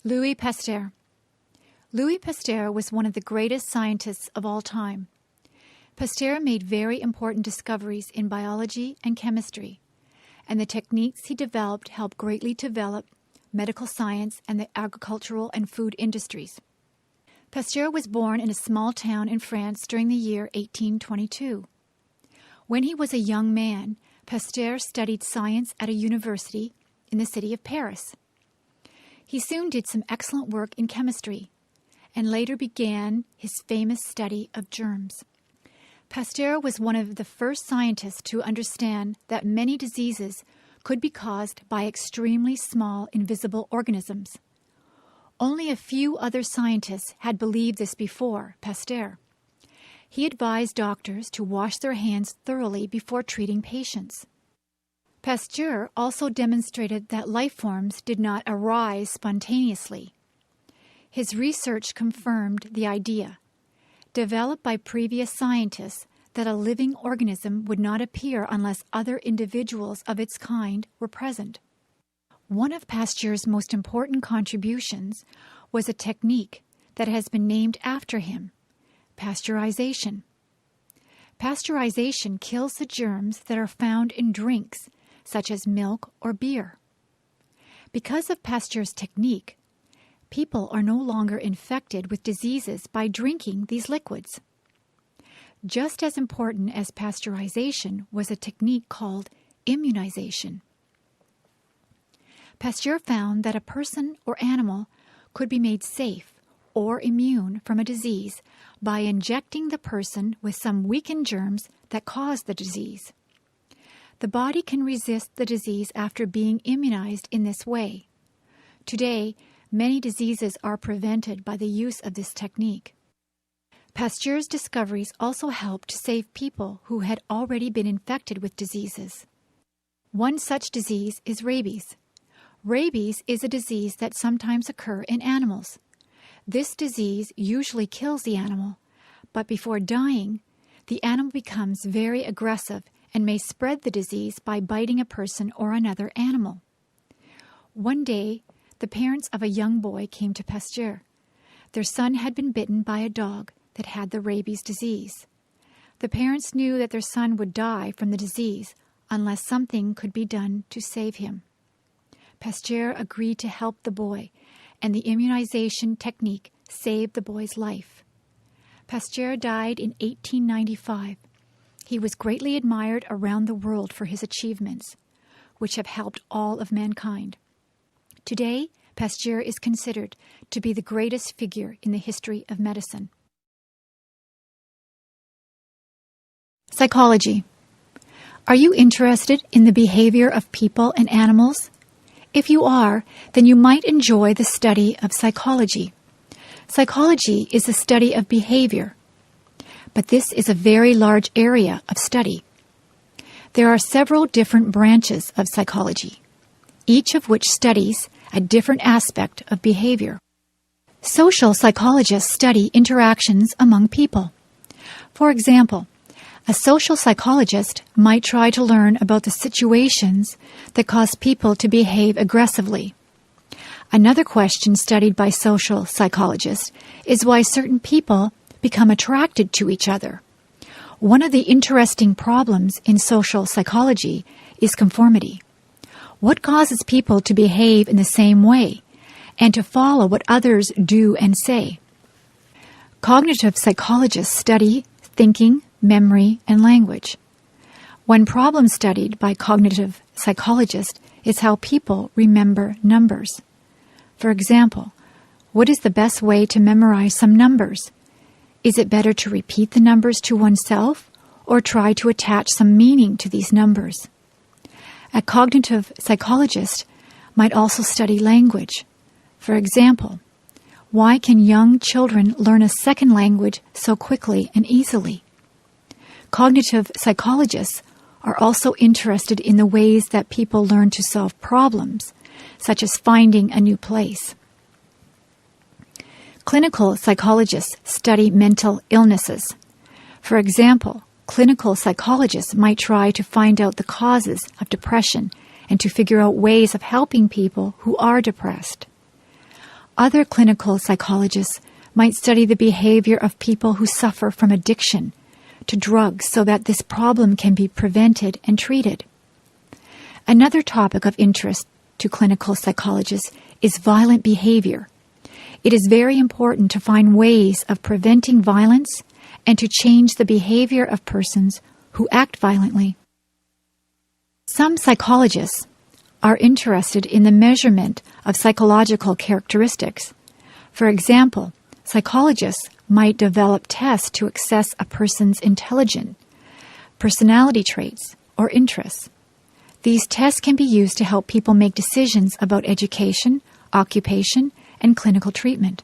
Louis Pasteur. Louis Pasteur was one of the greatest scientists of all time. Pasteur made very important discoveries in biology and chemistry, and the techniques he developed helped greatly develop medical science and the agricultural and food industries. Pasteur was born in a small town in France during the year 1822. When he was a young man, Pasteur studied science at a university in the city of Paris. He soon did some excellent work in chemistry and later began his famous study of germs. Pasteur was one of the first scientists to understand that many diseases could be caused by extremely small invisible organisms. Only a few other scientists had believed this before Pasteur. He advised doctors to wash their hands thoroughly before treating patients. Pasteur also demonstrated that life forms did not arise spontaneously. His research confirmed the idea, developed by previous scientists, that a living organism would not appear unless other individuals of its kind were present. One of Pasteur's most important contributions was a technique that has been named after him, pasteurization. Pasteurization kills the germs that are found in drinks, such as milk or beer. Because of Pasteur's technique, people are no longer infected with diseases by drinking these liquids. Just as important as pasteurization was a technique called immunization. Pasteur found that a person or animal could be made safe or immune from a disease by injecting the person with some weakened germs that cause the disease. The body can resist the disease after being immunized in this way. Today, many diseases are prevented by the use of this technique. Pasteur's discoveries also helped to save people who had already been infected with diseases. One such disease is rabies. Rabies is a disease that sometimes occurs in animals. This disease usually kills the animal, but before dying, the animal becomes very aggressive and may spread the disease by biting a person or another animal. One day, the parents of a young boy came to Pasteur. Their son had been bitten by a dog that had the rabies disease. The parents knew that their son would die from the disease unless something could be done to save him. Pasteur agreed to help the boy, and the immunization technique saved the boy's life. Pasteur died in 1895. He was greatly admired around the world for his achievements, which have helped all of mankind. Today, Pasteur is considered to be the greatest figure in the history of medicine. Psychology. Are you interested in the behavior of people and animals? If you are, then you might enjoy the study of psychology. Psychology is the study of behavior, but this is a very large area of study. There are several different branches of psychology, each of which studies a different aspect of behavior. Social psychologists study interactions among people. For example, a social psychologist might try to learn about the situations that cause people to behave aggressively. Another question studied by social psychologists is why certain people become attracted to each other. One of the interesting problems in social psychology is conformity. What causes people to behave in the same way and to follow what others do and say? Cognitive psychologists study thinking, memory, and language. One problem studied by cognitive psychologists is how people remember numbers. For example, what is the best way to memorize some numbers? Is it better to repeat the numbers to oneself or try to attach some meaning to these numbers? A cognitive psychologist might also study language. For example, why can young children learn a second language so quickly and easily? Cognitive psychologists are also interested in the ways that people learn to solve problems, such as finding a new place. Clinical psychologists study mental illnesses. For example, clinical psychologists might try to find out the causes of depression and to figure out ways of helping people who are depressed. Other clinical psychologists might study the behavior of people who suffer from addiction to drugs so that this problem can be prevented and treated. Another topic of interest to clinical psychologists is violent behavior. It is very important to find ways of preventing violence and to change the behavior of persons who act violently. Some psychologists are interested in the measurement of psychological characteristics. For example, psychologists might develop tests to assess a person's intelligence, personality traits, or interests. These tests can be used to help people make decisions about education, occupation, and clinical treatment.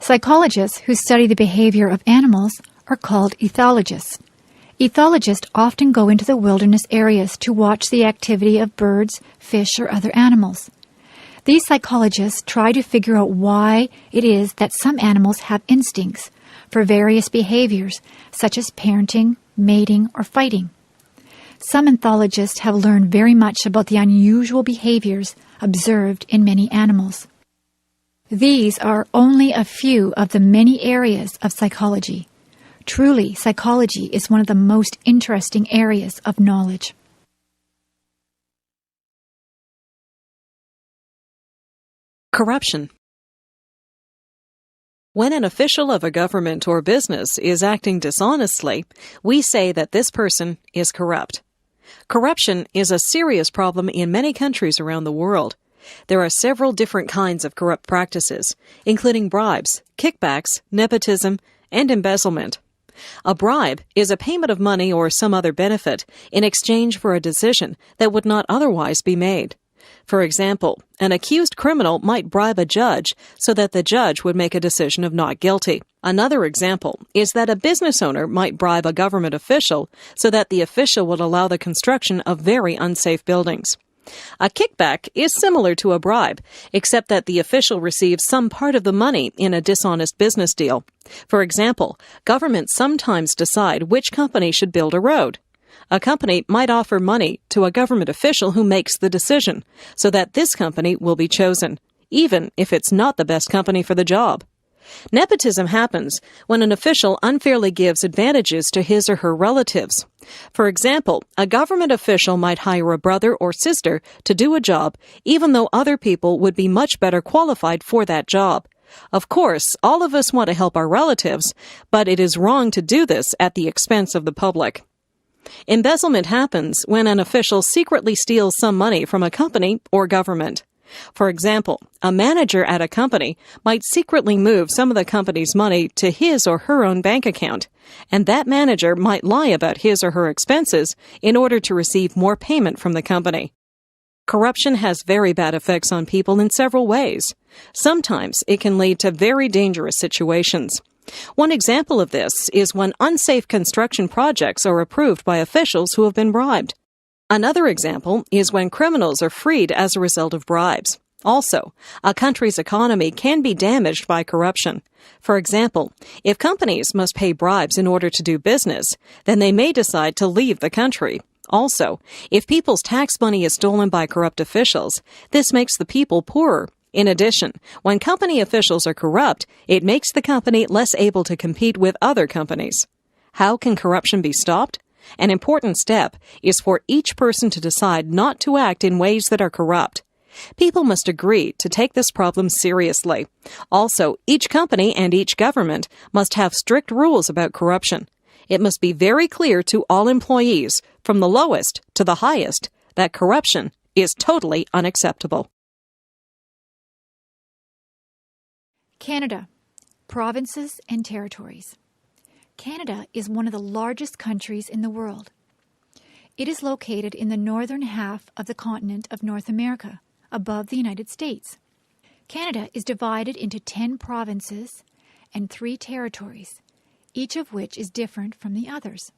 Psychologists who study the behavior of animals are called ethologists. Ethologists often go into the wilderness areas to watch the activity of birds, fish, or other animals. These psychologists try to figure out why it is that some animals have instincts for various behaviors, such as parenting, mating, or fighting. Some ethologists have learned very much about the unusual behaviors observed in many animals. These are only a few of the many areas of psychology. Truly, psychology is one of the most interesting areas of knowledge. Corruption. When an official of a government or business is acting dishonestly, we say that this person is corrupt. Corruption is a serious problem in many countries around the world. There are several different kinds of corrupt practices, including bribes, kickbacks, nepotism, and embezzlement. A bribe is a payment of money or some other benefit in exchange for a decision that would not otherwise be made. For example, an accused criminal might bribe a judge so that the judge would make a decision of not guilty. Another example is that a business owner might bribe a government official so that the official would allow the construction of very unsafe buildings. A kickback is similar to a bribe, except that the official receives some part of the money in a dishonest business deal. For example, governments sometimes decide which company should build a road. A company might offer money to a government official who makes the decision, so that this company will be chosen, even if it's not the best company for the job. Nepotism happens when an official unfairly gives advantages to his or her relatives. For example, a government official might hire a brother or sister to do a job, even though other people would be much better qualified for that job. Of course, all of us want to help our relatives, but it is wrong to do this at the expense of the public. Embezzlement happens when an official secretly steals some money from a company or government. For example, a manager at a company might secretly move some of the company's money to his or her own bank account, and that manager might lie about his or her expenses in order to receive more payment from the company. Corruption has very bad effects on people in several ways. Sometimes it can lead to very dangerous situations. One example of this is when unsafe construction projects are approved by officials who have been bribed. Another example is when criminals are freed as a result of bribes. Also, a country's economy can be damaged by corruption. For example, if companies must pay bribes in order to do business, then they may decide to leave the country. Also, if people's tax money is stolen by corrupt officials, this makes the people poorer. In addition, when company officials are corrupt, it makes the company less able to compete with other companies. How can corruption be stopped? An important step is for each person to decide not to act in ways that are corrupt. People must agree to take this problem seriously. Also, each company and each government must have strict rules about corruption. It must be very clear to all employees, from the lowest to the highest, that corruption is totally unacceptable. Canada, provinces and territories. Canada is one of the largest countries in the world. It is located in the northern half of the continent of North America, above the United States. Canada is divided into 10 provinces and 3 territories, each of which is different from the others.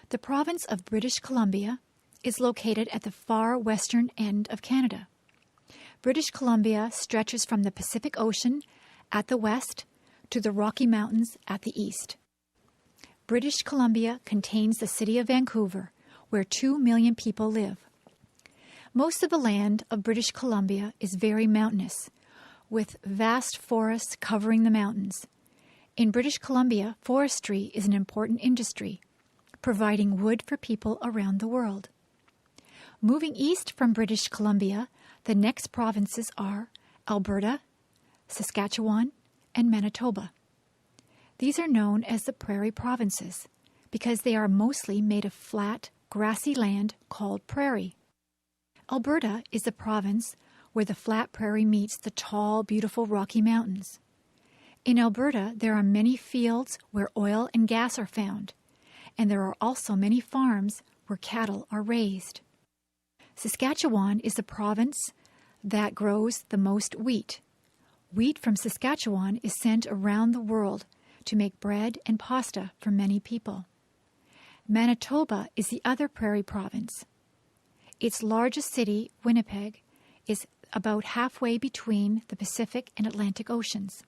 The province of British Columbia is located at the far western end of Canada. British Columbia stretches from the Pacific Ocean at the west to the Rocky Mountains at the east. British Columbia contains the city of Vancouver, where 2 million people live. Most of the land of British Columbia is very mountainous, with vast forests covering the mountains. In British Columbia, forestry is an important industry, providing wood for people around the world. Moving east from British Columbia, the next provinces are Alberta, Saskatchewan, and Manitoba. These are known as the prairie provinces because they are mostly made of flat, grassy land called prairie. Alberta is the province where the flat prairie meets the tall, beautiful Rocky Mountains. In Alberta, there are many fields where oil and gas are found, and there are also many farms where cattle are raised. Saskatchewan is the province that grows the most wheat. Wheat from Saskatchewan is sent around the world to make bread and pasta for many people. Manitoba is the other prairie province. Its largest city, Winnipeg, is about halfway between the Pacific and Atlantic Oceans.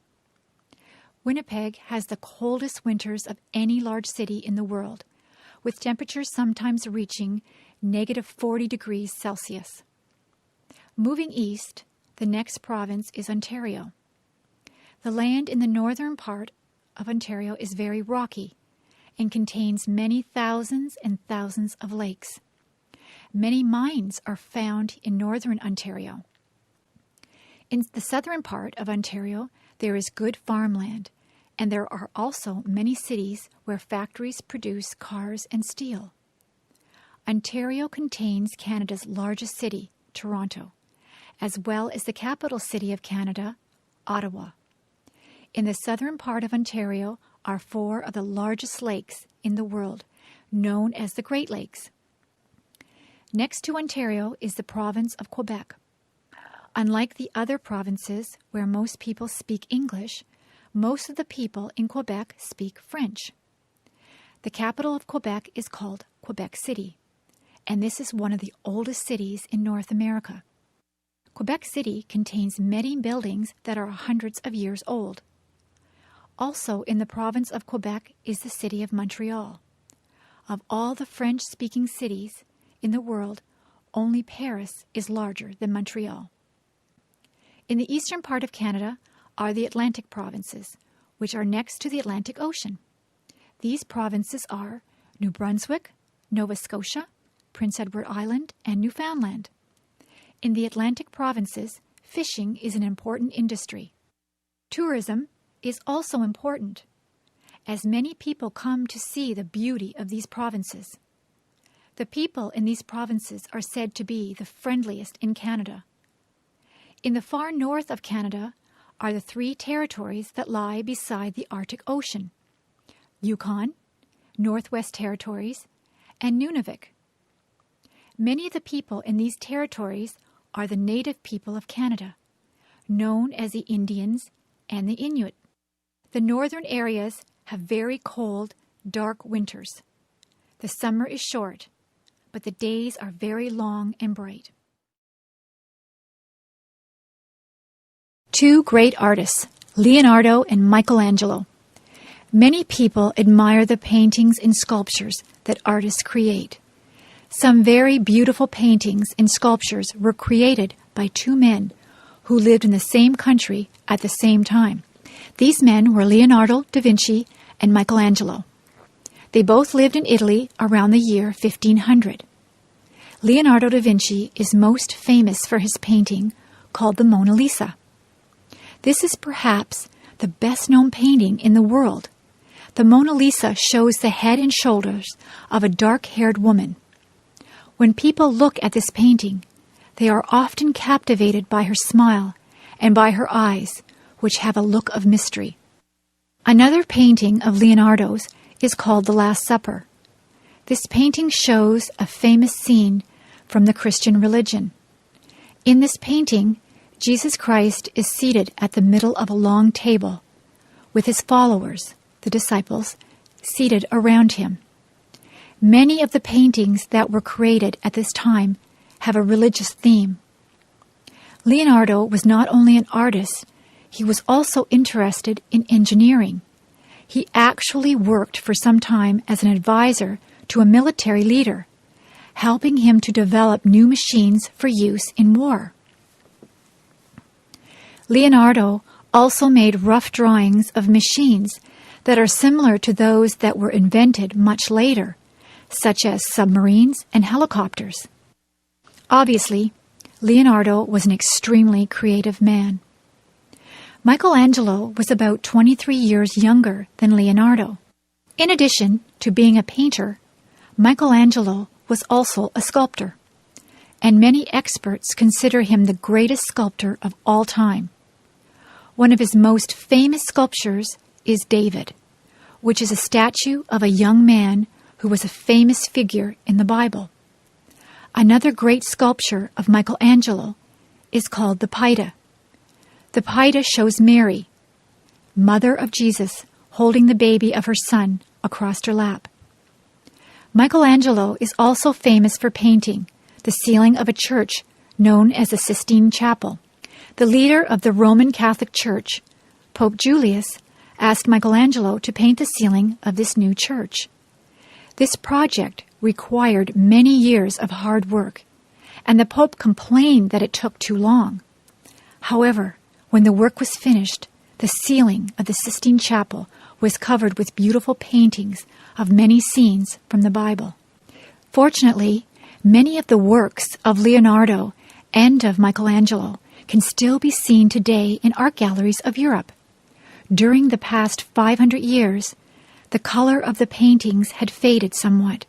Winnipeg has the coldest winters of any large city in the world, with temperatures sometimes reaching -40 degrees Celsius. Moving east, the next province is Ontario. The land in the northern part of Ontario is very rocky and contains many thousands and thousands of lakes. Many mines are found in northern Ontario. In the southern part of Ontario, there is good farmland, and there are also many cities where factories produce cars and steel. Ontario contains Canada's largest city, Toronto, as well as the capital city of Canada, Ottawa. In the southern part of Ontario are 4 of the largest lakes in the world, known as the Great Lakes. Next to Ontario is the province of Quebec. Unlike the other provinces where most people speak English, most of the people in Quebec speak French. The capital of Quebec is called Quebec City, and this is one of the oldest cities in North America. Quebec City contains many buildings that are hundreds of years old. Also in the province of Quebec is the city of Montreal. Of all the French-speaking cities in the world, only Paris is larger than Montreal. In the eastern part of Canada are the Atlantic provinces, which are next to the Atlantic Ocean. These provinces are New Brunswick, Nova Scotia, Prince Edward Island, and Newfoundland. In the Atlantic provinces, fishing is an important industry. Tourism is also important, as many people come to see the beauty of these provinces. The people in these provinces are said to be the friendliest in Canada. In the far north of Canada are the 3 territories that lie beside the Arctic Ocean: Yukon, Northwest Territories, and Nunavik. Many of the people in these territories are the native people of Canada, known as the Indians and the Inuit. The northern areas have very cold, dark winters. The summer is short, but the days are very long and bright. 2 great artists, Leonardo and Michelangelo. Many people admire the paintings and sculptures that artists create. Some very beautiful paintings and sculptures were created by 2 men who lived in the same country at the same time. These men were Leonardo da Vinci and Michelangelo. They both lived in Italy around the year 1500. Leonardo da Vinci is most famous for his painting called the Mona Lisa. This is perhaps the best-known painting in the world. The Mona Lisa shows the head and shoulders of a dark-haired woman. When people look at this painting, they are often captivated by her smile and by her eyes, which have a look of mystery. Another painting of Leonardo's is called The Last Supper. This painting shows a famous scene from the Christian religion. In this painting, Jesus Christ is seated at the middle of a long table, with his followers, the disciples, seated around him. Many of the paintings that were created at this time have a religious theme. Leonardo was not only an artist, he was also interested in engineering. He actually worked for some time as an advisor to a military leader, helping him to develop new machines for use in war. Leonardo also made rough drawings of machines that are similar to those that were invented much later, such as submarines and helicopters. Obviously, Leonardo was an extremely creative man. Michelangelo was about 23 years younger than Leonardo. In addition to being a painter, Michelangelo was also a sculptor, and many experts consider him the greatest sculptor of all time. One of his most famous sculptures is David, which is a statue of a young man who was a famous figure in the Bible. Another great sculpture of Michelangelo is called the Pieta. The Pieta shows Mary, mother of Jesus, holding the baby of her son across her lap. Michelangelo is also famous for painting the ceiling of a church known as the Sistine Chapel. The leader of the Roman Catholic Church, Pope Julius, asked Michelangelo to paint the ceiling of this new church. This project required many years of hard work, and the Pope complained that it took too long. However, when the work was finished, the ceiling of the Sistine Chapel was covered with beautiful paintings of many scenes from the Bible. Fortunately, many of the works of Leonardo and of Michelangelo can still be seen today in art galleries of Europe. During the past 500 years, the color of the paintings had faded somewhat,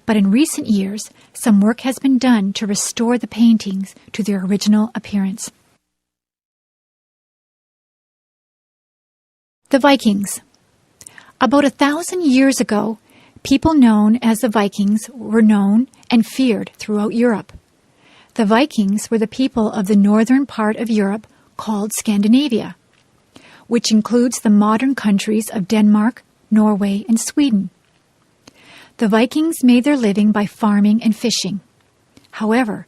but in recent years, some work has been done to restore the paintings to their original appearance. The Vikings. About 1,000 years ago, people known as the Vikings were known and feared throughout Europe. The Vikings were the people of the northern part of Europe called Scandinavia, which includes the modern countries of Denmark, Norway, and Sweden. The Vikings made their living by farming and fishing. However,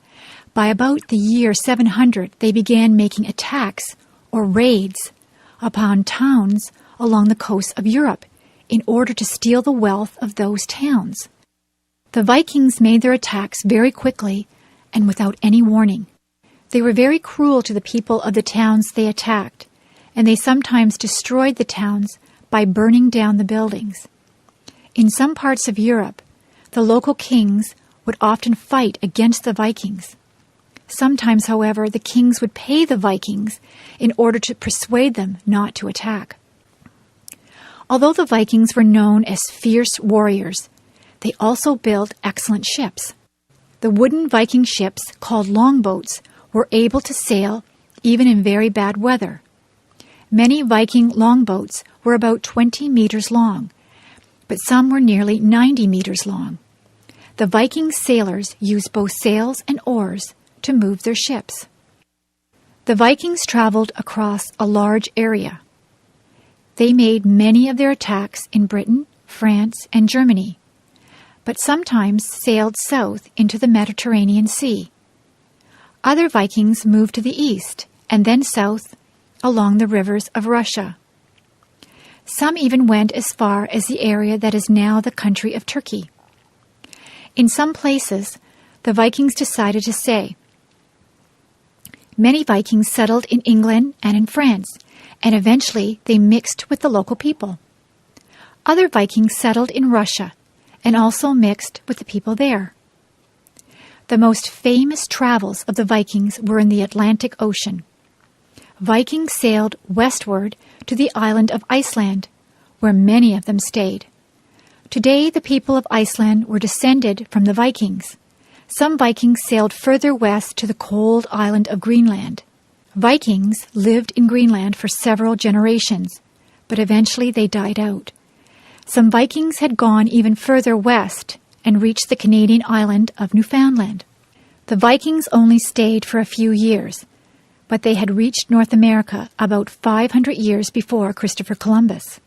by about the year 700, they began making attacks or raids upon towns along the coast of Europe in order to steal the wealth of those towns. The Vikings made their attacks very quickly and without any warning. They were very cruel to the people of the towns they attacked, and they sometimes destroyed the towns by burning down the buildings. In some parts of Europe, the local kings would often fight against the Vikings. Sometimes, however, the kings would pay the Vikings in order to persuade them not to attack. Although the Vikings were known as fierce warriors, they also built excellent ships. The wooden Viking ships, called longboats, were able to sail even in very bad weather. Many Viking longboats were about 20 meters long, but some were nearly 90 meters long. The Viking sailors used both sails and oars to move their ships. The Vikings traveled across a large area. They made many of their attacks in Britain, France, and Germany, but sometimes sailed south into the Mediterranean Sea. Other Vikings moved to the east and then south along the rivers of Russia. Some even went as far as the area that is now the country of Turkey. In some places, the Vikings decided to stay. Many Vikings settled in England and in France, and eventually they mixed with the local people. Other Vikings settled in Russia and also mixed with the people there. The most famous travels of the Vikings were in the Atlantic Ocean. Vikings sailed westward to the island of Iceland, where many of them stayed. Today, the people of Iceland were descended from the Vikings. Some Vikings sailed further west to the cold island of Greenland. Vikings lived in Greenland for several generations, but eventually they died out. Some Vikings had gone even further west and reached the Canadian island of Newfoundland. The Vikings only stayed for a few years, but they had reached North America about 500 years before Christopher Columbus.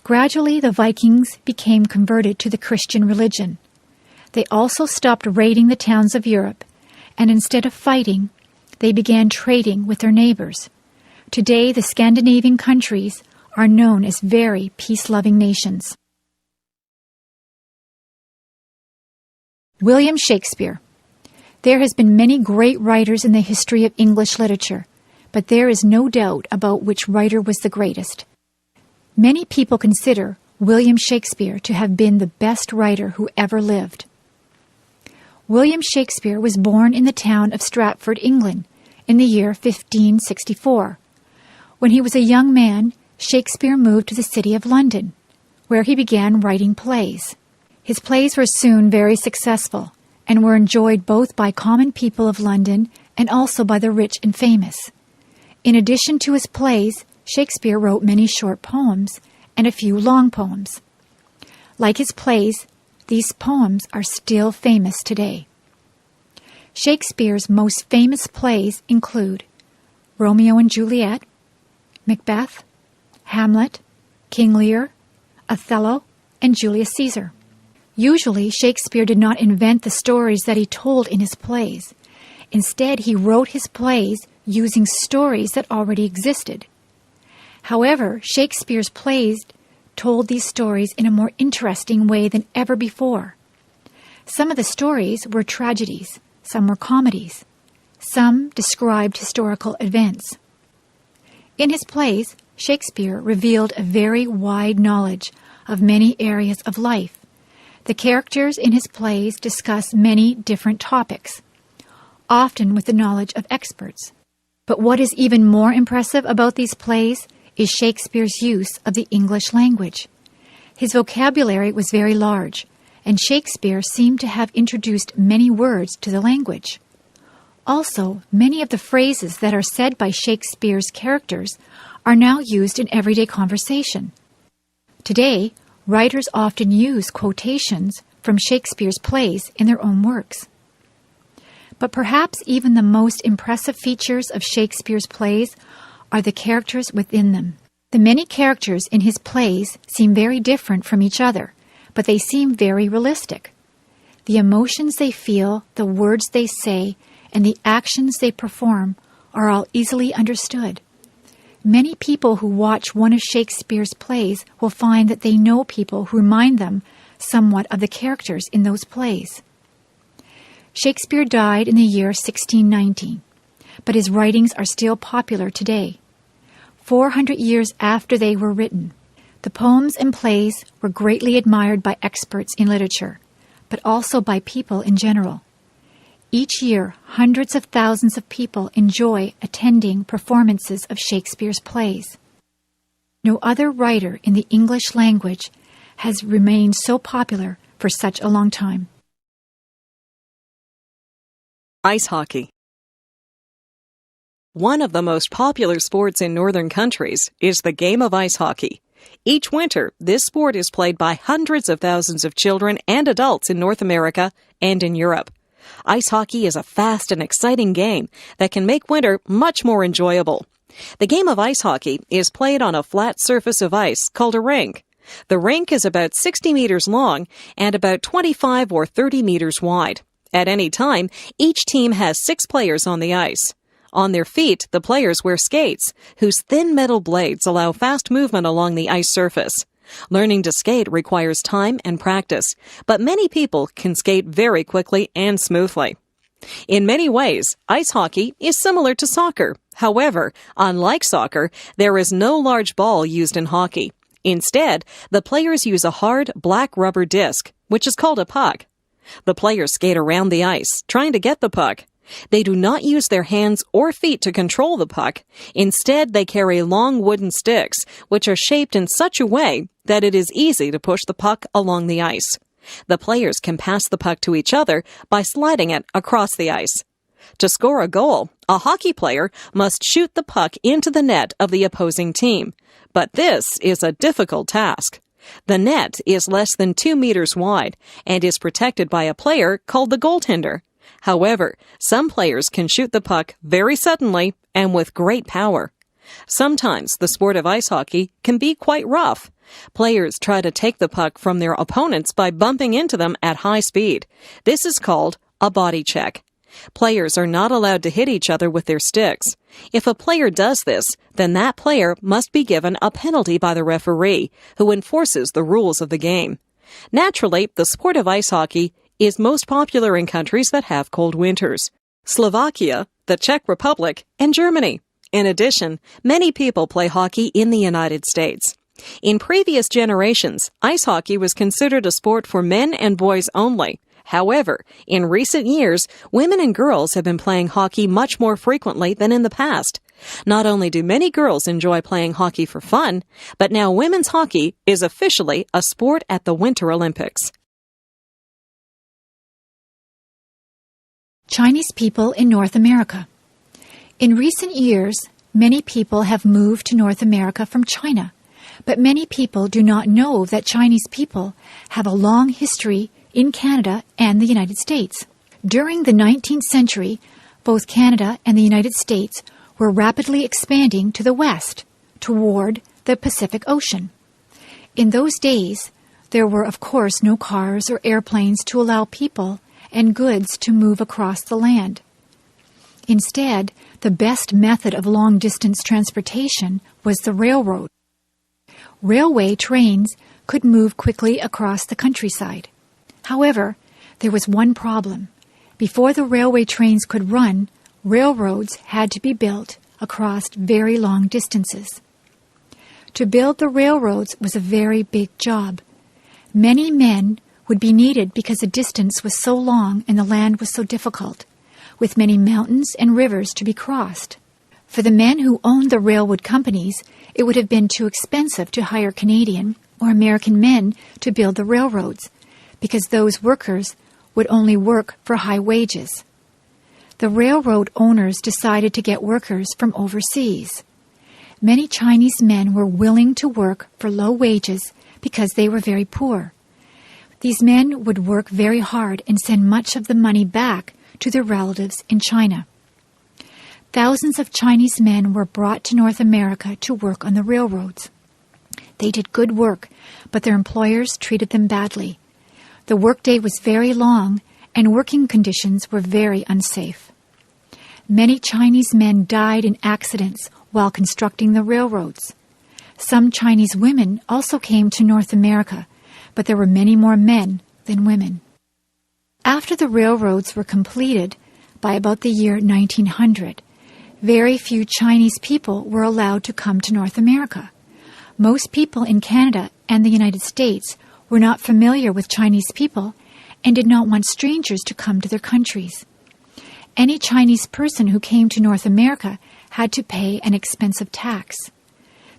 Gradually, the Vikings became converted to the Christian religion. They also stopped raiding the towns of Europe, and instead of fighting, they began trading with their neighbors. Today, the Scandinavian countries are known as very peace-loving nations. William Shakespeare. There has been many great writers in the history of English literature, but there is no doubt about which writer was the greatest. Many people consider William Shakespeare to have been the best writer who ever lived. William Shakespeare was born in the town of Stratford, England, in the year 1564. When he was a young man, Shakespeare moved to the city of London, where he began writing plays. His plays were soon very successful and were enjoyed both by common people of London and also by the rich and famous. In addition to his plays, Shakespeare wrote many short poems and a few long poems. Like his plays, these poems are still famous today. Shakespeare's most famous plays include Romeo and Juliet, Macbeth, Hamlet, King Lear, Othello, and Julius Caesar. Usually, Shakespeare did not invent the stories that he told in his plays. Instead, he wrote his plays using stories that already existed. However, Shakespeare's plays told these stories in a more interesting way than ever before. Some of the stories were tragedies, some were comedies, some described historical events. In his plays, Shakespeare revealed a very wide knowledge of many areas of life. The characters in his plays discuss many different topics, often with the knowledge of experts. But what is even more impressive about these plays is Shakespeare's use of the English language. His vocabulary was very large, and Shakespeare seemed to have introduced many words to the language. Also, many of the phrases that are said by Shakespeare's characters are now used in everyday conversation. Today, writers often use quotations from Shakespeare's plays in their own works. But perhaps even the most impressive features of Shakespeare's plays are the characters within them. The many characters in his plays seem very different from each other, but they seem very realistic. The emotions they feel, the words they say, and the actions they perform are all easily understood. Many people who watch one of Shakespeare's plays will find that they know people who remind them somewhat of the characters in those plays. Shakespeare died in the year 1619, but his writings are still popular today. 400 years after they were written, the poems and plays were greatly admired by experts in literature, but also by people in general. Each year, hundreds of thousands of people enjoy attending performances of Shakespeare's plays. No other writer in the English language has remained so popular for such a long time. Ice hockey. One of the most popular sports in northern countries is the game of ice hockey. Each winter, this sport is played by hundreds of thousands of children and adults in North America and in Europe. Ice hockey is a fast and exciting game that can make winter much more enjoyable. The game of ice hockey is played on a flat surface of ice called a rink. The rink is about 60 meters long and about 25 or 30 meters wide. At any time, each team has 6 players on the ice. On their feet, the players wear skates, whose thin metal blades allow fast movement along the ice surface. Learning to skate requires time and practice, but many people can skate very quickly and smoothly. In many ways, ice hockey is similar to soccer. However, unlike soccer, there is no large ball used in hockey. Instead, the players use a hard black rubber disc, which is called a puck. The players skate around the ice, trying to get the puck. They do not use their hands or feet to control the puck. Instead, they carry long wooden sticks, which are shaped in such a way that it is easy to push the puck along the ice. The players can pass the puck to each other by sliding it across the ice. To score a goal, a hockey player must shoot the puck into the net of the opposing team. But this is a difficult task. The net is less than 2 meters wide and is protected by a player called the goaltender. However, some players can shoot the puck very suddenly and with great power. Sometimes the sport of ice hockey can be quite rough. Players try to take the puck from their opponents by bumping into them at high speed. This is called a body check. Players are not allowed to hit each other with their sticks. If a player does this, then that player must be given a penalty by the referee, who enforces the rules of the game. Naturally, the sport of ice hockey is most popular in countries that have cold winters: Slovakia, the Czech Republic, and Germany. In addition, many people play hockey in the United States. In previous generations, ice hockey was considered a sport for men and boys only. However, in recent years, women and girls have been playing hockey much more frequently than in the past. Not only do many girls enjoy playing hockey for fun, but now women's hockey is officially a sport at the Winter Olympics. Chinese people in North America. In recent years, many people have moved to North America from China, but many people do not know that Chinese people have a long history in Canada and the United States. During the 19th century, both Canada and the United States were rapidly expanding to the west, toward the Pacific Ocean. In those days, there were of course no cars or airplanes to allow people and goods to move across the land. Instead, the best method of long-distance transportation was the railroad. Railway trains could move quickly across the countryside. However, there was one problem. Before the railway trains could run, railroads had to be built across very long distances. To build the railroads was a very big job. Many men would be needed because the distance was so long and the land was so difficult, with many mountains and rivers to be crossed. For the men who owned the railroad companies, it would have been too expensive to hire Canadian or American men to build the railroads, because those workers would only work for high wages. The railroad owners decided to get workers from overseas. Many Chinese men were willing to work for low wages because they were very poor. These men would work very hard and send much of the money back to their relatives in China. Thousands of Chinese men were brought to North America to work on the railroads. They did good work, but their employers treated them badly. The workday was very long, and working conditions were very unsafe. Many Chinese men died in accidents while constructing the railroads. Some Chinese women also came to North America, but there were many more men than women. After the railroads were completed, by about the year 1900, very few Chinese people were allowed to come to North America. Most people in Canada and the United States were not familiar with Chinese people and did not want strangers to come to their countries. Any Chinese person who came to North America had to pay an expensive tax.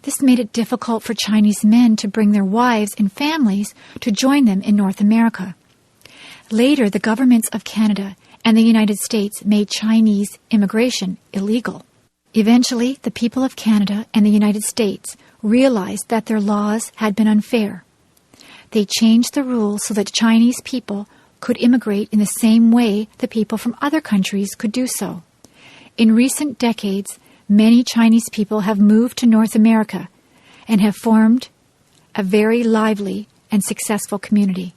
This made it difficult for Chinese men to bring their wives and families to join them in North America. Later, the governments of Canada and the United States made Chinese immigration illegal. Eventually, the people of Canada and the United States realized that their laws had been unfair. They changed the rules so that Chinese people could immigrate in the same way the people from other countries could do so. In recent decades, many Chinese people have moved to North America and have formed a very lively and successful community.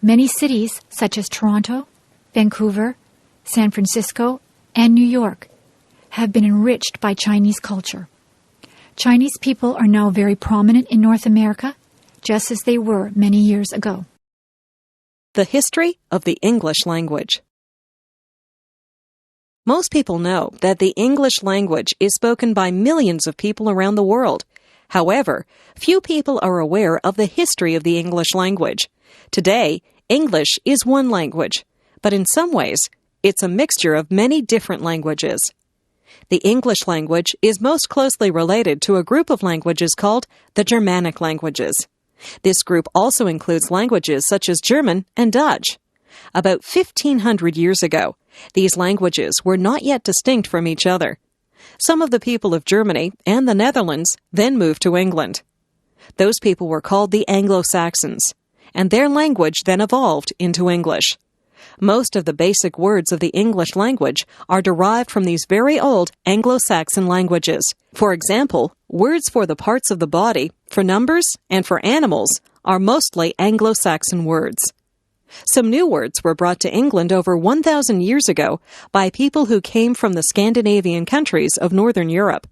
Many cities, such as Toronto, Vancouver, San Francisco, and New York, have been enriched by Chinese culture. Chinese people are now very prominent in North America, just as they were many years ago. The history of the English language. Most people know that the English language is spoken by millions of people around the world. However, few people are aware of the history of the English language. Today, English is one language, but in some ways, it's a mixture of many different languages. The English language is most closely related to a group of languages called the Germanic languages. This group also includes languages such as German and Dutch. About 1,500 years ago, these languages were not yet distinct from each other. Some of the people of Germany and the Netherlands then moved to England. Those people were called the Anglo-Saxons, and their language then evolved into English. Most of the basic words of the English language are derived from these very old Anglo-Saxon languages. For example, words for the parts of the body, for numbers, and for animals are mostly Anglo-Saxon words. Some new words were brought to England over 1,000 years ago by people who came from the Scandinavian countries of Northern Europe.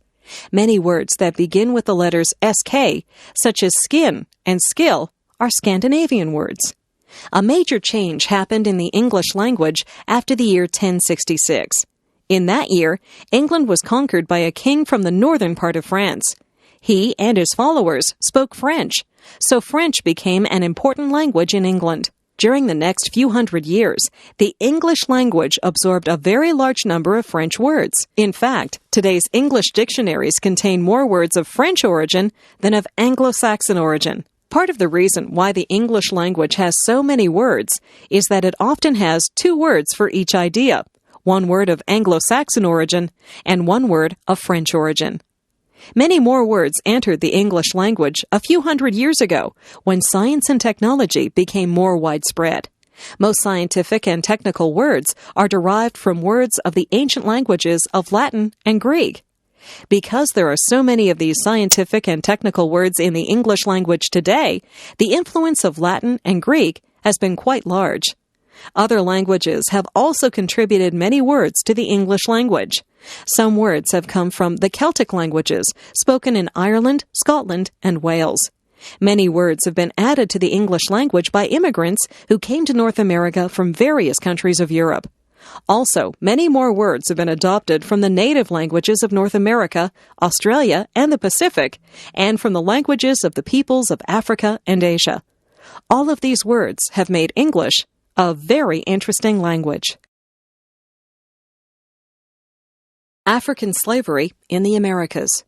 Many words that begin with the letters SK, such as skin and skill, are Scandinavian words. A major change happened in the English language after the year 1066. In that year, England was conquered by a king from the northern part of France. He and his followers spoke French, so French became an important language in England. During the next few hundred years, the English language absorbed a very large number of French words. In fact, today's English dictionaries contain more words of French origin than of Anglo-Saxon origin. Part of the reason why the English language has so many words is that it often has 2 words for each idea, 1 word of Anglo-Saxon origin and 1 word of French origin. Many more words entered the English language a few hundred years ago when science and technology became more widespread. Most scientific and technical words are derived from words of the ancient languages of Latin and Greek. Because there are so many of these scientific and technical words in the English language today, the influence of Latin and Greek has been quite large. Other languages have also contributed many words to the English language. Some words have come from the Celtic languages, spoken in Ireland, Scotland, and Wales. Many words have been added to the English language by immigrants who came to North America from various countries of Europe. Also, many more words have been adopted from the native languages of North America, Australia, and the Pacific, and from the languages of the peoples of Africa and Asia. All of these words have made English a very interesting language. African slavery in the Americas.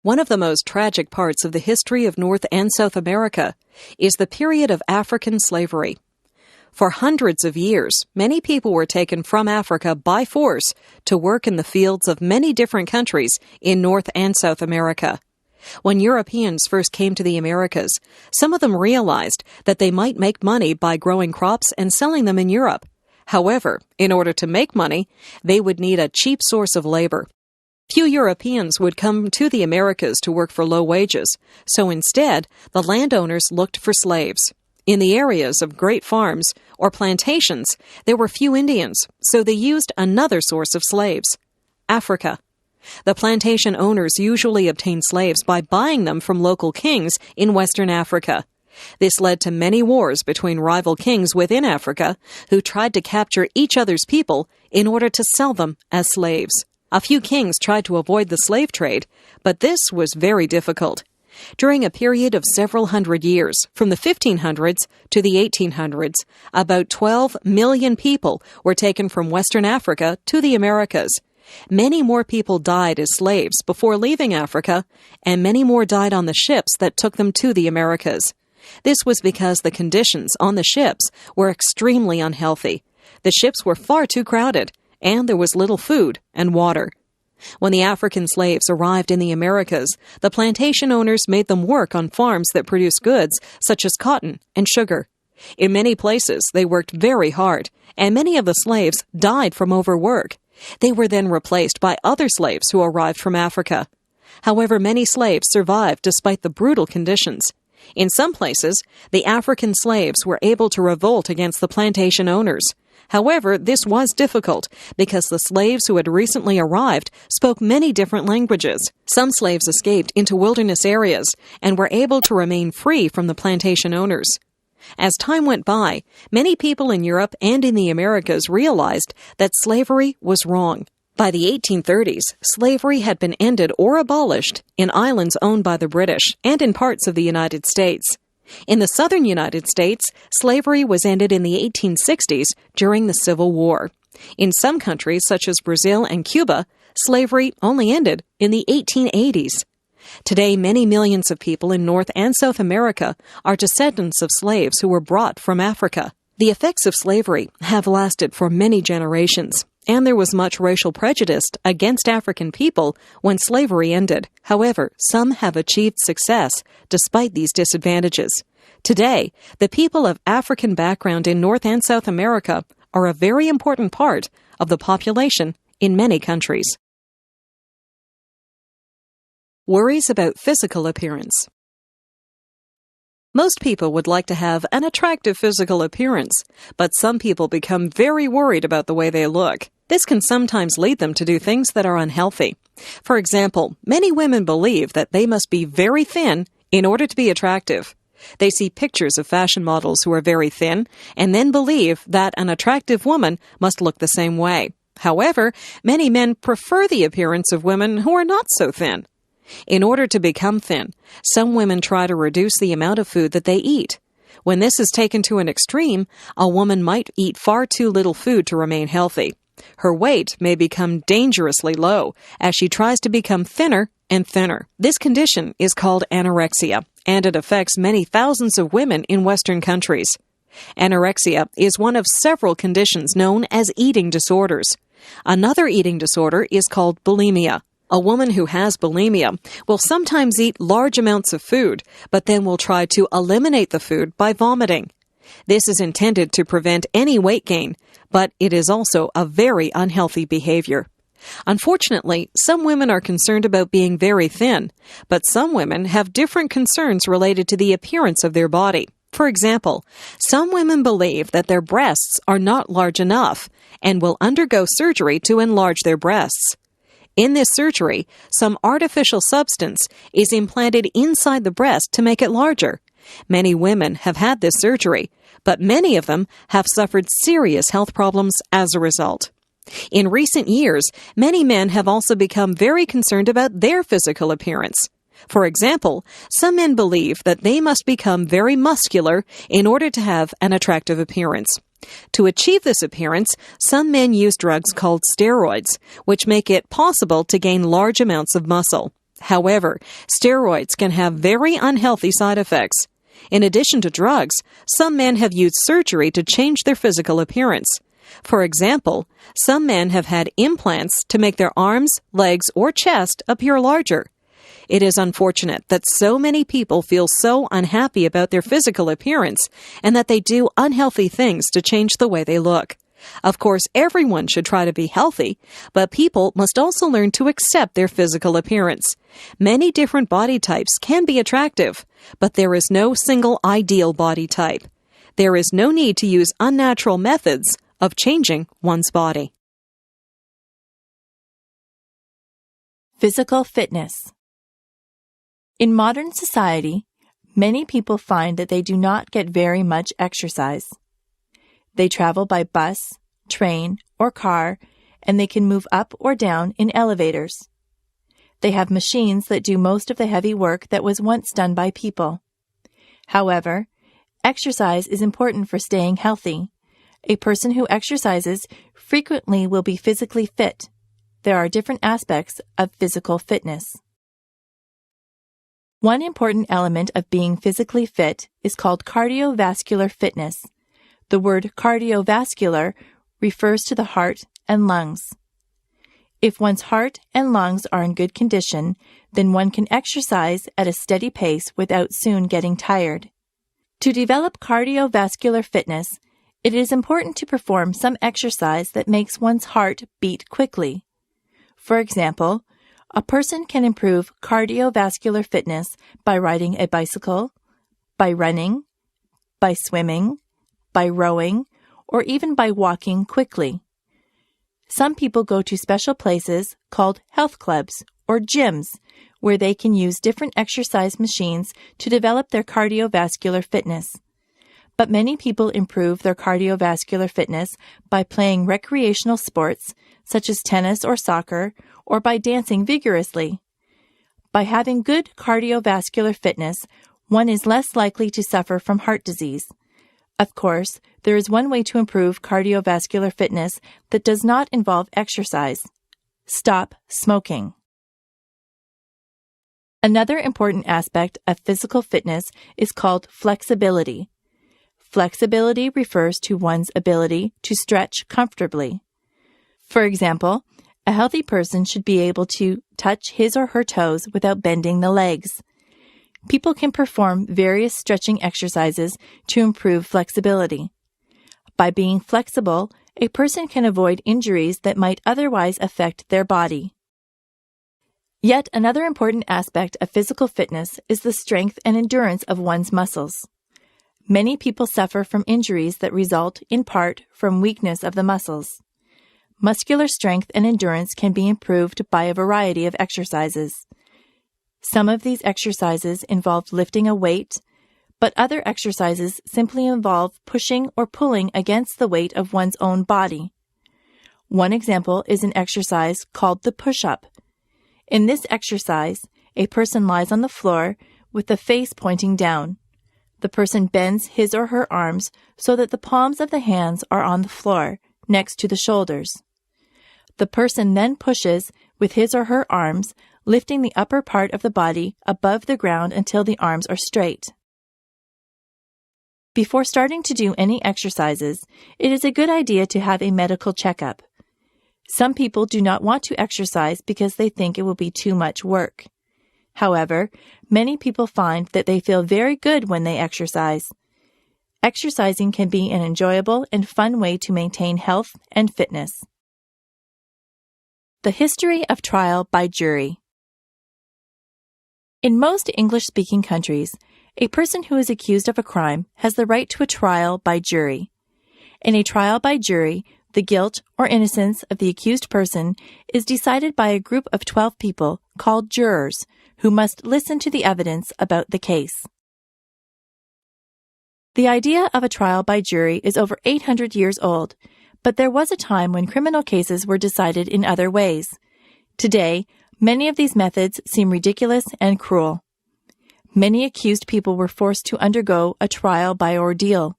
One of the most tragic parts of the history of North and South America is the period of African slavery. For hundreds of years, many people were taken from Africa by force to work in the fields of many different countries in North and South America. When Europeans first came to the Americas, some of them realized that they might make money by growing crops and selling them in Europe. However, in order to make money, they would need a cheap source of labor. Few Europeans would come to the Americas to work for low wages, so instead, the landowners looked for slaves. In the areas of great farms or plantations, there were few Indians, so they used another source of slaves: Africa. The plantation owners usually obtained slaves by buying them from local kings in Western Africa. This led to many wars between rival kings within Africa who tried to capture each other's people in order to sell them as slaves. A few kings tried to avoid the slave trade, but this was very difficult. During a period of several hundred years, from the 1500s to the 1800s, about 12 million people were taken from Western Africa to the Americas. Many more people died as slaves before leaving Africa, and many more died on the ships that took them to the Americas. This was because the conditions on the ships were extremely unhealthy. The ships were far too crowded, and there was little food and water. When the African slaves arrived in the Americas, the plantation owners made them work on farms that produced goods such as cotton and sugar. In many places, they worked very hard, and many of the slaves died from overwork. They were then replaced by other slaves who arrived from Africa. However, many slaves survived despite the brutal conditions. In some places, the African slaves were able to revolt against the plantation owners. However, this was difficult because the slaves who had recently arrived spoke many different languages. Some slaves escaped into wilderness areas and were able to remain free from the plantation owners. As time went by, many people in Europe and in the Americas realized that slavery was wrong. By the 1830s, slavery had been ended or abolished in islands owned by the British and in parts of the United States. In the southern United States, slavery was ended in the 1860s during the Civil War. In some countries, such as Brazil and Cuba, slavery only ended in the 1880s. Today, many millions of people in North and South America are descendants of slaves who were brought from Africa. The effects of slavery have lasted for many generations, and there was much racial prejudice against African people when slavery ended. However, some have achieved success despite these disadvantages. Today, the people of African background in North and South America are a very important part of the population in many countries. Worries about physical appearance. Most people would like to have an attractive physical appearance, but some people become very worried about the way they look. This can sometimes lead them to do things that are unhealthy. For example, many women believe that they must be very thin in order to be attractive. They see pictures of fashion models who are very thin and then believe that an attractive woman must look the same way. However, many men prefer the appearance of women who are not so thin. In order to become thin, some women try to reduce the amount of food that they eat. When this is taken to an extreme, a woman might eat far too little food to remain healthy. Her weight may become dangerously low as she tries to become thinner and thinner. This condition is called anorexia, and it affects many thousands of women in Western countries. Anorexia is one of several conditions known as eating disorders. Another eating disorder is called bulimia. A woman who has bulimia will sometimes eat large amounts of food, but then will try to eliminate the food by vomiting. This is intended to prevent any weight gain, but it is also a very unhealthy behavior. Unfortunately, some women are concerned about being very thin, but some women have different concerns related to the appearance of their body. For example, some women believe that their breasts are not large enough and will undergo surgery to enlarge their breasts. In this surgery, some artificial substance is implanted inside the breast to make it larger. Many women have had this surgery, but many of them have suffered serious health problems as a result. In recent years, many men have also become very concerned about their physical appearance. For example, some men believe that they must become very muscular in order to have an attractive appearance. To achieve this appearance, some men use drugs called steroids, which make it possible to gain large amounts of muscle. However, steroids can have very unhealthy side effects. In addition to drugs, some men have used surgery to change their physical appearance. For example, some men have had implants to make their arms, legs, or chest appear larger. It is unfortunate that so many people feel so unhappy about their physical appearance and that they do unhealthy things to change the way they look. Of course, everyone should try to be healthy, but people must also learn to accept their physical appearance. Many different body types can be attractive, but there is no single ideal body type. There is no need to use unnatural methods of changing one's body. Physical fitness. In modern society, many people find that they do not get very much exercise. They travel by bus, train, or car, and they can move up or down in elevators. They have machines that do most of the heavy work that was once done by people. However, exercise is important for staying healthy. A person who exercises frequently will be physically fit. There are different aspects of physical fitness. One important element of being physically fit is called cardiovascular fitness. The word cardiovascular refers to the heart and lungs. If one's heart and lungs are in good condition, then one can exercise at a steady pace without soon getting tired. To develop cardiovascular fitness, it is important to perform some exercise that makes one's heart beat quickly. For example, a person can improve cardiovascular fitness by riding a bicycle, by running, by swimming, by rowing, or even by walking quickly. Some people go to special places called health clubs or gyms where they can use different exercise machines to develop their cardiovascular fitness. But many people improve their cardiovascular fitness by playing recreational sports such as tennis or soccer, or by dancing vigorously. By having good cardiovascular fitness, one is less likely to suffer from heart disease. Of course, there is one way to improve cardiovascular fitness that does not involve exercise. Stop smoking. Another important aspect of physical fitness is called flexibility. Flexibility refers to one's ability to stretch comfortably. For example, a healthy person should be able to touch his or her toes without bending the legs. People can perform various stretching exercises to improve flexibility. By being flexible, a person can avoid injuries that might otherwise affect their body. Yet another important aspect of physical fitness is the strength and endurance of one's muscles. Many people suffer from injuries that result, in part, from weakness of the muscles. Muscular strength and endurance can be improved by a variety of exercises. Some of these exercises involve lifting a weight, but other exercises simply involve pushing or pulling against the weight of one's own body. One example is an exercise called the push-up. In this exercise, a person lies on the floor with the face pointing down. The person bends his or her arms so that the palms of the hands are on the floor, next to the shoulders. The person then pushes with his or her arms, lifting the upper part of the body above the ground until the arms are straight. Before starting to do any exercises, it is a good idea to have a medical checkup. Some people do not want to exercise because they think it will be too much work. However, many people find that they feel very good when they exercise. Exercising can be an enjoyable and fun way to maintain health and fitness. The history of trial by jury. In most English-speaking countries, a person who is accused of a crime has the right to a trial by jury. In a trial by jury, the guilt or innocence of the accused person is decided by a group of 12 people called jurors who must listen to the evidence about the case. The idea of a trial by jury is over 800 years old, but there was a time when criminal cases were decided in other ways. Today, many of these methods seem ridiculous and cruel. Many accused people were forced to undergo a trial by ordeal.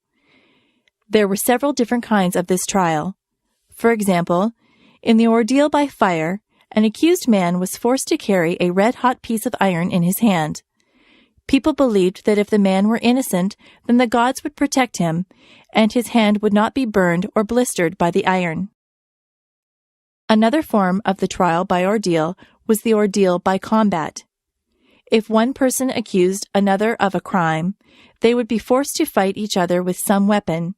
There were several different kinds of this trial. For example, in the ordeal by fire, an accused man was forced to carry a red-hot piece of iron in his hand. People believed that if the man were innocent, then the gods would protect him, and his hand would not be burned or blistered by the iron. Another form of the trial by ordeal was the ordeal by combat. If one person accused another of a crime, they would be forced to fight each other with some weapon.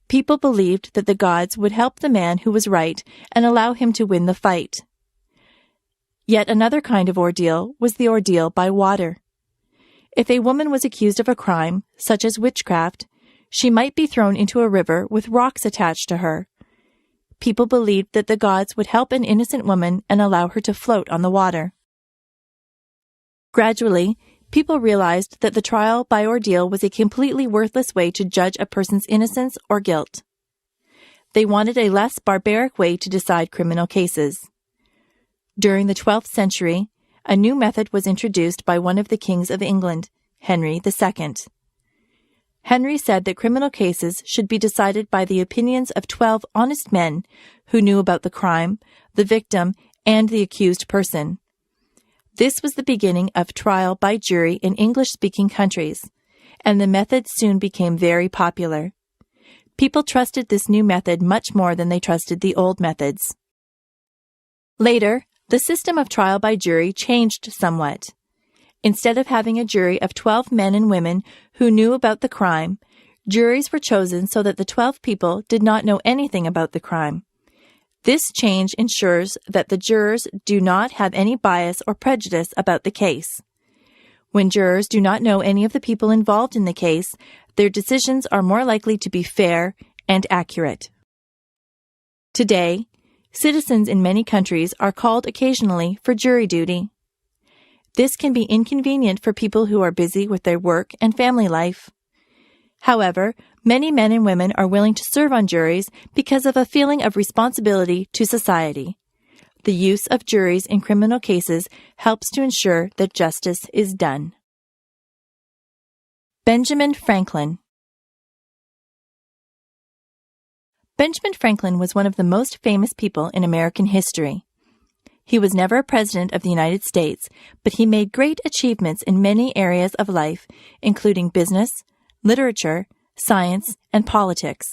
People believed that the gods would help the man who was right and allow him to win the fight. Yet another kind of ordeal was the ordeal by water. If a woman was accused of a crime, such as witchcraft, she might be thrown into a river with rocks attached to her. People believed that the gods would help an innocent woman and allow her to float on the water. Gradually, people realized that the trial by ordeal was a completely worthless way to judge a person's innocence or guilt. They wanted a less barbaric way to decide criminal cases. During the 12th century, a new method was introduced by one of the kings of England, Henry II. Henry said that criminal cases should be decided by the opinions of 12 honest men who knew about the crime, the victim, and the accused person. This was the beginning of trial by jury in English-speaking countries, and the method soon became very popular. People trusted this new method much more than they trusted the old methods. Later, the system of trial by jury changed somewhat. Instead of having a jury of 12 men and women who knew about the crime, juries were chosen so that the 12 people did not know anything about the crime. This change ensures that the jurors do not have any bias or prejudice about the case. When jurors do not know any of the people involved in the case, their decisions are more likely to be fair and accurate. Today, citizens in many countries are called occasionally for jury duty. This can be inconvenient for people who are busy with their work and family life. However, many men and women are willing to serve on juries because of a feeling of responsibility to society. The use of juries in criminal cases helps to ensure that justice is done. Benjamin Franklin. Benjamin Franklin was one of the most famous people in American history. He was never a president of the United States, but he made great achievements in many areas of life, including business, literature, science, and politics.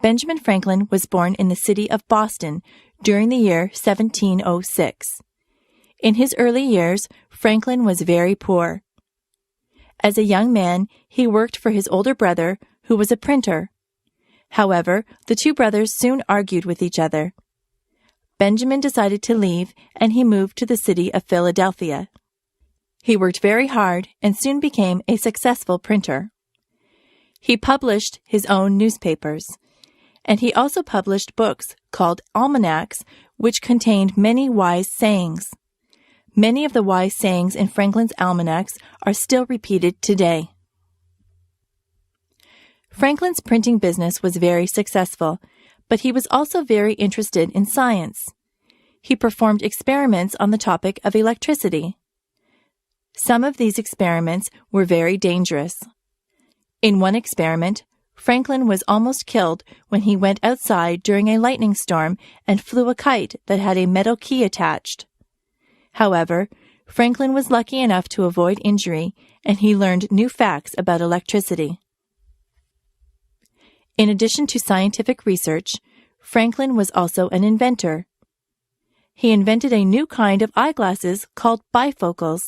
Benjamin Franklin was born in the city of Boston during the year 1706. In his early years, Franklin was very poor. As a young man, he worked for his older brother, who was a printer. However, the two brothers soon argued with each other. Benjamin decided to leave, and he moved to the city of Philadelphia. He worked very hard and soon became a successful printer. He published his own newspapers, and he also published books called almanacs, which contained many wise sayings. Many of the wise sayings in Franklin's almanacs are still repeated today. Franklin's printing business was very successful, but he was also very interested in science. He performed experiments on the topic of electricity. Some of these experiments were very dangerous. In one experiment, Franklin was almost killed when he went outside during a lightning storm and flew a kite that had a metal key attached. However, Franklin was lucky enough to avoid injury, and he learned new facts about electricity. In addition to scientific research, Franklin was also an inventor. He invented a new kind of eyeglasses called bifocals.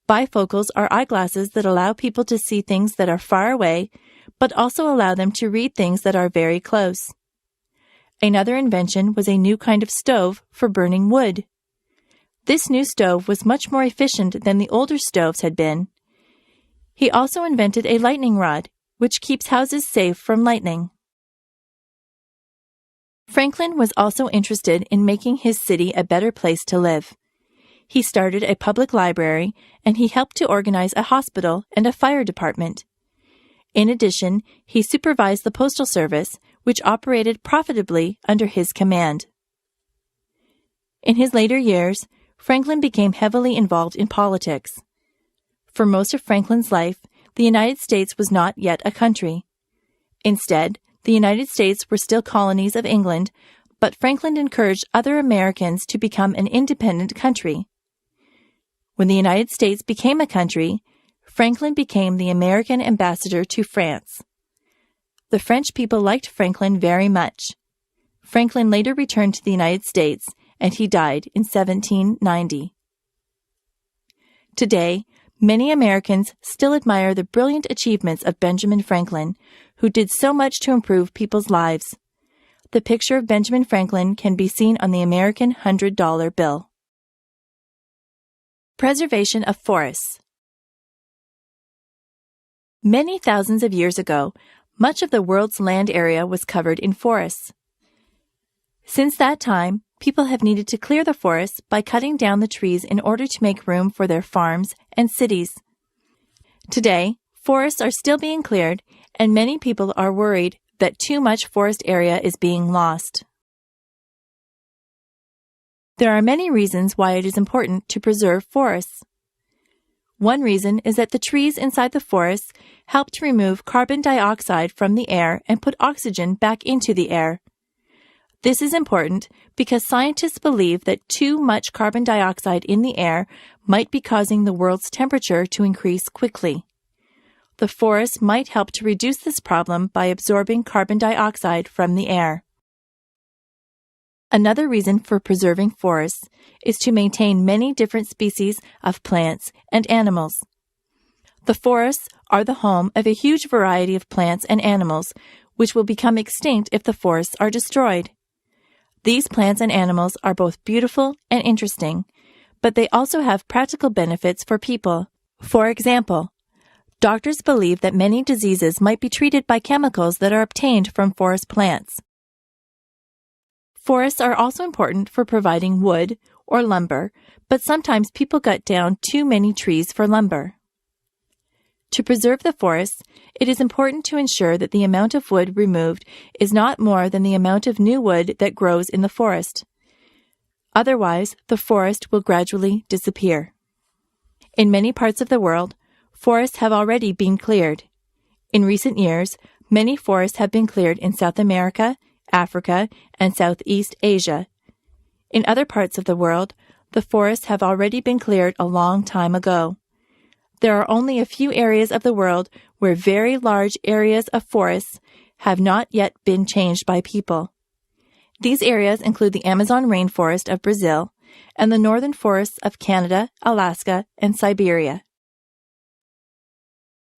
Bifocals are eyeglasses that allow people to see things that are far away, but also allow them to read things that are very close. Another invention was a new kind of stove for burning wood. This new stove was much more efficient than the older stoves had been. He also invented a lightning rod, which keeps houses safe from lightning. Franklin was also interested in making his city a better place to live. He started a public library, and he helped to organize a hospital and a fire department. In addition, he supervised the postal service, which operated profitably under his command. In his later years, Franklin became heavily involved in politics. For most of Franklin's life, the United States was not yet a country. Instead, the United States were still colonies of England, but Franklin encouraged other Americans to become an independent country. When the United States became a country, Franklin became the American ambassador to France. The French people liked Franklin very much. Franklin later returned to the United States, and he died in 1790. Today, many Americans still admire the brilliant achievements of Benjamin Franklin, who did so much to improve people's lives. The picture of Benjamin Franklin can be seen on the American $100 bill. Preservation of forests. Many thousands of years ago, much of the world's land area was covered in forests. Since that time, people have needed to clear the forests by cutting down the trees in order to make room for their farms and cities. Today, forests are still being cleared, and many people are worried that too much forest area is being lost. There are many reasons why it is important to preserve forests. One reason is that the trees inside the forests help to remove carbon dioxide from the air and put oxygen back into the air. This is important because scientists believe that too much carbon dioxide in the air might be causing the world's temperature to increase quickly. The forests might help to reduce this problem by absorbing carbon dioxide from the air. Another reason for preserving forests is to maintain many different species of plants and animals. The forests are the home of a huge variety of plants and animals, which will become extinct if the forests are destroyed. These plants and animals are both beautiful and interesting, but they also have practical benefits for people. For example, doctors believe that many diseases might be treated by chemicals that are obtained from forest plants. Forests are also important for providing wood or lumber, but sometimes people cut down too many trees for lumber. To preserve the forests, it is important to ensure that the amount of wood removed is not more than the amount of new wood that grows in the forest. Otherwise, the forest will gradually disappear. In many parts of the world, forests have already been cleared. In recent years, many forests have been cleared in South America, Africa, and Southeast Asia. In other parts of the world, the forests have already been cleared a long time ago. There are only a few areas of the world where very large areas of forests have not yet been changed by people. These areas include the Amazon rainforest of Brazil and the northern forests of Canada, Alaska, and Siberia.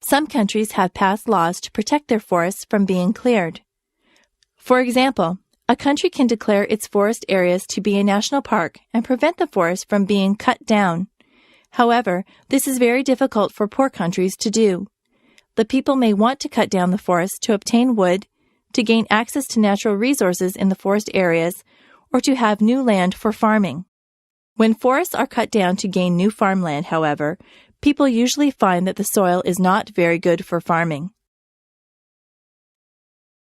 Some countries have passed laws to protect their forests from being cleared. For example, a country can declare its forest areas to be a national park and prevent the forest from being cut down. However, this is very difficult for poor countries to do. The people may want to cut down the forest to obtain wood, to gain access to natural resources in the forest areas, or to have new land for farming. When forests are cut down to gain new farmland, however, people usually find that the soil is not very good for farming.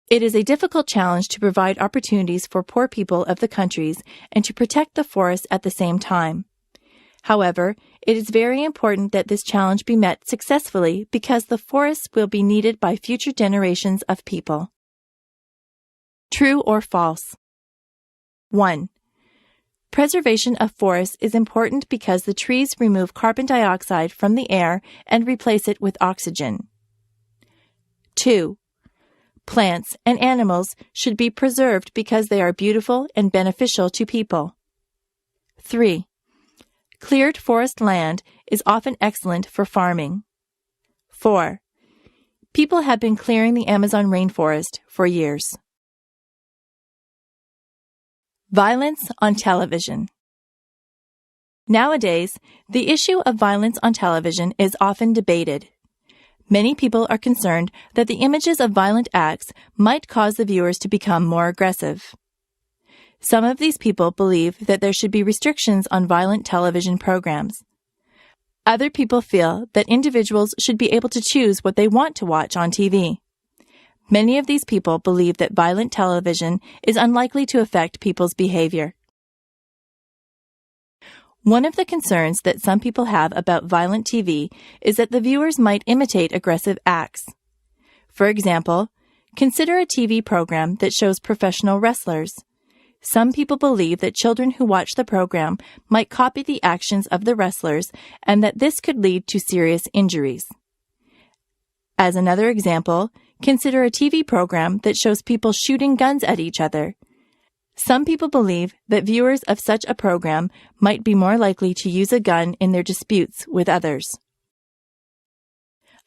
It is a difficult challenge to provide opportunities for poor people of the countries and to protect the forests at the same time. However, it is very important that this challenge be met successfully because the forests will be needed by future generations of people. True or false? 1. Preservation of forests is important because the trees remove carbon dioxide from the air and replace it with oxygen. 2. Plants and animals should be preserved because they are beautiful and beneficial to people. 3. Cleared forest land is often excellent for farming. 4. People have been clearing the Amazon rainforest for years. Violence on television. Nowadays, the issue of violence on television is often debated. Many people are concerned that the images of violent acts might cause the viewers to become more aggressive. Some of these people believe that there should be restrictions on violent television programs. Other people feel that individuals should be able to choose what they want to watch on TV. Many of these people believe that violent television is unlikely to affect people's behavior. One of the concerns that some people have about violent TV is that the viewers might imitate aggressive acts. For example, consider a TV program that shows professional wrestlers. Some people believe that children who watch the program might copy the actions of the wrestlers and that this could lead to serious injuries. As another example, consider a TV program that shows people shooting guns at each other. Some people believe that viewers of such a program might be more likely to use a gun in their disputes with others.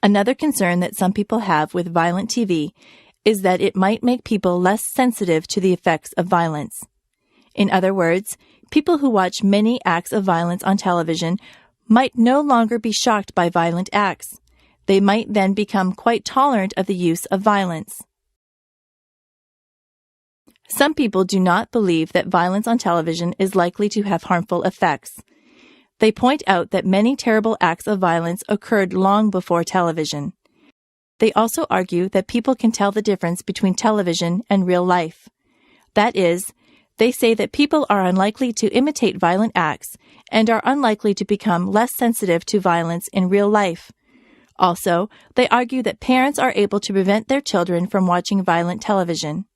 Another concern that some people have with violent TV is that it might make people less sensitive to the effects of violence. In other words, people who watch many acts of violence on television might no longer be shocked by violent acts. They might then become quite tolerant of the use of violence. Some people do not believe that violence on television is likely to have harmful effects. They point out that many terrible acts of violence occurred long before television. They also argue that people can tell the difference between television and real life. That is, they say that people are unlikely to imitate violent acts and are unlikely to become less sensitive to violence in real life. Also, they argue that parents are able to prevent their children from watching violent television.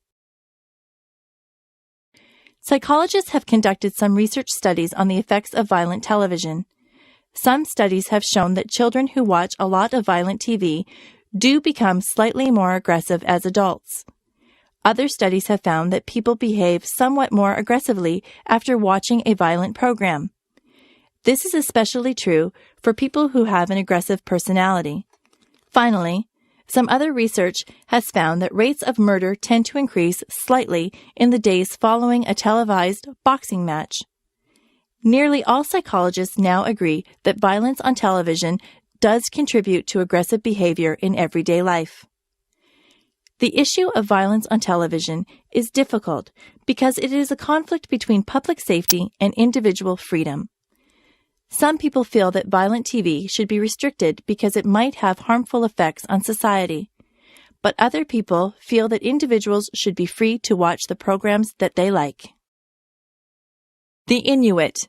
Psychologists have conducted some research studies on the effects of violent television. Some studies have shown that children who watch a lot of violent TV do become slightly more aggressive as adults. Other studies have found that people behave somewhat more aggressively after watching a violent program. This is especially true for people who have an aggressive personality. Finally, some other research has found that rates of murder tend to increase slightly in the days following a televised boxing match. Nearly all psychologists now agree that violence on television does contribute to aggressive behavior in everyday life. The issue of violence on television is difficult because it is a conflict between public safety and individual freedom. Some people feel that violent TV should be restricted because it might have harmful effects on society. But other people feel that individuals should be free to watch the programs that they like. The Inuit.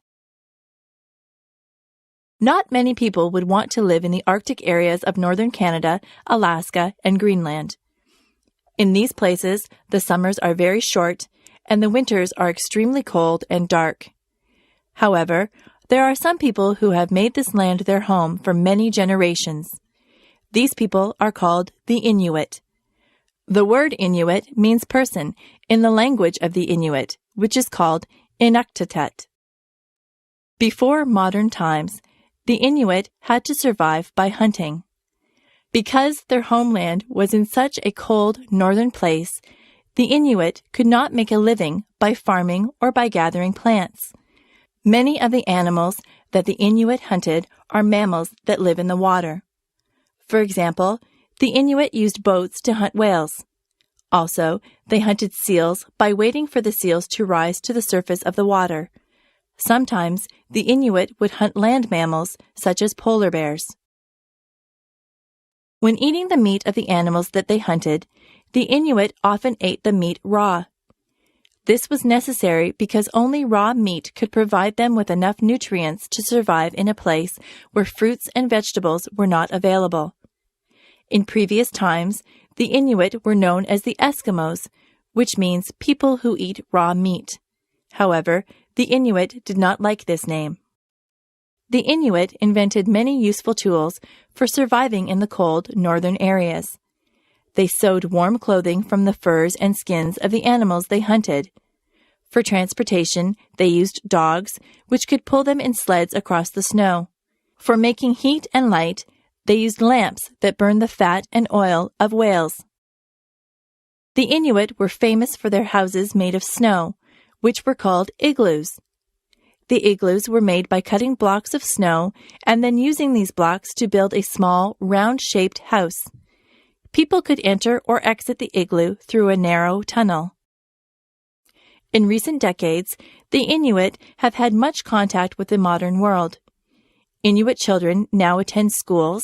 Not many people would want to live in the Arctic areas of northern Canada, Alaska, and Greenland. In these places, the summers are very short and the winters are extremely cold and dark. However, there are some people who have made this land their home for many generations. These people are called the Inuit. The word Inuit means person in the language of the Inuit, which is called Inuktitut. Before modern times, the Inuit had to survive by hunting. Because their homeland was in such a cold northern place, the Inuit could not make a living by farming or by gathering plants. Many of the animals that the Inuit hunted are mammals that live in the water. For example, the Inuit used boats to hunt whales. Also, they hunted seals by waiting for the seals to rise to the surface of the water. Sometimes the Inuit would hunt land mammals such as polar bears. When eating the meat of the animals that they hunted, the Inuit often ate the meat raw. This was necessary because only raw meat could provide them with enough nutrients to survive in a place where fruits and vegetables were not available. In previous times, the Inuit were known as the Eskimos, which means people who eat raw meat. However, the Inuit did not like this name. The Inuit invented many useful tools for surviving in the cold northern areas. They sewed warm clothing from the furs and skins of the animals they hunted. For transportation, they used dogs, which could pull them in sleds across the snow. For making heat and light, they used lamps that burned the fat and oil of whales. The Inuit were famous for their houses made of snow, which were called igloos. The igloos were made by cutting blocks of snow and then using these blocks to build a small, round-shaped house. People could enter or exit the igloo through a narrow tunnel. In recent decades, the Inuit have had much contact with the modern world. Inuit children now attend schools,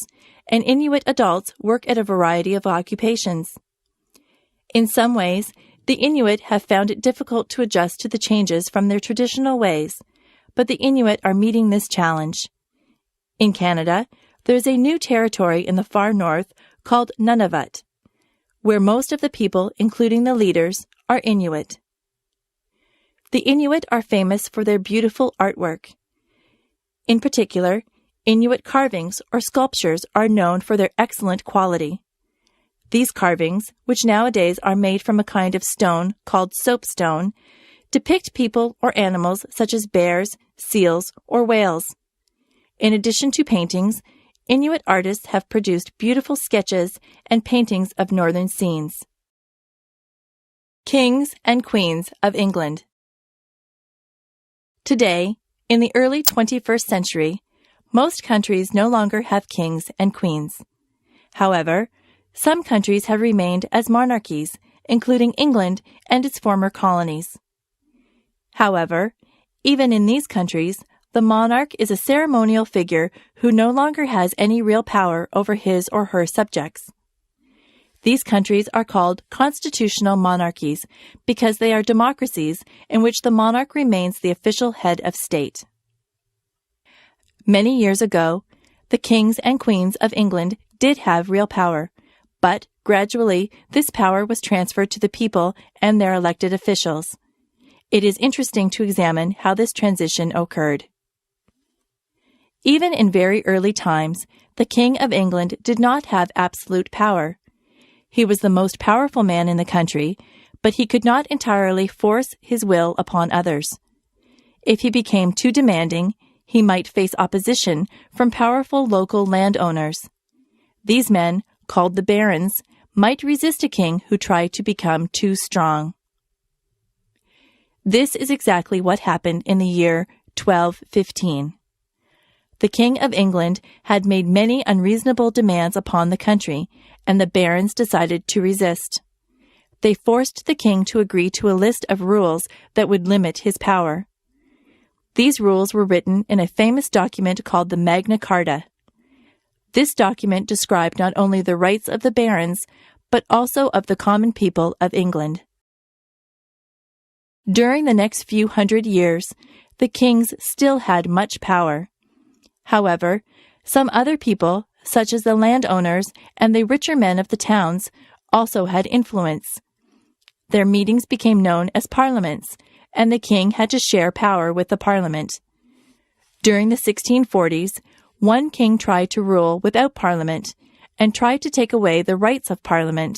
and Inuit adults work at a variety of occupations. In some ways, the Inuit have found it difficult to adjust to the changes from their traditional ways, but the Inuit are meeting this challenge. In Canada, there is a new territory in the far north called Nunavut, where most of the people, including the leaders, are Inuit. The Inuit are famous for their beautiful artwork. In particular, Inuit carvings or sculptures are known for their excellent quality. These carvings, which nowadays are made from a kind of stone called soapstone, depict people or animals such as bears, seals, or whales. In addition to paintings, Inuit artists have produced beautiful sketches and paintings of northern scenes. Kings and Queens of England. Today, in the early 21st century, most countries no longer have kings and queens. However, some countries have remained as monarchies, including England and its former colonies. However, even in these countries, the monarch is a ceremonial figure who no longer has any real power over his or her subjects. These countries are called constitutional monarchies because they are democracies in which the monarch remains the official head of state. Many years ago, the kings and queens of England did have real power, but gradually this power was transferred to the people and their elected officials. It is interesting to examine how this transition occurred. Even in very early times, the King of England did not have absolute power. He was the most powerful man in the country, but he could not entirely force his will upon others. If he became too demanding, he might face opposition from powerful local landowners. These men, called the barons, might resist a king who tried to become too strong. This is exactly what happened in the year 1215. The King of England had made many unreasonable demands upon the country, and the barons decided to resist. They forced the king to agree to a list of rules that would limit his power. These rules were written in a famous document called the Magna Carta. This document described not only the rights of the barons, but also of the common people of England. During the next few hundred years, the kings still had much power. However, some other people, such as the landowners and the richer men of the towns, also had influence. Their meetings became known as parliaments, and the king had to share power with the parliament. During the 1640s, one king tried to rule without parliament and tried to take away the rights of parliament.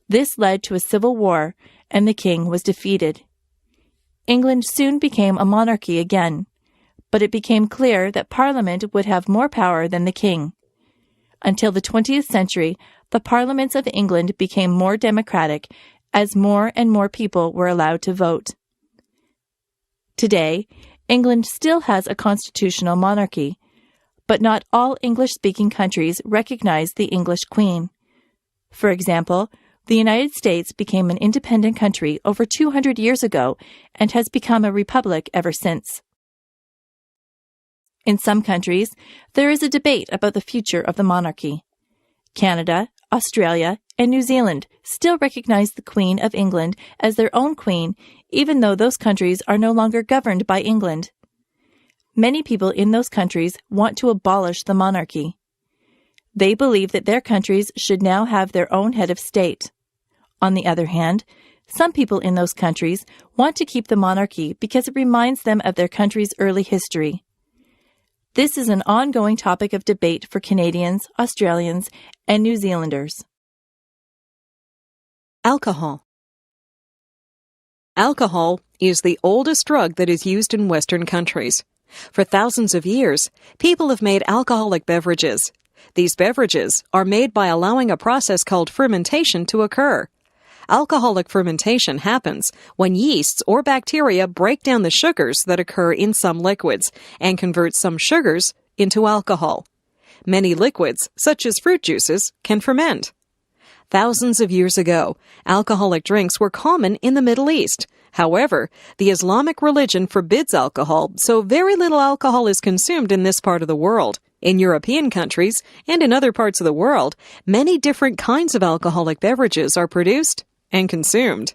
This led to a civil war, and the king was defeated. England soon became a monarchy again, but it became clear that Parliament would have more power than the king. Until the 20th century, the parliaments of England became more democratic as more and more people were allowed to vote. Today, England still has a constitutional monarchy, but not all English-speaking countries recognize the English Queen. For example, the United States became an independent country over 200 years ago and has become a republic ever since. In some countries, there is a debate about the future of the monarchy. Canada, Australia, and New Zealand still recognize the Queen of England as their own queen, even though those countries are no longer governed by England. Many people in those countries want to abolish the monarchy. They believe that their countries should now have their own head of state. On the other hand, some people in those countries want to keep the monarchy because it reminds them of their country's early history. This is an ongoing topic of debate for Canadians, Australians, and New Zealanders. Alcohol. Alcohol is the oldest drug that is used in Western countries. For thousands of years, people have made alcoholic beverages. These beverages are made by allowing a process called fermentation to occur. Alcoholic fermentation happens when yeasts or bacteria break down the sugars that occur in some liquids and convert some sugars into alcohol. Many liquids, such as fruit juices, can ferment. Thousands of years ago, alcoholic drinks were common in the Middle East. However, the Islamic religion forbids alcohol, so very little alcohol is consumed in this part of the world. In European countries and in other parts of the world, many different kinds of alcoholic beverages are produced and consumed.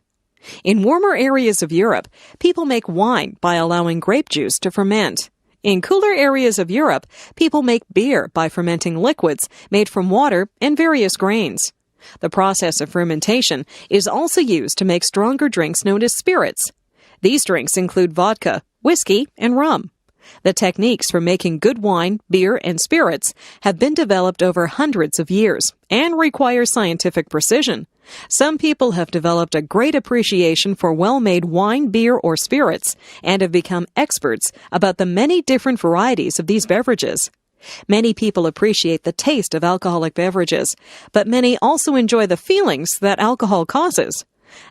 In warmer areas of Europe, people make wine by allowing grape juice to ferment. In cooler areas of Europe, people make beer by fermenting liquids made from water and various grains. The process of fermentation is also used to make stronger drinks known as spirits. These drinks include vodka, whiskey, and rum. The techniques for making good wine, beer, and spirits have been developed over hundreds of years and require scientific precision. Some people have developed a great appreciation for well-made wine, beer, or spirits and have become experts about the many different varieties of these beverages. Many people appreciate the taste of alcoholic beverages, but many also enjoy the feelings that alcohol causes.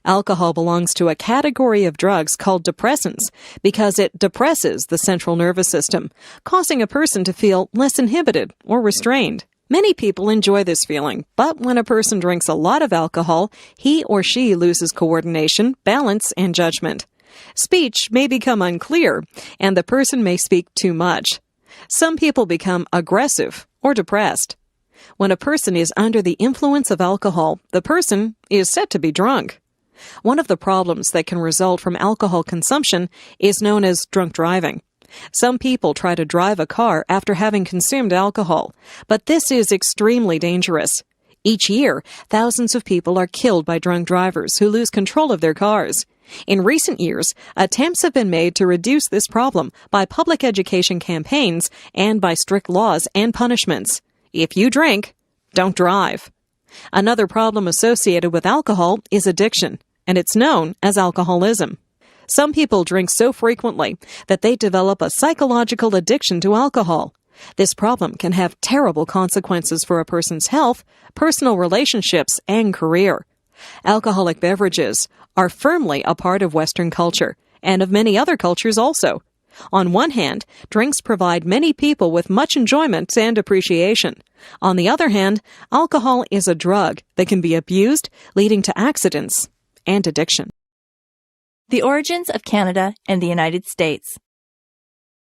Alcohol belongs to a category of drugs called depressants because it depresses the central nervous system, causing a person to feel less inhibited or restrained. Many people enjoy this feeling, but when a person drinks a lot of alcohol, he or she loses coordination, balance, and judgment. Speech may become unclear, and the person may speak too much. Some people become aggressive or depressed. When a person is under the influence of alcohol, the person is said to be drunk. One of the problems that can result from alcohol consumption is known as drunk driving. Some people try to drive a car after having consumed alcohol, but this is extremely dangerous. Each year, thousands of people are killed by drunk drivers who lose control of their cars. In recent years, attempts have been made to reduce this problem by public education campaigns and by strict laws and punishments. If you drink, don't drive. Another problem associated with alcohol is addiction, and it's known as alcoholism. Some people drink so frequently that they develop a psychological addiction to alcohol. This problem can have terrible consequences for a person's health, personal relationships, and career. Alcoholic beverages are firmly a part of Western culture, and of many other cultures also. On one hand, drinks provide many people with much enjoyment and appreciation. On the other hand, alcohol is a drug that can be abused, leading to accidents and addiction. The origins of Canada and the United States.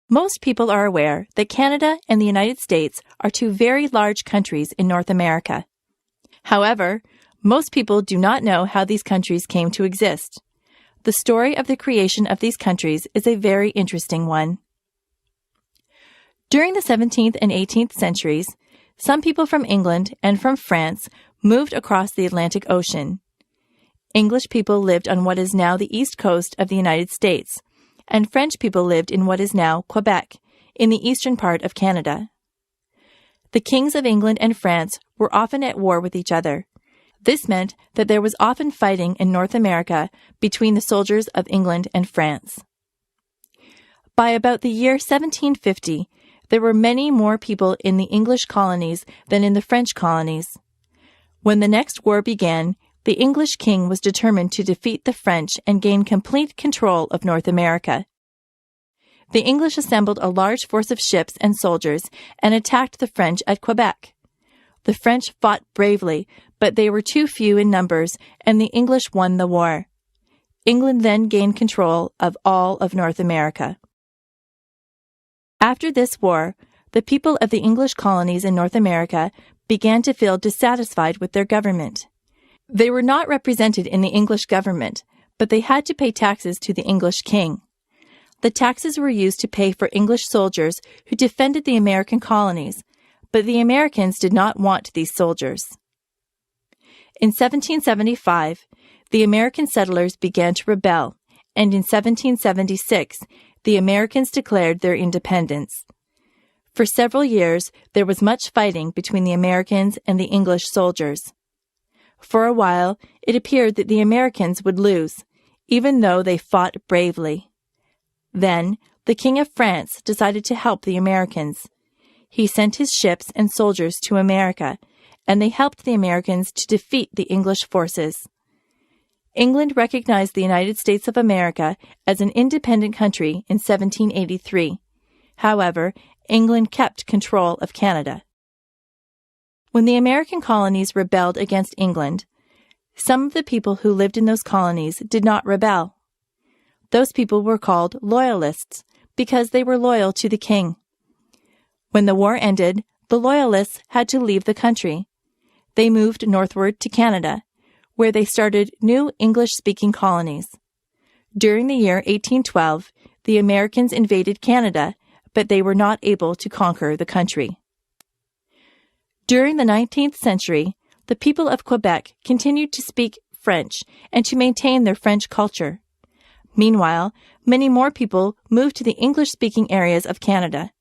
Most people are aware that Canada and the United States are two very large countries in North America. However, most people do not know how these countries came to exist. The story of the creation of these countries is a very interesting one. During the 17th and 18th centuries, some people from England and from France moved across the Atlantic Ocean. English people lived on what is now the east coast of the United States, and French people lived in what is now Quebec, in the eastern part of Canada. The kings of England and France were often at war with each other. This meant that there was often fighting in North America between the soldiers of England and France. By about the year 1750, there were many more people in the English colonies than in the French colonies. When the next war began, the English king was determined to defeat the French and gain complete control of North America. The English assembled a large force of ships and soldiers and attacked the French at Quebec. The French fought bravely, but they were too few in numbers, and the English won the war. England then gained control of all of North America. After this war, the people of the English colonies in North America began to feel dissatisfied with their government. They were not represented in the English government, but they had to pay taxes to the English king. The taxes were used to pay for English soldiers who defended the American colonies, but the Americans did not want these soldiers. In 1775, the American settlers began to rebel, and in 1776, the Americans declared their independence. For several years, there was much fighting between the Americans and the English soldiers. For a while, it appeared that the Americans would lose, even though they fought bravely. Then, the King of France decided to help the Americans. He sent his ships and soldiers to America, and they helped the Americans to defeat the English forces. England recognized the United States of America as an independent country in 1783. However, England kept control of Canada. When the American colonies rebelled against England, some of the people who lived in those colonies did not rebel. Those people were called Loyalists because they were loyal to the king. When the war ended, the Loyalists had to leave the country. They moved northward to Canada, where they started new English-speaking colonies. During the year 1812, the Americans invaded Canada, but they were not able to conquer the country. During the 19th century, the people of Quebec continued to speak French and to maintain their French culture. Meanwhile, many more people moved to the English-speaking areas of Canada.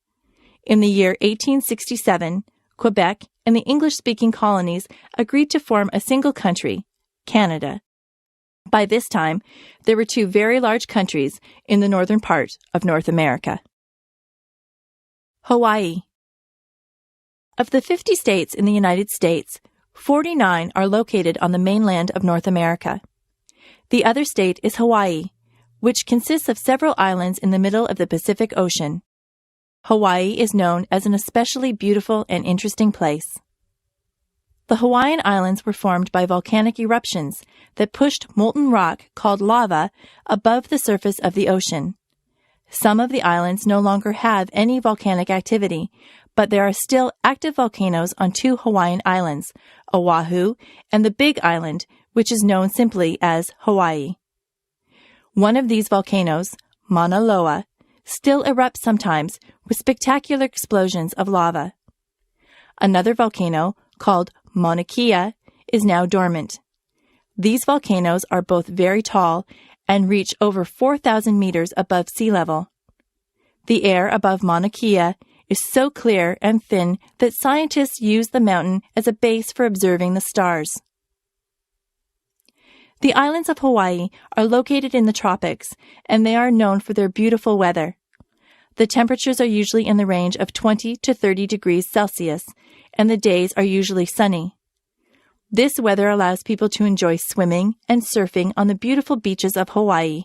In the year 1867, Quebec and the English-speaking colonies agreed to form a single country, Canada. By this time, there were two very large countries in the northern part of North America. Hawaii. Of the 50 states in the United States, 49 are located on the mainland of North America. The other state is Hawaii, which consists of several islands in the middle of the Pacific Ocean. Hawaii is known as an especially beautiful and interesting place. The Hawaiian Islands were formed by volcanic eruptions that pushed molten rock called lava above the surface of the ocean. Some of the islands no longer have any volcanic activity, but there are still active volcanoes on two Hawaiian islands, Oahu and the Big Island, which is known simply as Hawaii. One of these volcanoes, Mauna Loa, still erupts sometimes with spectacular explosions of lava. Another volcano, called Mauna Kea, is now dormant. These volcanoes are both very tall and reach over 4,000 meters above sea level. The air above Mauna Kea is so clear and thin that scientists use the mountain as a base for observing the stars. The islands of Hawaii are located in the tropics, and they are known for their beautiful weather. The temperatures are usually in the range of 20 to 30 degrees Celsius, and the days are usually sunny. This weather allows people to enjoy swimming and surfing on the beautiful beaches of Hawaii.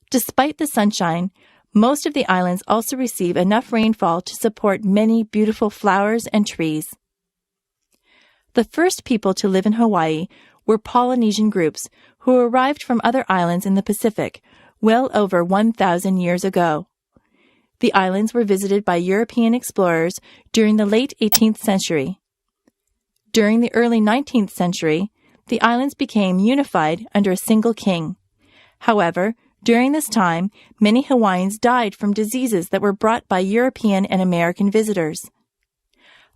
Despite the sunshine, most of the islands also receive enough rainfall to support many beautiful flowers and trees. The first people to live in Hawaii were Polynesian groups who arrived from other islands in the Pacific well over 1,000 years ago. The islands were visited by European explorers during the late 18th century. During the early 19th century, the islands became unified under a single king. However, during this time, many Hawaiians died from diseases that were brought by European and American visitors.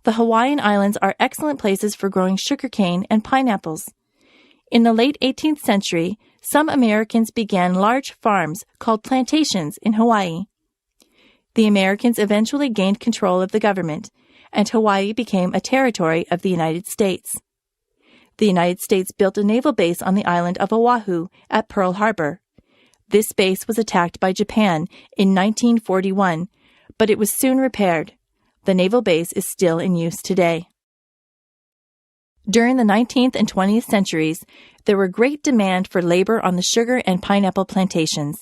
The Hawaiian Islands are excellent places for growing sugarcane and pineapples. In the late 18th century, some Americans began large farms called plantations in Hawaii. The Americans eventually gained control of the government, and Hawaii became a territory of the United States. The United States built a naval base on the island of Oahu at Pearl Harbor. This base was attacked by Japan in 1941, but it was soon repaired. The naval base is still in use today. During the 19th and 20th centuries, there were great demand for labor on the sugar and pineapple plantations.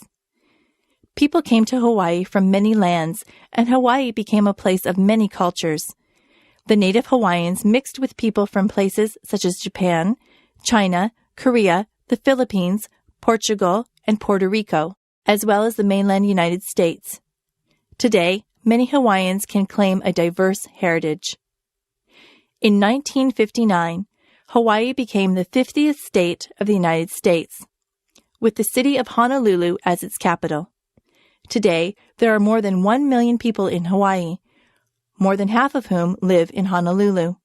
People came to Hawaii from many lands, and Hawaii became a place of many cultures. The native Hawaiians mixed with people from places such as Japan, China, Korea, the Philippines, Portugal, and Puerto Rico, as well as the mainland United States. Today, many Hawaiians can claim a diverse heritage. In 1959, Hawaii became the 50th state of the United States, with the city of Honolulu as its capital. Today, there are more than 1 million people in Hawaii, more than half of whom live in Honolulu.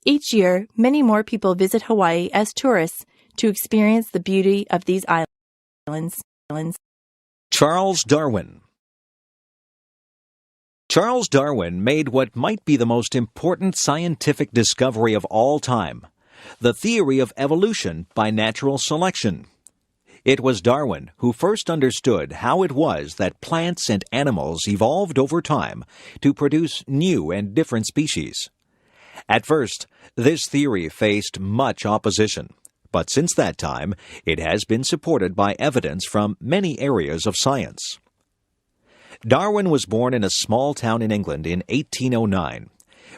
Each year, many more people visit Hawaii as tourists to experience the beauty of these islands. Charles Darwin. Charles Darwin made what might be the most important scientific discovery of all time, the theory of evolution by natural selection. It was Darwin who first understood how it was that plants and animals evolved over time to produce new and different species. At first, this theory faced much opposition, but since that time, it has been supported by evidence from many areas of science. Darwin was born in a small town in England in 1809.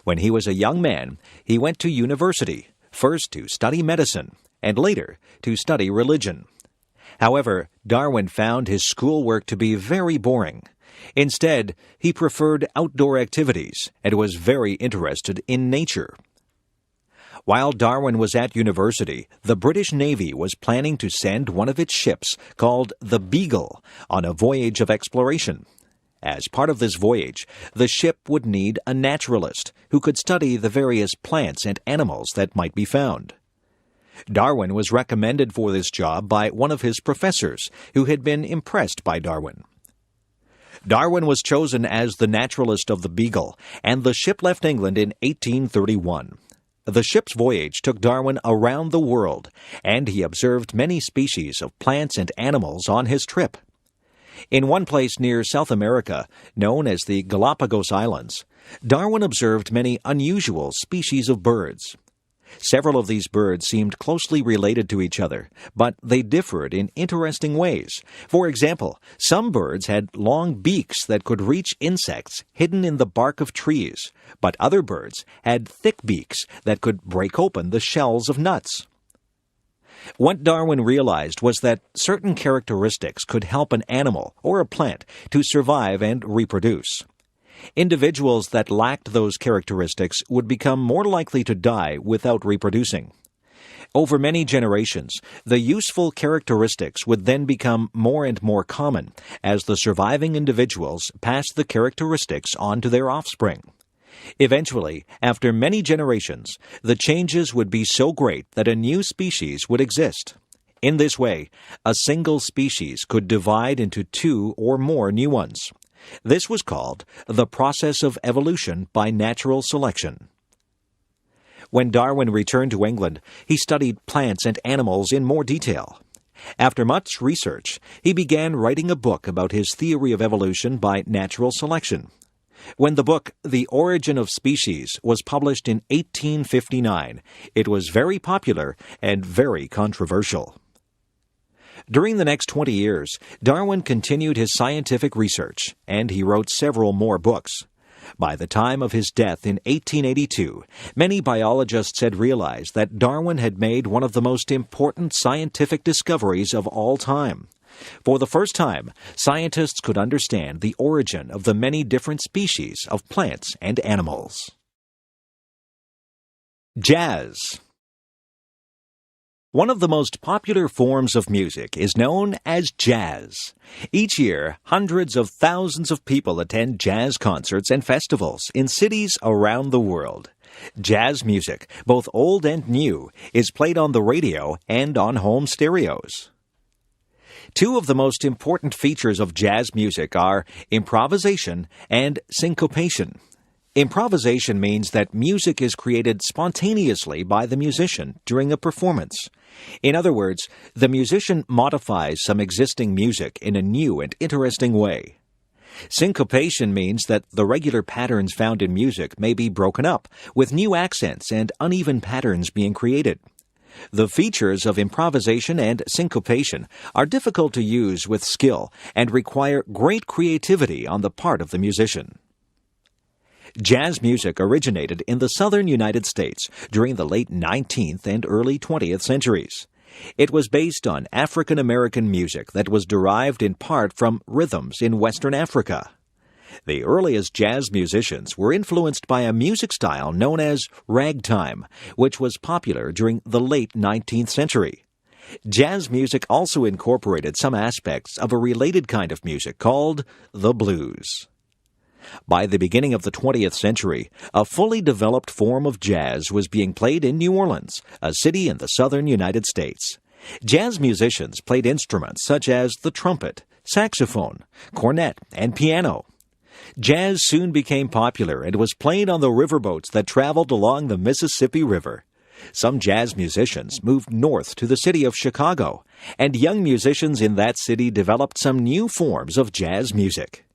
When he was a young man, he went to university, first to study medicine, and later to study religion. However, Darwin found his schoolwork to be very boring. Instead, he preferred outdoor activities and was very interested in nature. While Darwin was at university, the British Navy was planning to send one of its ships, called the Beagle, on a voyage of exploration. As part of this voyage, the ship would need a naturalist who could study the various plants and animals that might be found. Darwin was recommended for this job by one of his professors, who had been impressed by Darwin. Darwin was chosen as the naturalist of the Beagle, and the ship left England in 1831. The ship's voyage took Darwin around the world, and he observed many species of plants and animals on his trip. In one place near South America, known as the Galapagos Islands, Darwin observed many unusual species of birds. Several of these birds seemed closely related to each other, but they differed in interesting ways. For example, some birds had long beaks that could reach insects hidden in the bark of trees, but other birds had thick beaks that could break open the shells of nuts. What Darwin realized was that certain characteristics could help an animal or a plant to survive and reproduce. Individuals that lacked those characteristics would become more likely to die without reproducing. Over many generations, the useful characteristics would then become more and more common as the surviving individuals passed the characteristics on to their offspring. Eventually, after many generations, the changes would be so great that a new species would exist. In this way, a single species could divide into two or more new ones. This was called the process of evolution by natural selection. When Darwin returned to England, he studied plants and animals in more detail. After much research, he began writing a book about his theory of evolution by natural selection. When the book The Origin of Species was published in 1859, it was very popular and very controversial. During the next 20 years, Darwin continued his scientific research, and he wrote several more books. By the time of his death in 1882, many biologists had realized that Darwin had made one of the most important scientific discoveries of all time. For the first time, scientists could understand the origin of the many different species of plants and animals. Jazz. One of the most popular forms of music is known as jazz. Each year, hundreds of thousands of people attend jazz concerts and festivals in cities around the world. Jazz music, both old and new, is played on the radio and on home stereos. Two of the most important features of jazz music are improvisation and syncopation. Improvisation means that music is created spontaneously by the musician during a performance. In other words, the musician modifies some existing music in a new and interesting way. Syncopation means that the regular patterns found in music may be broken up, with new accents and uneven patterns being created. The features of improvisation and syncopation are difficult to use with skill and require great creativity on the part of the musician. Jazz music originated in the southern United States during the late 19th and early 20th centuries. It was based on African American music that was derived in part from rhythms in Western Africa. The earliest jazz musicians were influenced by a music style known as ragtime, which was popular during the late 19th century. Jazz music also incorporated some aspects of a related kind of music called the blues. By the beginning of the 20th century, a fully developed form of jazz was being played in New Orleans, a city in the southern United States. Jazz musicians played instruments such as the trumpet, saxophone, cornet, and piano. Jazz soon became popular and was played on the riverboats that traveled along the Mississippi River. Some jazz musicians moved north to the city of Chicago, and young musicians in that city developed some new forms of jazz music.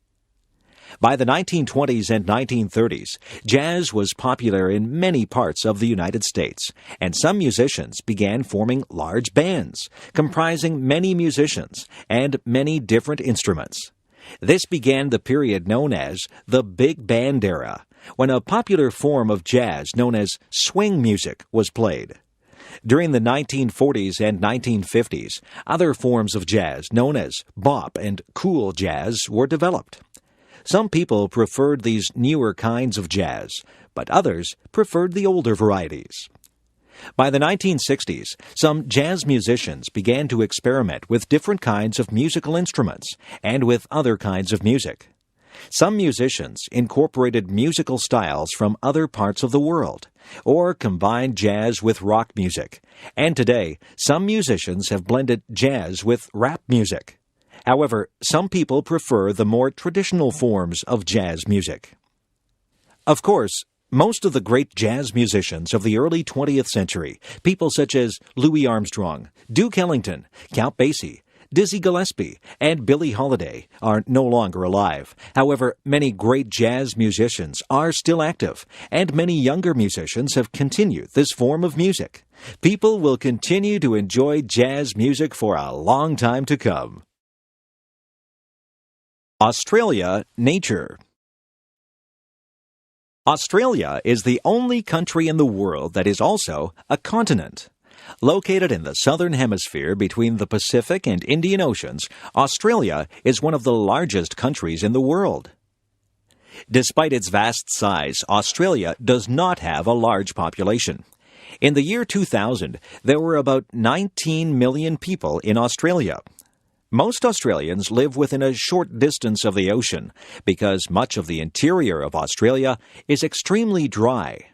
By the 1920s and 1930s, jazz was popular in many parts of the United States, and some musicians began forming large bands, comprising many musicians and many different instruments. This began the period known as the Big Band era, when a popular form of jazz known as swing music was played. During the 1940s and 1950s, other forms of jazz known as bop and cool jazz were developed. Some people preferred these newer kinds of jazz, but others preferred the older varieties. By the 1960s, some jazz musicians began to experiment with different kinds of musical instruments and with other kinds of music. Some musicians incorporated musical styles from other parts of the world, or combined jazz with rock music, and today some musicians have blended jazz with rap music. However, some people prefer the more traditional forms of jazz music. Of course, most of the great jazz musicians of the early 20th century, people such as Louis Armstrong, Duke Ellington, Count Basie, Dizzy Gillespie, and Billie Holiday, are no longer alive. However, many great jazz musicians are still active, and many younger musicians have continued this form of music. People will continue to enjoy jazz music for a long time to come. Australia, nature. Australia is the only country in the world that is also a continent. Located in the southern hemisphere between the Pacific and Indian Oceans, Australia is one of the largest countries in the world. Despite its vast size, Australia does not have a large population. In the year 2000, there were about 19 million people in Australia. Most Australians live within a short distance of the ocean because much of the interior of Australia is extremely dry.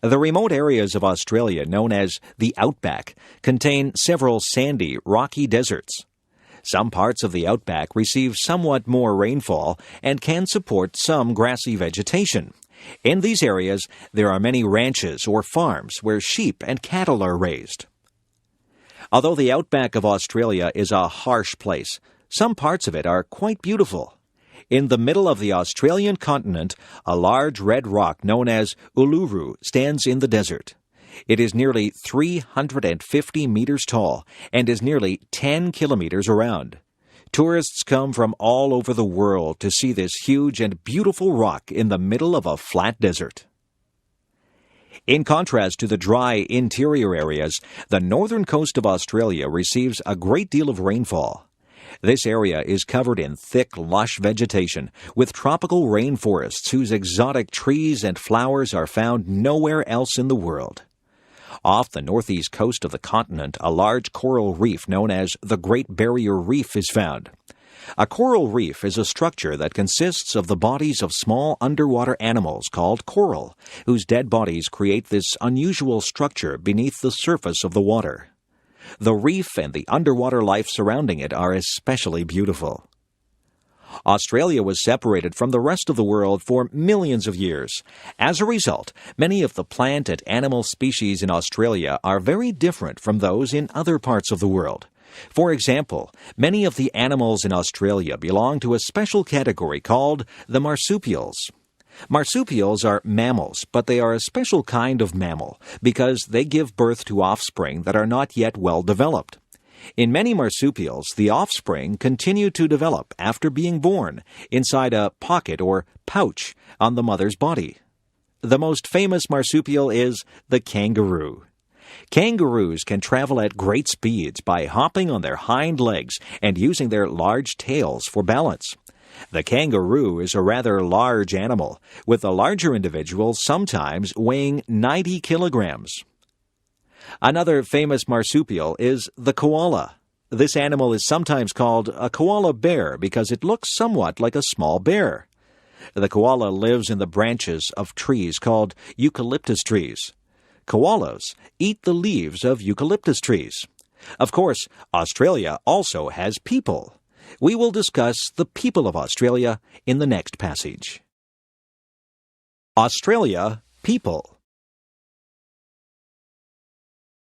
The remote areas of Australia, known as the Outback, contain several sandy, rocky deserts. Some parts of the Outback receive somewhat more rainfall and can support some grassy vegetation. In these areas, there are many ranches or farms where sheep and cattle are raised. Although the outback of Australia is a harsh place, some parts of it are quite beautiful. In the middle of the Australian continent, a large red rock known as Uluru stands in the desert. It is nearly 350 meters tall and is nearly 10 kilometers around. Tourists come from all over the world to see this huge and beautiful rock in the middle of a flat desert. In contrast to the dry interior areas, the northern coast of Australia receives a great deal of rainfall. This area is covered in thick, lush vegetation, with tropical rainforests whose exotic trees and flowers are found nowhere else in the world. Off the northeast coast of the continent, a large coral reef known as the Great Barrier Reef is found. A coral reef is a structure that consists of the bodies of small underwater animals called coral, whose dead bodies create this unusual structure beneath the surface of the water. The reef and the underwater life surrounding it are especially beautiful. Australia was separated from the rest of the world for millions of years. As a result, many of the plant and animal species in Australia are very different from those in other parts of the world. For example, many of the animals in Australia belong to a special category called the marsupials. Marsupials are mammals, but they are a special kind of mammal because they give birth to offspring that are not yet well developed. In many marsupials, the offspring continue to develop after being born inside a pocket or pouch on the mother's body. The most famous marsupial is the kangaroo. Kangaroos can travel at great speeds by hopping on their hind legs and using their large tails for balance. The kangaroo is a rather large animal, with the larger individuals sometimes weighing 90 kilograms. Another famous marsupial is the koala. This animal is sometimes called a koala bear because it looks somewhat like a small bear. The koala lives in the branches of trees called eucalyptus trees. Koalas eat the leaves of eucalyptus trees. Of course, Australia also has people. We will discuss the people of Australia in the next passage. Australia, people.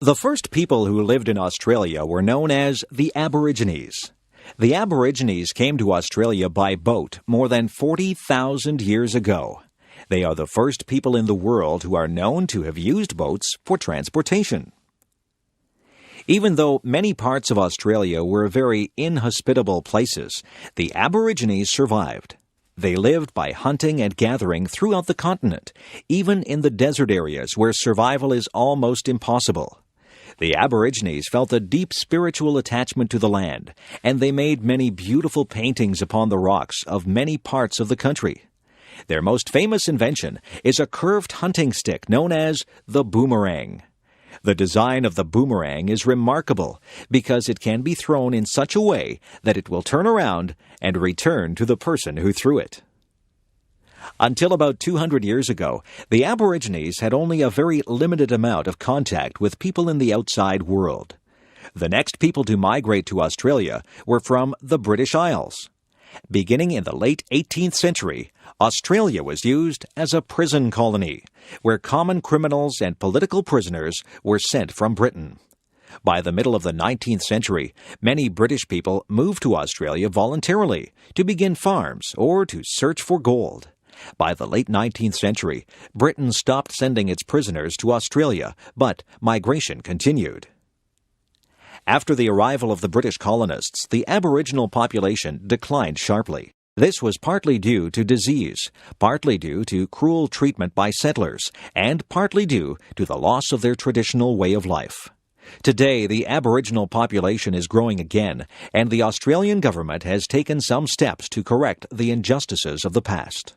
The first people who lived in Australia were known as the Aborigines. The Aborigines came to Australia by boat more than 40,000 years ago. They are the first people in the world who are known to have used boats for transportation. Even though many parts of Australia were very inhospitable places, the Aborigines survived. They lived by hunting and gathering throughout the continent, even in the desert areas where survival is almost impossible. The Aborigines felt a deep spiritual attachment to the land, and they made many beautiful paintings upon the rocks of many parts of the country. Their most famous invention is a curved hunting stick known as the boomerang. The design of the boomerang is remarkable because it can be thrown in such a way that it will turn around and return to the person who threw it. Until about 200 years ago, the Aborigines had only a very limited amount of contact with people in the outside world. The next people to migrate to Australia were from the British Isles. Beginning in the late 18th century, Australia was used as a prison colony, where common criminals and political prisoners were sent from Britain. By the middle of the 19th century, many British people moved to Australia voluntarily to begin farms or to search for gold. By the late 19th century, Britain stopped sending its prisoners to Australia, but migration continued. After the arrival of the British colonists, the Aboriginal population declined sharply. This was partly due to disease, partly due to cruel treatment by settlers, and partly due to the loss of their traditional way of life. Today, the Aboriginal population is growing again, and the Australian government has taken some steps to correct the injustices of the past.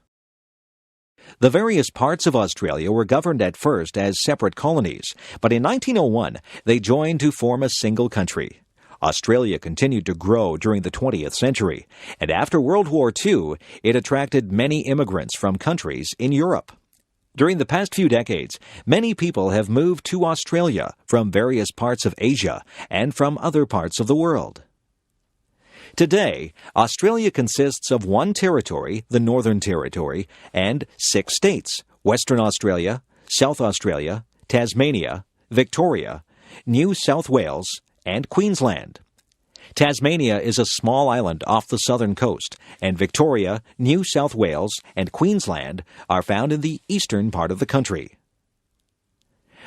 The various parts of Australia were governed at first as separate colonies, but in 1901 they joined to form a single country. Australia continued to grow during the 20th century, and after World War II, it attracted many immigrants from countries in Europe. During the past few decades, many people have moved to Australia from various parts of Asia and from other parts of the world. Today, Australia consists of one territory, the Northern Territory, and 6 states: Western Australia, South Australia, Tasmania, Victoria, New South Wales, and Queensland. Tasmania is a small island off the southern coast, and Victoria, New South Wales, and Queensland are found in the eastern part of the country.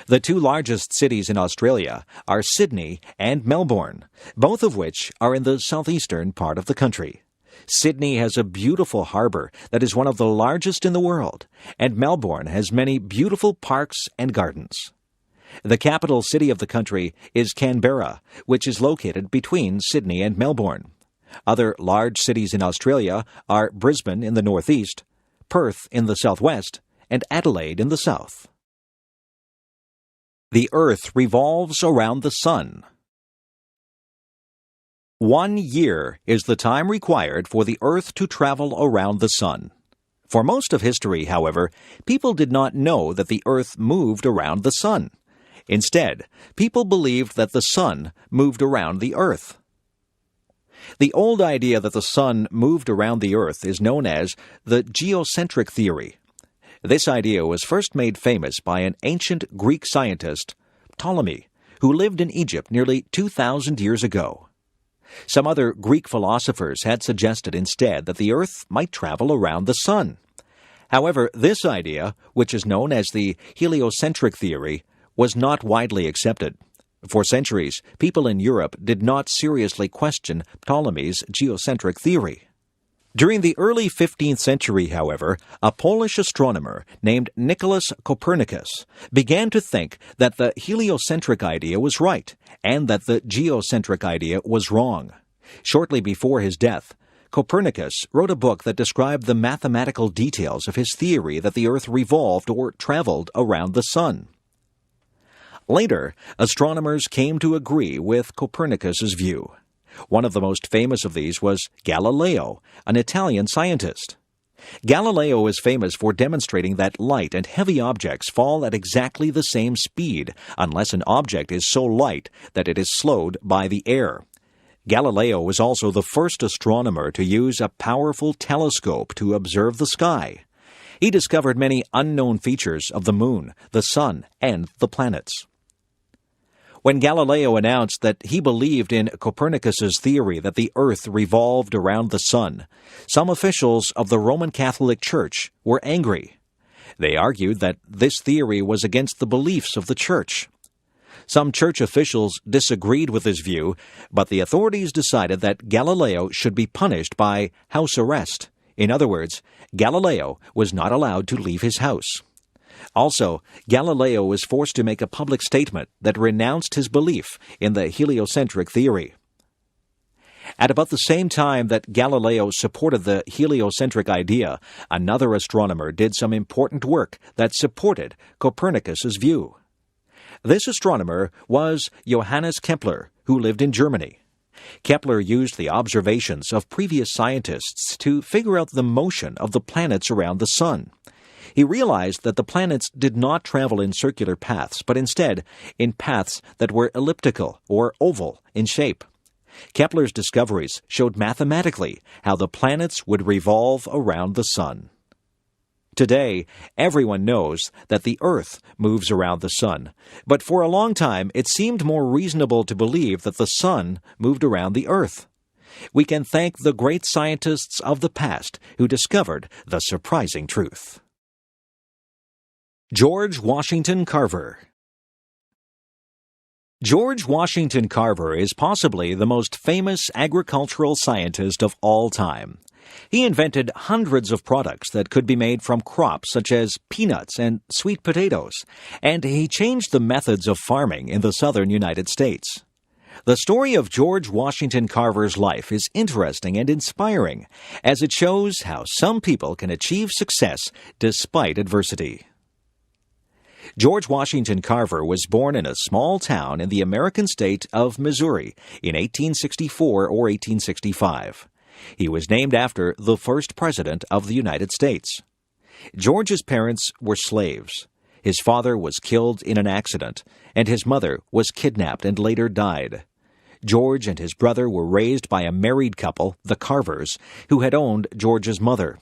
The 2 largest cities in Australia are Sydney and Melbourne, both of which are in the southeastern part of the country. Sydney has a beautiful harbour that is one of the largest in the world, and Melbourne has many beautiful parks and gardens. The capital city of the country is Canberra, which is located between Sydney and Melbourne. Other large cities in Australia are Brisbane in the northeast, Perth in the southwest, and Adelaide in the south. The Earth revolves around the Sun. 1 year is the time required for the Earth to travel around the Sun. For most of history, however, people did not know that the Earth moved around the Sun. Instead, people believed that the Sun moved around the Earth. The old idea that the Sun moved around the Earth is known as the geocentric theory. This idea was first made famous by an ancient Greek scientist, Ptolemy, who lived in Egypt nearly 2,000 years ago. Some other Greek philosophers had suggested instead that the Earth might travel around the Sun. However, this idea, which is known as the heliocentric theory, was not widely accepted. For centuries, people in Europe did not seriously question Ptolemy's geocentric theory. During the early 15th century, however, a Polish astronomer named Nicholas Copernicus began to think that the heliocentric idea was right and that the geocentric idea was wrong. Shortly before his death, Copernicus wrote a book that described the mathematical details of his theory that the Earth revolved or traveled around the Sun. Later, astronomers came to agree with Copernicus's view. One of the most famous of these was Galileo, an Italian scientist. Galileo is famous for demonstrating that light and heavy objects fall at exactly the same speed unless an object is so light that it is slowed by the air. Galileo was also the first astronomer to use a powerful telescope to observe the sky. He discovered many unknown features of the moon, the sun, and the planets. When Galileo announced that he believed in Copernicus's theory that the Earth revolved around the sun, some officials of the Roman Catholic Church were angry. They argued that this theory was against the beliefs of the Church. Some church officials disagreed with his view, but the authorities decided that Galileo should be punished by house arrest. In other words, Galileo was not allowed to leave his house. Also, Galileo was forced to make a public statement that renounced his belief in the heliocentric theory. At about the same time that Galileo supported the heliocentric idea, another astronomer did some important work that supported Copernicus's view. This astronomer was Johannes Kepler, who lived in Germany. Kepler used the observations of previous scientists to figure out the motion of the planets around the Sun. He realized that the planets did not travel in circular paths, but instead in paths that were elliptical or oval in shape. Kepler's discoveries showed mathematically how the planets would revolve around the Sun. Today, everyone knows that the Earth moves around the Sun, but for a long time it seemed more reasonable to believe that the Sun moved around the Earth. We can thank the great scientists of the past who discovered the surprising truth. George Washington Carver. George Washington Carver is possibly the most famous agricultural scientist of all time. He invented hundreds of products that could be made from crops such as peanuts and sweet potatoes, and he changed the methods of farming in the southern United States. The story of George Washington Carver's life is interesting and inspiring, as it shows how some people can achieve success despite adversity. George Washington Carver was born in a small town in the American state of Missouri in 1864 or 1865. He was named after the first president of the United States. George's parents were slaves. His father was killed in an accident, and his mother was kidnapped and later died. George and his brother were raised by a married couple, the Carvers, who had owned George's mother.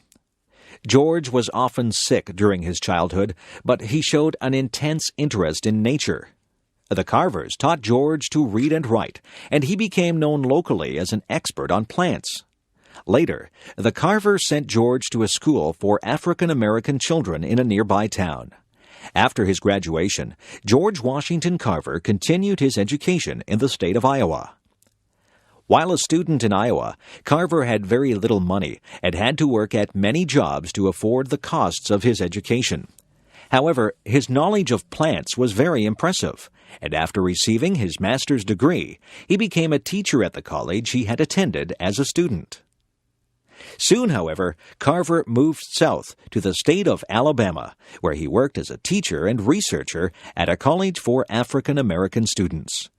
George was often sick during his childhood, but he showed an intense interest in nature. The Carvers taught George to read and write, and he became known locally as an expert on plants. Later, the Carvers sent George to a school for African-American children in a nearby town. After his graduation, George Washington Carver continued his education in the state of Iowa. While a student in Iowa, Carver had very little money and had to work at many jobs to afford the costs of his education. However, his knowledge of plants was very impressive, and after receiving his master's degree, he became a teacher at the college he had attended as a student. Soon, however, Carver moved south to the state of Alabama, where he worked as a teacher and researcher at a college for African American students.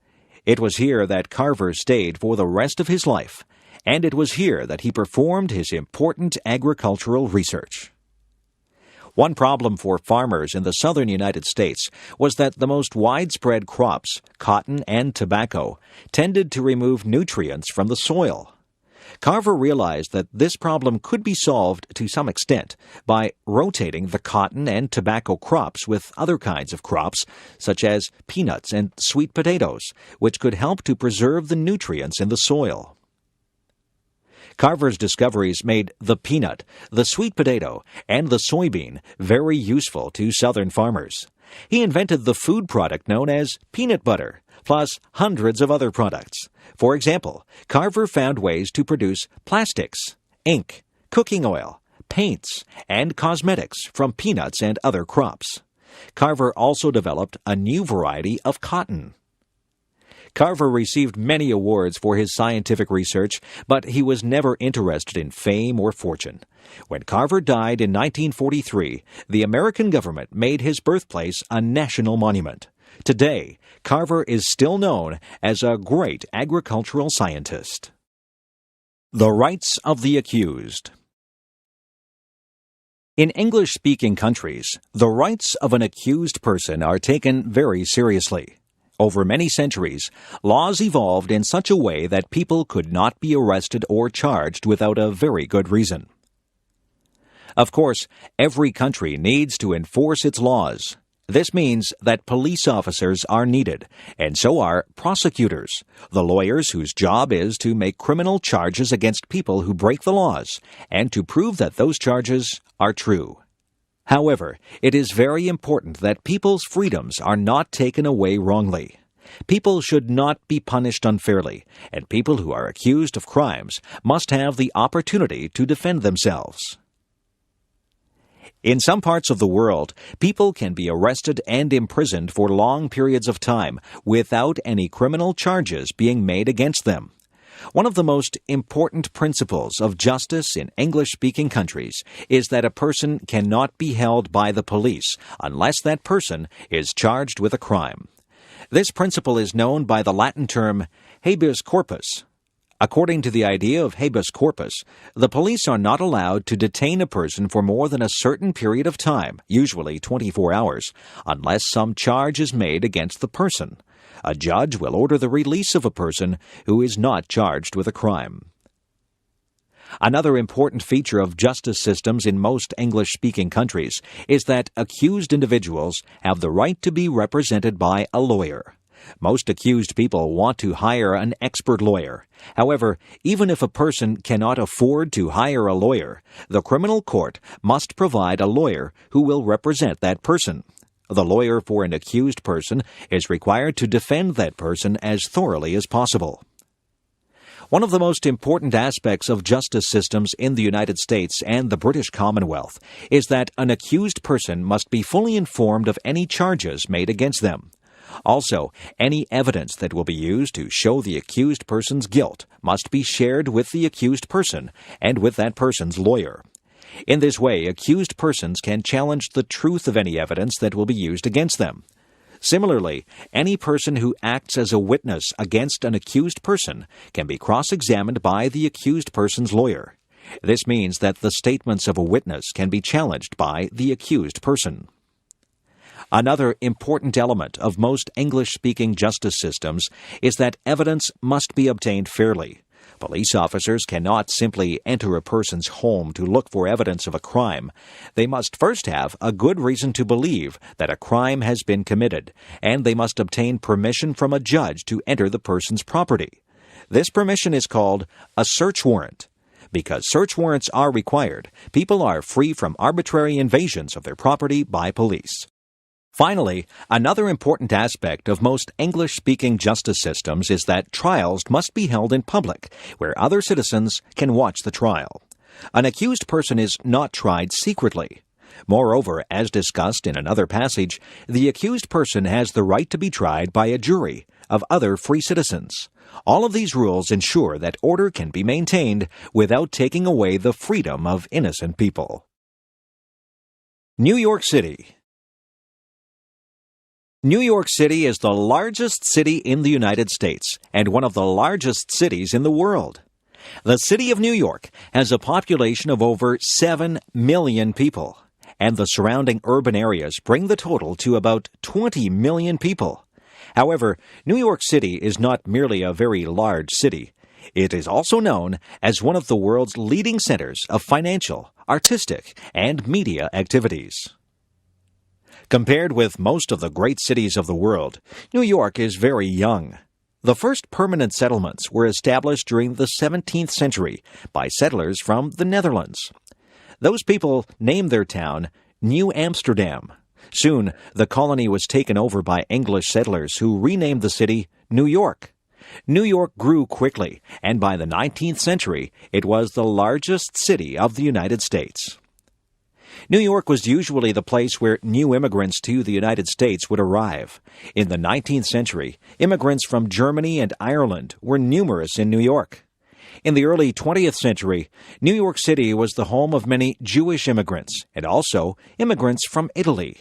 It was here that Carver stayed for the rest of his life, and it was here that he performed his important agricultural research. One problem for farmers in the southern United States was that the most widespread crops, cotton and tobacco, tended to remove nutrients from the soil. Carver realized that this problem could be solved to some extent by rotating the cotton and tobacco crops with other kinds of crops, such as peanuts and sweet potatoes, which could help to preserve the nutrients in the soil. Carver's discoveries made the peanut, the sweet potato, and the soybean very useful to southern farmers. He invented the food product known as peanut butter, plus hundreds of other products. For example, Carver found ways to produce plastics, ink, cooking oil, paints, and cosmetics from peanuts and other crops. Carver also developed a new variety of cotton. Carver received many awards for his scientific research, but he was never interested in fame or fortune. When Carver died in 1943, the American government made his birthplace a national monument. Today, Carver is still known as a great agricultural scientist. The rights of the accused. In English-speaking countries, the rights of an accused person are taken very seriously. Over many centuries, laws evolved in such a way that people could not be arrested or charged without a very good reason. Of course, every country needs to enforce its laws. This means that police officers are needed, and so are prosecutors, the lawyers whose job is to make criminal charges against people who break the laws, and to prove that those charges are true. However, it is very important that people's freedoms are not taken away wrongly. People should not be punished unfairly, and people who are accused of crimes must have the opportunity to defend themselves. In some parts of the world, people can be arrested and imprisoned for long periods of time without any criminal charges being made against them. One of the most important principles of justice in English-speaking countries is that a person cannot be held by the police unless that person is charged with a crime. This principle is known by the Latin term habeas corpus. According to the idea of habeas corpus, the police are not allowed to detain a person for more than a certain period of time, usually 24 hours, unless some charge is made against the person. A judge will order the release of a person who is not charged with a crime. Another important feature of justice systems in most English-speaking countries is that accused individuals have the right to be represented by a lawyer. Most accused people want to hire an expert lawyer. However, even if a person cannot afford to hire a lawyer, the criminal court must provide a lawyer who will represent that person. The lawyer for an accused person is required to defend that person as thoroughly as possible. One of the most important aspects of justice systems in the United States and the British Commonwealth is that an accused person must be fully informed of any charges made against them. Also, any evidence that will be used to show the accused person's guilt must be shared with the accused person and with that person's lawyer. In this way, accused persons can challenge the truth of any evidence that will be used against them. Similarly, any person who acts as a witness against an accused person can be cross-examined by the accused person's lawyer. This means that the statements of a witness can be challenged by the accused person. Another important element of most English-speaking justice systems is that evidence must be obtained fairly. Police officers cannot simply enter a person's home to look for evidence of a crime. They must first have a good reason to believe that a crime has been committed, and they must obtain permission from a judge to enter the person's property. This permission is called a search warrant. Because search warrants are required, people are free from arbitrary invasions of their property by police. Finally, another important aspect of most English-speaking justice systems is that trials must be held in public, where other citizens can watch the trial. An accused person is not tried secretly. Moreover, as discussed in another passage, the accused person has the right to be tried by a jury of other free citizens. All of these rules ensure that order can be maintained without taking away the freedom of innocent people. New York City. New York City is the largest city in the United States and one of the largest cities in the world. The city of New York has a population of over 7 million people, and the surrounding urban areas bring the total to about 20 million people. However, New York City is not merely a very large city. It is also known as one of the world's leading centers of financial, artistic, and media activities. Compared with most of the great cities of the world, New York is very young. The first permanent settlements were established during the 17th century by settlers from the Netherlands. Those people named their town New Amsterdam. Soon, the colony was taken over by English settlers who renamed the city New York. New York grew quickly, and by the 19th century, it was the largest city of the United States. New York was usually the place where new immigrants to the United States would arrive. In the 19th century, immigrants from Germany and Ireland were numerous in New York. In the early 20th century, New York City was the home of many Jewish immigrants and also immigrants from Italy.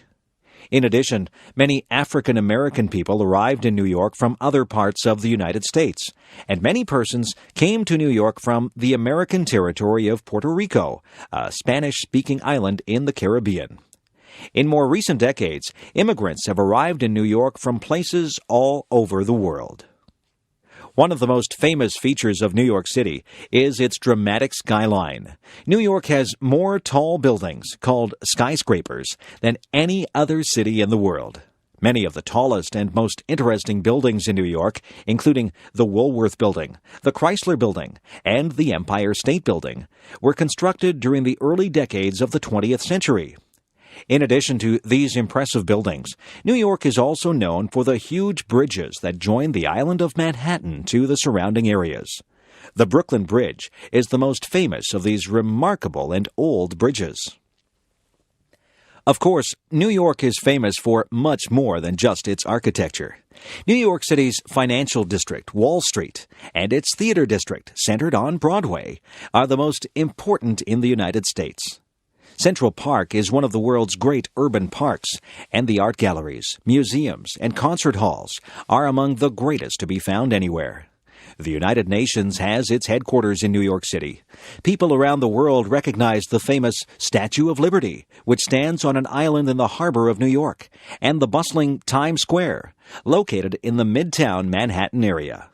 In addition, many African American people arrived in New York from other parts of the United States, and many persons came to New York from the American territory of Puerto Rico, a Spanish-speaking island in the Caribbean. In more recent decades, immigrants have arrived in New York from places all over the world. One of the most famous features of New York City is its dramatic skyline. New York has more tall buildings, called skyscrapers, than any other city in the world. Many of the tallest and most interesting buildings in New York, including the Woolworth Building, the Chrysler Building, and the Empire State Building, were constructed during the early decades of the 20th century. In addition to these impressive buildings, New York is also known for the huge bridges that join the island of Manhattan to the surrounding areas. The Brooklyn Bridge is the most famous of these remarkable and old bridges. Of course, New York is famous for much more than just its architecture. New York City's financial district, Wall Street, and its theater district, centered on Broadway, are the most important in the United States. Central Park is one of the world's great urban parks, and the art galleries, museums, and concert halls are among the greatest to be found anywhere. The United Nations has its headquarters in New York City. People around the world recognize the famous Statue of Liberty, which stands on an island in the harbor of New York, and the bustling Times Square, located in the Midtown Manhattan area.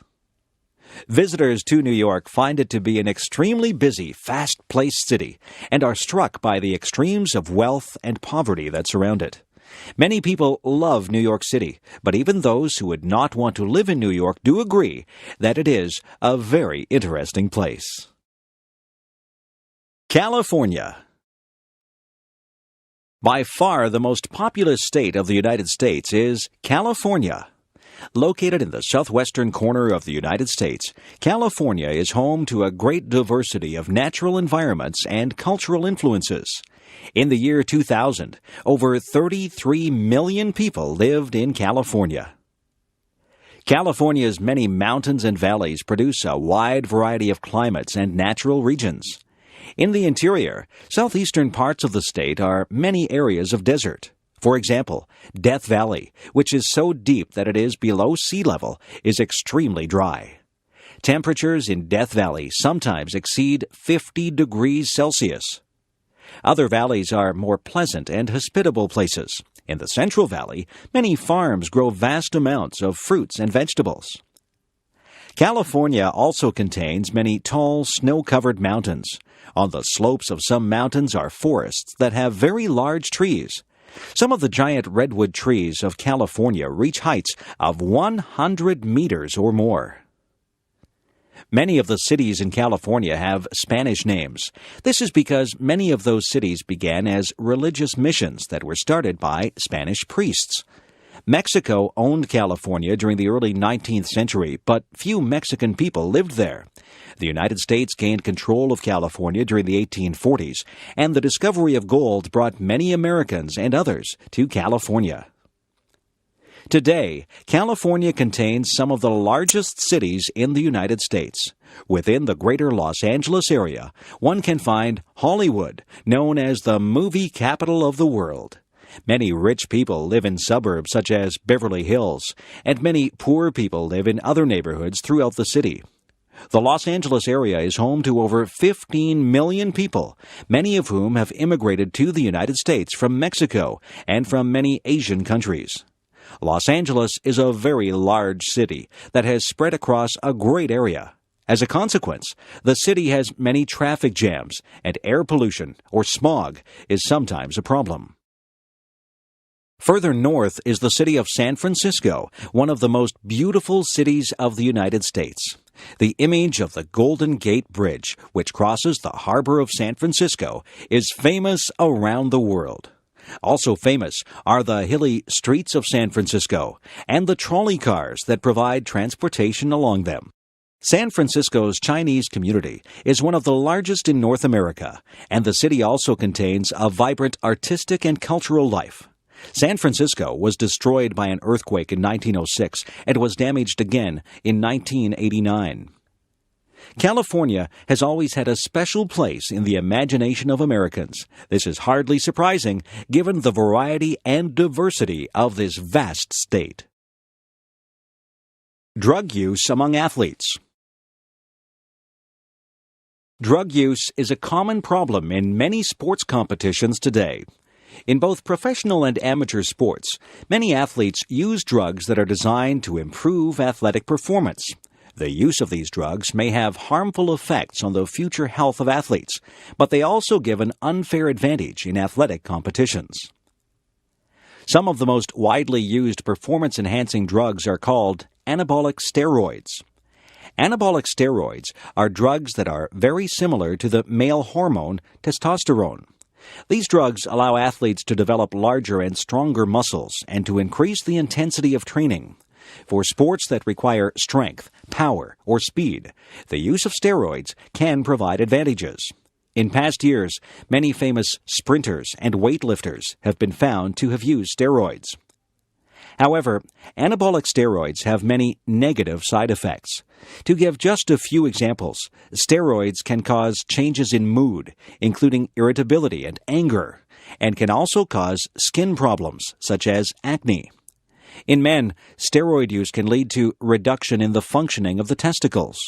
Visitors to New York find it to be an extremely busy, fast-paced city and are struck by the extremes of wealth and poverty that surround it. Many people love New York City, but even those who would not want to live in New York do agree that it is a very interesting place. California. By far the most populous state of the United States is California. Located in the southwestern corner of the United States, California is home to a great diversity of natural environments and cultural influences. In the year 2000, over 33 million people lived in California. California's many mountains and valleys produce a wide variety of climates and natural regions. In the interior, southeastern parts of the state are many areas of desert. For example, Death Valley, which is so deep that it is below sea level, is extremely dry. Temperatures in Death Valley sometimes exceed 50 degrees Celsius. Other valleys are more pleasant and hospitable places. In the Central Valley, many farms grow vast amounts of fruits and vegetables. California also contains many tall, snow-covered mountains. On the slopes of some mountains are forests that have very large trees. Some of the giant redwood trees of California reach heights of 100 meters or more. Many of the cities in California have Spanish names. This is because many of those cities began as religious missions that were started by Spanish priests. Mexico owned California during the early 19th century, but few Mexican people lived there. The United States gained control of California during the 1840s, and the discovery of gold brought many Americans and others to California. Today, California contains some of the largest cities in the United States. Within the greater Los Angeles area, one can find Hollywood, known as the movie capital of the world. Many rich people live in suburbs such as Beverly Hills, and many poor people live in other neighborhoods throughout the city. The Los Angeles area is home to over 15 million people, many of whom have immigrated to the United States from Mexico and from many Asian countries. Los Angeles is a very large city that has spread across a great area. As a consequence, the city has many traffic jams, and air pollution, or smog, is sometimes a problem. Further north is the city of San Francisco, one of the most beautiful cities of the United States. The image of the Golden Gate Bridge, which crosses the harbor of San Francisco, is famous around the world. Also famous are the hilly streets of San Francisco and the trolley cars that provide transportation along them. San Francisco's Chinese community is one of the largest in North America, and the city also contains a vibrant artistic and cultural life. San Francisco was destroyed by an earthquake in 1906 and was damaged again in 1989. California has always had a special place in the imagination of Americans. This is hardly surprising, given the variety and diversity of this vast state. Drug use among athletes. Drug use is a common problem in many sports competitions today. In both professional and amateur sports, many athletes use drugs that are designed to improve athletic performance. The use of these drugs may have harmful effects on the future health of athletes, but they also give an unfair advantage in athletic competitions. Some of the most widely used performance-enhancing drugs are called anabolic steroids. Anabolic steroids are drugs that are very similar to the male hormone testosterone. These drugs allow athletes to develop larger and stronger muscles and to increase the intensity of training. For sports that require strength, power, or speed, the use of steroids can provide advantages. In past years, many famous sprinters and weightlifters have been found to have used steroids. However, anabolic steroids have many negative side effects. To give just a few examples, steroids can cause changes in mood, including irritability and anger, and can also cause skin problems, such as acne. In men, steroid use can lead to reduction in the functioning of the testicles.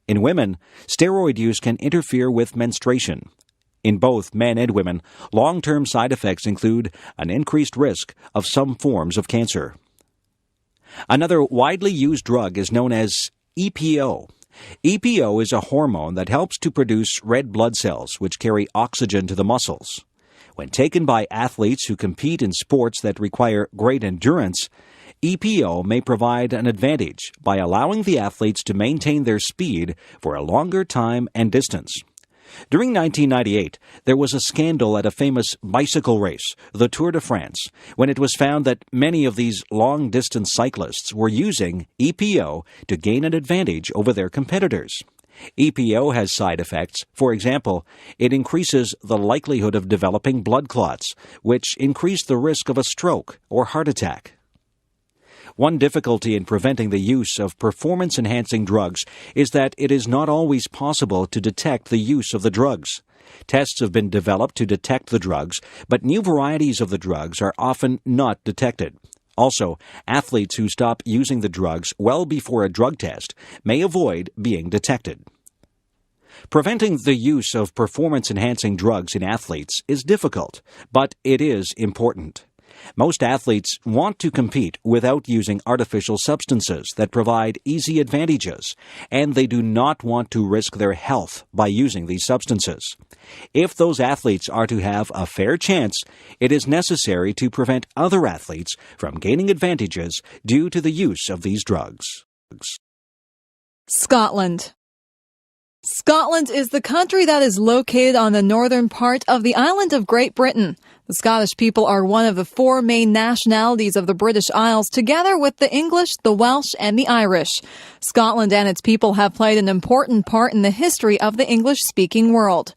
In women, steroid use can interfere with menstruation. In both men and women, long-term side effects include an increased risk of some forms of cancer. Another widely used drug is known as EPO. EPO is a hormone that helps to produce red blood cells, which carry oxygen to the muscles. When taken by athletes who compete in sports that require great endurance, EPO may provide an advantage by allowing the athletes to maintain their speed for a longer time and distance. During 1998, there was a scandal at a famous bicycle race, the Tour de France, when it was found that many of these long-distance cyclists were using EPO to gain an advantage over their competitors. EPO has side effects. For example, it increases the likelihood of developing blood clots, which increase the risk of a stroke or heart attack. One difficulty in preventing the use of performance-enhancing drugs is that it is not always possible to detect the use of the drugs. Tests have been developed to detect the drugs, but new varieties of the drugs are often not detected. Also, athletes who stop using the drugs well before a drug test may avoid being detected. Preventing the use of performance-enhancing drugs in athletes is difficult, but it is important. Most athletes want to compete without using artificial substances that provide easy advantages, and they do not want to risk their health by using these substances. If those athletes are to have a fair chance, it is necessary to prevent other athletes from gaining advantages due to the use of these drugs. Scotland. Scotland is the country that is located on the northern part of the island of Great Britain. The Scottish people are one of the four main nationalities of the British Isles, together with the English, the Welsh, and the Irish. Scotland and its people have played an important part in the history of the English-speaking world.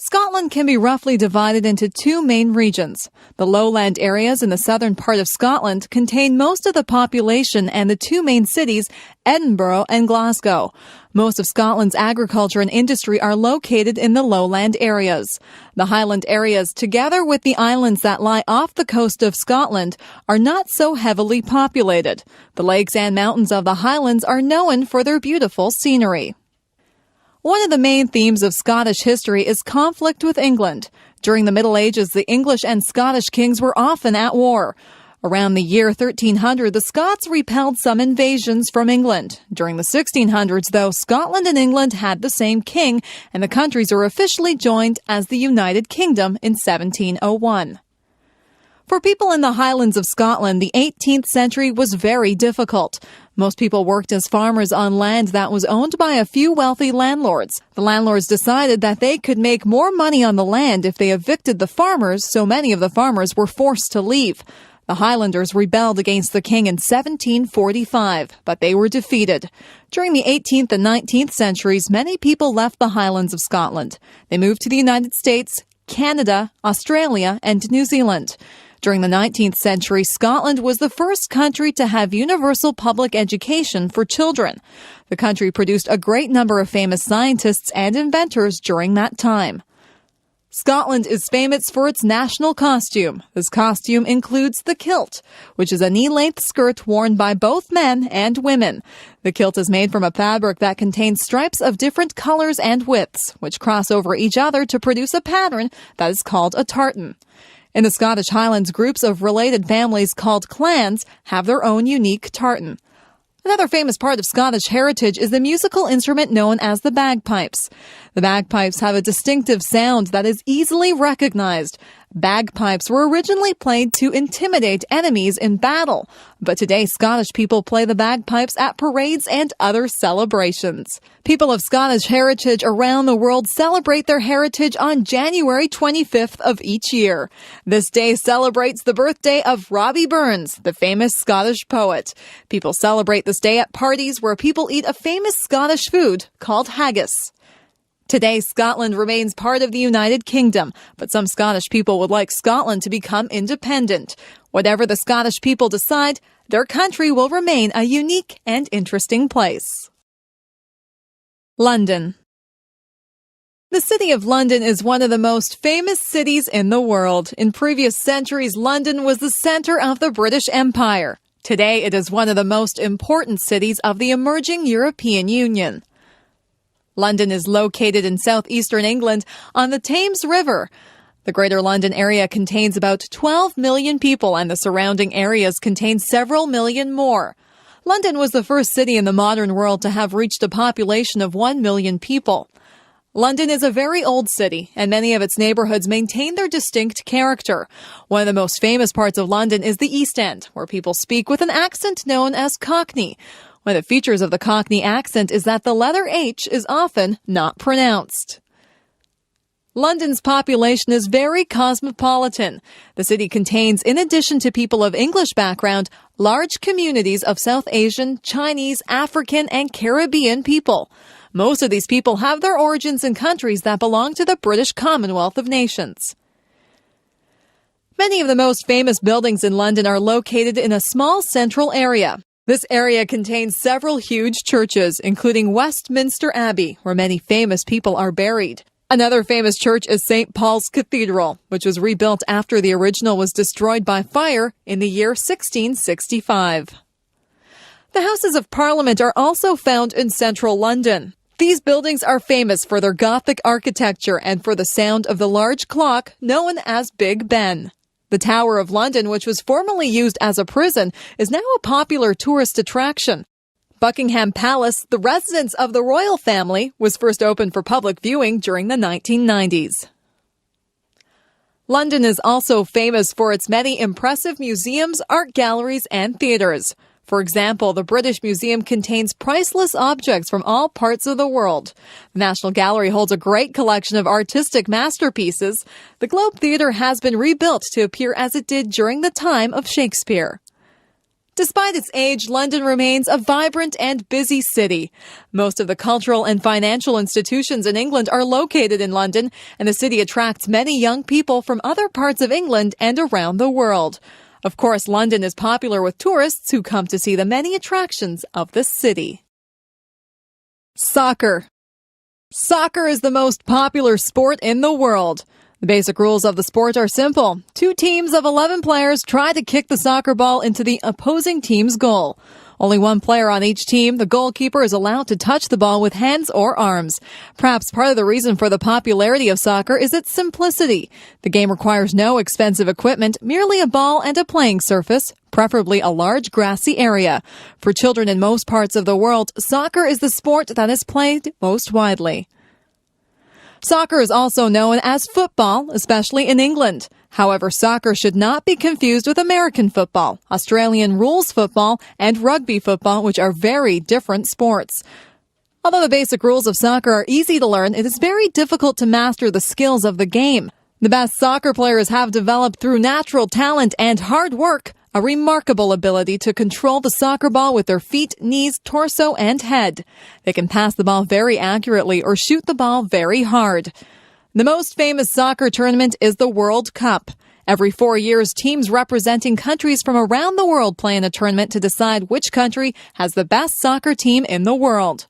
Scotland can be roughly divided into two main regions. The lowland areas in the southern part of Scotland contain most of the population and the two main cities, Edinburgh and Glasgow. Most of Scotland's agriculture and industry are located in the lowland areas. The highland areas, together with the islands that lie off the coast of Scotland, are not so heavily populated. The lakes and mountains of the highlands are known for their beautiful scenery. One of the main themes of Scottish history is conflict with England. During the Middle Ages, the English and Scottish kings were often at war. Around the year 1300, the Scots repelled some invasions from England. During the 1600s, though, Scotland and England had the same king, and the countries were officially joined as the United Kingdom in 1701. For people in the Highlands of Scotland, the 18th century was very difficult. Most people worked as farmers on land that was owned by a few wealthy landlords. The landlords decided that they could make more money on the land if they evicted the farmers, so many of the farmers were forced to leave. The Highlanders rebelled against the king in 1745, but they were defeated. During the 18th and 19th centuries, many people left the Highlands of Scotland. They moved to the United States, Canada, Australia, and New Zealand. During the 19th century, Scotland was the first country to have universal public education for children. The country produced a great number of famous scientists and inventors during that time. Scotland is famous for its national costume. This costume includes the kilt, which is a knee-length skirt worn by both men and women. The kilt is made from a fabric that contains stripes of different colors and widths, which cross over each other to produce a pattern that is called a tartan. In the Scottish Highlands, groups of related families called clans have their own unique tartan. Another famous part of Scottish heritage is the musical instrument known as the bagpipes. The bagpipes have a distinctive sound that is easily recognized. Bagpipes were originally played to intimidate enemies in battle, but today Scottish people play the bagpipes at parades and other celebrations. People of Scottish heritage around the world celebrate their heritage on January 25th of each year. This day celebrates the birthday of Robbie Burns, the famous Scottish poet. People celebrate this day at parties where people eat a famous Scottish food called haggis. Today, Scotland remains part of the United Kingdom, but some Scottish people would like Scotland to become independent. Whatever the Scottish people decide, their country will remain a unique and interesting place. London. The city of London is one of the most famous cities in the world. In previous centuries, London was the center of the British Empire. Today, it is one of the most important cities of the emerging European Union. London is located in southeastern England on the Thames River. The Greater London area contains about 12 million people, and the surrounding areas contain several million more. London was the first city in the modern world to have reached a population of 1 million people. London is a very old city, and many of its neighborhoods maintain their distinct character. One of the most famous parts of London is the East End, where people speak with an accent known as Cockney. One of the features of the Cockney accent is that the letter H is often not pronounced. London's population is very cosmopolitan. The city contains, in addition to people of English background, large communities of South Asian, Chinese, African, and Caribbean people. Most of these people have their origins in countries that belong to the British Commonwealth of Nations. Many of the most famous buildings in London are located in a small central area. This area contains several huge churches, including Westminster Abbey, where many famous people are buried. Another famous church is St. Paul's Cathedral, which was rebuilt after the original was destroyed by fire in the year 1665. The Houses of Parliament are also found in central London. These buildings are famous for their Gothic architecture and for the sound of the large clock known as Big Ben. The Tower of London, which was formerly used as a prison, is now a popular tourist attraction. Buckingham Palace, the residence of the royal family, was first opened for public viewing during the 1990s. London is also famous for its many impressive museums, art galleries, and theaters. For example, the British Museum contains priceless objects from all parts of the world. The National Gallery holds a great collection of artistic masterpieces. The Globe Theatre has been rebuilt to appear as it did during the time of Shakespeare. Despite its age, London remains a vibrant and busy city. Most of the cultural and financial institutions in England are located in London, and the city attracts many young people from other parts of England and around the world. Of course, London is popular with tourists who come to see the many attractions of the city. Soccer. Soccer is the most popular sport in the world. The basic rules of the sport are simple. 2 teams of 11 players try to kick the soccer ball into the opposing team's goal. Only 1 player on each team, the goalkeeper, is allowed to touch the ball with hands or arms. Perhaps part of the reason for the popularity of soccer is its simplicity. The game requires no expensive equipment, merely a ball and a playing surface, preferably a large grassy area. For children in most parts of the world, soccer is the sport that is played most widely. Soccer is also known as football, especially in England. However, soccer should not be confused with American football, Australian rules football, and rugby football, which are very different sports. Although the basic rules of soccer are easy to learn, it is very difficult to master the skills of the game. The best soccer players have developed through natural talent and hard work, a remarkable ability to control the soccer ball with their feet, knees, torso, and head. They can pass the ball very accurately or shoot the ball very hard. The most famous soccer tournament is the World Cup. Every 4 years, teams representing countries from around the world play in a tournament to decide which country has the best soccer team in the world.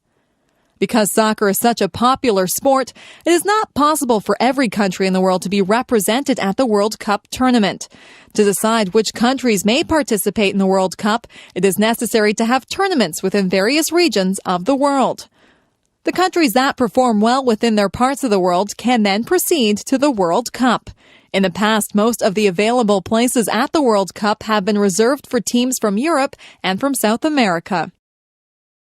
Because soccer is such a popular sport, it is not possible for every country in the world to be represented at the World Cup tournament. To decide which countries may participate in the World Cup, it is necessary to have tournaments within various regions of the world. The countries that perform well within their parts of the world can then proceed to the World Cup. In the past, most of the available places at the World Cup have been reserved for teams from Europe and from South America.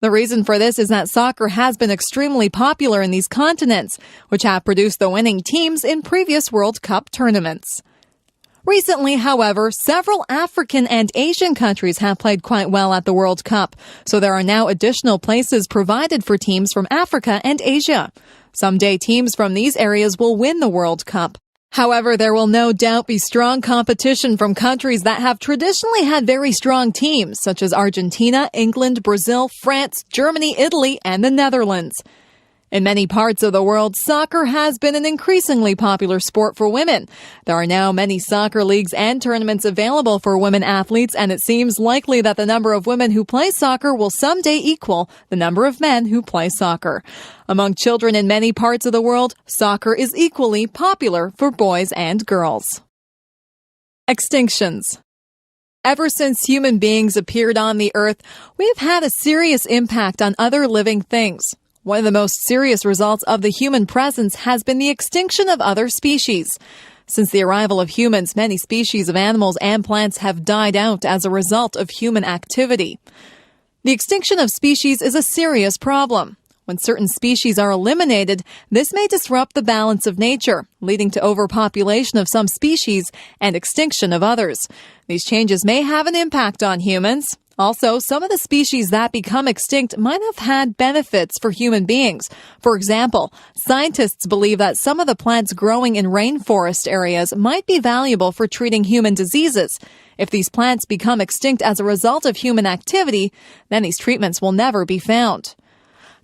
The reason for this is that soccer has been extremely popular in these continents, which have produced the winning teams in previous World Cup tournaments. Recently, however, several African and Asian countries have played quite well at the World Cup, so there are now additional places provided for teams from Africa and Asia. Someday, teams from these areas will win the World Cup. However, there will no doubt be strong competition from countries that have traditionally had very strong teams, such as Argentina, England, Brazil, France, Germany, Italy, and the Netherlands. In many parts of the world, soccer has been an increasingly popular sport for women. There are now many soccer leagues and tournaments available for women athletes, and it seems likely that the number of women who play soccer will someday equal the number of men who play soccer. Among children in many parts of the world, soccer is equally popular for boys and girls. Extinctions. Ever since human beings appeared on the earth, we have had a serious impact on other living things. One of the most serious results of the human presence has been the extinction of other species. Since the arrival of humans, many species of animals and plants have died out as a result of human activity. The extinction of species is a serious problem. When certain species are eliminated, this may disrupt the balance of nature, leading to overpopulation of some species and extinction of others. These changes may have an impact on humans. Also, some of the species that become extinct might have had benefits for human beings. For example, scientists believe that some of the plants growing in rainforest areas might be valuable for treating human diseases. If these plants become extinct as a result of human activity, then these treatments will never be found.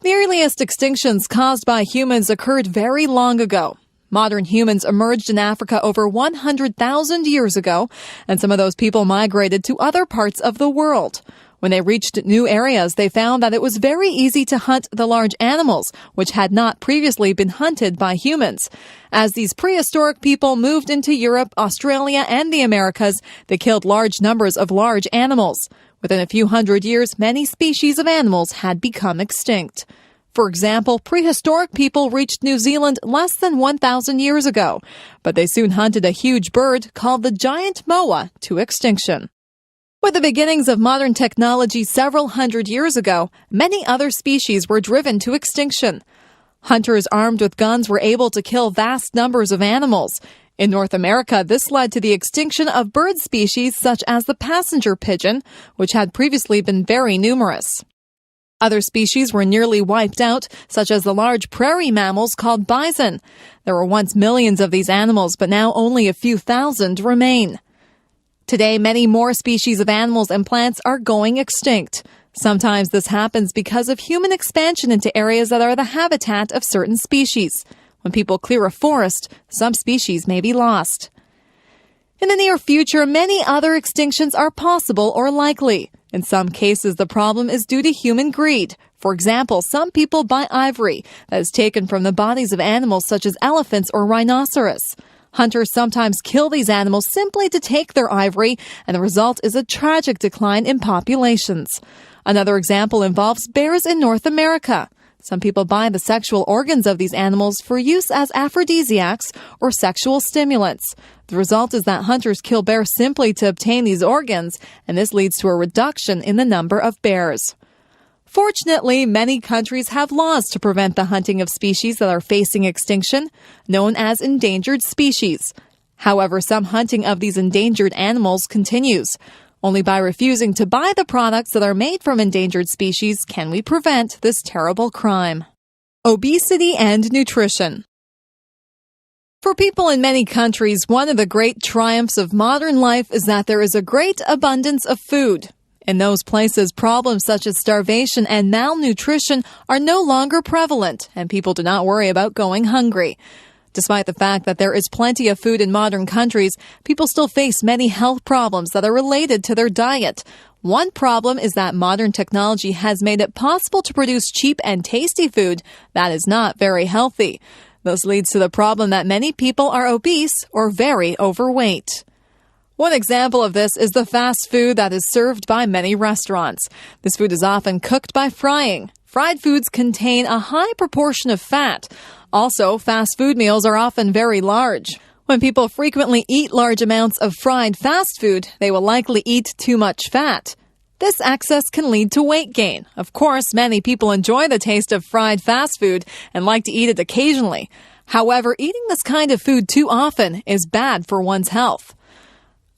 The earliest extinctions caused by humans occurred very long ago. Modern humans emerged in Africa over 100,000 years ago, and some of those people migrated to other parts of the world. When they reached new areas, they found that it was very easy to hunt the large animals, which had not previously been hunted by humans. As these prehistoric people moved into Europe, Australia, and the Americas, they killed large numbers of large animals. Within a few hundred years, many species of animals had become extinct. For example, prehistoric people reached New Zealand less than 1,000 years ago, but they soon hunted a huge bird called the giant moa to extinction. With the beginnings of modern technology several hundred years ago, many other species were driven to extinction. Hunters armed with guns were able to kill vast numbers of animals. In North America, this led to the extinction of bird species such as the passenger pigeon, which had previously been very numerous. Other species were nearly wiped out, such as the large prairie mammals called bison. There were once millions of these animals, but now only a few thousand remain. Today, many more species of animals and plants are going extinct. Sometimes this happens because of human expansion into areas that are the habitat of certain species. When people clear a forest, some species may be lost. In the near future, many other extinctions are possible or likely. In some cases, the problem is due to human greed. For example, some people buy ivory that is taken from the bodies of animals such as elephants or rhinoceros. Hunters sometimes kill these animals simply to take their ivory, and the result is a tragic decline in populations. Another example involves bears in North America. Some people buy the sexual organs of these animals for use as aphrodisiacs or sexual stimulants. The result is that hunters kill bears simply to obtain these organs, and this leads to a reduction in the number of bears. Fortunately, many countries have laws to prevent the hunting of species that are facing extinction, known as endangered species. However, some hunting of these endangered animals continues. Only by refusing to buy the products that are made from endangered species can we prevent this terrible crime. Obesity and nutrition. For people in many countries, one of the great triumphs of modern life is that there is a great abundance of food. In those places, problems such as starvation and malnutrition are no longer prevalent, and people do not worry about going hungry. Despite the fact that there is plenty of food in modern countries, people still face many health problems that are related to their diet. One problem is that modern technology has made it possible to produce cheap and tasty food that is not very healthy. This leads to the problem that many people are obese or very overweight. One example of this is the fast food that is served by many restaurants. This food is often cooked by frying. Fried foods contain a high proportion of fat. Also, fast food meals are often very large. When people frequently eat large amounts of fried fast food, they will likely eat too much fat. This excess can lead to weight gain. Of course, many people enjoy the taste of fried fast food and like to eat it occasionally. However, eating this kind of food too often is bad for one's health.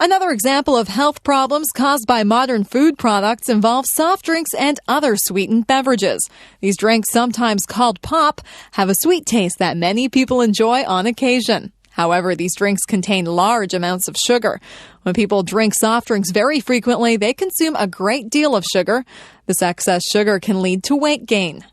Another example of health problems caused by modern food products involve soft drinks and other sweetened beverages. These drinks, sometimes called pop, have a sweet taste that many people enjoy on occasion. However, these drinks contain large amounts of sugar. When people drink soft drinks very frequently, they consume a great deal of sugar. This excess sugar can lead to weight gain.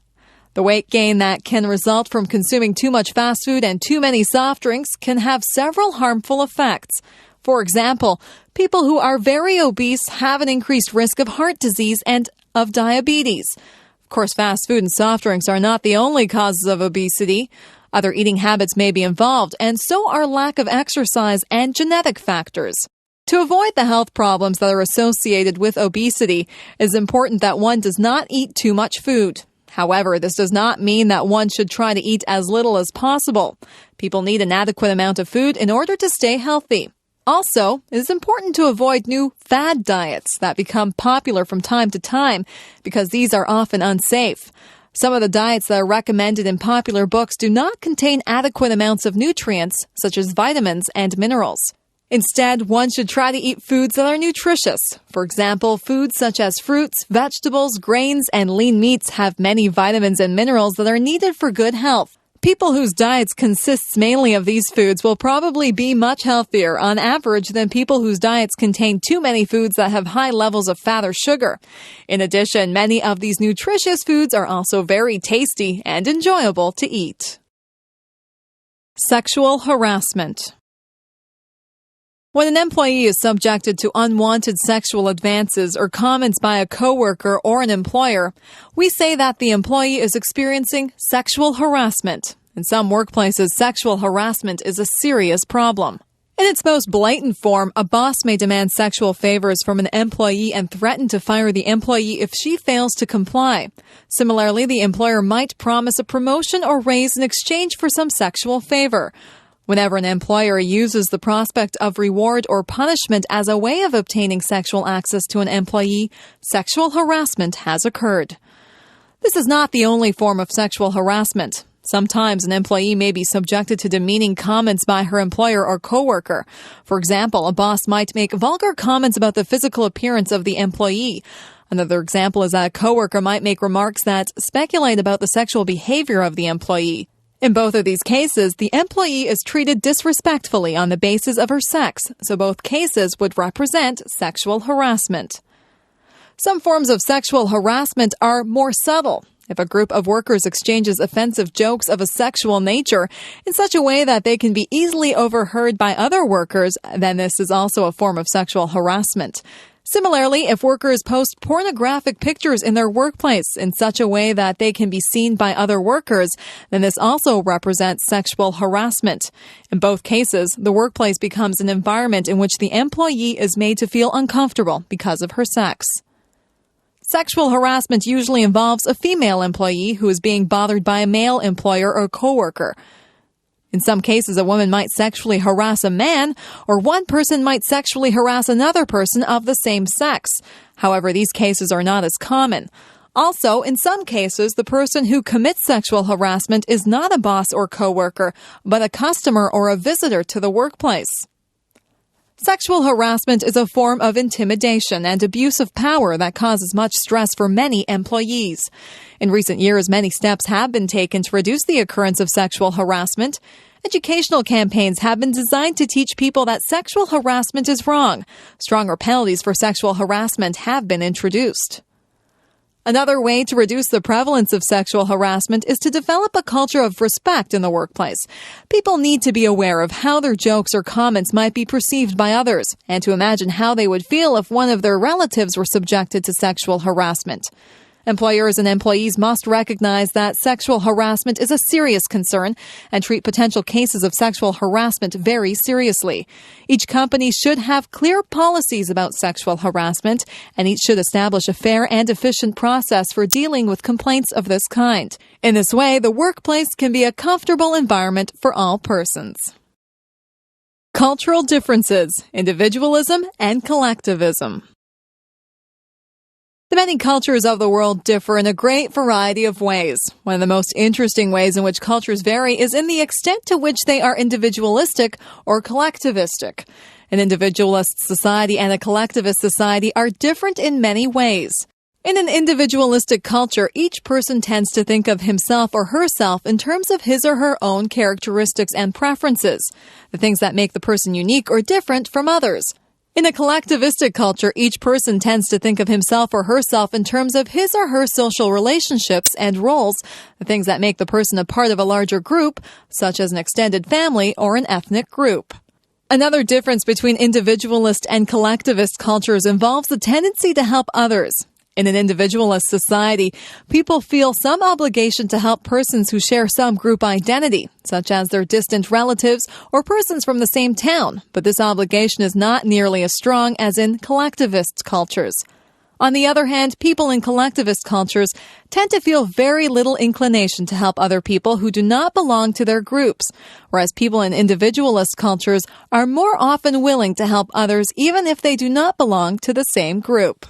The weight gain that can result from consuming too much fast food and too many soft drinks can have several harmful effects. For example, people who are very obese have an increased risk of heart disease and of diabetes. Of course, fast food and soft drinks are not the only causes of obesity. Other eating habits may be involved, and so are lack of exercise and genetic factors. To avoid the health problems that are associated with obesity, it is important that one does not eat too much food. However, this does not mean that one should try to eat as little as possible. People need an adequate amount of food in order to stay healthy. Also, it is important to avoid new fad diets that become popular from time to time because these are often unsafe. Some of the diets that are recommended in popular books do not contain adequate amounts of nutrients, such as vitamins and minerals. Instead, one should try to eat foods that are nutritious. For example, foods such as fruits, vegetables, grains, and lean meats have many vitamins and minerals that are needed for good health. People whose diets consists mainly of these foods will probably be much healthier on average than people whose diets contain too many foods that have high levels of fat or sugar. In addition, many of these nutritious foods are also very tasty and enjoyable to eat. Sexual harassment. When an employee is subjected to unwanted sexual advances or comments by a coworker or an employer, we say that the employee is experiencing sexual harassment. In some workplaces, sexual harassment is a serious problem. In its most blatant form, a boss may demand sexual favors from an employee and threaten to fire the employee if she fails to comply. Similarly, the employer might promise a promotion or raise in exchange for some sexual favor. Whenever an employer uses the prospect of reward or punishment as a way of obtaining sexual access to an employee, sexual harassment has occurred. This is not the only form of sexual harassment. Sometimes an employee may be subjected to demeaning comments by her employer or coworker. For example, a boss might make vulgar comments about the physical appearance of the employee. Another example is that a coworker might make remarks that speculate about the sexual behavior of the employee. In both of these cases, the employee is treated disrespectfully on the basis of her sex, so both cases would represent sexual harassment. Some forms of sexual harassment are more subtle. If a group of workers exchanges offensive jokes of a sexual nature in such a way that they can be easily overheard by other workers, then this is also a form of sexual harassment. Similarly, if workers post pornographic pictures in their workplace in such a way that they can be seen by other workers, then this also represents sexual harassment. In both cases, the workplace becomes an environment in which the employee is made to feel uncomfortable because of her sex. Sexual harassment usually involves a female employee who is being bothered by a male employer or coworker. In some cases, a woman might sexually harass a man, or one person might sexually harass another person of the same sex. However, these cases are not as common. Also, in some cases, the person who commits sexual harassment is not a boss or coworker, but a customer or a visitor to the workplace. Sexual harassment is a form of intimidation and abuse of power that causes much stress for many employees. In recent years, many steps have been taken to reduce the occurrence of sexual harassment. Educational campaigns have been designed to teach people that sexual harassment is wrong. Stronger penalties for sexual harassment have been introduced. Another way to reduce the prevalence of sexual harassment is to develop a culture of respect in the workplace. People need to be aware of how their jokes or comments might be perceived by others, and to imagine how they would feel if one of their relatives were subjected to sexual harassment. Employers and employees must recognize that sexual harassment is a serious concern and treat potential cases of sexual harassment very seriously. Each company should have clear policies about sexual harassment, and each should establish a fair and efficient process for dealing with complaints of this kind. In this way, the workplace can be a comfortable environment for all persons. Cultural differences, individualism, and collectivism. The many cultures of the world differ in a great variety of ways. One of the most interesting ways in which cultures vary is in the extent to which they are individualistic or collectivistic. An individualist society and a collectivist society are different in many ways. In an individualistic culture, each person tends to think of himself or herself in terms of his or her own characteristics and preferences, the things that make the person unique or different from others. In a collectivistic culture, each person tends to think of himself or herself in terms of his or her social relationships and roles, the things that make the person a part of a larger group, such as an extended family or an ethnic group. Another difference between individualist and collectivist cultures involves the tendency to help others. In an individualist society, people feel some obligation to help persons who share some group identity, such as their distant relatives or persons from the same town, but this obligation is not nearly as strong as in collectivist cultures. On the other hand, people in collectivist cultures tend to feel very little inclination to help other people who do not belong to their groups, whereas people in individualist cultures are more often willing to help others even if they do not belong to the same group.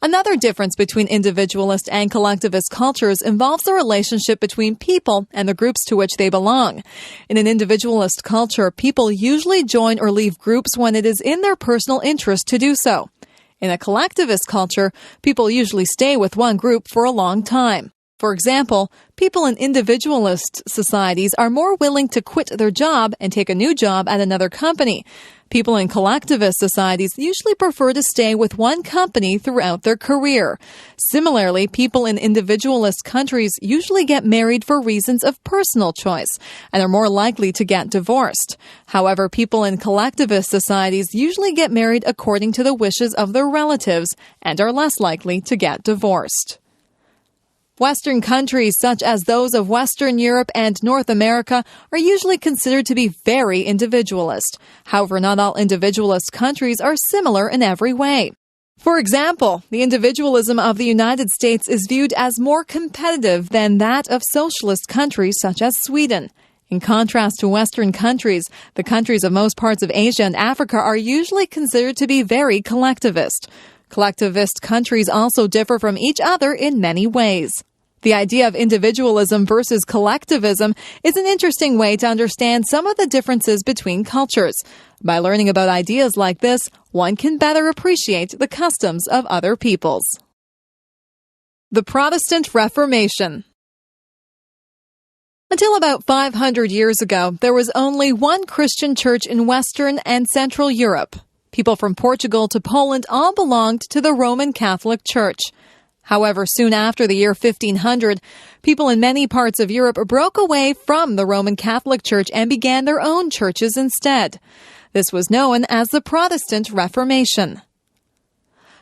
Another difference between individualist and collectivist cultures involves the relationship between people and the groups to which they belong. In an individualist culture, people usually join or leave groups when it is in their personal interest to do so. In a collectivist culture, people usually stay with one group for a long time. For example, people in individualist societies are more willing to quit their job and take a new job at another company. People in collectivist societies usually prefer to stay with one company throughout their career. Similarly, people in individualist countries usually get married for reasons of personal choice and are more likely to get divorced. However, people in collectivist societies usually get married according to the wishes of their relatives and are less likely to get divorced. Western countries, such as those of Western Europe and North America, are usually considered to be very individualist. However, not all individualist countries are similar in every way. For example, the individualism of the United States is viewed as more competitive than that of socialist countries such as Sweden. In contrast to Western countries, the countries of most parts of Asia and Africa are usually considered to be very collectivist. Collectivist countries also differ from each other in many ways. The idea of individualism versus collectivism is an interesting way to understand some of the differences between cultures. By learning about ideas like this, one can better appreciate the customs of other peoples. The Protestant Reformation. Until about 500 years ago, there was only one Christian church in Western and Central Europe. People from Portugal to Poland all belonged to the Roman Catholic Church. However, soon after the year 1500, people in many parts of Europe broke away from the Roman Catholic Church and began their own churches instead. This was known as the Protestant Reformation.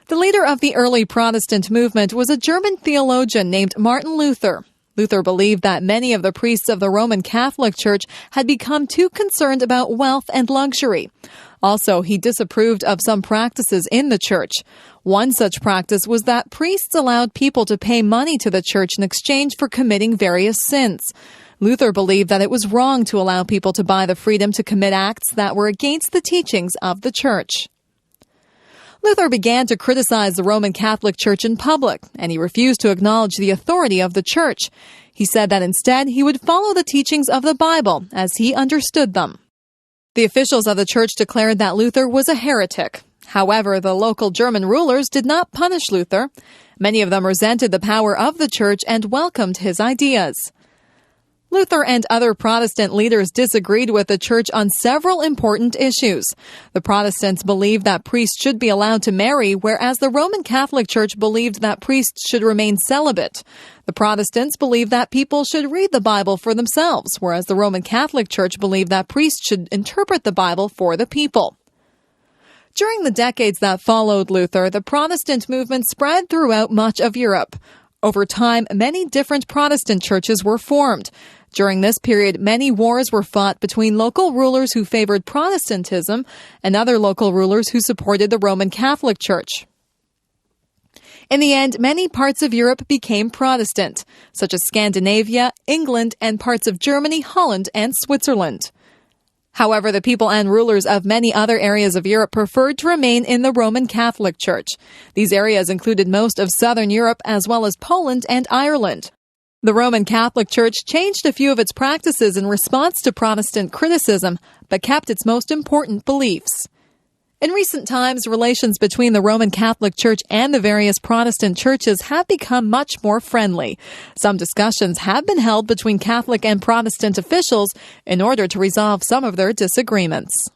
The leader of the early Protestant movement was a German theologian named Martin Luther. Luther believed that many of the priests of the Roman Catholic Church had become too concerned about wealth and luxury. Also, he disapproved of some practices in the church. One such practice was that priests allowed people to pay money to the church in exchange for committing various sins. Luther believed that it was wrong to allow people to buy the freedom to commit acts that were against the teachings of the church. Luther began to criticize the Roman Catholic Church in public, and he refused to acknowledge the authority of the church. He said that instead he would follow the teachings of the Bible as he understood them. The officials of the church declared that Luther was a heretic. However, the local German rulers did not punish Luther. Many of them resented the power of the church and welcomed his ideas. Luther and other Protestant leaders disagreed with the church on several important issues. The Protestants believed that priests should be allowed to marry, whereas the Roman Catholic Church believed that priests should remain celibate. The Protestants believed that people should read the Bible for themselves, whereas the Roman Catholic Church believed that priests should interpret the Bible for the people. During the decades that followed Luther, the Protestant movement spread throughout much of Europe. Over time, many different Protestant churches were formed. During this period, many wars were fought between local rulers who favored Protestantism and other local rulers who supported the Roman Catholic Church. In the end, many parts of Europe became Protestant, such as Scandinavia, England, and parts of Germany, Holland, and Switzerland. However, the people and rulers of many other areas of Europe preferred to remain in the Roman Catholic Church. These areas included most of southern Europe as well as Poland and Ireland. The Roman Catholic Church changed a few of its practices in response to Protestant criticism, but kept its most important beliefs. In recent times, relations between the Roman Catholic Church and the various Protestant churches have become much more friendly. Some discussions have been held between Catholic and Protestant officials in order to resolve some of their disagreements.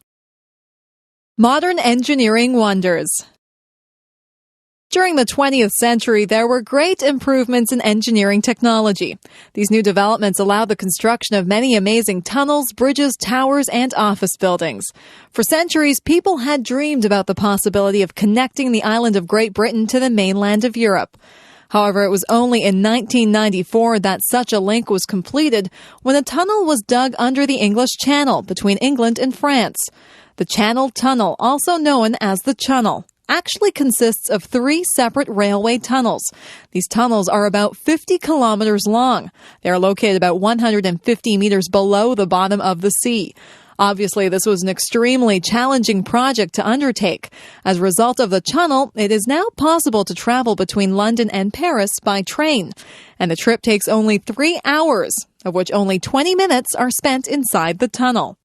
Modern engineering wonders. During the 20th century, there were great improvements in engineering technology. These new developments allowed the construction of many amazing tunnels, bridges, towers, and office buildings. For centuries, people had dreamed about the possibility of connecting the island of Great Britain to the mainland of Europe. However, it was only in 1994 that such a link was completed when a tunnel was dug under the English Channel between England and France. The Channel Tunnel, also known as the Channel, actually consists of 3 separate railway tunnels. These tunnels are about 50 kilometers long. They are located about 150 meters below the bottom of the sea. Obviously, this was an extremely challenging project to undertake. As a result of the tunnel, it is now possible to travel between London and Paris by train. And the trip takes only 3 hours, of which only 20 minutes are spent inside the tunnel.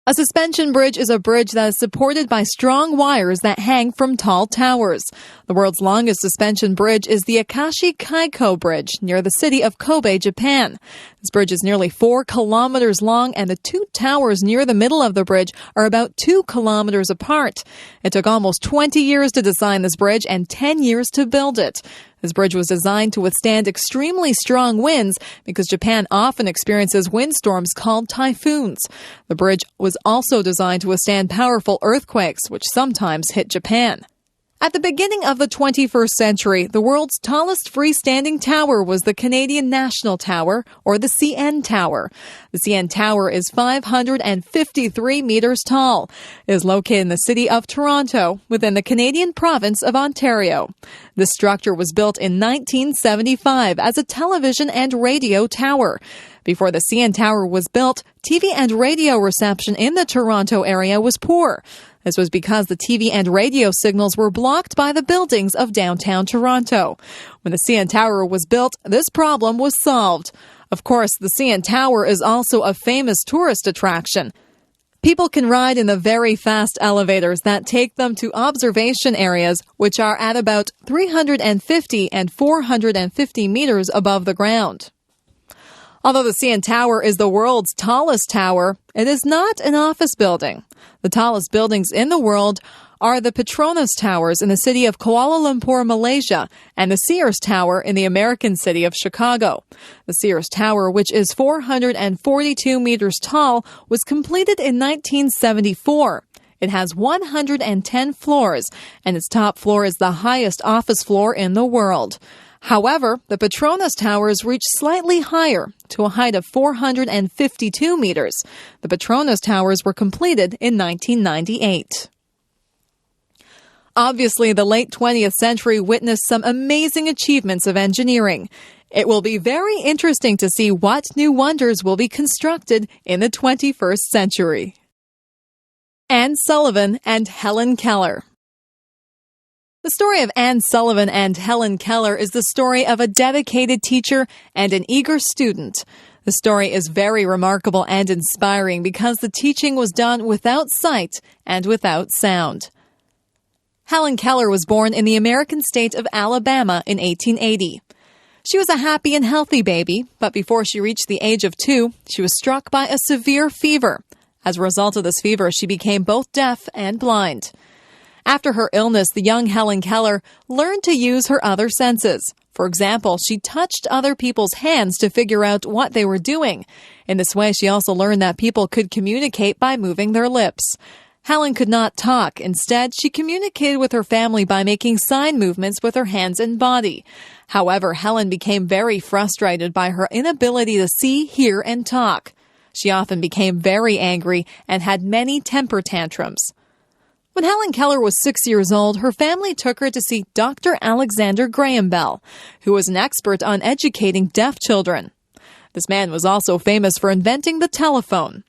A suspension bridge is a bridge that is supported by strong wires that hang from tall towers. The world's longest suspension bridge is the Akashi Kaiko Bridge near the city of Kobe, Japan. This bridge is nearly 4 kilometers long, and the 2 towers near the middle of the bridge are about 2 kilometers apart. It took almost 20 years to design this bridge and 10 years to build it. This bridge was designed to withstand extremely strong winds because Japan often experiences windstorms called typhoons. The bridge was also designed to withstand powerful earthquakes, which sometimes hit Japan. At the beginning of the 21st century, the world's tallest freestanding tower was the Canadian National Tower, or the CN Tower. The CN Tower is 553 meters tall. It is located in the city of Toronto, within the Canadian province of Ontario. This structure was built in 1975 as a television and radio tower. Before the CN Tower was built, TV and radio reception in the Toronto area was poor. This was because the TV and radio signals were blocked by the buildings of downtown Toronto. When the CN Tower was built, this problem was solved. Of course, the CN Tower is also a famous tourist attraction. People can ride in the very fast elevators that take them to observation areas, which are at about 350 and 450 meters above the ground. Although the CN Tower is the world's tallest tower, it is not an office building. The tallest buildings in the world are the Petronas Towers in the city of Kuala Lumpur, Malaysia, and the Sears Tower in the American city of Chicago. The Sears Tower, which is 442 meters tall, was completed in 1974. It has 110 floors, and its top floor is the highest office floor in the world. However, the Petronas Towers reach slightly higher, to a height of 452 meters. The Petronas Towers were completed in 1998. Obviously, the late 20th century witnessed some amazing achievements of engineering. It will be very interesting to see what new wonders will be constructed in the 21st century. Anne Sullivan and Helen Keller. The story of Anne Sullivan and Helen Keller is the story of a dedicated teacher and an eager student. The story is very remarkable and inspiring because the teaching was done without sight and without sound. Helen Keller was born in the American state of Alabama in 1880. She was a happy and healthy baby, but before she reached the age of 2, she was struck by a severe fever. As a result of this fever, she became both deaf and blind. After her illness, the young Helen Keller learned to use her other senses. For example, she touched other people's hands to figure out what they were doing. In this way, she also learned that people could communicate by moving their lips. Helen could not talk. Instead, she communicated with her family by making sign movements with her hands and body. However, Helen became very frustrated by her inability to see, hear, and talk. She often became very angry and had many temper tantrums. When Helen Keller was 6 years old, her family took her to see Dr. Alexander Graham Bell, who was an expert on educating deaf children. This man was also famous for inventing the telephone.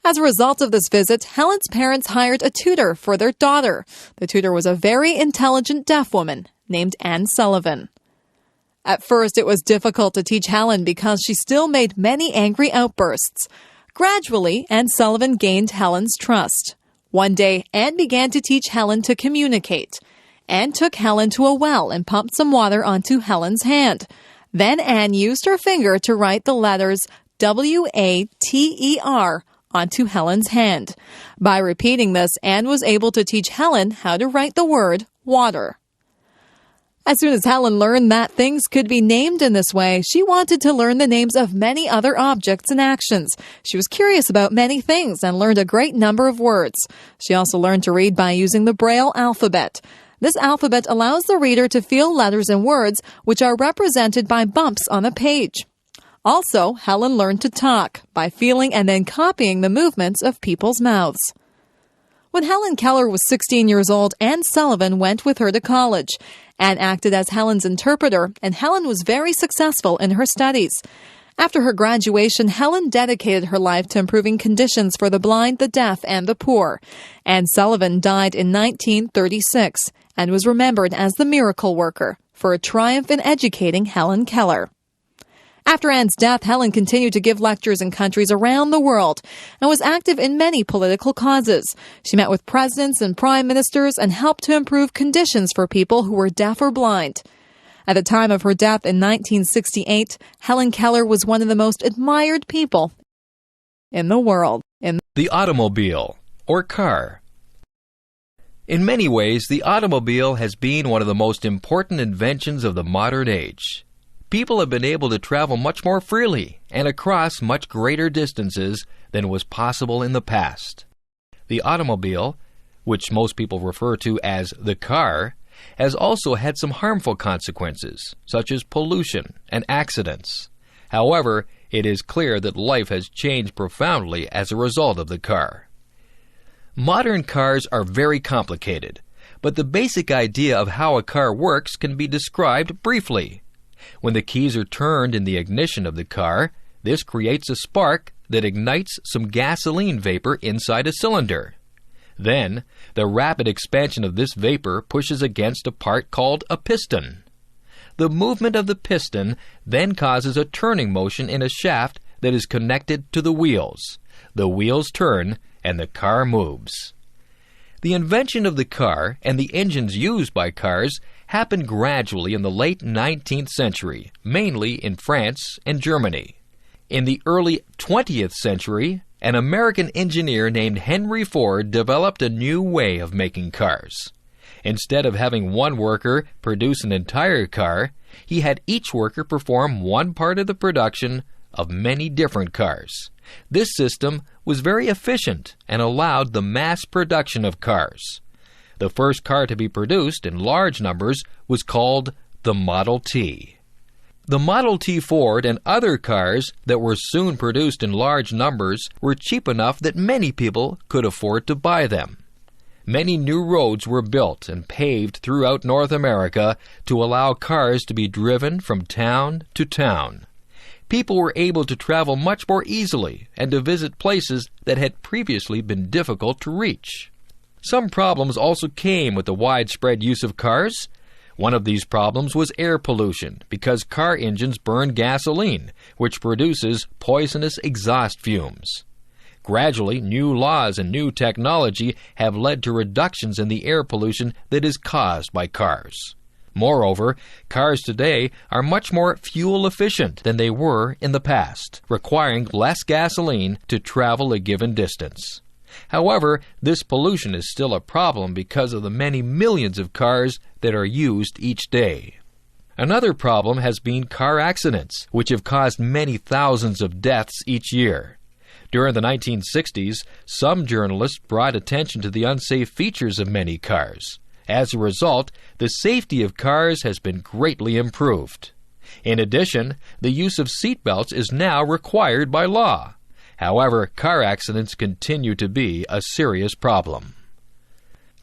As a result of this visit, Helen's parents hired a tutor for their daughter. The tutor was a very intelligent deaf woman named Anne Sullivan. At first, it was difficult to teach Helen because she still made many angry outbursts. Gradually, Anne Sullivan gained Helen's trust. One day, Anne began to teach Helen to communicate. Anne took Helen to a well and pumped some water onto Helen's hand. Then Anne used her finger to write the letters W-A-T-E-R onto Helen's hand. By repeating this, Anne was able to teach Helen how to write the word water. As soon as Helen learned that things could be named in this way, she wanted to learn the names of many other objects and actions. She was curious about many things and learned a great number of words. She also learned to read by using the Braille alphabet. This alphabet allows the reader to feel letters and words which are represented by bumps on a page. Also, Helen learned to talk by feeling and then copying the movements of people's mouths. When Helen Keller was 16 years old, Anne Sullivan went with her to college. Anne acted as Helen's interpreter, and Helen was very successful in her studies. After her graduation, Helen dedicated her life to improving conditions for the blind, the deaf, and the poor. Anne Sullivan died in 1936 and was remembered as the miracle worker for a triumph in educating Helen Keller. After Anne's death, Helen continued to give lectures in countries around the world and was active in many political causes. She met with presidents and prime ministers and helped to improve conditions for people who were deaf or blind. At the time of her death in 1968, Helen Keller was one of the most admired people in the world. The automobile, or car. In many ways, the automobile has been one of the most important inventions of the modern age. People have been able to travel much more freely and across much greater distances than was possible in the past. The automobile, which most people refer to as the car, has also had some harmful consequences, such as pollution and accidents. However, it is clear that life has changed profoundly as a result of the car. Modern cars are very complicated, but the basic idea of how a car works can be described briefly. When the keys are turned in the ignition of the car, this creates a spark that ignites some gasoline vapor inside a cylinder. Then, the rapid expansion of this vapor pushes against a part called a piston. The movement of the piston then causes a turning motion in a shaft that is connected to the wheels. The wheels turn, and the car moves. The invention of the car and the engines used by cars happened gradually in the late 19th century, mainly in France and Germany. In the early 20th century, an American engineer named Henry Ford developed a new way of making cars. Instead of having one worker produce an entire car, he had each worker perform one part of the production of many different cars. This system was very efficient and allowed the mass production of cars. The first car to be produced in large numbers was called the Model T. The Model T Ford and other cars that were soon produced in large numbers were cheap enough that many people could afford to buy them. Many new roads were built and paved throughout North America to allow cars to be driven from town to town. People were able to travel much more easily and to visit places that had previously been difficult to reach. Some problems also came with the widespread use of cars. One of these problems was air pollution, because car engines burn gasoline, which produces poisonous exhaust fumes. Gradually, new laws and new technology have led to reductions in the air pollution that is caused by cars. Moreover, cars today are much more fuel efficient than they were in the past, requiring less gasoline to travel a given distance. However, this pollution is still a problem because of the many millions of cars that are used each day. Another problem has been car accidents, which have caused many thousands of deaths each year. During the 1960s, some journalists brought attention to the unsafe features of many cars. As a result, the safety of cars has been greatly improved. In addition, the use of seatbelts is now required by law. However, car accidents continue to be a serious problem.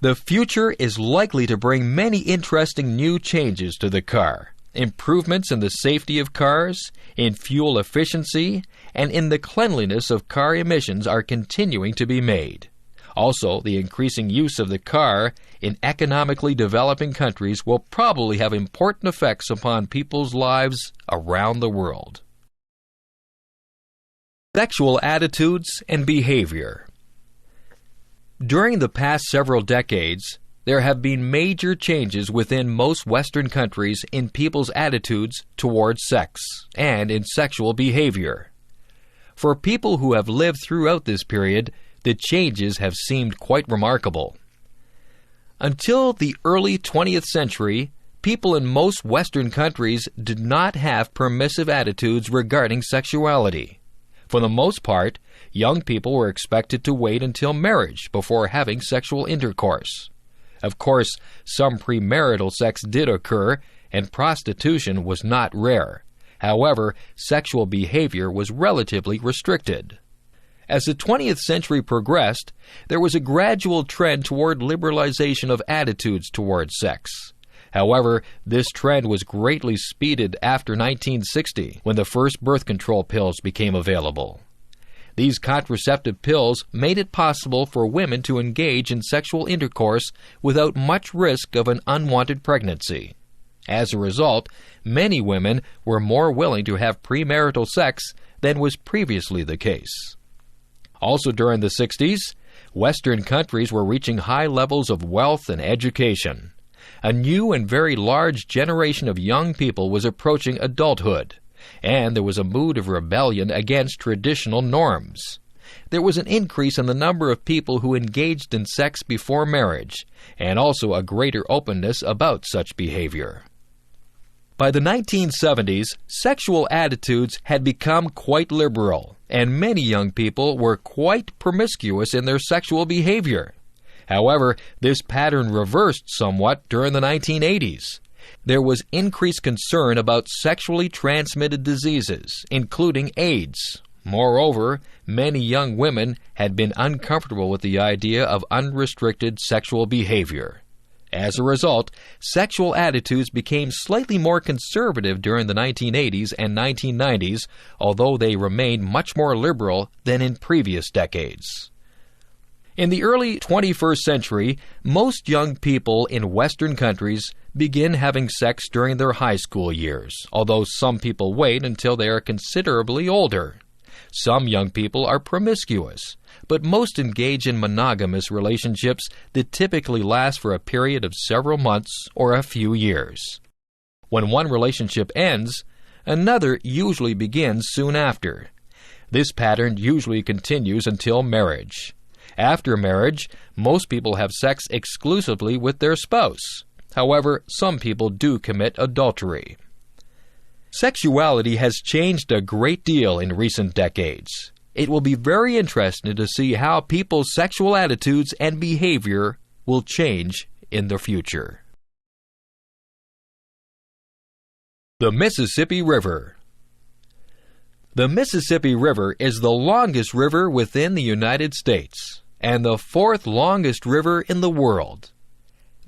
The future is likely to bring many interesting new changes to the car. Improvements in the safety of cars, in fuel efficiency, and in the cleanliness of car emissions are continuing to be made. Also, the increasing use of the car in economically developing countries will probably have important effects upon people's lives around the world. Sexual attitudes and behavior. During the past several decades, there have been major changes within most Western countries in people's attitudes towards sex and in sexual behavior. For people who have lived throughout this period, the changes have seemed quite remarkable. Until the early 20th century, people in most Western countries did not have permissive attitudes regarding sexuality. For the most part, young people were expected to wait until marriage before having sexual intercourse. Of course, some premarital sex did occur, and prostitution was not rare. However, sexual behavior was relatively restricted. As the 20th century progressed, there was a gradual trend toward liberalization of attitudes towards sex. However, this trend was greatly speeded after 1960, when the first birth control pills became available. These contraceptive pills made it possible for women to engage in sexual intercourse without much risk of an unwanted pregnancy. As a result, many women were more willing to have premarital sex than was previously the case. Also during the 60s, Western countries were reaching high levels of wealth and education. A new and very large generation of young people was approaching adulthood, and there was a mood of rebellion against traditional norms. There was an increase in the number of people who engaged in sex before marriage, and also a greater openness about such behavior. By the 1970s, sexual attitudes had become quite liberal, and many young people were quite promiscuous in their sexual behavior. However, this pattern reversed somewhat during the 1980s. There was increased concern about sexually transmitted diseases, including AIDS. Moreover, many young women had been uncomfortable with the idea of unrestricted sexual behavior. As a result, sexual attitudes became slightly more conservative during the 1980s and 1990s, although they remained much more liberal than in previous decades. In the early 21st century, most young people in Western countries begin having sex during their high school years, although some people wait until they are considerably older. Some young people are promiscuous, but most engage in monogamous relationships that typically last for a period of several months or a few years. When one relationship ends, another usually begins soon after. This pattern usually continues until marriage. After marriage, most people have sex exclusively with their spouse. However, some people do commit adultery. Sexuality has changed a great deal in recent decades. It will be very interesting to see how people's sexual attitudes and behavior will change in the future. The Mississippi River. The Mississippi River is the longest river within the United States and the fourth longest river in the world.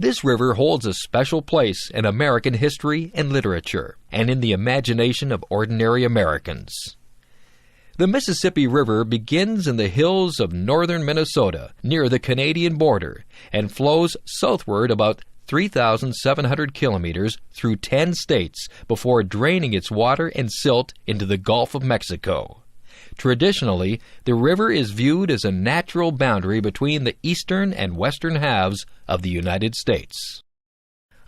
This river holds a special place in American history and literature, and in the imagination of ordinary Americans. The Mississippi River begins in the hills of northern Minnesota, near the Canadian border, and flows southward about 3,700 kilometers through 10 states before draining its water and silt into the Gulf of Mexico. Traditionally, the river is viewed as a natural boundary between the eastern and western halves of the United States.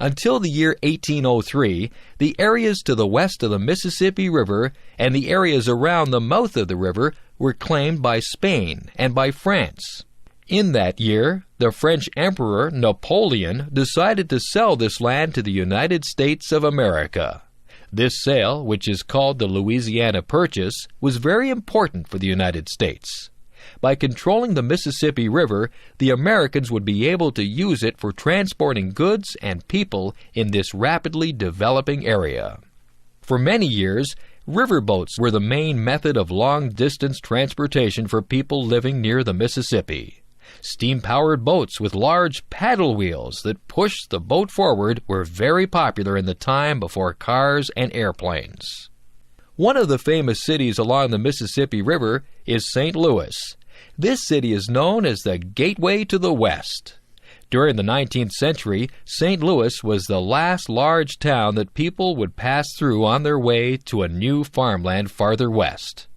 Until the year 1803, the areas to the west of the Mississippi River and the areas around the mouth of the river were claimed by Spain and by France. In that year, the French Emperor Napoleon decided to sell this land to the United States of America. This sale, which is called the Louisiana Purchase, was very important for the United States. By controlling the Mississippi River, the Americans would be able to use it for transporting goods and people in this rapidly developing area. For many years, riverboats were the main method of long-distance transportation for people living near the Mississippi. Steam-powered boats with large paddle wheels that pushed the boat forward were very popular in the time before cars and airplanes. One of the famous cities along the Mississippi River is St. Louis. This city is known as the Gateway to the West. During the 19th century, St. Louis was the last large town that people would pass through on their way to a new farmland farther west.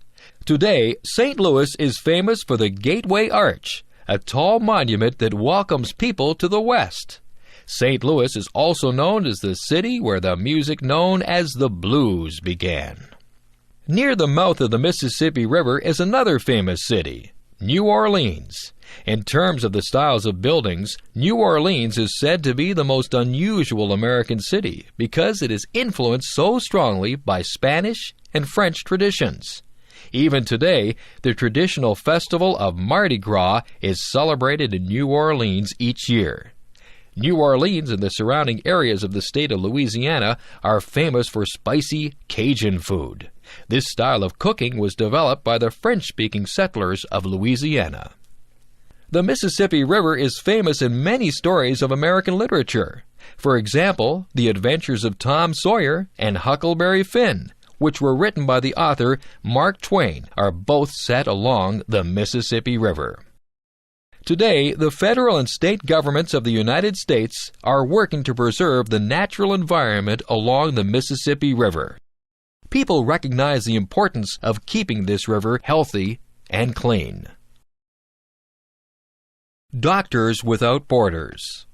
Today, St. Louis is famous for the Gateway Arch, a tall monument that welcomes people to the west. St. Louis is also known as the city where the music known as the blues began. Near the mouth of the Mississippi River is another famous city, New Orleans. In terms of the styles of buildings, New Orleans is said to be the most unusual American city because it is influenced so strongly by Spanish and French traditions. Even today, the traditional festival of Mardi Gras is celebrated in New Orleans each year. New Orleans and the surrounding areas of the state of Louisiana are famous for spicy Cajun food. This style of cooking was developed by the French-speaking settlers of Louisiana. The Mississippi River is famous in many stories of American literature. For example, The Adventures of Tom Sawyer and Huckleberry Finn, which were written by the author Mark Twain, are both set along the Mississippi River. Today, the federal and state governments of the United States are working to preserve the natural environment along the Mississippi River. People recognize the importance of keeping this river healthy and clean. Doctors Without Borders.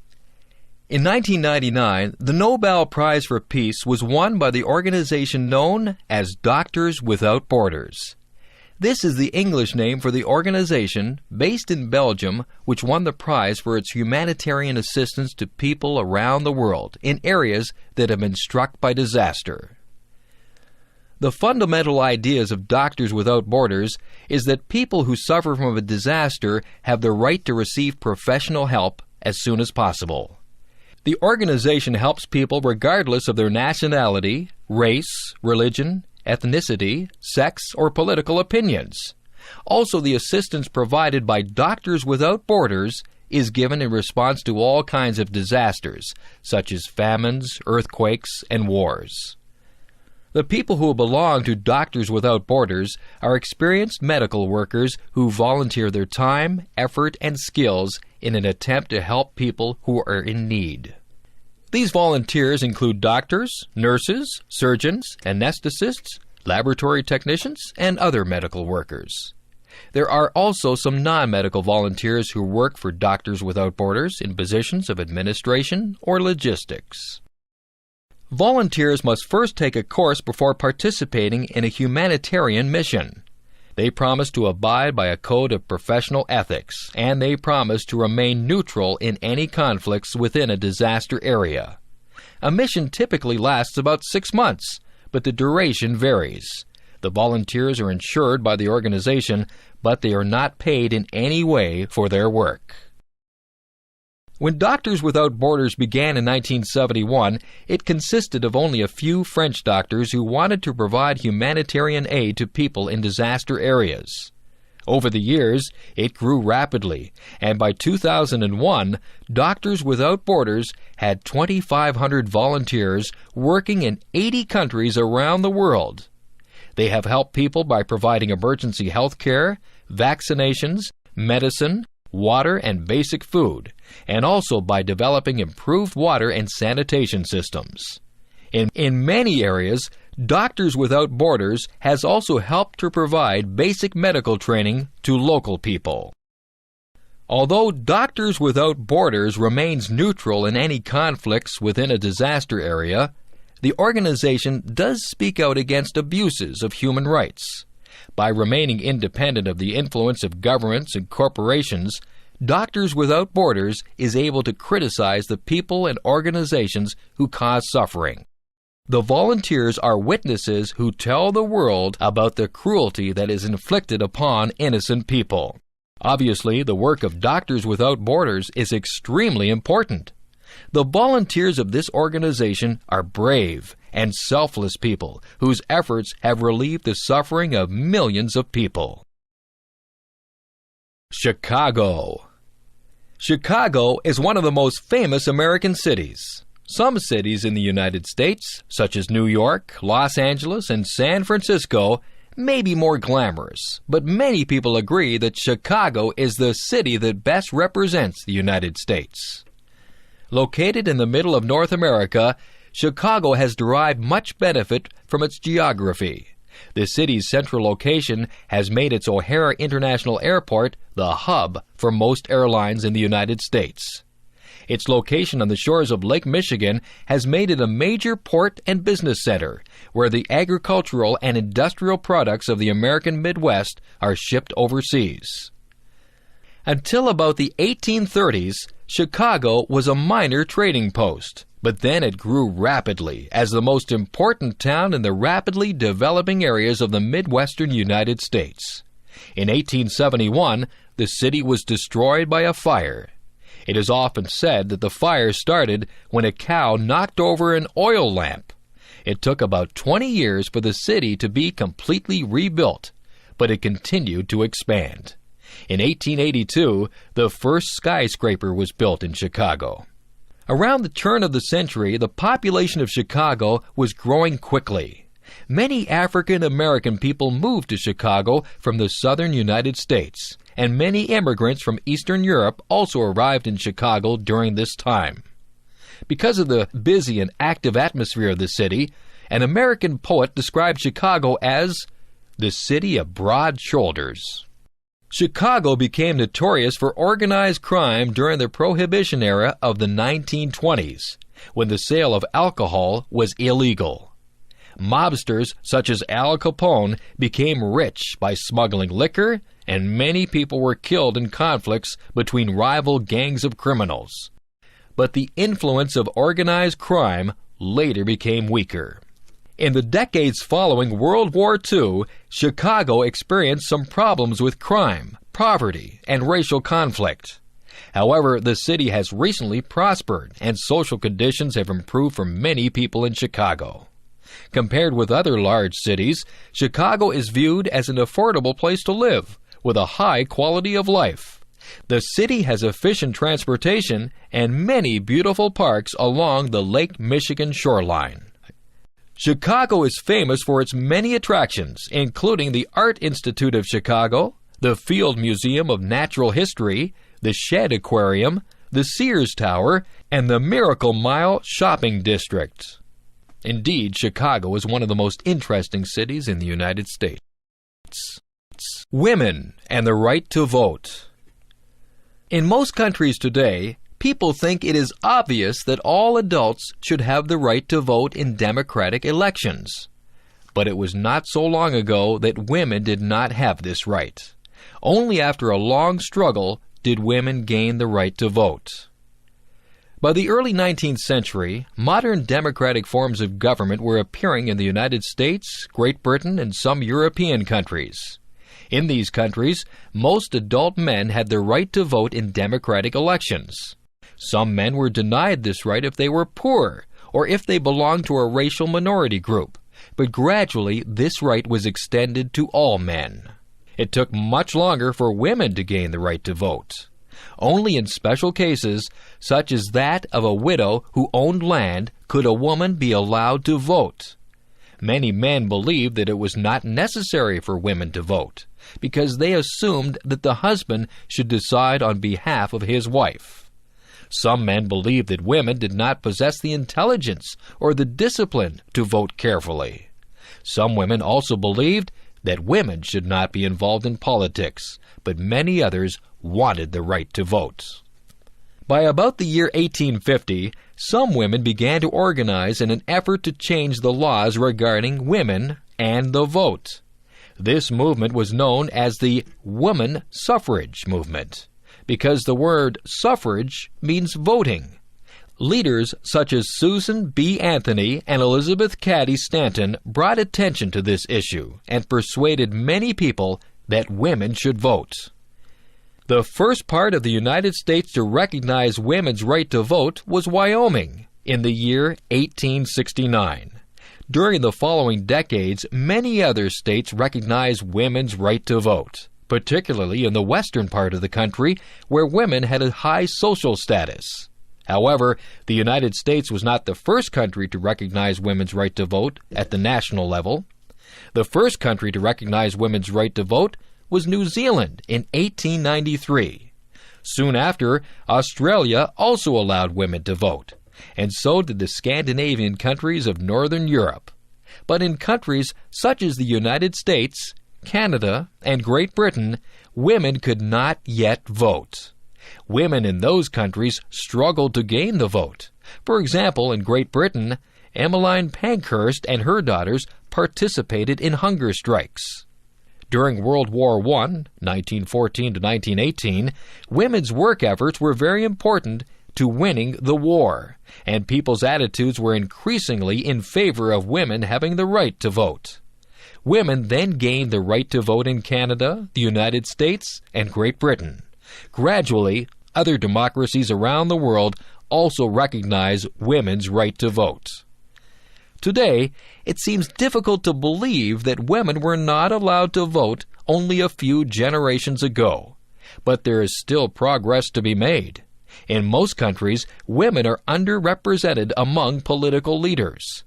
In 1999, the Nobel Prize for Peace was won by the organization known as Doctors Without Borders. This is the English name for the organization, based in Belgium, which won the prize for its humanitarian assistance to people around the world in areas that have been struck by disaster. The fundamental ideas of Doctors Without Borders is that people who suffer from a disaster have the right to receive professional help as soon as possible. The organization helps people regardless of their nationality, race, religion, ethnicity, sex, or political opinions. Also, the assistance provided by Doctors Without Borders is given in response to all kinds of disasters, such as famines, earthquakes, and wars. The people who belong to Doctors Without Borders are experienced medical workers who volunteer their time, effort, and skills in an attempt to help people who are in need. These volunteers include doctors, nurses, surgeons, anesthetists, laboratory technicians, and other medical workers. There are also some non-medical volunteers who work for Doctors Without Borders in positions of administration or logistics. Volunteers must first take a course before participating in a humanitarian mission. They promise to abide by a code of professional ethics, and they promise to remain neutral in any conflicts within a disaster area. A mission typically lasts about 6 months, but the duration varies. The volunteers are insured by the organization, but they are not paid in any way for their work. When Doctors Without Borders began in 1971, it consisted of only a few French doctors who wanted to provide humanitarian aid to people in disaster areas. Over the years, it grew rapidly, and by 2001, Doctors Without Borders had 2,500 volunteers working in 80 countries around the world. They have helped people by providing emergency health care, vaccinations, medicine, water, and basic food, and also by developing improved water and sanitation systems. In many areas, Doctors Without Borders has also helped to provide basic medical training to local people. Although Doctors Without Borders remains neutral in any conflicts within a disaster area, the organization does speak out against abuses of human rights. By remaining independent of the influence of governments and corporations, Doctors Without Borders is able to criticize the people and organizations who cause suffering. The volunteers are witnesses who tell the world about the cruelty that is inflicted upon innocent people. Obviously, the work of Doctors Without Borders is extremely important. The volunteers of this organization are brave and selfless people whose efforts have relieved the suffering of millions of people. Chicago. Chicago is one of the most famous American cities. Some cities in the United States, such as New York, Los Angeles, and San Francisco, may be more glamorous, but many people agree that Chicago is the city that best represents the United States. Located in the middle of North America, Chicago has derived much benefit from its geography. The city's central location has made its O'Hare International Airport the hub for most airlines in the United States. Its location on the shores of Lake Michigan has made it a major port and business center, where the agricultural and industrial products of the American Midwest are shipped overseas. Until about the 1830s, Chicago was a minor trading post, but then it grew rapidly as the most important town in the rapidly developing areas of the Midwestern United States. In 1871, the city was destroyed by a fire. It is often said that the fire started when a cow knocked over an oil lamp. It took about 20 years for the city to be completely rebuilt, but it continued to expand. In 1882, the first skyscraper was built in Chicago. Around the turn of the century, the population of Chicago was growing quickly. Many African American people moved to Chicago from the southern United States, and many immigrants from Eastern Europe also arrived in Chicago during this time. Because of the busy and active atmosphere of the city, an American poet described Chicago as the city of broad shoulders. Chicago became notorious for organized crime during the Prohibition era of the 1920s, when the sale of alcohol was illegal. Mobsters such as Al Capone became rich by smuggling liquor, and many people were killed in conflicts between rival gangs of criminals. But the influence of organized crime later became weaker. In the decades following World War II, Chicago experienced some problems with crime, poverty, and racial conflict. However, the city has recently prospered, and social conditions have improved for many people in Chicago. Compared with other large cities, Chicago is viewed as an affordable place to live, with a high quality of life. The city has efficient transportation and many beautiful parks along the Lake Michigan shoreline. Chicago is famous for its many attractions, including the Art Institute of Chicago, the Field Museum of Natural History, the Shedd Aquarium, the Sears Tower, and the Miracle Mile Shopping District. Indeed, Chicago is one of the most interesting cities in the United States. Women and the right to vote. In most countries today, people think it is obvious that all adults should have the right to vote in democratic elections. But it was not so long ago that women did not have this right. Only after a long struggle did women gain the right to vote. By the early 19th century, modern democratic forms of government were appearing in the United States, Great Britain, and some European countries. In these countries, most adult men had the right to vote in democratic elections. Some men were denied this right if they were poor, or if they belonged to a racial minority group, but gradually this right was extended to all men. It took much longer for women to gain the right to vote. Only in special cases, such as that of a widow who owned land, could a woman be allowed to vote. Many men believed that it was not necessary for women to vote, because they assumed that the husband should decide on behalf of his wife. Some men believed that women did not possess the intelligence or the discipline to vote carefully. Some women also believed that women should not be involved in politics, but many others wanted the right to vote. By about the year 1850, some women began to organize in an effort to change the laws regarding women and the vote. This movement was known as the woman suffrage movement, because the word suffrage means voting. Leaders such as Susan B. Anthony and Elizabeth Cady Stanton brought attention to this issue and persuaded many people that women should vote. The first part of the United States to recognize women's right to vote was Wyoming in the year 1869. During the following decades, many other states recognized women's right to vote, particularly in the western part of the country where women had a high social status. However, the United States was not the first country to recognize women's right to vote at the national level. The first country to recognize women's right to vote was New Zealand in 1893. Soon after, Australia also allowed women to vote, and so did the Scandinavian countries of Northern Europe. But in countries such as the United States, Canada, and Great Britain, women could not yet vote. Women in those countries struggled to gain the vote. For example, in Great Britain, Emmeline Pankhurst and her daughters participated in hunger strikes. During World War I, 1914 to 1918, women's work efforts were very important to winning the war, and people's attitudes were increasingly in favor of women having the right to vote. Women then gained the right to vote in Canada, the United States, and Great Britain. Gradually, other democracies around the world also recognize women's right to vote. Today, it seems difficult to believe that women were not allowed to vote only a few generations ago. But there is still progress to be made. In most countries, women are underrepresented among political leaders.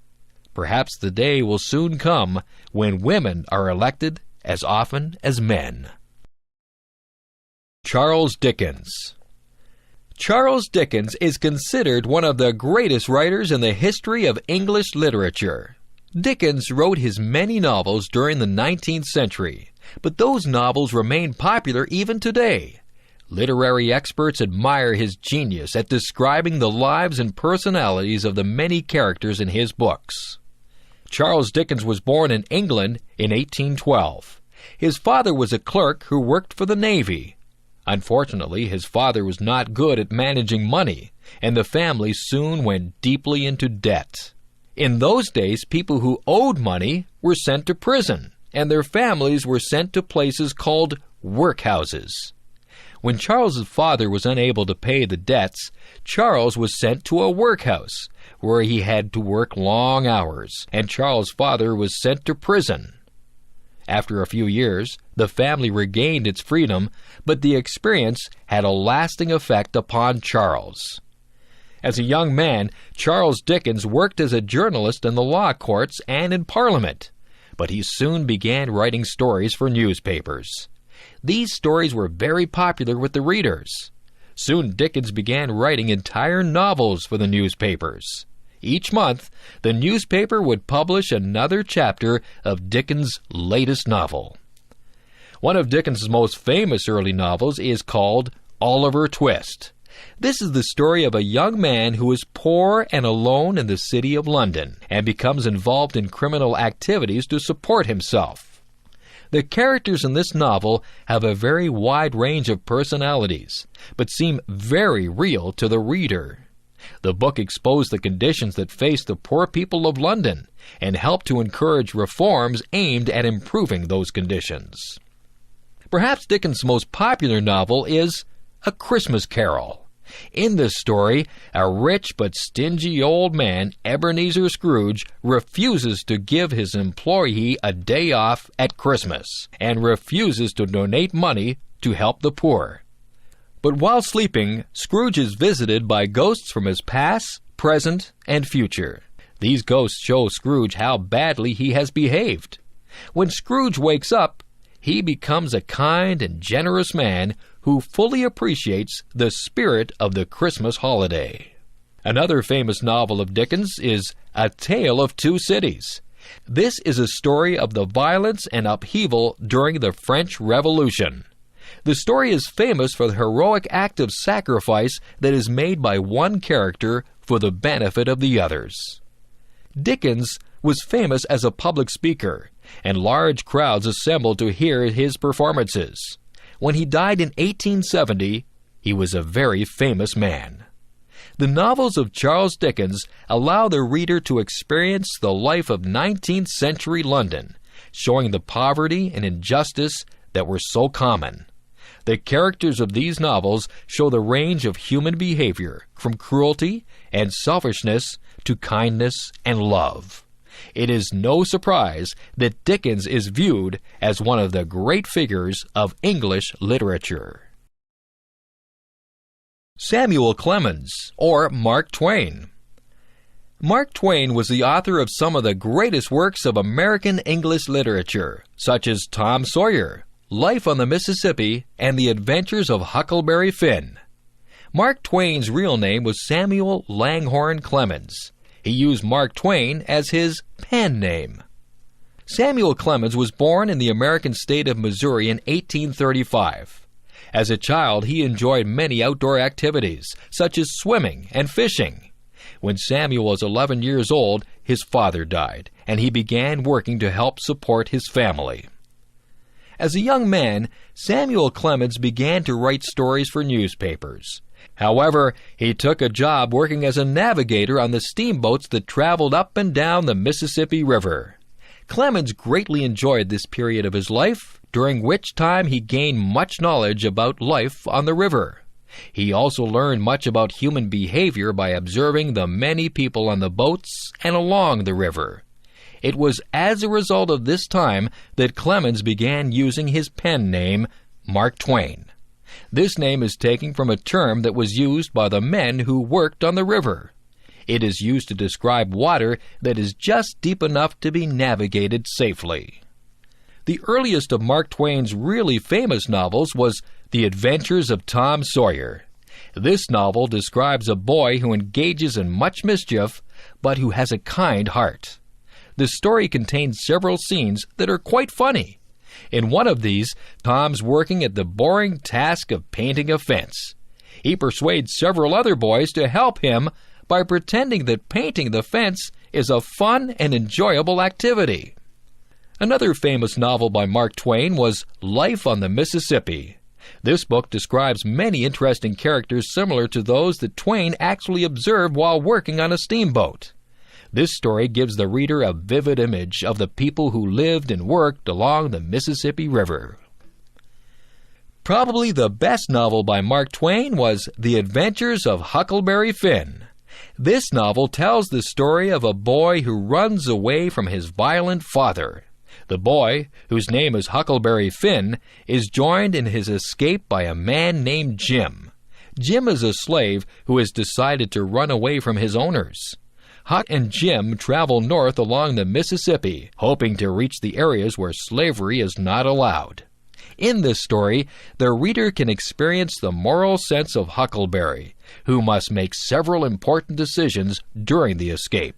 Perhaps the day will soon come when women are elected as often as men. Charles Dickens. Charles Dickens is considered one of the greatest writers in the history of English literature. Dickens wrote his many novels during the 19th century, but those novels remain popular even today. Literary experts admire his genius at describing the lives and personalities of the many characters in his books. Charles Dickens was born in England in 1812. His father was a clerk who worked for the Navy. Unfortunately, his father was not good at managing money, and the family soon went deeply into debt. In those days, people who owed money were sent to prison, and their families were sent to places called workhouses. When Charles's father was unable to pay the debts, Charles was sent to a workhouse, where he had to work long hours, and Charles's father was sent to prison. After a few years, the family regained its freedom, but the experience had a lasting effect upon Charles. As a young man, Charles Dickens worked as a journalist in the law courts and in Parliament, but he soon began writing stories for newspapers. These stories were very popular with the readers. Soon Dickens began writing entire novels for the newspapers. Each month, the newspaper would publish another chapter of Dickens' latest novel. One of Dickens' most famous early novels is called Oliver Twist. This is the story of a young man who is poor and alone in the city of London and becomes involved in criminal activities to support himself. The characters in this novel have a very wide range of personalities, but seem very real to the reader. The book exposed the conditions that face the poor people of London and helped to encourage reforms aimed at improving those conditions. Perhaps Dickens' most popular novel is A Christmas Carol. In this story, a rich but stingy old man, Ebenezer Scrooge, refuses to give his employee a day off at Christmas and refuses to donate money to help the poor. But while sleeping, Scrooge is visited by ghosts from his past, present, and future. These ghosts show Scrooge how badly he has behaved. When Scrooge wakes up, he becomes a kind and generous man who fully appreciates the spirit of the Christmas holiday. Another famous novel of Dickens is A Tale of Two Cities. This is a story of the violence and upheaval during the French Revolution. The story is famous for the heroic act of sacrifice that is made by one character for the benefit of the others. Dickens was famous as a public speaker, and large crowds assembled to hear his performances. When he died in 1870, he was a very famous man. The novels of Charles Dickens allow the reader to experience the life of 19th century London, showing the poverty and injustice that were so common. The characters of these novels show the range of human behavior, from cruelty and selfishness to kindness and love. It is no surprise that Dickens is viewed as one of the great figures of English literature. Samuel Clemens, or Mark Twain. Mark Twain was the author of some of the greatest works of American English literature, such as Tom Sawyer, Life on the Mississippi, and The Adventures of Huckleberry Finn. Mark Twain's real name was Samuel Langhorne Clemens. He used Mark Twain as his pen name. Samuel Clemens was born in the American state of Missouri in 1835. As a child, he enjoyed many outdoor activities, such as swimming and fishing. When Samuel was 11 years old, his father died, and he began working to help support his family. As a young man, Samuel Clemens began to write stories for newspapers. However, he took a job working as a navigator on the steamboats that traveled up and down the Mississippi River. Clemens greatly enjoyed this period of his life, during which time he gained much knowledge about life on the river. He also learned much about human behavior by observing the many people on the boats and along the river. It was as a result of this time that Clemens began using his pen name, Mark Twain. This name is taken from a term that was used by the men who worked on the river. It is used to describe water that is just deep enough to be navigated safely. The earliest of Mark Twain's really famous novels was The Adventures of Tom Sawyer. This novel describes a boy who engages in much mischief, but who has a kind heart. The story contains several scenes that are quite funny. In one of these, Tom's working at the boring task of painting a fence. He persuades several other boys to help him by pretending that painting the fence is a fun and enjoyable activity. Another famous novel by Mark Twain was Life on the Mississippi. This book describes many interesting characters similar to those that Twain actually observed while working on a steamboat. This story gives the reader a vivid image of the people who lived and worked along the Mississippi River. Probably the best novel by Mark Twain was The Adventures of Huckleberry Finn. This novel tells the story of a boy who runs away from his violent father. The boy, whose name is Huckleberry Finn, is joined in his escape by a man named Jim. Jim is a slave who has decided to run away from his owners. Huck and Jim travel north along the Mississippi, hoping to reach the areas where slavery is not allowed. In this story, the reader can experience the moral sense of Huckleberry, who must make several important decisions during the escape.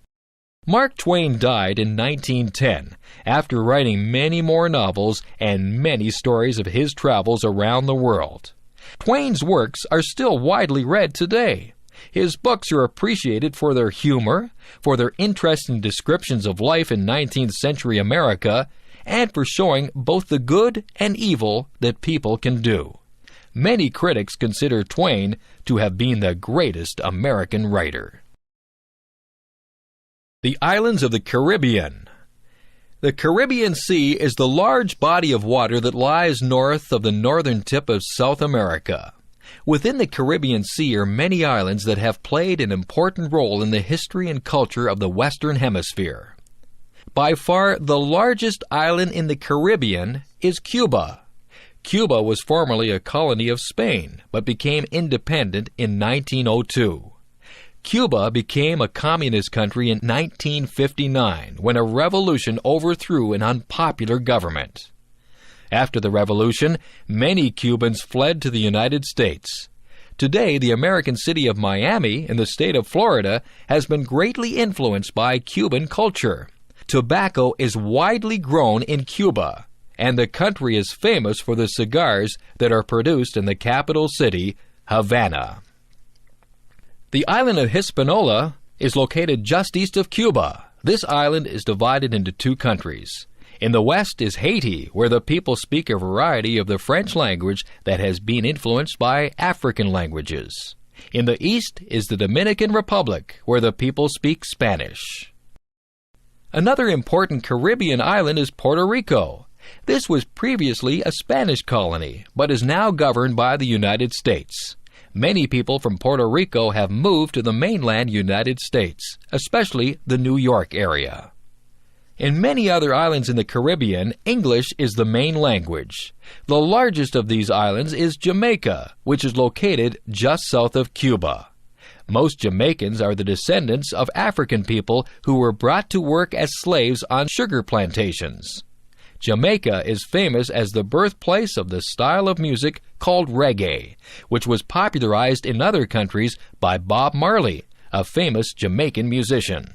Mark Twain died in 1910 after writing many more novels and many stories of his travels around the world. Twain's works are still widely read today. His books are appreciated for their humor, for their interesting descriptions of life in 19th century America, and for showing both the good and evil that people can do. Many critics consider Twain to have been the greatest American writer. The islands of the Caribbean. The Caribbean Sea is the large body of water that lies north of the northern tip of South America. Within the Caribbean Sea are many islands that have played an important role in the history and culture of the Western Hemisphere. By far, the largest island in the Caribbean is Cuba. Cuba was formerly a colony of Spain, but became independent in 1902. Cuba became a communist country in 1959 when a revolution overthrew an unpopular government. After the revolution, many Cubans fled to the United States. Today, the American city of Miami in the state of Florida has been greatly influenced by Cuban culture. Tobacco is widely grown in Cuba, and the country is famous for the cigars that are produced in the capital city, Havana. The island of Hispaniola is located just east of Cuba. This island is divided into two countries. In the west is Haiti, where the people speak a variety of the French language that has been influenced by African languages. In the east is the Dominican Republic, where the people speak Spanish. Another important Caribbean island is Puerto Rico. This was previously a Spanish colony, but is now governed by the United States. Many people from Puerto Rico have moved to the mainland United States, especially the New York area. In many other islands in the Caribbean, English is the main language. The largest of these islands is Jamaica, which is located just south of Cuba. Most Jamaicans are the descendants of African people who were brought to work as slaves on sugar plantations. Jamaica is famous as the birthplace of the style of music called reggae, which was popularized in other countries by Bob Marley, a famous Jamaican musician.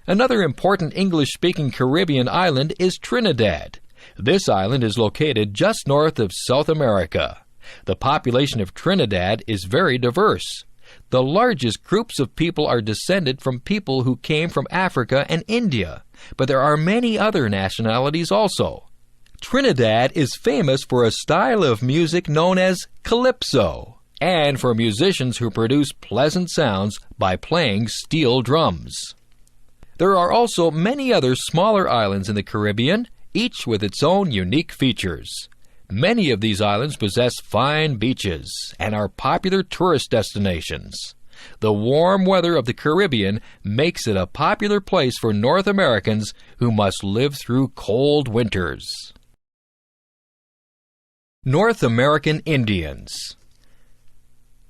Another important English-speaking Caribbean island is Trinidad. This island is located just north of South America. The population of Trinidad is very diverse. The largest groups of people are descended from people who came from Africa and India, but there are many other nationalities also. Trinidad is famous for a style of music known as calypso, and for musicians who produce pleasant sounds by playing steel drums. There are also many other smaller islands in the Caribbean, each with its own unique features. Many of these islands possess fine beaches and are popular tourist destinations. The warm weather of the Caribbean makes it a popular place for North Americans who must live through cold winters. North American Indians.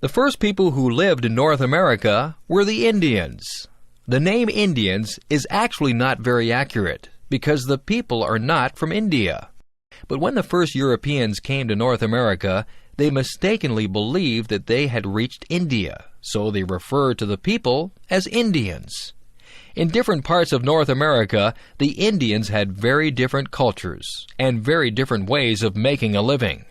The first people who lived in North America were the Indians. The name Indians is actually not very accurate because the people are not from India. But when the first Europeans came to North America, they mistakenly believed that they had reached India, so they referred to the people as Indians. In different parts of North America, the Indians had very different cultures and very different ways of making a living.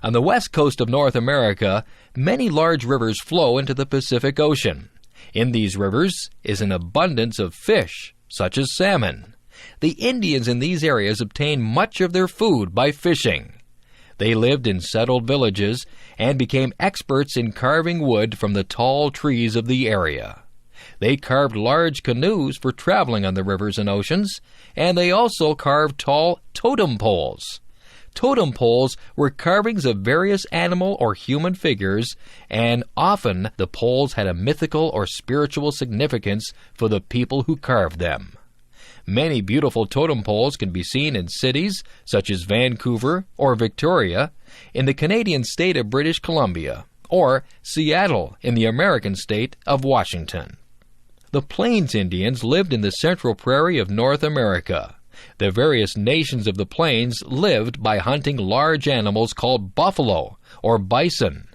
On the west coast of North America, many large rivers flow into the Pacific Ocean. In these rivers is an abundance of fish, such as salmon. The Indians in these areas obtained much of their food by fishing. They lived in settled villages and became experts in carving wood from the tall trees of the area. They carved large canoes for traveling on the rivers and oceans, and they also carved tall totem poles. Totem poles were carvings of various animal or human figures, and often the poles had a mythical or spiritual significance for the people who carved them. Many beautiful totem poles can be seen in cities such as Vancouver or Victoria, in the Canadian state of British Columbia, or Seattle in the American state of Washington. The Plains Indians lived in the central prairie of North America. The various nations of the plains lived by hunting large animals called buffalo or bison.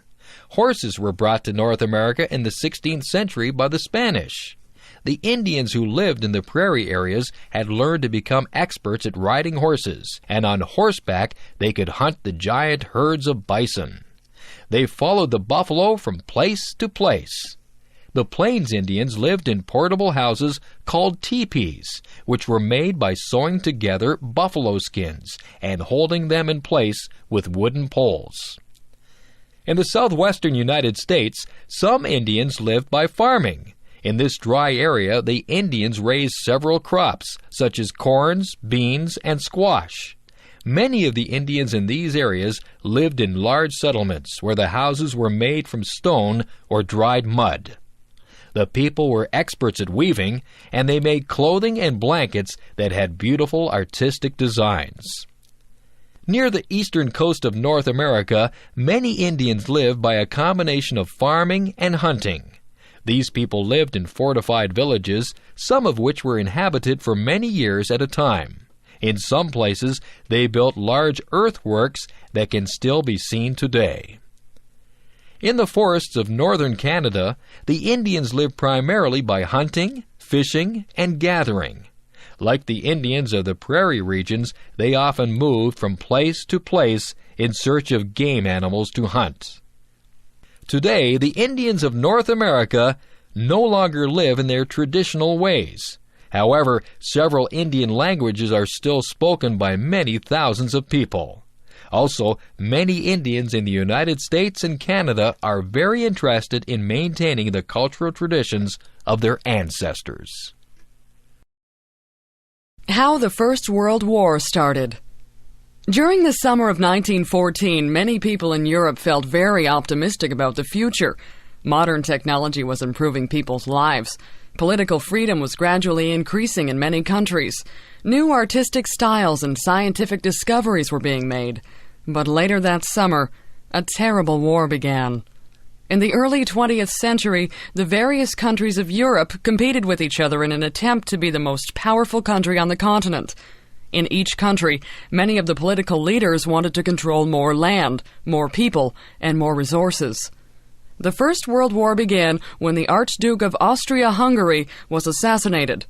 Horses were brought to North America in the 16th century by the Spanish. The Indians who lived in the prairie areas had learned to become experts at riding horses, and on horseback they could hunt the giant herds of bison. They followed the buffalo from place to place. The Plains Indians lived in portable houses called teepees, which were made by sewing together buffalo skins and holding them in place with wooden poles. In the southwestern United States, some Indians lived by farming. In this dry area, the Indians raised several crops, such as corns, beans, and squash. Many of the Indians in these areas lived in large settlements where the houses were made from stone or dried mud. The people were experts at weaving, and they made clothing and blankets that had beautiful artistic designs. Near the eastern coast of North America, many Indians lived by a combination of farming and hunting. These people lived in fortified villages, some of which were inhabited for many years at a time. In some places, they built large earthworks that can still be seen today. In the forests of northern Canada, the Indians lived primarily by hunting, fishing, and gathering. Like the Indians of the prairie regions, they often moved from place to place in search of game animals to hunt. Today, the Indians of North America no longer live in their traditional ways. However, several Indian languages are still spoken by many thousands of people. Also, many Indians in the United States and Canada are very interested in maintaining the cultural traditions of their ancestors. How the First World War started. During the summer of 1914, many people in Europe felt very optimistic about the future. Modern technology was improving people's lives. Political freedom was gradually increasing in many countries. New artistic styles and scientific discoveries were being made. But later that summer, a terrible war began. In the early 20th century, the various countries of Europe competed with each other in an attempt to be the most powerful country on the continent. In each country, many of the political leaders wanted to control more land, more people, and more resources. The First World War began when the Archduke of Austria-Hungary was assassinated.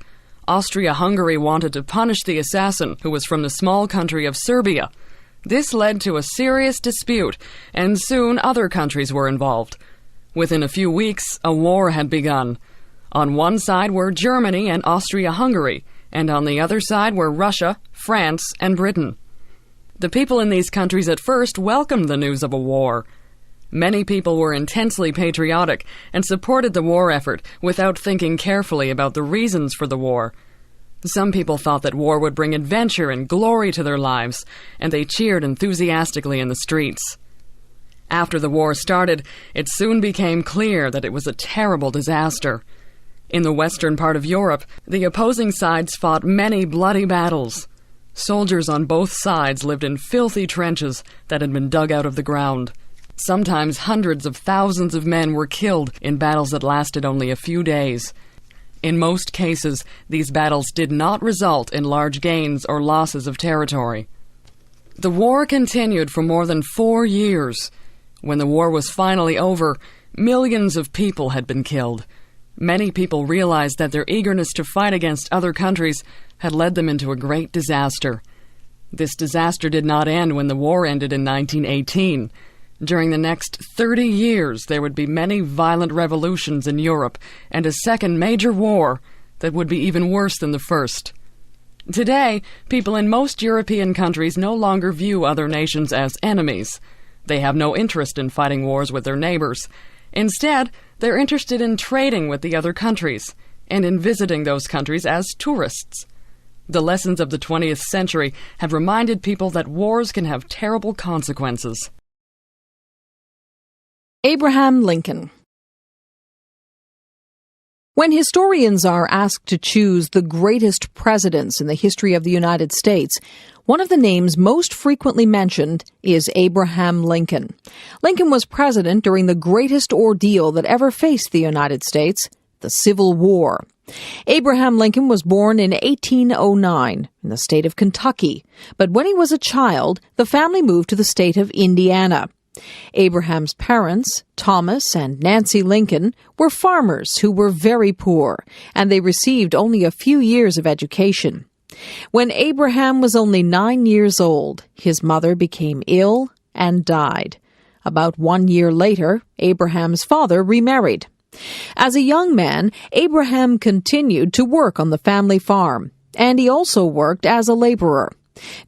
Austria-Hungary wanted to punish the assassin, who was from the small country of Serbia. This led to a serious dispute, and soon other countries were involved. Within a few weeks, a war had begun. On one side were Germany and Austria-Hungary, and on the other side were Russia, France, and Britain. The people in these countries at first welcomed the news of a war. Many people were intensely patriotic and supported the war effort without thinking carefully about the reasons for the war. Some people thought that war would bring adventure and glory to their lives, and they cheered enthusiastically in the streets. After the war started, it soon became clear that it was a terrible disaster. In the western part of Europe, the opposing sides fought many bloody battles. Soldiers on both sides lived in filthy trenches that had been dug out of the ground. Sometimes hundreds of thousands of men were killed in battles that lasted only a few days. In most cases, these battles did not result in large gains or losses of territory. The war continued for more than 4 years. When the war was finally over, millions of people had been killed. Many people realized that their eagerness to fight against other countries had led them into a great disaster. This disaster did not end when the war ended in 1918. During the next 30 years, there would be many violent revolutions in Europe and a second major war that would be even worse than the first. Today, people in most European countries no longer view other nations as enemies. They have no interest in fighting wars with their neighbors. Instead, they're interested in trading with the other countries and in visiting those countries as tourists. The lessons of the 20th century have reminded people that wars can have terrible consequences. Abraham Lincoln. When historians are asked to choose the greatest presidents in the history of the United States, one of the names most frequently mentioned is Abraham Lincoln. Lincoln was president during the greatest ordeal that ever faced the United States, the Civil War. Abraham Lincoln was born in 1809 in the state of Kentucky, but when he was a child, the family moved to the state of Indiana. Abraham's parents, Thomas and Nancy Lincoln, were farmers who were very poor, and they received only a few years of education. When Abraham was only 9 years old, his mother became ill and died. About 1 year later, Abraham's father remarried. As a young man, Abraham continued to work on the family farm, and he also worked as a laborer.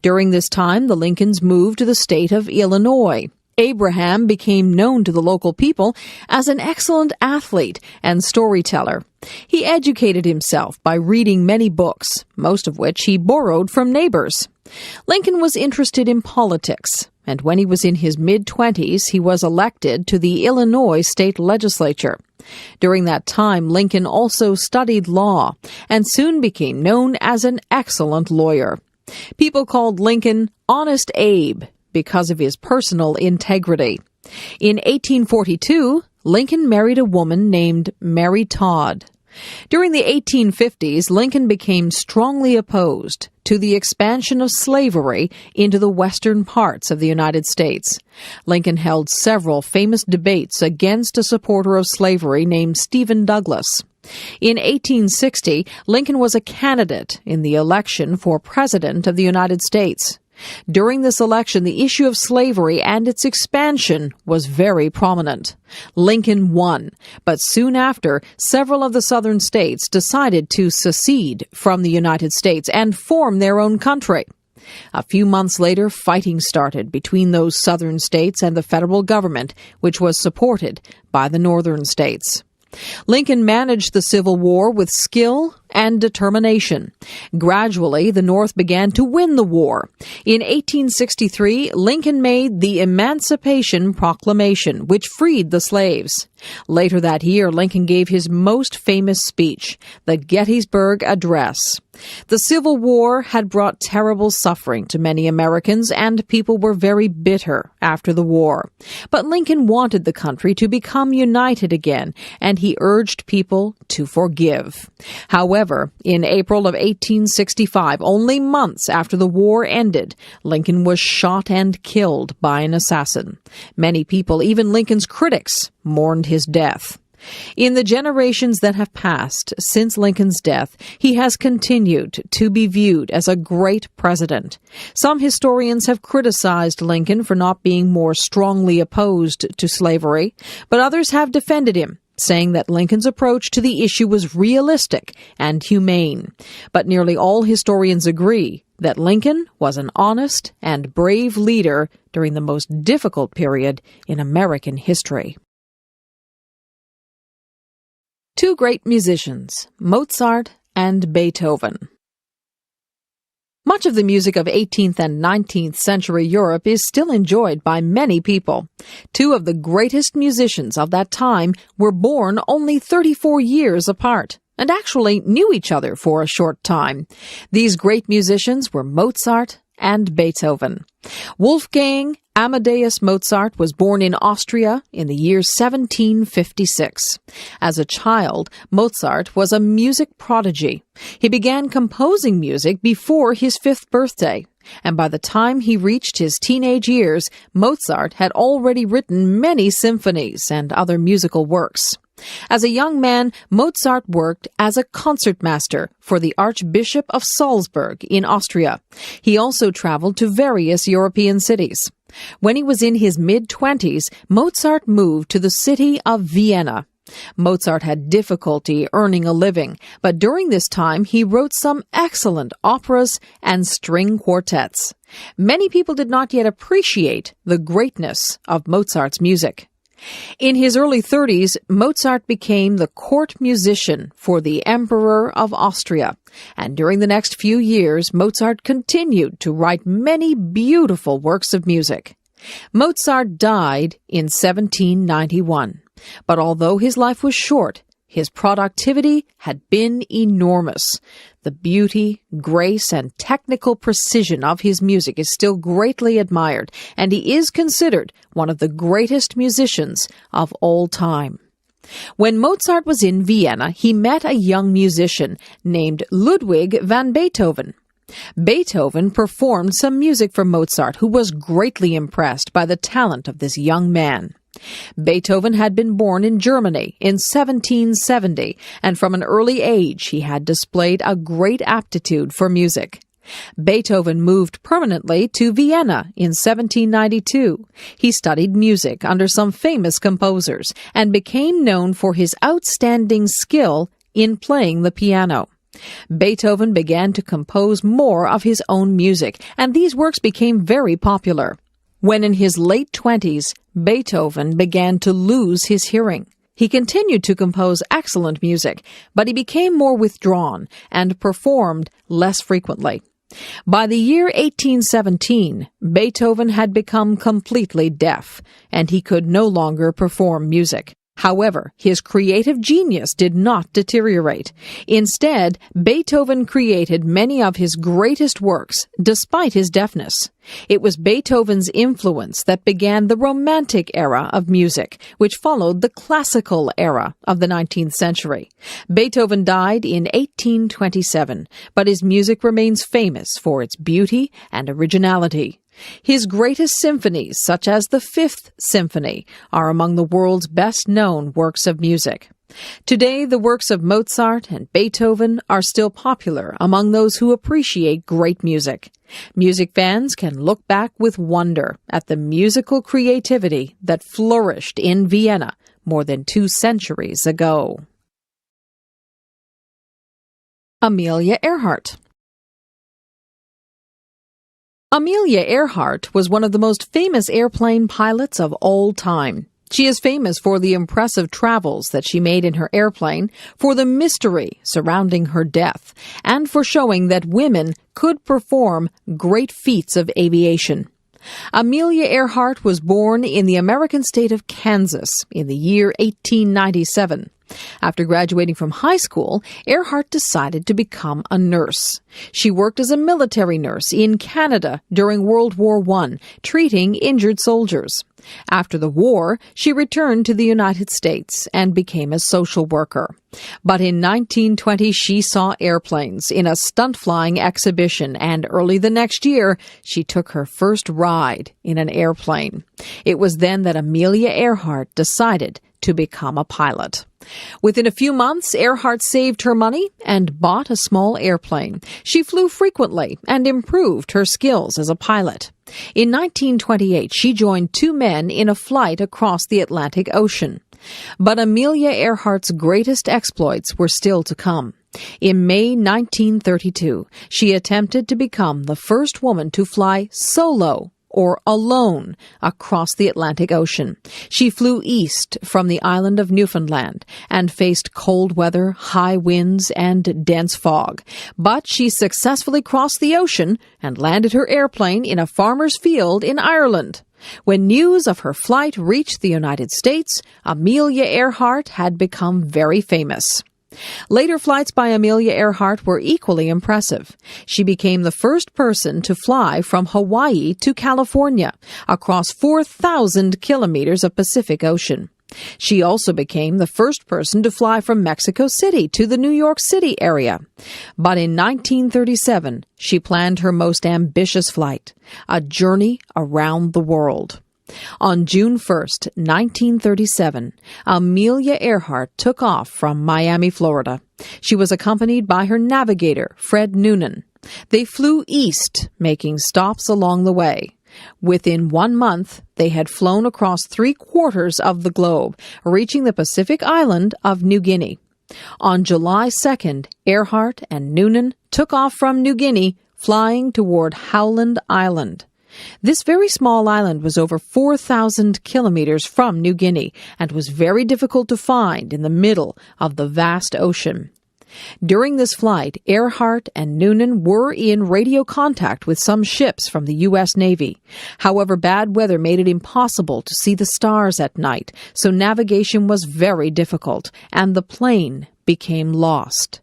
During this time, the Lincolns moved to the state of Illinois. Abraham became known to the local people as an excellent athlete and storyteller. He educated himself by reading many books, most of which he borrowed from neighbors. Lincoln was interested in politics, and when he was in his mid-20s, he was elected to the Illinois state legislature. During that time, Lincoln also studied law and soon became known as an excellent lawyer. People called Lincoln Honest Abe because of his personal integrity. In 1842, Lincoln married a woman named Mary Todd. During the 1850s, Lincoln became strongly opposed to the expansion of slavery into the western parts of the United States. Lincoln held several famous debates against a supporter of slavery named Stephen Douglas. In 1860, Lincoln was a candidate in the election for President of the United States. During this election, the issue of slavery and its expansion was very prominent. Lincoln won, but soon after, several of the southern states decided to secede from the United States and form their own country. A few months later, fighting started between those southern states and the federal government, which was supported by the northern states. Lincoln managed the Civil War with skill and determination. Gradually, the North began to win the war. In 1863, Lincoln made the Emancipation Proclamation, which freed the slaves. Later that year, Lincoln gave his most famous speech, the Gettysburg Address. The Civil War had brought terrible suffering to many Americans, and people were very bitter after the war. But Lincoln wanted the country to become united again, and he urged people to forgive. However, in April of 1865, only months after the war ended, Lincoln was shot and killed by an assassin. Many people, even Lincoln's critics, mourned his death. In the generations that have passed since Lincoln's death, he has continued to be viewed as a great president. Some historians have criticized Lincoln for not being more strongly opposed to slavery, but others have defended him, saying that Lincoln's approach to the issue was realistic and humane. But nearly all historians agree that Lincoln was an honest and brave leader during the most difficult period in American history. Two great musicians, Mozart and Beethoven. Much of the music of 18th and 19th century Europe is still enjoyed by many people. Two of the greatest musicians of that time were born only 34 years apart, and actually knew each other for a short time. These great musicians were Mozart and Beethoven. Wolfgang Amadeus Mozart was born in Austria in the year 1756. As a child, Mozart was a music prodigy. He began composing music before his 5th birthday, and by the time he reached his teenage years, Mozart had already written many symphonies and other musical works. As a young man, Mozart worked as a concertmaster for the Archbishop of Salzburg in Austria. He also traveled to various European cities. When he was in his mid-20s, Mozart moved to the city of Vienna. Mozart had difficulty earning a living, but during this time he wrote some excellent operas and string quartets. Many people did not yet appreciate the greatness of Mozart's music. In his early 30s, Mozart became the court musician for the Emperor of Austria, and during the next few years, Mozart continued to write many beautiful works of music. Mozart died in 1791, but although his life was short, his productivity had been enormous. The beauty, grace, and technical precision of his music is still greatly admired, and he is considered one of the greatest musicians of all time. When Mozart was in Vienna, he met a young musician named Ludwig van Beethoven. Beethoven performed some music for Mozart, who was greatly impressed by the talent of this young man. Beethoven had been born in Germany in 1770, and from an early age he had displayed a great aptitude for music. Beethoven moved permanently to Vienna in 1792. He studied music under some famous composers and became known for his outstanding skill in playing the piano. Beethoven began to compose more of his own music, and these works became very popular. When in his late 20s, Beethoven began to lose his hearing. He continued to compose excellent music, but he became more withdrawn and performed less frequently. By the year 1817, Beethoven had become completely deaf, and he could no longer perform music. However, his creative genius did not deteriorate. Instead, Beethoven created many of his greatest works despite his deafness. It was Beethoven's influence that began the Romantic era of music, which followed the Classical era of the 19th century. Beethoven died in 1827, but his music remains famous for its beauty and originality. His greatest symphonies, such as the Fifth Symphony, are among the world's best-known works of music. Today, the works of Mozart and Beethoven are still popular among those who appreciate great music. Music fans can look back with wonder at the musical creativity that flourished in Vienna more than 2 centuries ago. Amelia Earhart. Amelia Earhart was one of the most famous airplane pilots of all time. She is famous for the impressive travels that she made in her airplane, for the mystery surrounding her death, and for showing that women could perform great feats of aviation. Amelia Earhart was born in the American state of Kansas in the year 1897. After graduating from high school, Earhart decided to become a nurse. She worked as a military nurse in Canada during World War I, treating injured soldiers. After the war, she returned to the United States and became a social worker. But in 1920, she saw airplanes in a stunt flying exhibition, and early the next year, she took her first ride in an airplane. It was then that Amelia Earhart decided to become a pilot. Within a few months, Earhart saved her money and bought a small airplane. She flew frequently and improved her skills as a pilot. In 1928, she joined 2 men in a flight across the Atlantic Ocean. But Amelia Earhart's greatest exploits were still to come. In May 1932, she attempted to become the first woman to fly solo, or alone, across the Atlantic Ocean. She flew east from the island of Newfoundland and faced cold weather, high winds, and dense fog. But she successfully crossed the ocean and landed her airplane in a farmer's field in Ireland. When news of her flight reached the United States, Amelia Earhart had become very famous. Later flights by Amelia Earhart were equally impressive. She became the first person to fly from Hawaii to California, across 4,000 kilometers of Pacific Ocean. She also became the first person to fly from Mexico City to the New York City area. But in 1937, she planned her most ambitious flight, a journey around the world. On June 1st, 1937, Amelia Earhart took off from Miami, Florida. She was accompanied by her navigator, Fred Noonan. They flew east, making stops along the way. Within 1 month, they had flown across 3/4 of the globe, reaching the Pacific island of New Guinea. On July 2nd, Earhart and Noonan took off from New Guinea, flying toward Howland Island. This very small island was over 4,000 kilometers from New Guinea and was very difficult to find in the middle of the vast ocean. During this flight, Earhart and Noonan were in radio contact with some ships from the U.S. Navy. However, bad weather made it impossible to see the stars at night, so navigation was very difficult, and the plane became lost.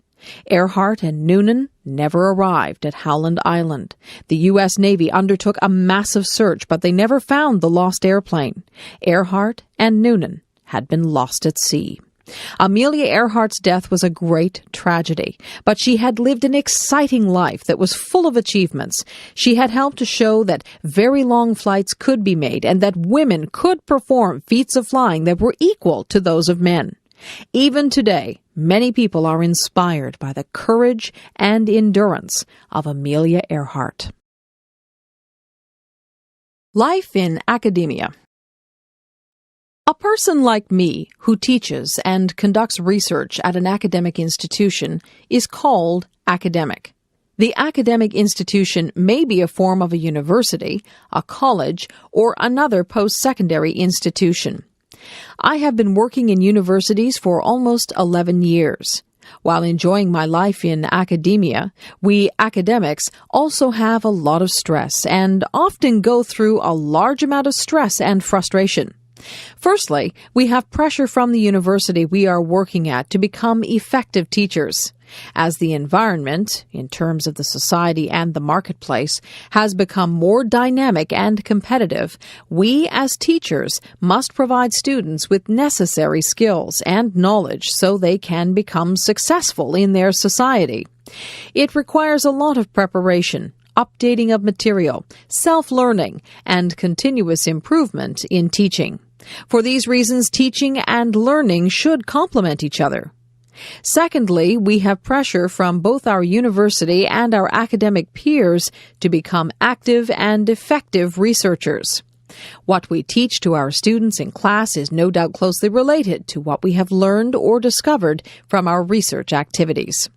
Earhart and Noonan never arrived at Howland Island. The U.S. Navy undertook a massive search, but they never found the lost airplane. Earhart and Noonan had been lost at sea. Amelia Earhart's death was a great tragedy, but she had lived an exciting life that was full of achievements. She had helped to show that very long flights could be made and that women could perform feats of flying that were equal to those of men. Even today, many people are inspired by the courage and endurance of Amelia Earhart. Life in academia. A person like me who teaches and conducts research at an academic institution is called academic. The academic institution may be a form of a university, a college, or another post-secondary institution. I have been working in universities for almost 11 years. While enjoying my life in academia, we academics also have a lot of stress and often go through a large amount of stress and frustration. Firstly, we have pressure from the university we are working at to become effective teachers. As the environment, in terms of the society and the marketplace, has become more dynamic and competitive, we as teachers must provide students with necessary skills and knowledge so they can become successful in their society. It requires a lot of preparation, updating of material, self-learning, and continuous improvement in teaching. For these reasons, teaching and learning should complement each other. Secondly, we have pressure from both our university and our academic peers to become active and effective researchers. What we teach to our students in class is no doubt closely related to what we have learned or discovered from our research activities.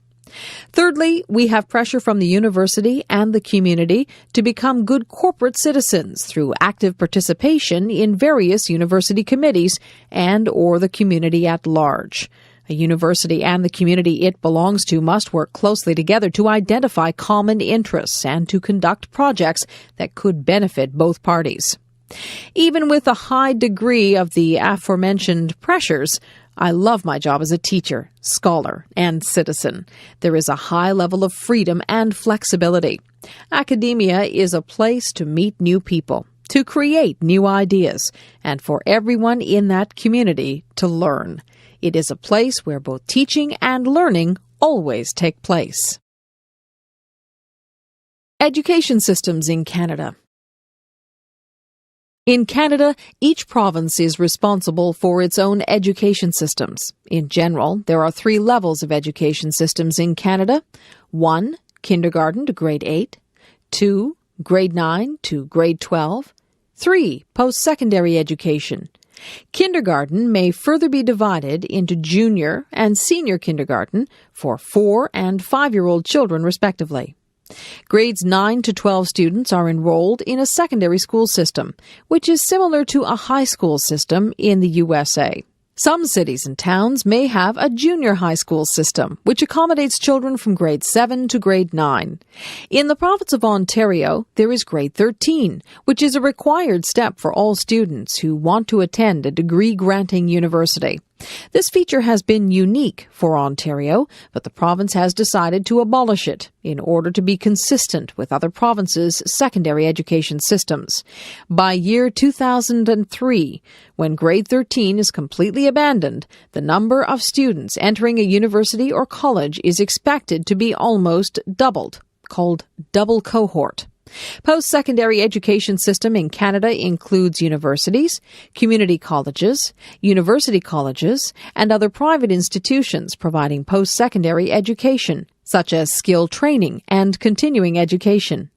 Thirdly, we have pressure from the university and the community to become good corporate citizens through active participation in various university committees and/or the community at large. A university and the community it belongs to must work closely together to identify common interests and to conduct projects that could benefit both parties. Even with a high degree of the aforementioned pressures, I love my job as a teacher, scholar, and citizen. There is a high level of freedom and flexibility. Academia is a place to meet new people, to create new ideas, and for everyone in that community to learn. It is a place where both teaching and learning always take place. Education systems in Canada. In Canada, each province is responsible for its own education systems. In general, there are 3 levels of education systems in Canada. 1, kindergarten to grade 8. 2, grade 9 to grade 12. 3, post-secondary education. Kindergarten may further be divided into junior and senior kindergarten for 4- and 5-year-old children, respectively. Grades 9 to 12 students are enrolled in a secondary school system, which is similar to a high school system in the USA. Some cities and towns may have a junior high school system, which accommodates children from grade 7 to grade 9. In the province of Ontario, there is grade 13, which is a required step for all students who want to attend a degree-granting university. This feature has been unique for Ontario, but the province has decided to abolish it in order to be consistent with other provinces' secondary education systems. By year 2003, when grade 13 is completely abandoned, the number of students entering a university or college is expected to be almost doubled, called double cohort. Post-secondary education system in Canada includes universities, community colleges, university colleges, and other private institutions providing post-secondary education, such as skill training and continuing education.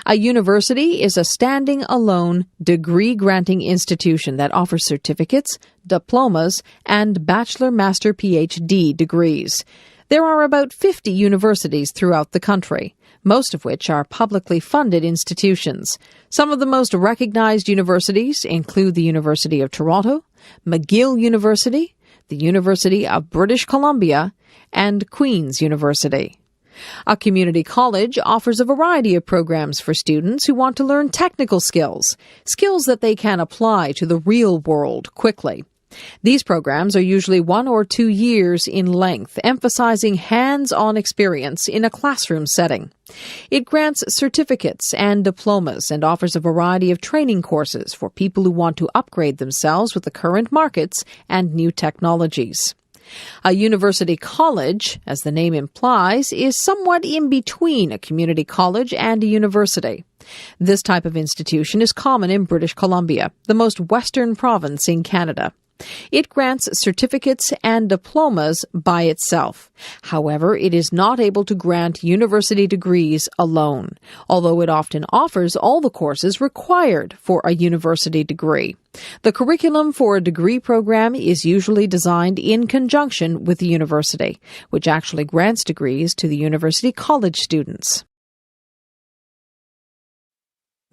A university is a standing-alone, degree-granting institution that offers certificates, diplomas, and bachelor, master, PhD degrees. There are about 50 universities throughout the country, most of which are publicly funded institutions. Some of the most recognized universities include the University of Toronto, McGill University, the University of British Columbia, and Queen's University. A community college offers a variety of programs for students who want to learn technical skills, skills that they can apply to the real world quickly. These programs are usually 1 or 2 years in length, emphasizing hands-on experience in a classroom setting. It grants certificates and diplomas and offers a variety of training courses for people who want to upgrade themselves with the current markets and new technologies. A university college, as the name implies, is somewhat in between a community college and a university. This type of institution is common in British Columbia, the most western province in Canada. It grants certificates and diplomas by itself. However, it is not able to grant university degrees alone, although it often offers all the courses required for a university degree. The curriculum for a degree program is usually designed in conjunction with the university, which actually grants degrees to the university college students.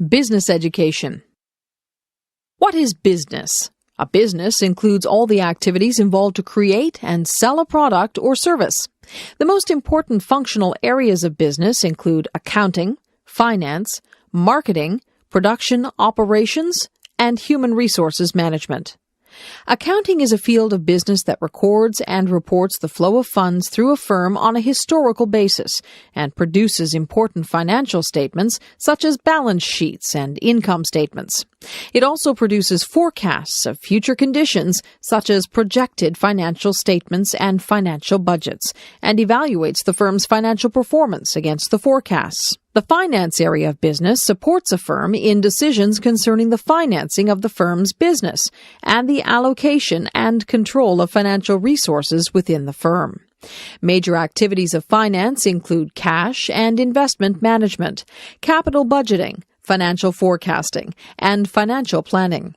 Business education. What is business? A business includes all the activities involved to create and sell a product or service. The most important functional areas of business include accounting, finance, marketing, production operations, and human resources management. Accounting is a field of business that records and reports the flow of funds through a firm on a historical basis and produces important financial statements such as balance sheets and income statements. It also produces forecasts of future conditions, such as projected financial statements and financial budgets, and evaluates the firm's financial performance against the forecasts. The finance area of business supports a firm in decisions concerning the financing of the firm's business and the allocation and control of financial resources within the firm. Major activities of finance include cash and investment management, capital budgeting, financial forecasting, and financial planning.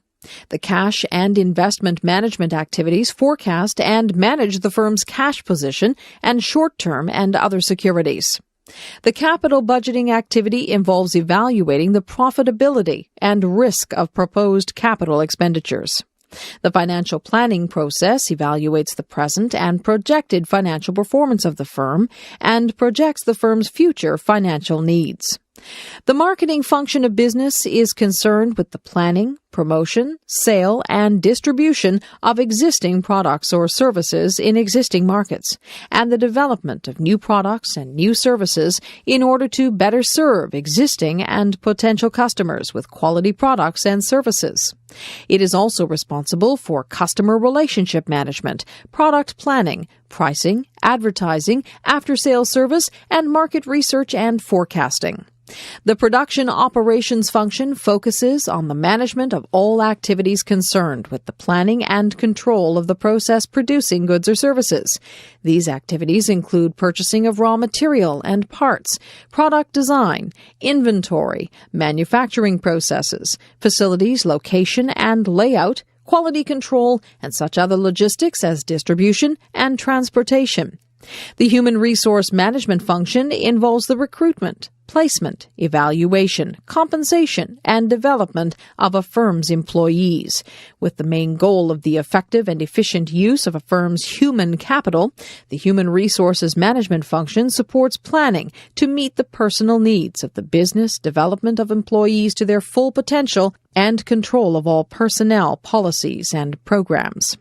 The cash and investment management activities forecast and manage the firm's cash position and short-term and other securities. The capital budgeting activity involves evaluating the profitability and risk of proposed capital expenditures. The financial planning process evaluates the present and projected financial performance of the firm and projects the firm's future financial needs. The marketing function of business is concerned with the planning, promotion, sale, and distribution of existing products or services in existing markets, and the development of new products and new services in order to better serve existing and potential customers with quality products and services. It is also responsible for customer relationship management, product planning, pricing, advertising, after-sales service, and market research and forecasting. The production operations function focuses on the management of all activities concerned with the planning and control of the process producing goods or services. These activities include purchasing of raw material and parts, product design, inventory, manufacturing processes, facilities, location and layout, quality control, and such other logistics as distribution and transportation. The human resource management function involves the recruitment, placement, evaluation, compensation, and development of a firm's employees. With the main goal of the effective and efficient use of a firm's human capital, the human resources management function supports planning to meet the personal needs of the business, development of employees to their full potential, and control of all personnel, policies, and programs.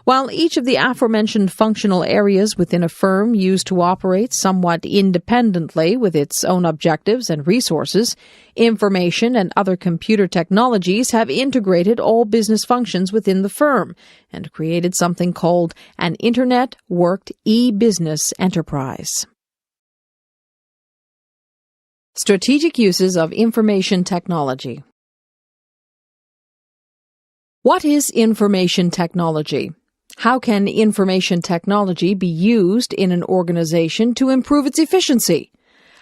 While each of the aforementioned functional areas within a firm used to operate somewhat independently with its own objectives and resources, information and other computer technologies have integrated all business functions within the firm and created something called an Internet-worked e-business enterprise. Strategic uses of information technology. What is information technology? How can information technology be used in an organization to improve its efficiency?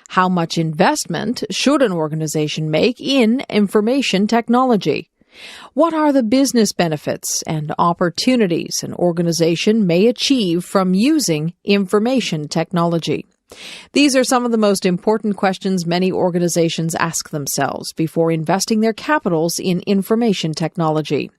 How much investment should an organization make in information technology? What are the business benefits and opportunities an organization may achieve from using information technology? These are some of the most important questions many organizations ask themselves before investing their capitals in information technology.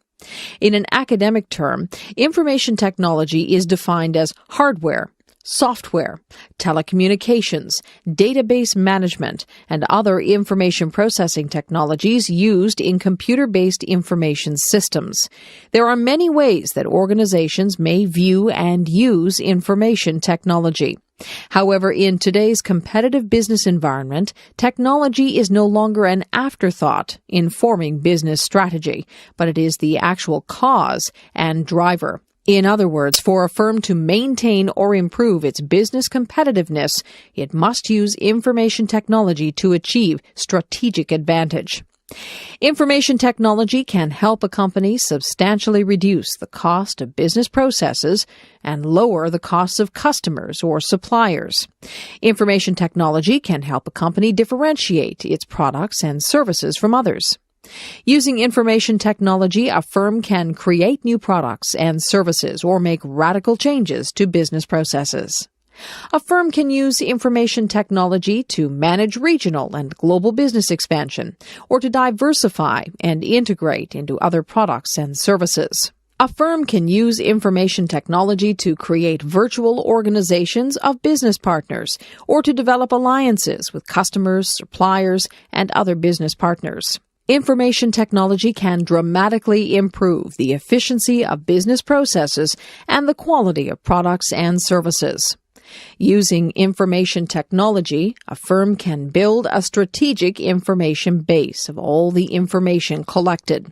In an academic term, information technology is defined as hardware, software, telecommunications, database management, and other information processing technologies used in computer-based information systems. There are many ways that organizations may view and use information technology. However, in today's competitive business environment, technology is no longer an afterthought in forming business strategy, but it is the actual cause and driver. In other words, for a firm to maintain or improve its business competitiveness, it must use information technology to achieve strategic advantage. Information technology can help a company substantially reduce the cost of business processes and lower the costs of customers or suppliers. Information technology can help a company differentiate its products and services from others. Using information technology, a firm can create new products and services or make radical changes to business processes. A firm can use information technology to manage regional and global business expansion, or to diversify and integrate into other products and services. A firm can use information technology to create virtual organizations of business partners, or to develop alliances with customers, suppliers, and other business partners. Information technology can dramatically improve the efficiency of business processes and the quality of products and services. Using information technology, a firm can build a strategic information base of all the information collected.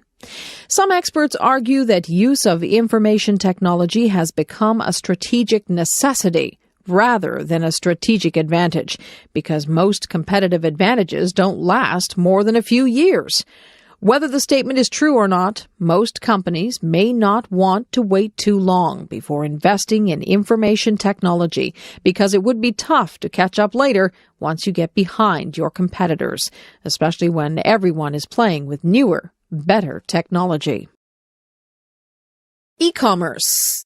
Some experts argue that use of information technology has become a strategic necessity rather than a strategic advantage, because most competitive advantages don't last more than a few years. Whether the statement is true or not, most companies may not want to wait too long before investing in information technology, because it would be tough to catch up later once you get behind your competitors, especially when everyone is playing with newer, better technology. E-commerce.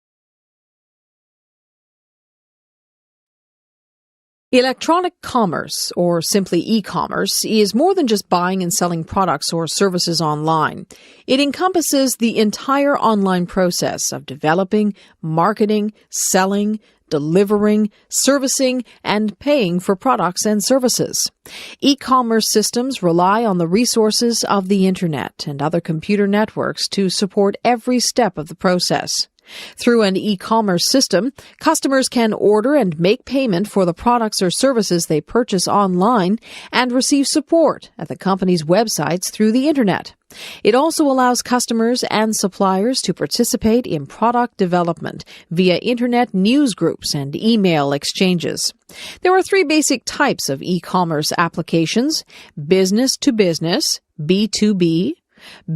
Electronic commerce, or simply e-commerce, is more than just buying and selling products or services online. It encompasses the entire online process of developing, marketing, selling, delivering, servicing, and paying for products and services. E-commerce systems rely on the resources of the Internet and other computer networks to support every step of the process. Through an e-commerce system, customers can order and make payment for the products or services they purchase online and receive support at the company's websites through the Internet. It also allows customers and suppliers to participate in product development via Internet news groups and email exchanges. There are three basic types of e-commerce applications: business to business, B2B,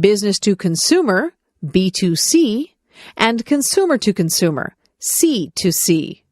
business to consumer, B2C, and consumer to consumer, C2C.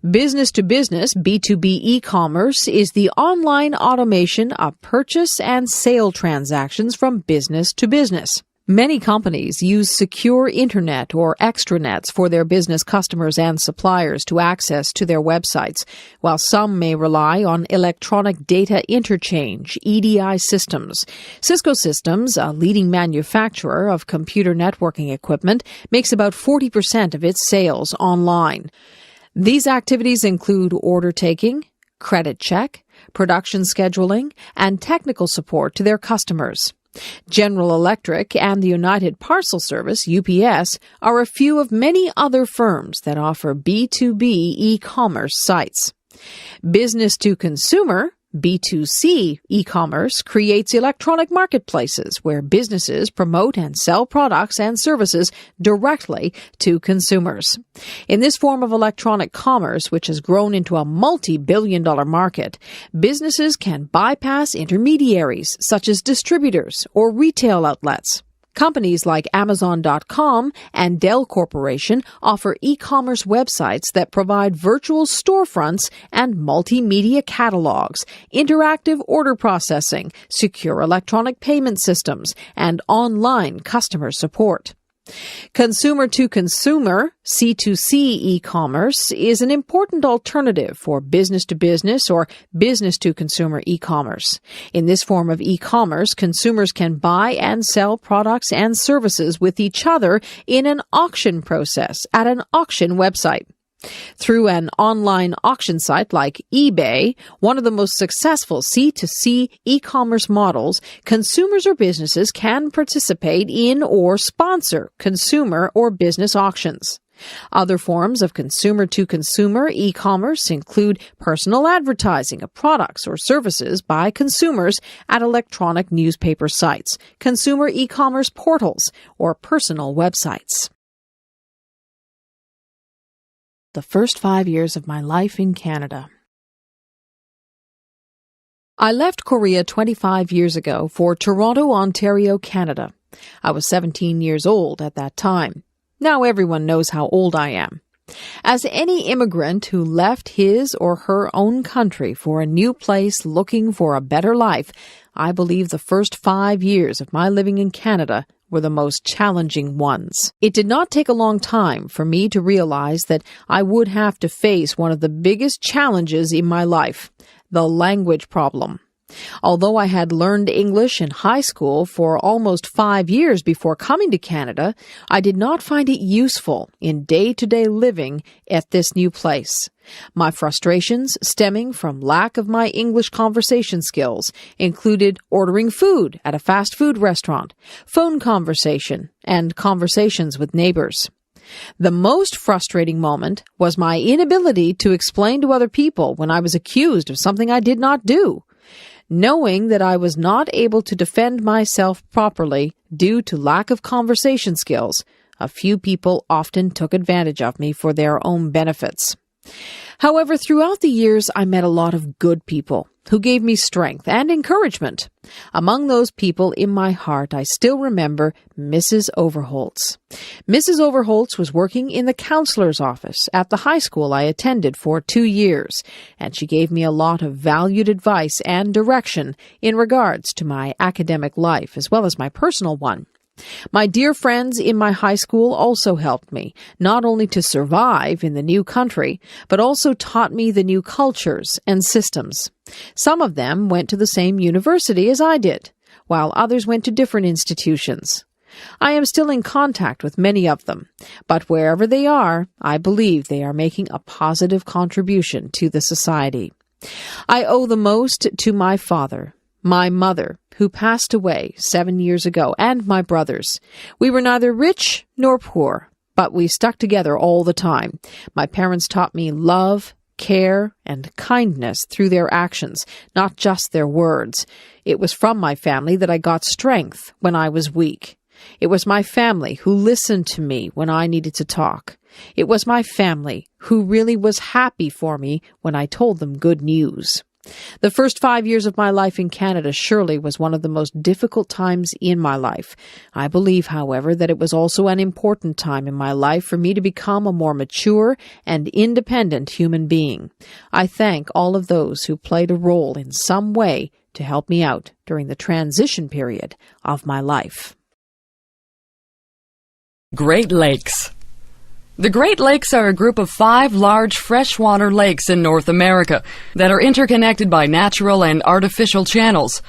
Business to business, B2B e-commerce, is the online automation of purchase and sale transactions from business to business. Many companies use secure internet or extranets for their business customers and suppliers to access to their websites, while some may rely on electronic data interchange, EDI systems. Cisco Systems, a leading manufacturer of computer networking equipment, makes about 40% of its sales online. These activities include order taking, credit check, production scheduling, and technical support to their customers. General Electric and the United Parcel Service, UPS, are a few of many other firms that offer B2B e-commerce sites. Business to consumer, B2C e-commerce, creates electronic marketplaces where businesses promote and sell products and services directly to consumers. In this form of electronic commerce, which has grown into a multi-billion-dollar market, businesses can bypass intermediaries such as distributors or retail outlets. Companies like Amazon.com and Dell Corporation offer e-commerce websites that provide virtual storefronts and multimedia catalogs, interactive order processing, secure electronic payment systems, and online customer support. Consumer to consumer, C2C e-commerce, is an important alternative for business to business or business to consumer e-commerce. In this form of e-commerce, consumers can buy and sell products and services with each other in an auction process at an auction website. Through an online auction site like eBay, one of the most successful C2C e-commerce models, consumers or businesses can participate in or sponsor consumer or business auctions. Other forms of consumer-to-consumer e-commerce include personal advertising of products or services by consumers at electronic newspaper sites, consumer e-commerce portals, or personal websites. The first 5 years of my life in Canada. I left Korea 25 years ago for Toronto, Ontario, Canada. I was 17 years old at that time. Now everyone knows how old I am. As any immigrant who left his or her own country for a new place looking for a better life, I believe the first 5 years of my living in Canada were the most challenging ones. It did not take a long time for me to realize that I would have to face one of the biggest challenges in my life, the language problem. Although I had learned English in high school for almost 5 years before coming to Canada, I did not find it useful in day-to-day living at this new place. My frustrations stemming from lack of my English conversation skills included ordering food at a fast food restaurant, phone conversation, and conversations with neighbors. The most frustrating moment was my inability to explain to other people when I was accused of something I did not do. Knowing that I was not able to defend myself properly due to lack of conversation skills, a few people often took advantage of me for their own benefits. However, throughout the years, I met a lot of good people who gave me strength and encouragement. Among those people in my heart, I still remember Mrs. Overholtz. Mrs. Overholtz was working in the counselor's office at the high school I attended for 2 years, and she gave me a lot of valued advice and direction in regards to my academic life as well as my personal one. My dear friends in my high school also helped me, not only to survive in the new country, but also taught me the new cultures and systems. Some of them went to the same university as I did, while others went to different institutions. I am still in contact with many of them, but wherever they are, I believe they are making a positive contribution to the society. I owe the most to my father, my mother, who passed away 7 years ago, and my brothers. We were neither rich nor poor, but we stuck together all the time. My parents taught me love, care, and kindness through their actions, not just their words. It was from my family that I got strength when I was weak. It was my family who listened to me when I needed to talk. It was my family who really was happy for me when I told them good news. The first 5 years of my life in Canada surely was one of the most difficult times in my life. I believe, however, that it was also an important time in my life for me to become a more mature and independent human being. I thank all of those who played a role in some way to help me out during the transition period of my life. Great Lakes. The Great Lakes are a group of 5 large freshwater lakes in North America that are interconnected by natural and artificial channels.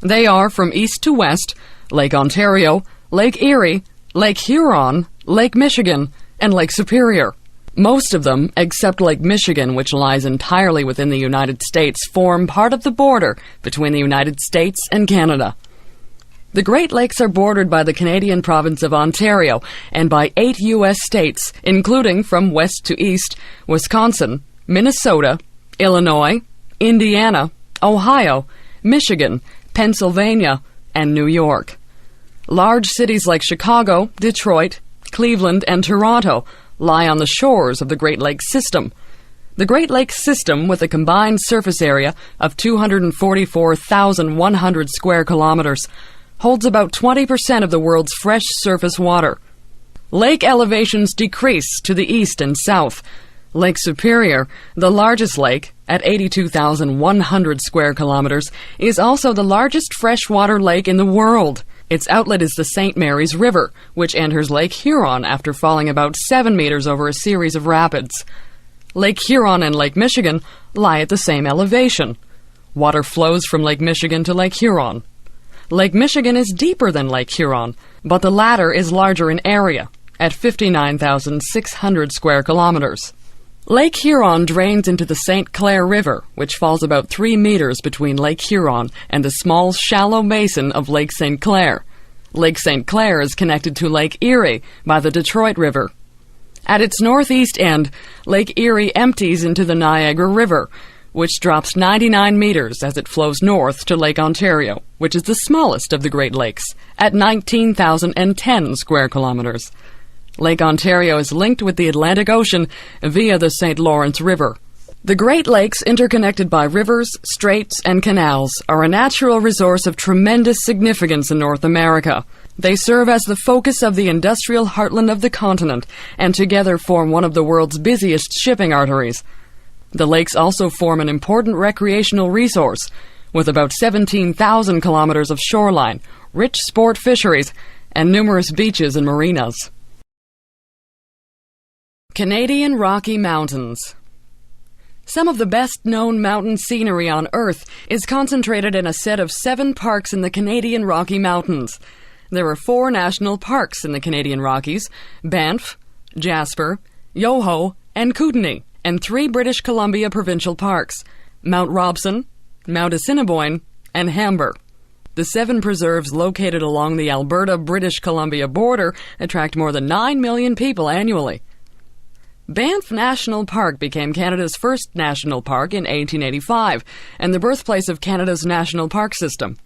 They are, from east to west, Lake Ontario, Lake Erie, Lake Huron, Lake Michigan, and Lake Superior. Most of them, except Lake Michigan, which lies entirely within the United States, form part of the border between the United States and Canada. The Great Lakes are bordered by the Canadian province of Ontario and by 8 U.S. states, including, from west to east, Wisconsin, Minnesota, Illinois, Indiana, Ohio, Michigan, Pennsylvania, and New York. Large cities like Chicago, Detroit, Cleveland, and Toronto lie on the shores of the Great Lakes system. The Great Lakes system, with a combined surface area of 244,100 square kilometers, holds about 20% of the world's fresh surface water. Lake elevations decrease to the east and south. Lake Superior, the largest lake, at 82,100 square kilometers, is also the largest freshwater lake in the world. Its outlet is the St. Mary's River, which enters Lake Huron after falling about 7 meters over a series of rapids. Lake Huron and Lake Michigan lie at the same elevation. Water flows from Lake Michigan to Lake Huron. Lake Michigan is deeper than Lake Huron, but the latter is larger in area, at 59,600 square kilometers. Lake Huron drains into the St. Clair River, which falls about 3 meters between Lake Huron and the small, shallow basin of Lake St. Clair. Lake St. Clair is connected to Lake Erie by the Detroit River. At its northeast end, Lake Erie empties into the Niagara River, which drops 99 meters as it flows north to Lake Ontario, which is the smallest of the Great Lakes, at 19,010 square kilometers. Lake Ontario is linked with the Atlantic Ocean via the St. Lawrence River. The Great Lakes, interconnected by rivers, straits, and canals, are a natural resource of tremendous significance in North America. They serve as the focus of the industrial heartland of the continent, and together form one of the world's busiest shipping arteries. The lakes also form an important recreational resource, with about 17,000 kilometers of shoreline, rich sport fisheries, and numerous beaches and marinas. Canadian Rocky Mountains. Some of the best-known mountain scenery on Earth is concentrated in a set of 7 parks in the Canadian Rocky Mountains. There are 4 national parks in the Canadian Rockies: Banff, Jasper, Yoho, and Kootenay, and 3 British Columbia provincial parks: Mount Robson, Mount Assiniboine, and Hamber. The 7 preserves located along the Alberta-British Columbia border attract more than 9 million people annually. Banff National Park became Canada's first national park in 1885 and the birthplace of Canada's national park system.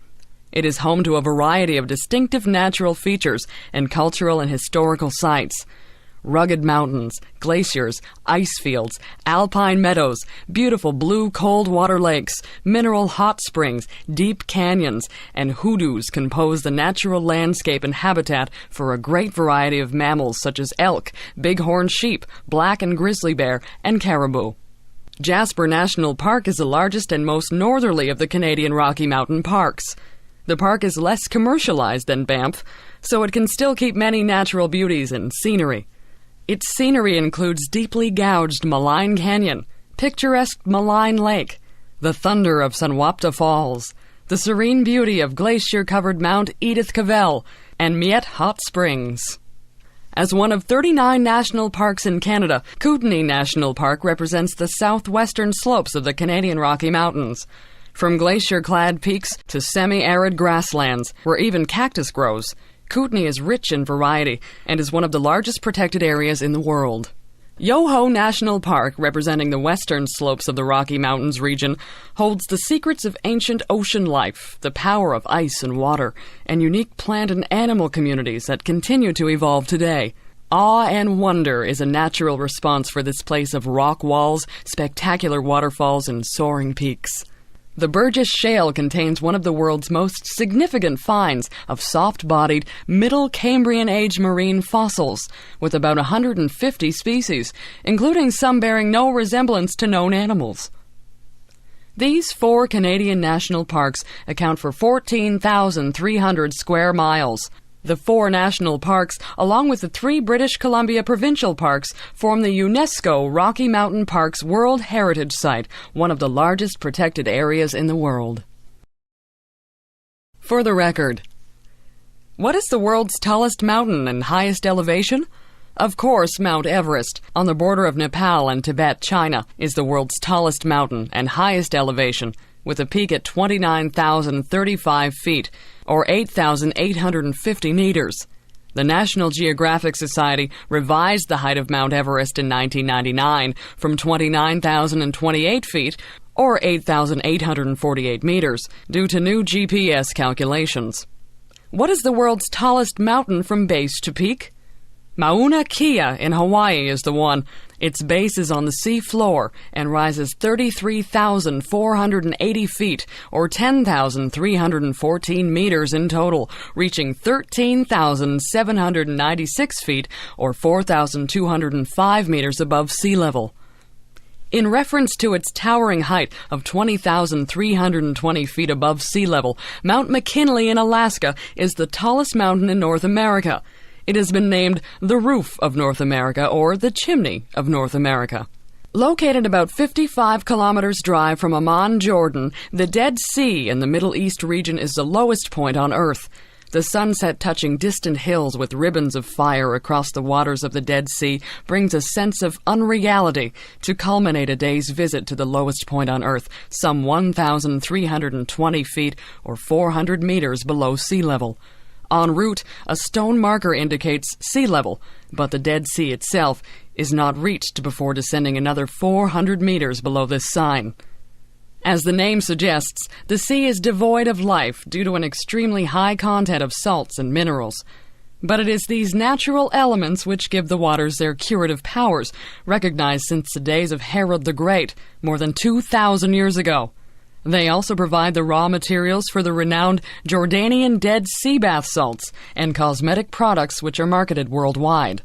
It is home to a variety of distinctive natural features and cultural and historical sites. Rugged mountains, glaciers, ice fields, alpine meadows, beautiful blue cold water lakes, mineral hot springs, deep canyons, and hoodoos compose the natural landscape and habitat for a great variety of mammals such as elk, bighorn sheep, black and grizzly bear, and caribou. Jasper National Park is the largest and most northerly of the Canadian Rocky Mountain parks. The park is less commercialized than Banff, so it can still keep many natural beauties and scenery. Its scenery includes deeply gouged Malign Canyon, picturesque Malign Lake, the thunder of Sanwapta Falls, the serene beauty of glacier-covered Mount Edith Cavell, and Miette Hot Springs. As one of 39 national parks in Canada, Kootenay National Park represents the southwestern slopes of the Canadian Rocky Mountains. From glacier-clad peaks to semi-arid grasslands, where even cactus grows, Kootenay is rich in variety and is one of the largest protected areas in the world. Yoho National Park, representing the western slopes of the Rocky Mountains region, holds the secrets of ancient ocean life, the power of ice and water, and unique plant and animal communities that continue to evolve today. Awe and wonder is a natural response for this place of rock walls, spectacular waterfalls, and soaring peaks. The Burgess Shale contains one of the world's most significant finds of soft-bodied, Middle Cambrian-age marine fossils, with about 150 species, including some bearing no resemblance to known animals. These 4 Canadian national parks account for 14,300 square miles. The 4 national parks, along with the 3 British Columbia provincial parks, form the UNESCO Rocky Mountain Parks World Heritage Site, one of the largest protected areas in the world. For the record, what is the world's tallest mountain and highest elevation? Of course, Mount Everest, on the border of Nepal and Tibet, China, is the world's tallest mountain and highest elevation, with a peak at 29,035 feet, or 8,850 meters. The National Geographic Society revised the height of Mount Everest in 1999 from 29,028 feet, or 8,848 meters, due to new GPS calculations. What is the world's tallest mountain from base to peak? Mauna Kea in Hawaii is the one. Its base is on the sea floor and rises 33,480 feet, or 10,314 meters in total, reaching 13,796 feet, or 4,205 meters above sea level. In reference to its towering height of 20,320 feet above sea level, Mount McKinley in Alaska is the tallest mountain in North America. It has been named the Roof of North America or the Chimney of North America. Located about 55 kilometers drive from Amman, Jordan, the Dead Sea in the Middle East region is the lowest point on Earth. The sunset touching distant hills with ribbons of fire across the waters of the Dead Sea brings a sense of unreality to culminate a day's visit to the lowest point on Earth, some 1,320 feet or 400 meters below sea level. En route, a stone marker indicates sea level, but the Dead Sea itself is not reached before descending another 400 meters below this sign. As the name suggests, the sea is devoid of life due to an extremely high content of salts and minerals. But it is these natural elements which give the waters their curative powers, recognized since the days of Herod the Great, more than 2,000 years ago. They also provide the raw materials for the renowned Jordanian Dead Sea bath salts and cosmetic products which are marketed worldwide.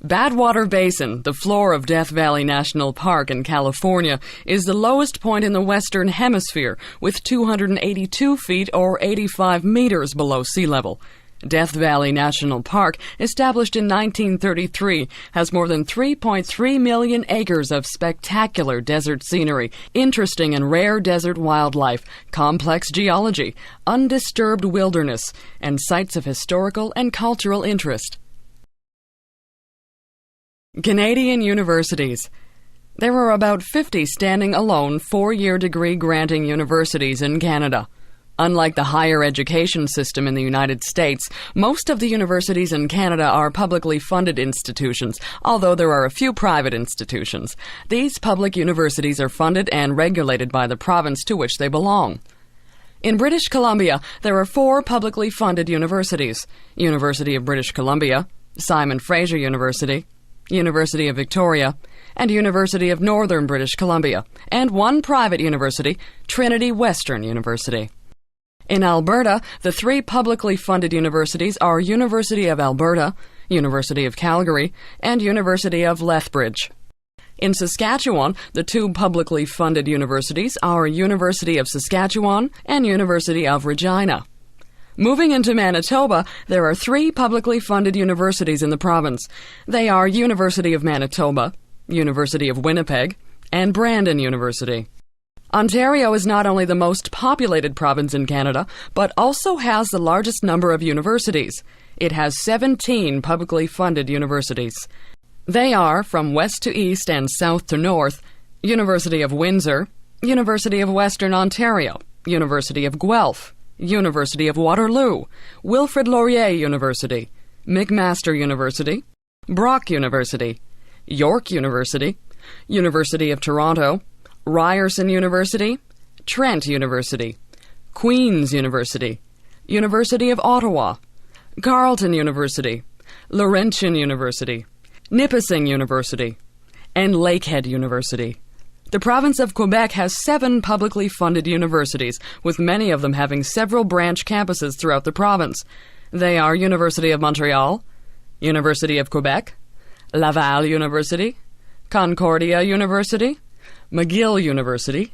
Badwater Basin, the floor of Death Valley National Park in California, is the lowest point in the Western Hemisphere, with 282 feet or 85 meters below sea level. Death Valley National Park, established in 1933, has more than 3.3 million acres of spectacular desert scenery, interesting and rare desert wildlife, complex geology, undisturbed wilderness, and sites of historical and cultural interest. Canadian universities. There are about 50 standing alone 4-year degree granting universities in Canada. Unlike the higher education system in the United States, most of the universities in Canada are publicly funded institutions, although there are a few private institutions. These public universities are funded and regulated by the province to which they belong. In British Columbia, there are 4 publicly funded universities: University of British Columbia, Simon Fraser University, University of Victoria, and University of Northern British Columbia, and 1 private university, Trinity Western University. In Alberta, the 3 publicly funded universities are University of Alberta, University of Calgary, and University of Lethbridge. In Saskatchewan, the 2 publicly funded universities are University of Saskatchewan and University of Regina. Moving into Manitoba, there are 3 publicly funded universities in the province. They are University of Manitoba, University of Winnipeg, and Brandon University. Ontario is not only the most populated province in Canada, but also has the largest number of universities. It has 17 publicly funded universities. They are, from west to east and south to north, University of Windsor, University of Western Ontario, University of Guelph, University of Waterloo, Wilfrid Laurier University, McMaster University, Brock University, York University, University of Toronto, Ryerson University, Trent University, Queen's University, University of Ottawa, Carleton University, Laurentian University, Nipissing University, and Lakehead University. The province of Quebec has 7 publicly funded universities, with many of them having several branch campuses throughout the province. They are University of Montreal, University of Quebec, Laval University, Concordia University, McGill University,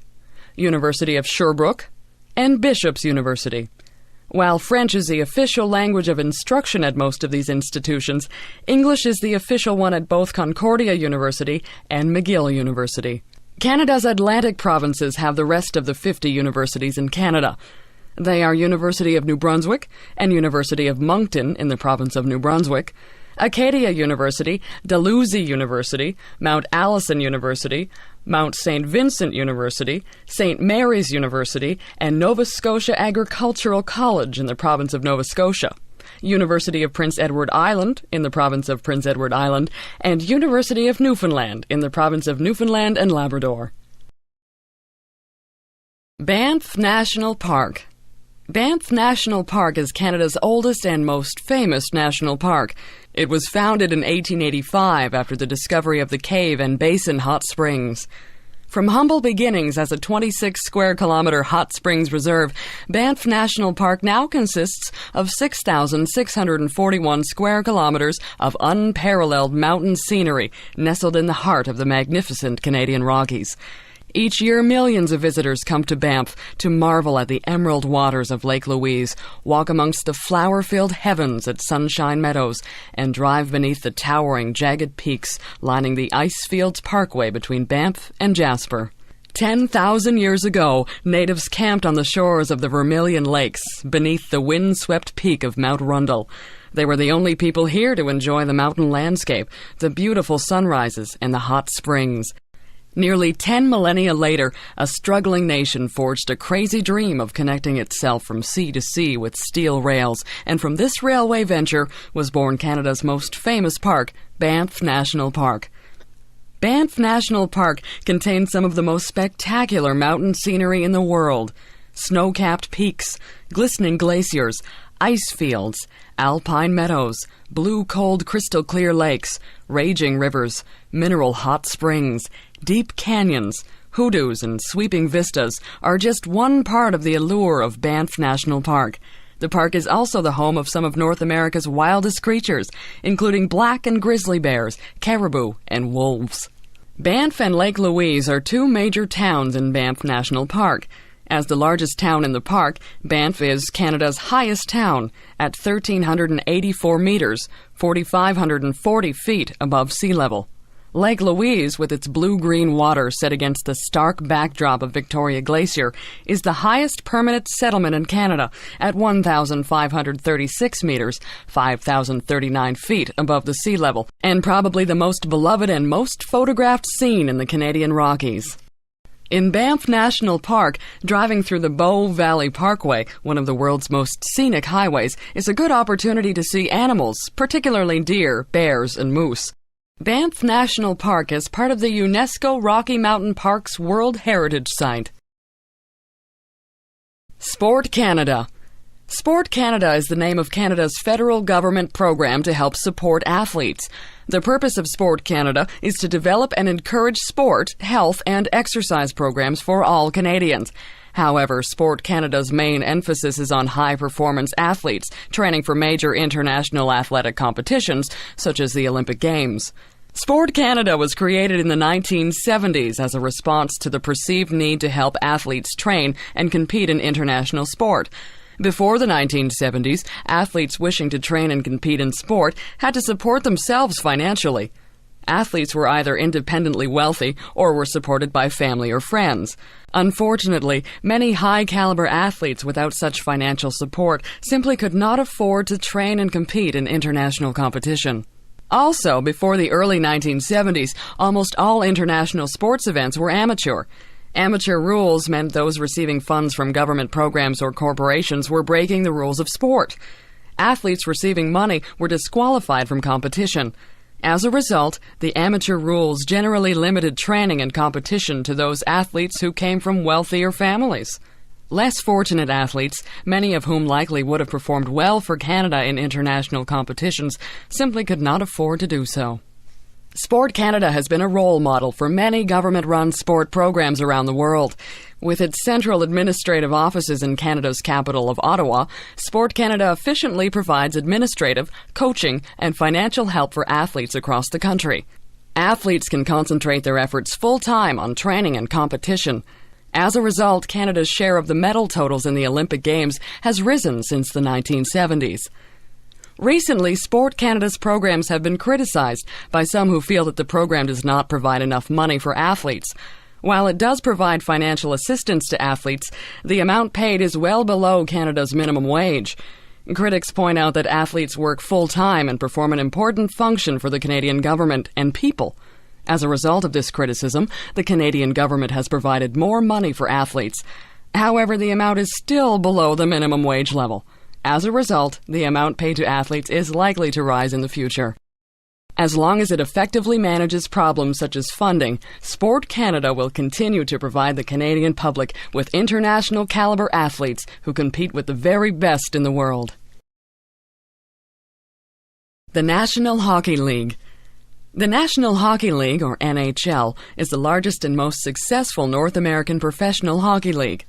University of Sherbrooke, and Bishop's University. While French is the official language of instruction at most of these institutions, English is the official one at both Concordia University and McGill University. Canada's Atlantic provinces have the rest of the 50 universities in Canada. They are University of New Brunswick and University of Moncton in the province of New Brunswick, Acadia University, Dalhousie University, Mount Allison University, Mount St. Vincent University, St. Mary's University, and Nova Scotia Agricultural College in the province of Nova Scotia, University of Prince Edward Island in the province of Prince Edward Island, and University of Newfoundland in the province of Newfoundland and Labrador. Banff National Park. Banff National Park is Canada's oldest and most famous national park. It was founded in 1885 after the discovery of the cave and basin hot springs. From humble beginnings as a 26-square-kilometer hot springs reserve, Banff National Park now consists of 6,641 square kilometers of unparalleled mountain scenery nestled in the heart of the magnificent Canadian Rockies. Each year, millions of visitors come to Banff to marvel at the emerald waters of Lake Louise, walk amongst the flower-filled heavens at Sunshine Meadows, and drive beneath the towering, jagged peaks lining the Icefields Parkway between Banff and Jasper. 10,000 years ago, natives camped on the shores of the Vermilion Lakes, beneath the wind-swept peak of Mount Rundle. They were the only people here to enjoy the mountain landscape, the beautiful sunrises, and the hot springs. Nearly 10 millennia later, a struggling nation forged a crazy dream of connecting itself from sea to sea with steel rails, and from this railway venture was born Canada's most famous park, Banff National Park. Banff National Park contains some of the most spectacular mountain scenery in the world. Snow-capped peaks, glistening glaciers, ice fields, alpine meadows, blue cold crystal clear lakes, raging rivers, mineral hot springs, deep canyons, hoodoos, and sweeping vistas are just one part of the allure of Banff National Park. The park is also the home of some of North America's wildest creatures, including black and grizzly bears, caribou, and wolves. Banff and Lake Louise are 2 major towns in Banff National Park. As the largest town in the park, Banff is Canada's highest town at 1,384 meters, 4,540 feet above sea level. Lake Louise, with its blue-green water set against the stark backdrop of Victoria Glacier, is the highest permanent settlement in Canada at 1,536 meters, 5,039 feet above the sea level, and probably the most beloved and most photographed scene in the Canadian Rockies. In Banff National Park, driving through the Bow Valley Parkway, one of the world's most scenic highways, is a good opportunity to see animals, particularly deer, bears, and moose. Banff National Park is part of the UNESCO Rocky Mountain Parks World Heritage Site. Sport Canada. Sport Canada is the name of Canada's federal government program to help support athletes. The purpose of Sport Canada is to develop and encourage sport, health, and exercise programs for all Canadians. However, Sport Canada's main emphasis is on high-performance athletes training for major international athletic competitions, such as the Olympic Games. Sport Canada was created in the 1970s as a response to the perceived need to help athletes train and compete in international sport. Before the 1970s, athletes wishing to train and compete in sport had to support themselves financially. Athletes were either independently wealthy or were supported by family or friends. Unfortunately, many high-caliber athletes without such financial support simply could not afford to train and compete in international competition. Also, before the early 1970s, almost all international sports events were amateur. Amateur rules meant those receiving funds from government programs or corporations were breaking the rules of sport. Athletes receiving money were disqualified from competition. As a result, the amateur rules generally limited training and competition to those athletes who came from wealthier families. Less fortunate athletes, many of whom likely would have performed well for Canada in international competitions, simply could not afford to do so. Sport Canada has been a role model for many government-run sport programs around the world. With its central administrative offices in Canada's capital of Ottawa, Sport Canada efficiently provides administrative, coaching, and financial help for athletes across the country. Athletes can concentrate their efforts full-time on training and competition. As a result, Canada's share of the medal totals in the Olympic Games has risen since the 1970s. Recently, Sport Canada's programs have been criticized by some who feel that the program does not provide enough money for athletes. While it does provide financial assistance to athletes, the amount paid is well below Canada's minimum wage. Critics point out that athletes work full-time and perform an important function for the Canadian government and people. As a result of this criticism, the Canadian government has provided more money for athletes. However, the amount is still below the minimum wage level. As a result, the amount paid to athletes is likely to rise in the future. As long as it effectively manages problems such as funding, Sport Canada will continue to provide the Canadian public with international caliber athletes who compete with the very best in the world. The National Hockey League. The National Hockey League, or NHL, is the largest and most successful North American professional hockey league.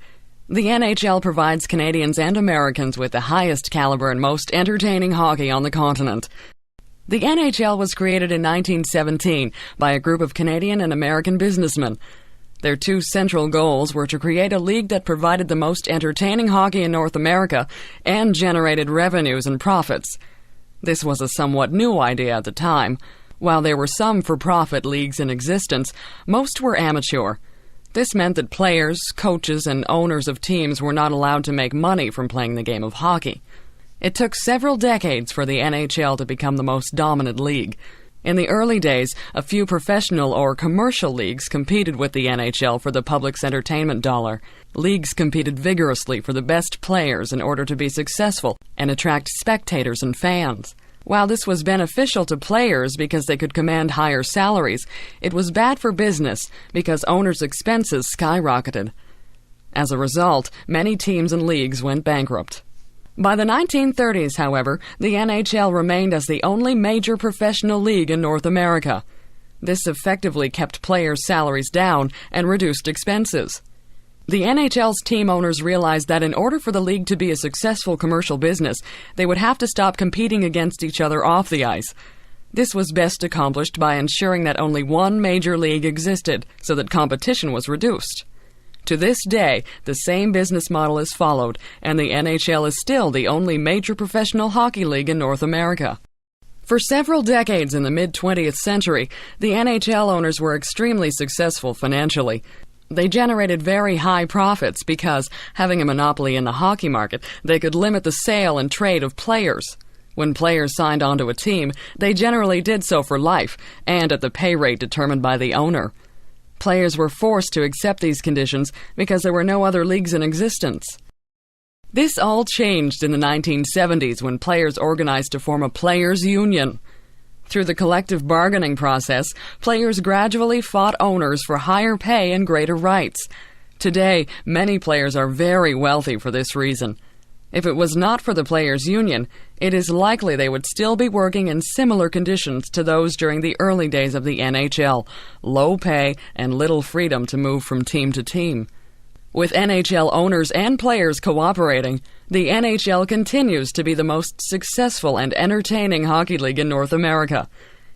The NHL provides Canadians and Americans with the highest caliber and most entertaining hockey on the continent. The NHL was created in 1917 by a group of Canadian and American businessmen. Their two central goals were to create a league that provided the most entertaining hockey in North America and generated revenues and profits. This was a somewhat new idea at the time. While there were some for-profit leagues in existence, most were amateur. This meant that players, coaches, and owners of teams were not allowed to make money from playing the game of hockey. It took several decades for the NHL to become the most dominant league. In the early days, a few professional or commercial leagues competed with the NHL for the public's entertainment dollar. Leagues competed vigorously for the best players in order to be successful and attract spectators and fans. While this was beneficial to players because they could command higher salaries, it was bad for business because owners' expenses skyrocketed. As a result, many teams and leagues went bankrupt. By the 1930s, however, the NHL remained as the only major professional league in North America. This effectively kept players' salaries down and reduced expenses. The NHL's team owners realized that in order for the league to be a successful commercial business, they would have to stop competing against each other off the ice. This was best accomplished by ensuring that only one major league existed, so that competition was reduced. To this day, the same business model is followed, and the NHL is still the only major professional hockey league in North America. For several decades in the mid-20th century, the NHL owners were extremely successful financially. They generated very high profits because, having a monopoly in the hockey market, they could limit the sale and trade of players. When players signed onto a team, they generally did so for life, and at the pay rate determined by the owner. Players were forced to accept these conditions because there were no other leagues in existence. This all changed in the 1970s when players organized to form a players' union. Through the collective bargaining process, players gradually fought owners for higher pay and greater rights. Today, many players are very wealthy for this reason. If it was not for the players' union, it is likely they would still be working in similar conditions to those during the early days of the NHL, low pay and little freedom to move from team to team. With NHL owners and players cooperating, the NHL continues to be the most successful and entertaining hockey league in North America.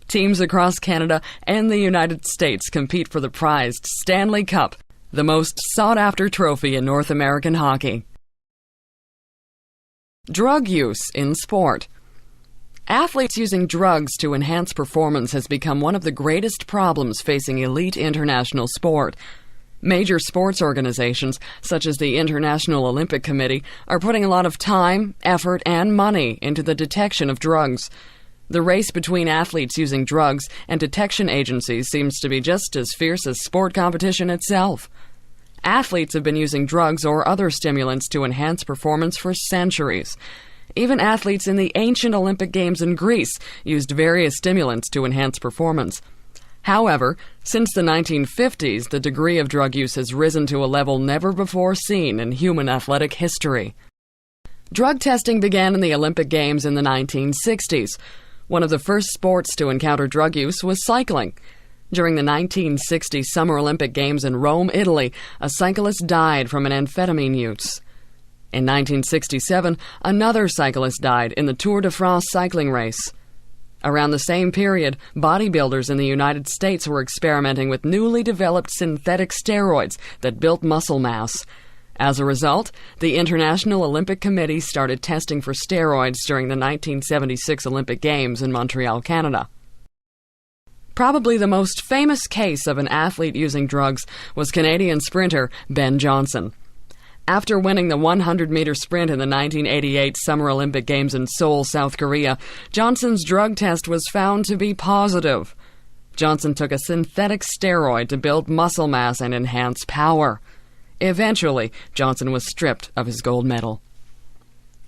Teams across Canada and the United States compete for the prized Stanley Cup, the most sought-after trophy in North American hockey. Drug use in sport. Athletes using drugs to enhance performance has become one of the greatest problems facing elite international sport. Major sports organizations, such as the International Olympic Committee, are putting a lot of time, effort, and money into the detection of drugs. The race between athletes using drugs and detection agencies seems to be just as fierce as sport competition itself. Athletes have been using drugs or other stimulants to enhance performance for centuries. Even athletes in the ancient Olympic Games in Greece used various stimulants to enhance performance. However, since the 1950s, the degree of drug use has risen to a level never before seen in human athletic history. Drug testing began in the Olympic Games in the 1960s. One of the first sports to encounter drug use was cycling. During the 1960 Summer Olympic Games in Rome, Italy, a cyclist died from an amphetamine use. In 1967, another cyclist died in the Tour de France cycling race. Around the same period, bodybuilders in the United States were experimenting with newly developed synthetic steroids that built muscle mass. As a result, the International Olympic Committee started testing for steroids during the 1976 Olympic Games in Montreal, Canada. Probably the most famous case of an athlete using drugs was Canadian sprinter Ben Johnson. After winning the 100-meter sprint in the 1988 Summer Olympic Games in Seoul, South Korea, Johnson's drug test was found to be positive. Johnson took a synthetic steroid to build muscle mass and enhance power. Eventually, Johnson was stripped of his gold medal.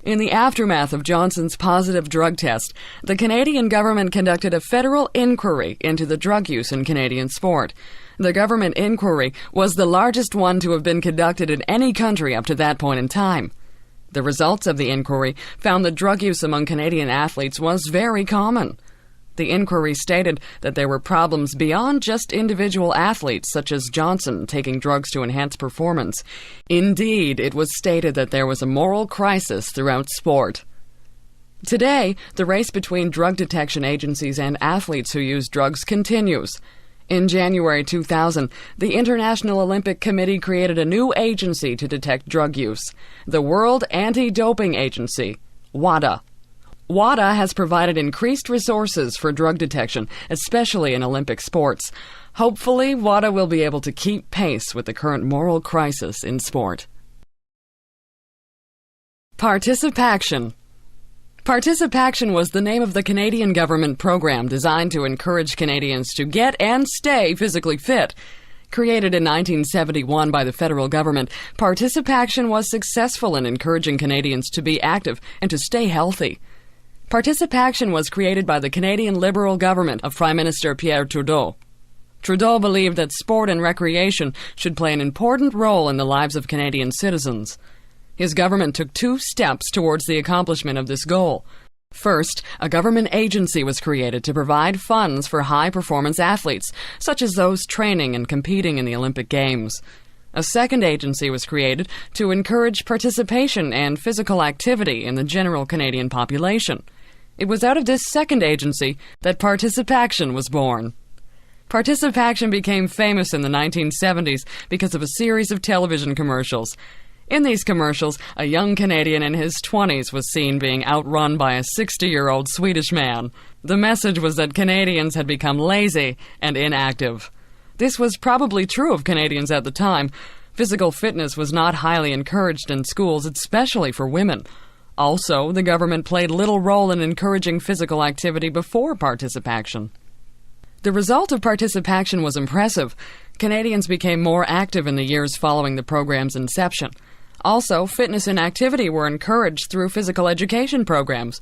In the aftermath of Johnson's positive drug test, the Canadian government conducted a federal inquiry into the drug use in Canadian sport. The government inquiry was the largest one to have been conducted in any country up to that point in time. The results of the inquiry found that drug use among Canadian athletes was very common. The inquiry stated that there were problems beyond just individual athletes, such as Johnson taking drugs to enhance performance. Indeed, it was stated that there was a moral crisis throughout sport. Today, the race between drug detection agencies and athletes who use drugs continues. In January 2000, the International Olympic Committee created a new agency to detect drug use, the World Anti-Doping Agency, WADA. WADA has provided increased resources for drug detection, especially in Olympic sports. Hopefully, WADA will be able to keep pace with the current moral crisis in sport. Participaction. Participaction was the name of the Canadian government program designed to encourage Canadians to get and stay physically fit. Created in 1971 by the federal government, Participaction was successful in encouraging Canadians to be active and to stay healthy. Participaction was created by the Canadian Liberal government of Prime Minister Pierre Trudeau. Trudeau believed that sport and recreation should play an important role in the lives of Canadian citizens. His government took 2 steps towards the accomplishment of this goal. First, a government agency was created to provide funds for high-performance athletes, such as those training and competing in the Olympic Games. A second agency was created to encourage participation and physical activity in the general Canadian population. It was out of this second agency that Participaction was born. Participaction became famous in the 1970s because of a series of television commercials. In these commercials, a young Canadian in his 20s was seen being outrun by a 60-year-old Swedish man. The message was that Canadians had become lazy and inactive. This was probably true of Canadians at the time. Physical fitness was not highly encouraged in schools, especially for women. Also, the government played little role in encouraging physical activity before Participaction. The result of Participaction was impressive. Canadians became more active in the years following the program's inception. Also, fitness and activity were encouraged through physical education programs.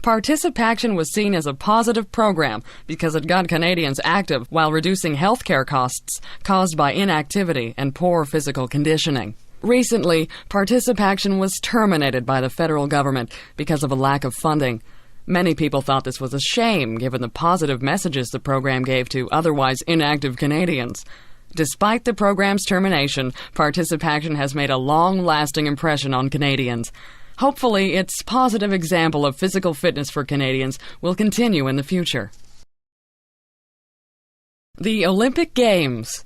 Participaction was seen as a positive program because it got Canadians active while reducing healthcare costs caused by inactivity and poor physical conditioning. Recently, Participaction was terminated by the federal government because of a lack of funding. Many people thought this was a shame given the positive messages the program gave to otherwise inactive Canadians. Despite the program's termination, Participaction has made a long-lasting impression on Canadians. Hopefully, its positive example of physical fitness for Canadians will continue in the future. The Olympic Games.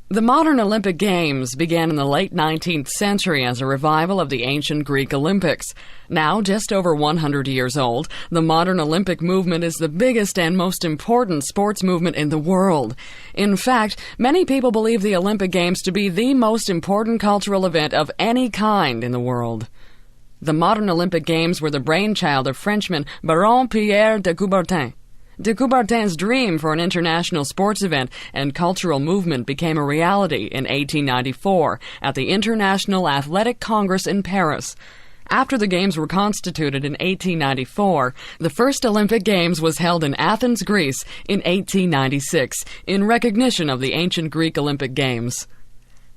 The modern Olympic Games began in the late 19th century as a revival of the ancient Greek Olympics. Now, just over 100 years old, the modern Olympic movement is the biggest and most important sports movement in the world. In fact, many people believe the Olympic Games to be the most important cultural event of any kind in the world. The modern Olympic Games were the brainchild of Frenchman Baron Pierre de Coubertin. De Coubertin's dream for an international sports event and cultural movement became a reality in 1894 at the International Athletic Congress in Paris. After the Games were constituted in 1894, the first Olympic Games was held in Athens, Greece in 1896 in recognition of the ancient Greek Olympic Games.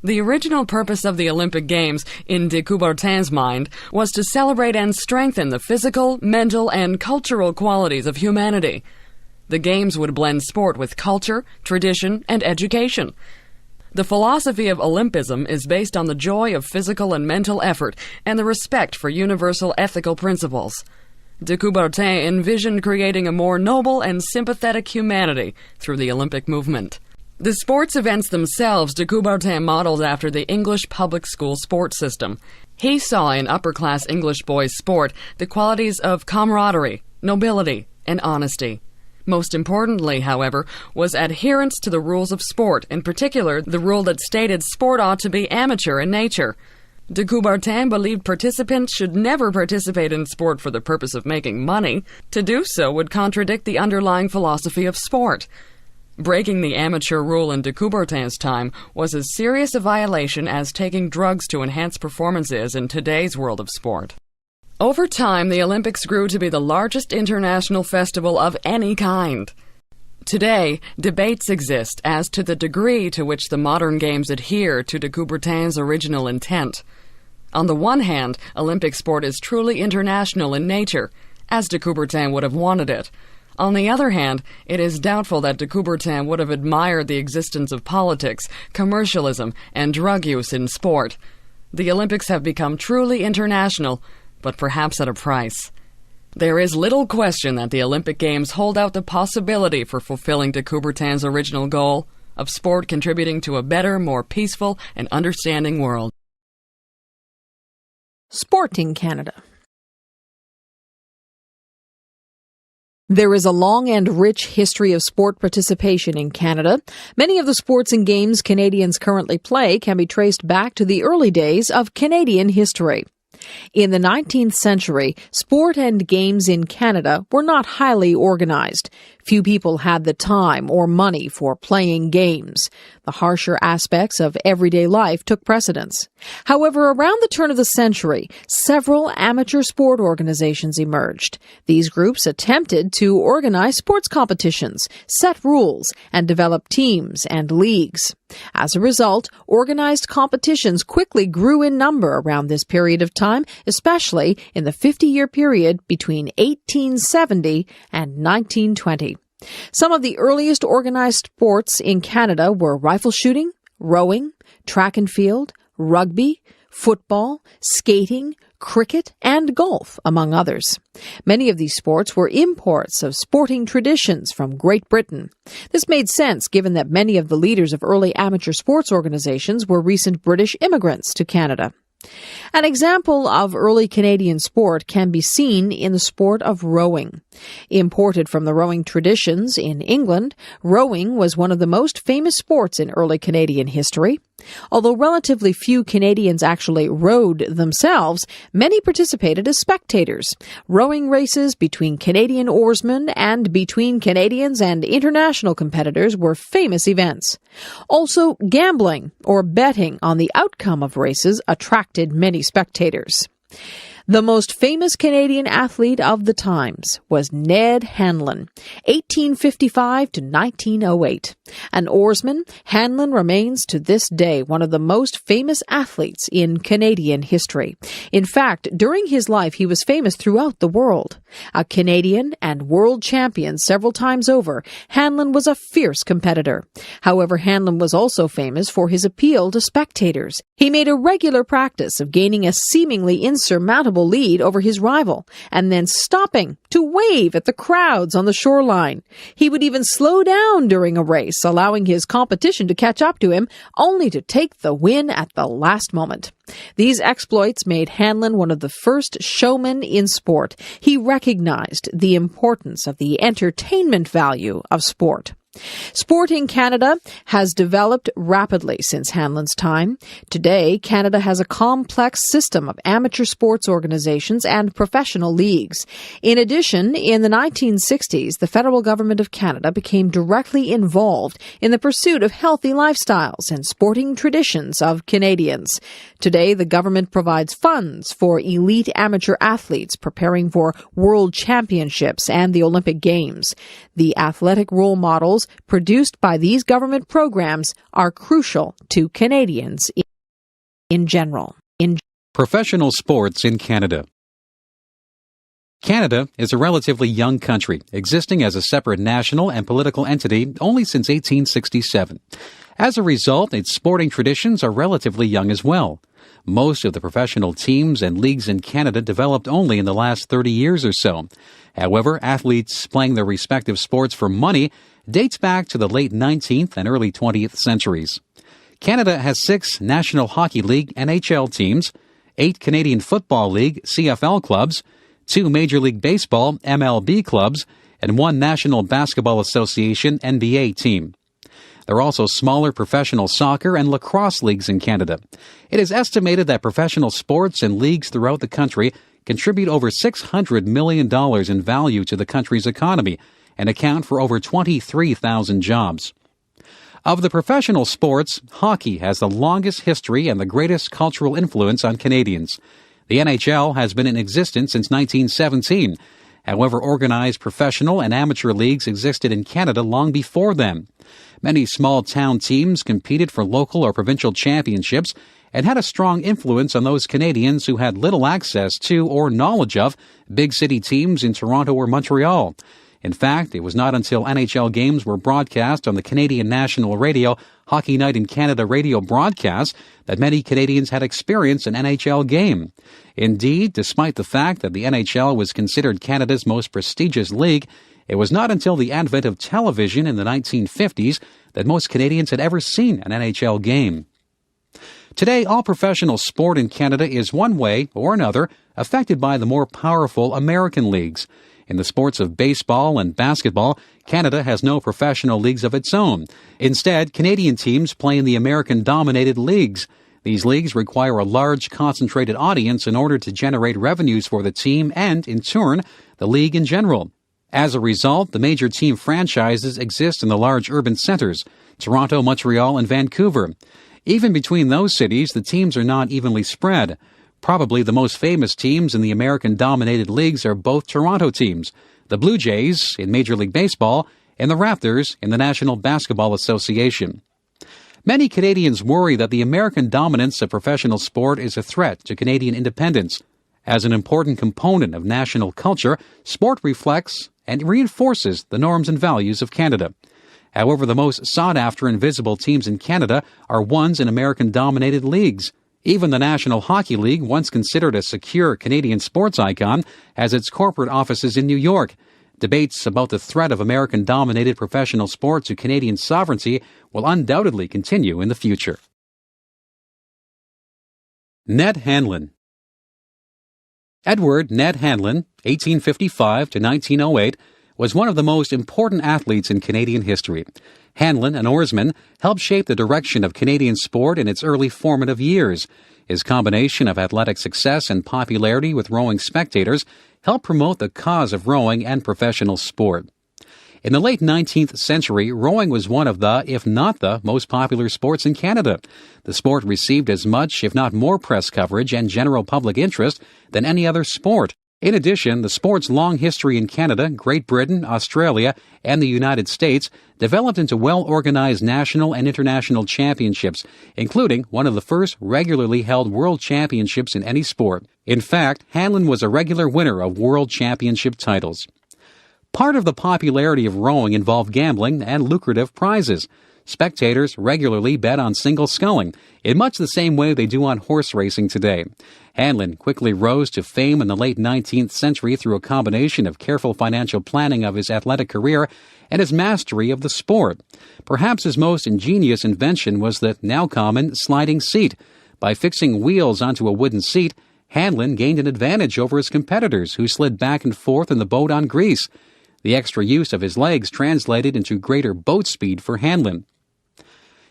The original purpose of the Olympic Games, in de Coubertin's mind, was to celebrate and strengthen the physical, mental, and cultural qualities of humanity. The Games would blend sport with culture, tradition, and education. The philosophy of Olympism is based on the joy of physical and mental effort and the respect for universal ethical principles. De Coubertin envisioned creating a more noble and sympathetic humanity through the Olympic movement. The sports events themselves de Coubertin modeled after the English public school sports system. He saw in upper-class English boys' sport the qualities of camaraderie, nobility, and honesty. Most importantly, however, was adherence to the rules of sport, in particular the rule that stated sport ought to be amateur in nature. De Coubertin believed participants should never participate in sport for the purpose of making money. To do so would contradict the underlying philosophy of sport. Breaking the amateur rule in de Coubertin's time was as serious a violation as taking drugs to enhance performance is in today's world of sport. Over time, the Olympics grew to be the largest international festival of any kind. Today, debates exist as to the degree to which the modern games adhere to de Coubertin's original intent. On the one hand, Olympic sport is truly international in nature, as de Coubertin would have wanted it. On the other hand, it is doubtful that de Coubertin would have admired the existence of politics, commercialism, and drug use in sport. The Olympics have become truly international, but perhaps at a price. There is little question that the Olympic Games hold out the possibility for fulfilling de Coubertin's original goal of sport contributing to a better, more peaceful, and understanding world. Sport in Canada. There is a long and rich history of sport participation in Canada. Many of the sports and games Canadians currently play can be traced back to the early days of Canadian history. In the 19th century, sport and games in Canada were not highly organized. Few people had the time or money for playing games. The harsher aspects of everyday life took precedence. However, around the turn of the century, several amateur sport organizations emerged. These groups attempted to organize sports competitions, set rules, and develop teams and leagues. As a result, organized competitions quickly grew in number around this period of time, especially in the 50-year period between 1870 and 1920. Some of the earliest organized sports in Canada were rifle shooting, rowing, track and field, rugby, football, skating, cricket, and golf, among others. Many of these sports were imports of sporting traditions from Great Britain. This made sense given that many of the leaders of early amateur sports organizations were recent British immigrants to Canada. An example of early Canadian sport can be seen in the sport of rowing. Imported from the rowing traditions in England, rowing was one of the most famous sports in early Canadian history. Although relatively few Canadians actually rowed themselves, many participated as spectators. Rowing races between Canadian oarsmen and between Canadians and international competitors were famous events. Also, gambling or betting on the outcome of races attracted many spectators. The most famous Canadian athlete of the times was Ned Hanlon, 1855 to 1908. An oarsman, Hanlon remains to this day one of the most famous athletes in Canadian history. In fact, during his life, he was famous throughout the world. A Canadian and world champion several times over, Hanlon was a fierce competitor. However, Hanlon was also famous for his appeal to spectators. He made a regular practice of gaining a seemingly insurmountable lead over his rival, and then stopping to wave at the crowds on the shoreline. He would even slow down during a race, allowing his competition to catch up to him, only to take the win at the last moment. These exploits made Hanlon one of the first showmen in sport. He recognized the importance of the entertainment value of sport. Sport in Canada has developed rapidly since Hanlon's time. Today, Canada has a complex system of amateur sports organizations and professional leagues. In addition, in the 1960s, the federal government of Canada became directly involved in the pursuit of healthy lifestyles and sporting traditions of Canadians. Today, the government provides funds for elite amateur athletes preparing for world championships and the Olympic Games. The athletic role models produced by these government programs are crucial to Canadians in general. Professional sports in Canada. Canada is a relatively young country, existing as a separate national and political entity only since 1867. As a result, its sporting traditions are relatively young as well. Most of the professional teams and leagues in Canada developed only in the last 30 years or so. However, athletes playing their respective sports for money dates back to the late 19th and early 20th centuries. Canada has 6 National Hockey League NHL teams, 8 Canadian Football League CFL clubs, 2 Major League Baseball MLB clubs, and 1 National Basketball Association NBA team. There are also smaller professional soccer and lacrosse leagues in Canada. It is estimated that professional sports and leagues throughout the country contribute over $600 million in value to the country's economy and account for over 23,000 jobs. Of the professional sports, hockey has the longest history and the greatest cultural influence on Canadians. The NHL has been in existence since 1917. However, organized professional and amateur leagues existed in Canada long before then. Many small-town teams competed for local or provincial championships and had a strong influence on those Canadians who had little access to or knowledge of big city teams in Toronto or Montreal. In fact, it was not until NHL games were broadcast on the Canadian National Radio Hockey Night in Canada radio broadcast that many Canadians had experienced an NHL game. Indeed, despite the fact that the NHL was considered Canada's most prestigious league, it was not until the advent of television in the 1950s that most Canadians had ever seen an NHL game. Today, all professional sport in Canada is one way or another affected by the more powerful American leagues. In the sports of baseball and basketball, Canada has no professional leagues of its own. Instead, Canadian teams play in the American-dominated leagues. These leagues require a large, concentrated audience in order to generate revenues for the team and, in turn, the league in general. As a result, the major team franchises exist in the large urban centers, Toronto, Montreal, and Vancouver. Even between those cities, the teams are not evenly spread. Probably the most famous teams in the American-dominated leagues are both Toronto teams, the Blue Jays in Major League Baseball and the Raptors in the National Basketball Association. Many Canadians worry that the American dominance of professional sport is a threat to Canadian independence. As an important component of national culture, sport reflects and reinforces the norms and values of Canada. However, the most sought-after and visible teams in Canada are ones in American-dominated leagues. Even the National Hockey League, once considered a secure Canadian sports icon, has its corporate offices in New York. Debates about the threat of American-dominated professional sport to Canadian sovereignty will undoubtedly continue in the future. Ned Hanlon. Edward Ned Hanlon, 1855 to 1908, was one of the most important athletes in Canadian history. Hanlon, an oarsman, helped shape the direction of Canadian sport in its early formative years. His combination of athletic success and popularity with rowing spectators helped promote the cause of rowing and professional sport. In the late 19th century, rowing was one of the, if not the, most popular sports in Canada. The sport received as much, if not more, press coverage and general public interest than any other sport. In addition, the sport's long history in Canada, Great Britain, Australia, and the United States developed into well-organized national and international championships, including one of the first regularly held world championships in any sport. In fact, Hanlon was a regular winner of world championship titles. Part of the popularity of rowing involved gambling and lucrative prizes. Spectators regularly bet on single sculling, in much the same way they do on horse racing today. Hanlon quickly rose to fame in the late 19th century through a combination of careful financial planning of his athletic career and his mastery of the sport. Perhaps his most ingenious invention was the now common sliding seat. By fixing wheels onto a wooden seat, Hanlon gained an advantage over his competitors, who slid back and forth in the boat on grease. The extra use of his legs translated into greater boat speed for Hanlon.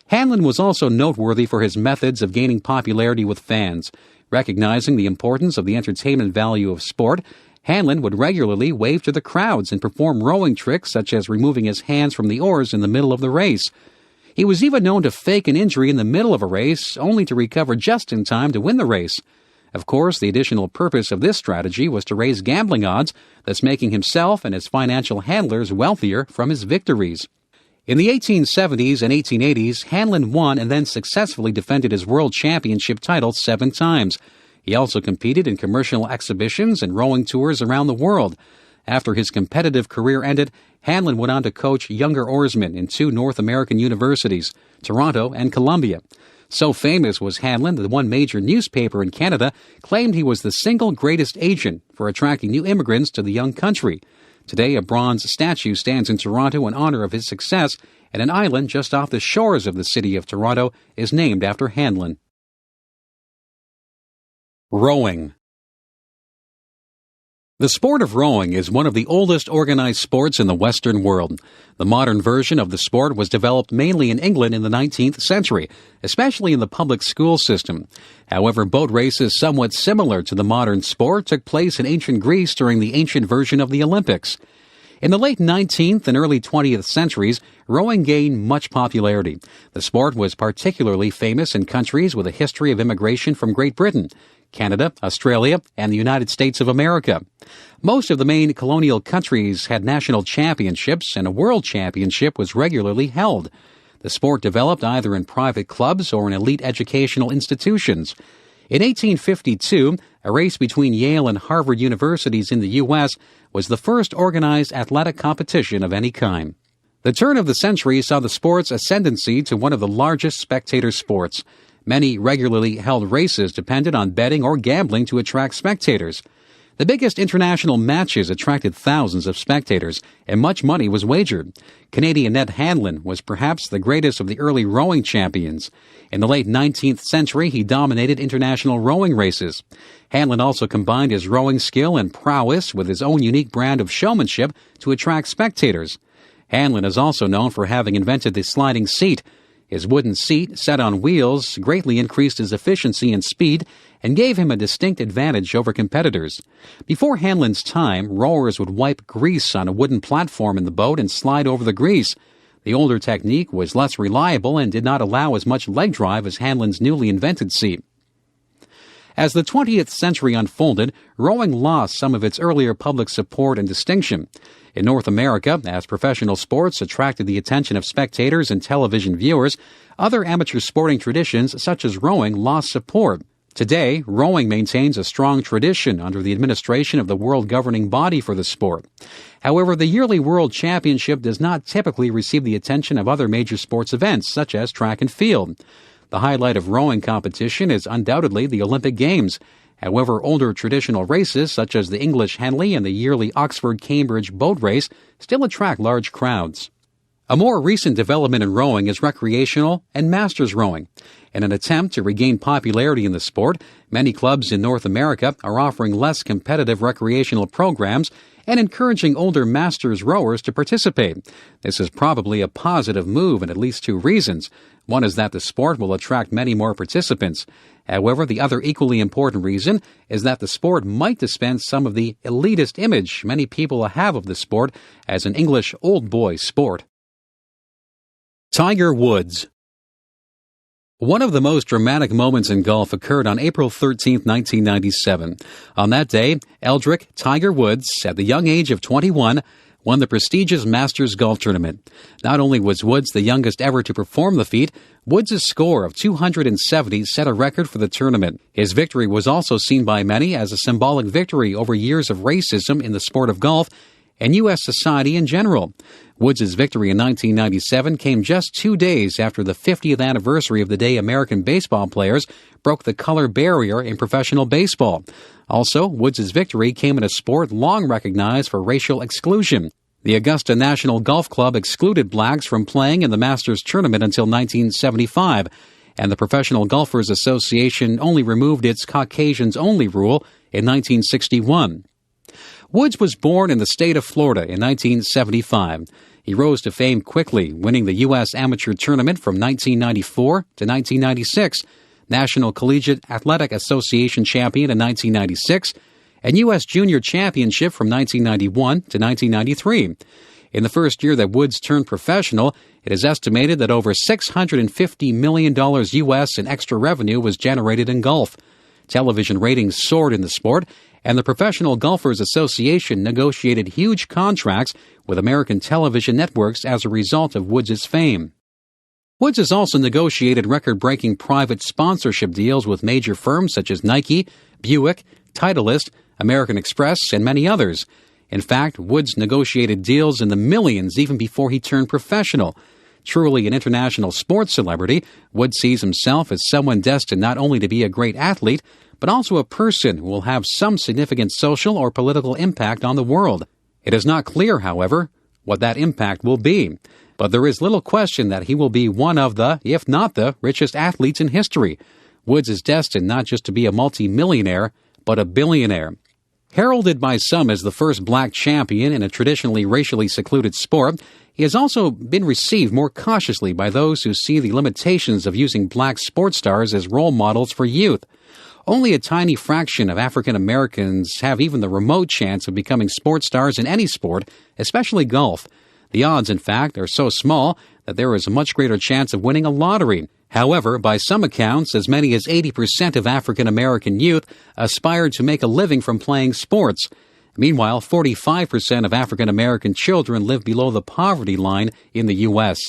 Hanlon was also noteworthy for his methods of gaining popularity with fans. Recognizing the importance of the entertainment value of sport, Hanlon would regularly wave to the crowds and perform rowing tricks such as removing his hands from the oars in the middle of the race. He was even known to fake an injury in the middle of a race, only to recover just in time to win the race. Of course, the additional purpose of this strategy was to raise gambling odds, thus making himself and his financial handlers wealthier from his victories. In the 1870s and 1880s, Hanlon won and then successfully defended his world championship title 7 times. He also competed in commercial exhibitions and rowing tours around the world. After his competitive career ended, Hanlon went on to coach younger oarsmen in 2 North American universities, Toronto and Columbia. So famous was Hanlon that one major newspaper in Canada claimed he was the single greatest agent for attracting new immigrants to the young country. Today, a bronze statue stands in Toronto in honor of his success, and an island just off the shores of the city of Toronto is named after Hanlon. Rowing. The sport of rowing is one of the oldest organized sports in the Western world. The modern version of the sport was developed mainly in England in the 19th century, especially in the public school system. However, boat races somewhat similar to the modern sport took place in ancient Greece during the ancient version of the Olympics. In the late 19th and early 20th centuries, rowing gained much popularity. The sport was particularly famous in countries with a history of immigration from Great Britain, Canada, Australia, and the United States of America. Most of the main colonial countries had national championships, and a world championship was regularly held. The sport developed either in private clubs or in elite educational institutions. In 1852, a race between Yale and Harvard universities in the U.S. was the first organized athletic competition of any kind. The turn of the century saw the sport's ascendancy to one of the largest spectator sports. Many regularly held races depended on betting or gambling to attract spectators. The biggest international matches attracted thousands of spectators, and much money was wagered. Canadian Ned Hanlon was perhaps the greatest of the early rowing champions. In the late 19th century, he dominated international rowing races. Hanlon also combined his rowing skill and prowess with his own unique brand of showmanship to attract spectators. Hanlon is also known for having invented the sliding seat. His wooden seat, set on wheels, greatly increased his efficiency and speed and gave him a distinct advantage over competitors. Before Hanlon's time, rowers would wipe grease on a wooden platform in the boat and slide over the grease. The older technique was less reliable and did not allow as much leg drive as Hanlon's newly invented seat. As the 20th century unfolded, rowing lost some of its earlier public support and distinction. In North America, as professional sports attracted the attention of spectators and television viewers, other amateur sporting traditions such as rowing lost support. Today, rowing maintains a strong tradition under the administration of the world governing body for the sport. However, the yearly World Championship does not typically receive the attention of other major sports events such as track and field. The highlight of rowing competition is undoubtedly the Olympic Games. However, older traditional races such as the English Henley and the yearly Oxford-Cambridge boat race still attract large crowds. A more recent development in rowing is recreational and masters rowing. In an attempt to regain popularity in the sport, many clubs in North America are offering less competitive recreational programs and encouraging older masters rowers to participate. This is probably a positive move in at least two reasons. One is that the sport will attract many more participants. However, the other equally important reason is that the sport might dispense some of the elitist image many people have of the sport as an English old boy sport. Tiger Woods. One of the most dramatic moments in golf occurred on April 13, 1997. On that day, Eldrick Tiger Woods, at the young age of 21, won the prestigious Masters Golf Tournament. Not only was Woods the youngest ever to perform the feat, Woods' score of 270 set a record for the tournament. His victory was also seen by many as a symbolic victory over years of racism in the sport of golf and U.S. society in general. Woods' victory in 1997 came just 2 days after the 50th anniversary of the day American baseball players broke the color barrier in professional baseball. Also, Woods' victory came in a sport long recognized for racial exclusion. The Augusta National Golf Club excluded blacks from playing in the Masters tournament until 1975, and the Professional Golfers Association only removed its Caucasians-only rule in 1961. Woods was born in the state of Florida in 1975. He rose to fame quickly, winning the U.S. Amateur Tournament from 1994 to 1996, National Collegiate Athletic Association champion in 1996, and U.S. Junior Championship from 1991 to 1993. In the first year that Woods turned professional, it is estimated that over $650 million U.S. in extra revenue was generated in golf. Television ratings soared in the sport, and the Professional Golfers Association negotiated huge contracts with American television networks as a result of Woods' fame. Woods has also negotiated record-breaking private sponsorship deals with major firms such as Nike, Buick, Titleist, American Express, and many others. In fact, Woods negotiated deals in the millions even before he turned professional. Truly an international sports celebrity, Woods sees himself as someone destined not only to be a great athlete, but also a person who will have some significant social or political impact on the world. It is not clear, however, what that impact will be. But there is little question that he will be one of the, if not the, richest athletes in history. Woods is destined not just to be a multi-millionaire, but a billionaire. Heralded by some as the first black champion in a traditionally racially secluded sport, he has also been received more cautiously by those who see the limitations of using black sports stars as role models for youth. Only a tiny fraction of African Americans have even the remote chance of becoming sports stars in any sport, especially golf. The odds, in fact, are so small that there is a much greater chance of winning a lottery. However, by some accounts, as many as 80% of African American youth aspire to make a living from playing sports. Meanwhile, 45% of African American children live below the poverty line in the U.S.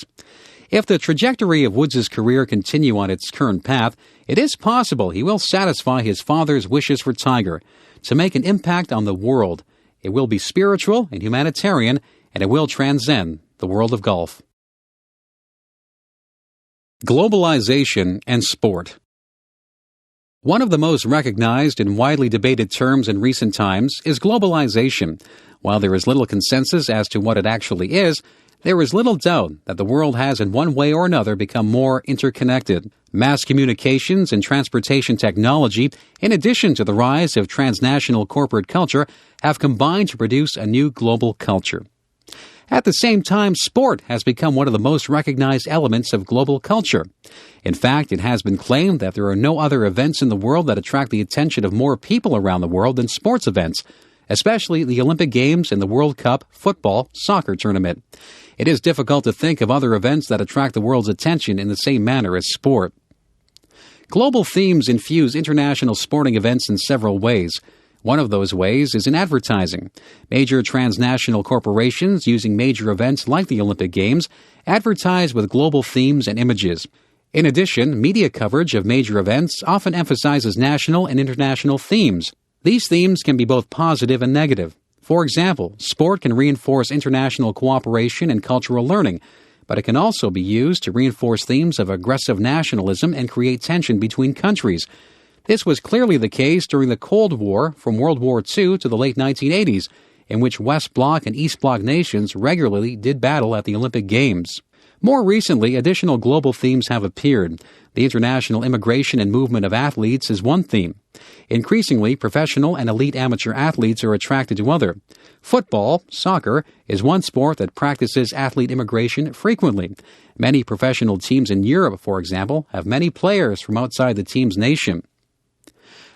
If the trajectory of Woods' career continue on its current path, it is possible he will satisfy his father's wishes for Tiger, to make an impact on the world. It will be spiritual and humanitarian, and it will transcend the world of golf. Globalization and sport. One of the most recognized and widely debated terms in recent times is globalization. While there is little consensus as to what it actually is, there is little doubt that the world has in one way or another become more interconnected. Mass communications and transportation technology, in addition to the rise of transnational corporate culture, have combined to produce a new global culture. At the same time, sport has become one of the most recognized elements of global culture. In fact, it has been claimed that there are no other events in the world that attract the attention of more people around the world than sports events, especially the Olympic Games and the World Cup football soccer tournament. It is difficult to think of other events that attract the world's attention in the same manner as sport. Global themes infuse international sporting events in several ways. One of those ways is in advertising. Major transnational corporations using major events like the Olympic Games advertise with global themes and images. In addition, media coverage of major events often emphasizes national and international themes. These themes can be both positive and negative. For example, sport can reinforce international cooperation and cultural learning, but it can also be used to reinforce themes of aggressive nationalism and create tension between countries. This was clearly the case during the Cold War from World War II to the late 1980s, in which West Bloc and East Bloc nations regularly did battle at the Olympic Games. More recently, additional global themes have appeared. The international immigration and movement of athletes is one theme. Increasingly, professional and elite amateur athletes are attracted to other. Football, soccer, is one sport that practices athlete immigration frequently. Many professional teams in Europe, for example, have many players from outside the team's nation.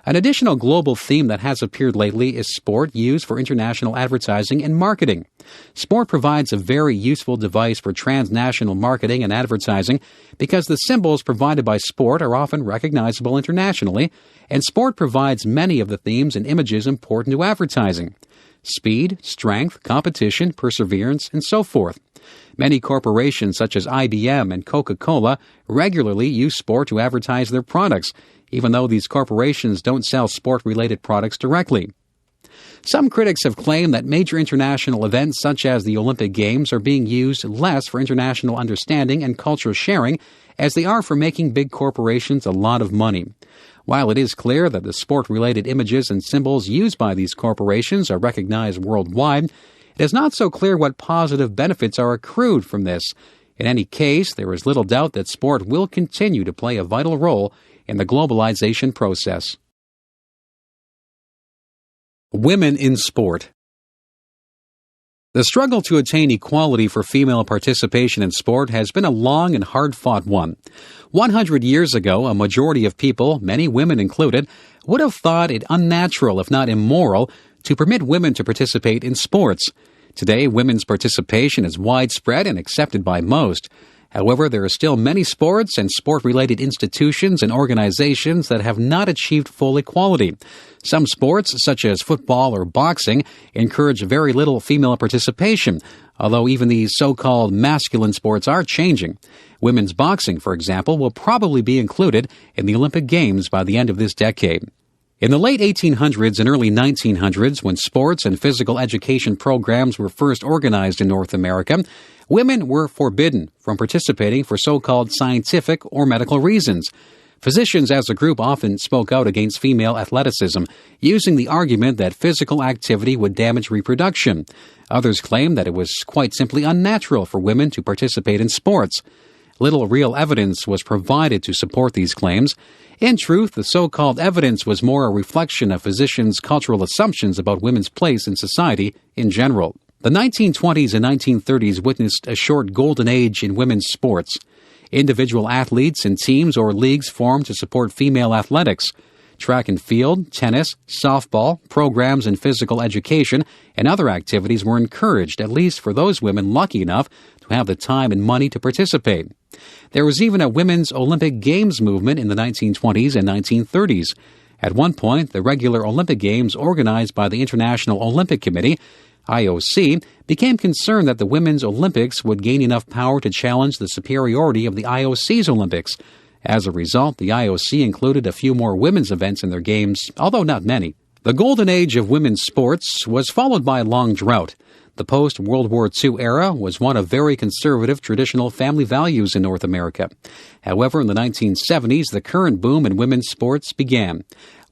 An additional global theme that has appeared lately is sport used for international advertising and marketing. Sport provides a very useful device for transnational marketing and advertising because the symbols provided by sport are often recognizable internationally, and sport provides many of the themes and images important to advertising: speed, strength, competition, perseverance, and so forth. Many corporations such as IBM and Coca-Cola regularly use sport to advertise their products, even though these corporations don't sell sport-related products directly. Some critics have claimed that major international events such as the Olympic Games are being used less for international understanding and cultural sharing as they are for making big corporations a lot of money. While it is clear that the sport-related images and symbols used by these corporations are recognized worldwide, it is not so clear what positive benefits are accrued from this. In any case, there is little doubt that sport will continue to play a vital role in the globalization process. Women in sport. The struggle to attain equality for female participation in sport has been a long and hard-fought one. 100 years ago, a majority of people, many women included, would have thought it unnatural, if not immoral, to permit women to participate in sports. Today, women's participation is widespread and accepted by most. However, there are still many sports and sport-related institutions and organizations that have not achieved full equality. Some sports, such as football or boxing, encourage very little female participation, although even these so-called masculine sports are changing. Women's boxing, for example, will probably be included in the Olympic Games by the end of this decade. In the late 1800s and early 1900s, when sports and physical education programs were first organized in North America, women were forbidden from participating for so-called scientific or medical reasons. Physicians as a group often spoke out against female athleticism, using the argument that physical activity would damage reproduction. Others claimed that it was quite simply unnatural for women to participate in sports. Little real evidence was provided to support these claims. In truth, the so-called evidence was more a reflection of physicians' cultural assumptions about women's place in society in general. The 1920s and 1930s witnessed a short golden age in women's sports. Individual athletes and teams or leagues formed to support female athletics. Track and field, tennis, softball, programs in physical education, and other activities were encouraged, at least for those women lucky enough to have the time and money to participate. There was even a women's Olympic Games movement in the 1920s and 1930s. At one point, the regular Olympic Games organized by the International Olympic Committee, IOC, became concerned that the Women's Olympics would gain enough power to challenge the superiority of the IOC's Olympics. As a result, the IOC included a few more women's events in their games, although not many. The golden age of women's sports was followed by a long drought. The post-World War II era was one of very conservative traditional family values in North America. However, in the 1970s, the current boom in women's sports began.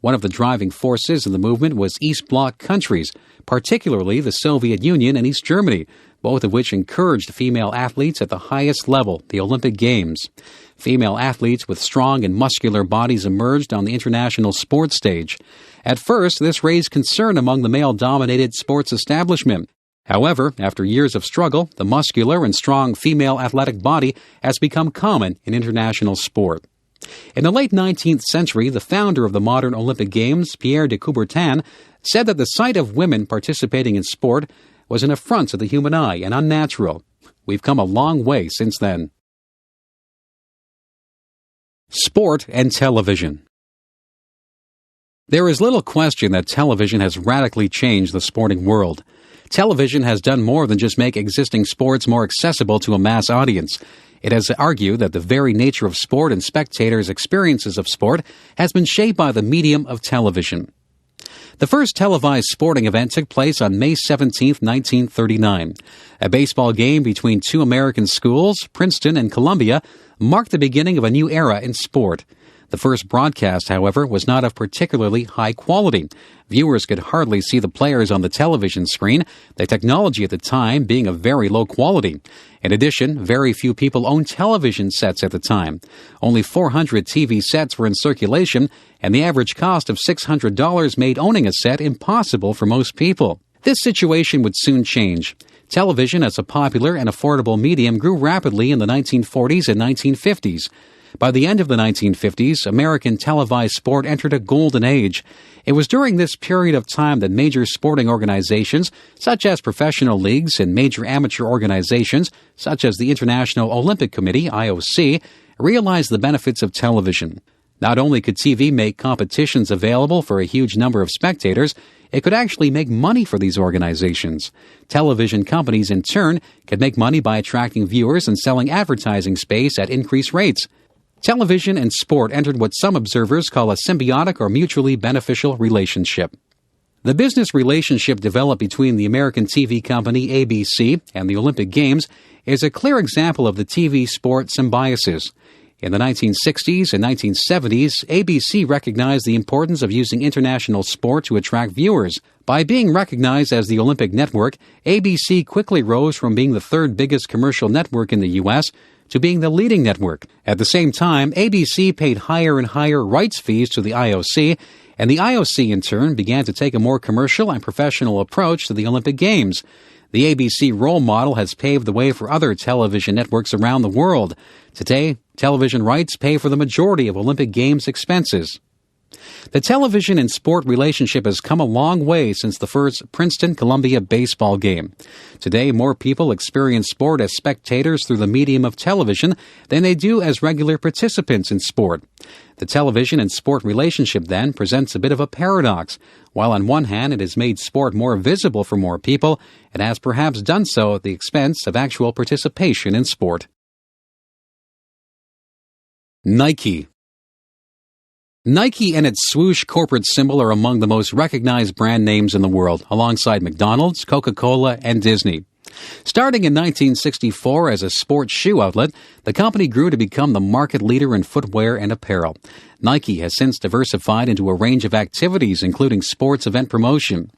One of the driving forces in the movement was East Bloc countries, particularly the Soviet Union and East Germany, both of which encouraged female athletes at the highest level, the Olympic Games. Female athletes with strong and muscular bodies emerged on the international sports stage. At first, this raised concern among the male-dominated sports establishment. However, after years of struggle, the muscular and strong female athletic body has become common in international sport. In the late 19th century, the founder of the modern Olympic Games, Pierre de Coubertin, said that the sight of women participating in sport was an affront to the human eye and unnatural. We've come a long way since then. Sport and television. There is little question that television has radically changed the sporting world. Television has done more than just make existing sports more accessible to a mass audience. It has argued that the very nature of sport and spectators' experiences of sport has been shaped by the medium of television. The first televised sporting event took place on May 17, 1939. A baseball game between two American schools, Princeton and Columbia, marked the beginning of a new era in sport. The first broadcast, however, was not of particularly high quality. Viewers could hardly see the players on the television screen, the technology at the time being of very low quality. In addition, very few people owned television sets at the time. Only 400 TV sets were in circulation, and the average cost of $600 made owning a set impossible for most people. This situation would soon change. Television as a popular and affordable medium grew rapidly in the 1940s and 1950s. By the end of the 1950s, American televised sport entered a golden age. It was during this period of time that major sporting organizations, such as professional leagues, and major amateur organizations, such as the International Olympic Committee, IOC, realized the benefits of television. Not only could TV make competitions available for a huge number of spectators, it could actually make money for these organizations. Television companies, in turn, could make money by attracting viewers and selling advertising space at increased rates. Television and sport entered what some observers call a symbiotic or mutually beneficial relationship. The business relationship developed between the American TV company ABC and the Olympic Games is a clear example of the TV sport symbiosis. In the 1960s and 1970s, ABC recognized the importance of using international sport to attract viewers. By being recognized as the Olympic network, ABC quickly rose from being the third biggest commercial network in the U.S. to being the leading network. At the same time, ABC paid higher and higher rights fees to the IOC, and the IOC in turn began to take a more commercial and professional approach to the Olympic Games. The ABC role model has paved the way for other television networks around the world. Today, television rights pay for the majority of Olympic Games expenses. The television and sport relationship has come a long way since the first Princeton-Columbia baseball game. Today, more people experience sport as spectators through the medium of television than they do as regular participants in sport. The television and sport relationship, then, presents a bit of a paradox. While on one hand it has made sport more visible for more people, it has perhaps done so at the expense of actual participation in sport. Nike. Nike and its swoosh corporate symbol are among the most recognized brand names in the world, alongside McDonald's, Coca-Cola, and Disney. Starting in 1964 as a sports shoe outlet, the company grew to become the market leader in footwear and apparel. Nike has since diversified into a range of activities, including sports event promotion.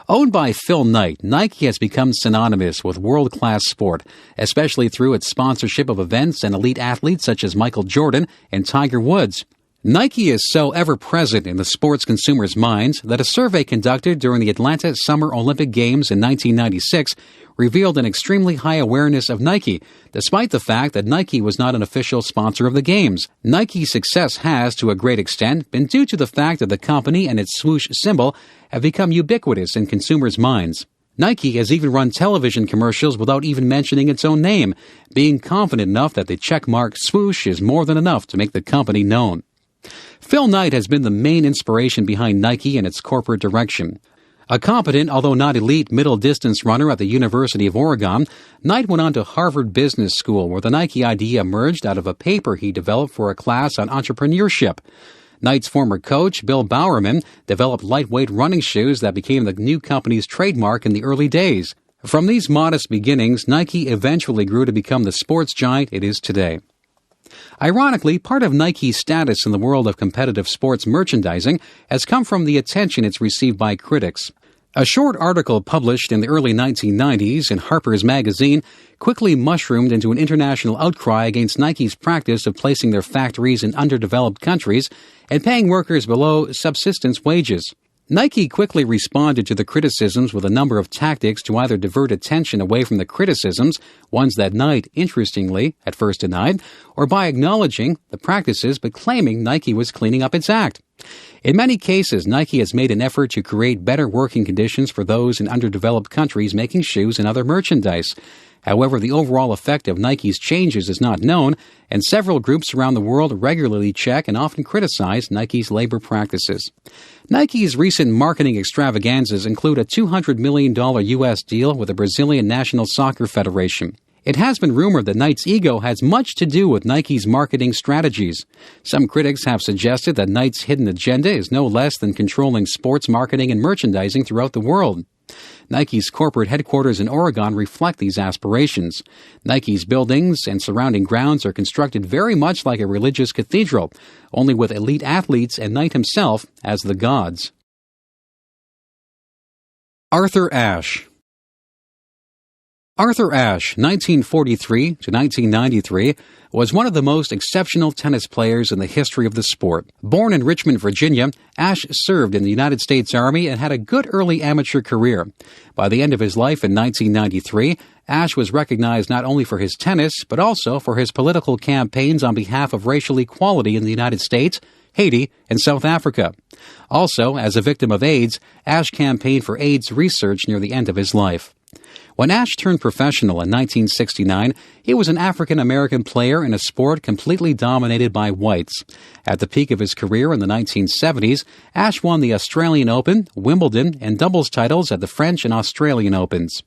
Owned by Phil Knight, Nike has become synonymous with world-class sport, especially through its sponsorship of events and elite athletes such as Michael Jordan and Tiger Woods. Nike is so ever-present in the sports consumers' minds that a survey conducted during the Atlanta Summer Olympic Games in 1996 revealed an extremely high awareness of Nike, despite the fact that Nike was not an official sponsor of the Games. Nike's success has, to a great extent, been due to the fact that the company and its swoosh symbol have become ubiquitous in consumers' minds. Nike has even run television commercials without even mentioning its own name, being confident enough that the checkmark swoosh is more than enough to make the company known. Phil Knight has been the main inspiration behind Nike and its corporate direction. A competent, although not elite, middle-distance runner at the University of Oregon, Knight went on to Harvard Business School, where the Nike idea emerged out of a paper he developed for a class on entrepreneurship. Knight's former coach, Bill Bowerman, developed lightweight running shoes that became the new company's trademark in the early days. From these modest beginnings, Nike eventually grew to become the sports giant it is today. Ironically, part of Nike's status in the world of competitive sports merchandising has come from the attention it's received by critics. A short article published in the early 1990s in Harper's Magazine quickly mushroomed into an international outcry against Nike's practice of placing their factories in underdeveloped countries and paying workers below subsistence wages. Nike quickly responded to the criticisms with a number of tactics to either divert attention away from the criticisms, ones that Knight, interestingly, at first denied, or by acknowledging the practices but claiming Nike was cleaning up its act. In many cases, Nike has made an effort to create better working conditions for those in underdeveloped countries making shoes and other merchandise. However, the overall effect of Nike's changes is not known, and several groups around the world regularly check and often criticize Nike's labor practices. Nike's recent marketing extravaganzas include a $200 million U.S. deal with the Brazilian National Soccer Federation. It has been rumored that Knight's ego has much to do with Nike's marketing strategies. Some critics have suggested that Knight's hidden agenda is no less than controlling sports marketing and merchandising throughout the world. Nike's corporate headquarters in Oregon reflect these aspirations. Nike's buildings and surrounding grounds are constructed very much like a religious cathedral, only with elite athletes and Knight himself as the gods. Arthur Ashe. Arthur Ashe, 1943 to 1993, was one of the most exceptional tennis players in the history of the sport. Born in Richmond, Virginia, Ashe served in the United States Army and had a good early amateur career. By the end of his life in 1993, Ashe was recognized not only for his tennis, but also for his political campaigns on behalf of racial equality in the United States, Haiti, and South Africa. Also, as a victim of AIDS, Ashe campaigned for AIDS research near the end of his life. When Ashe turned professional in 1969, he was an African-American player in a sport completely dominated by whites. At the peak of his career in the 1970s, Ashe won the Australian Open, Wimbledon, and doubles titles at the French and Australian Opens.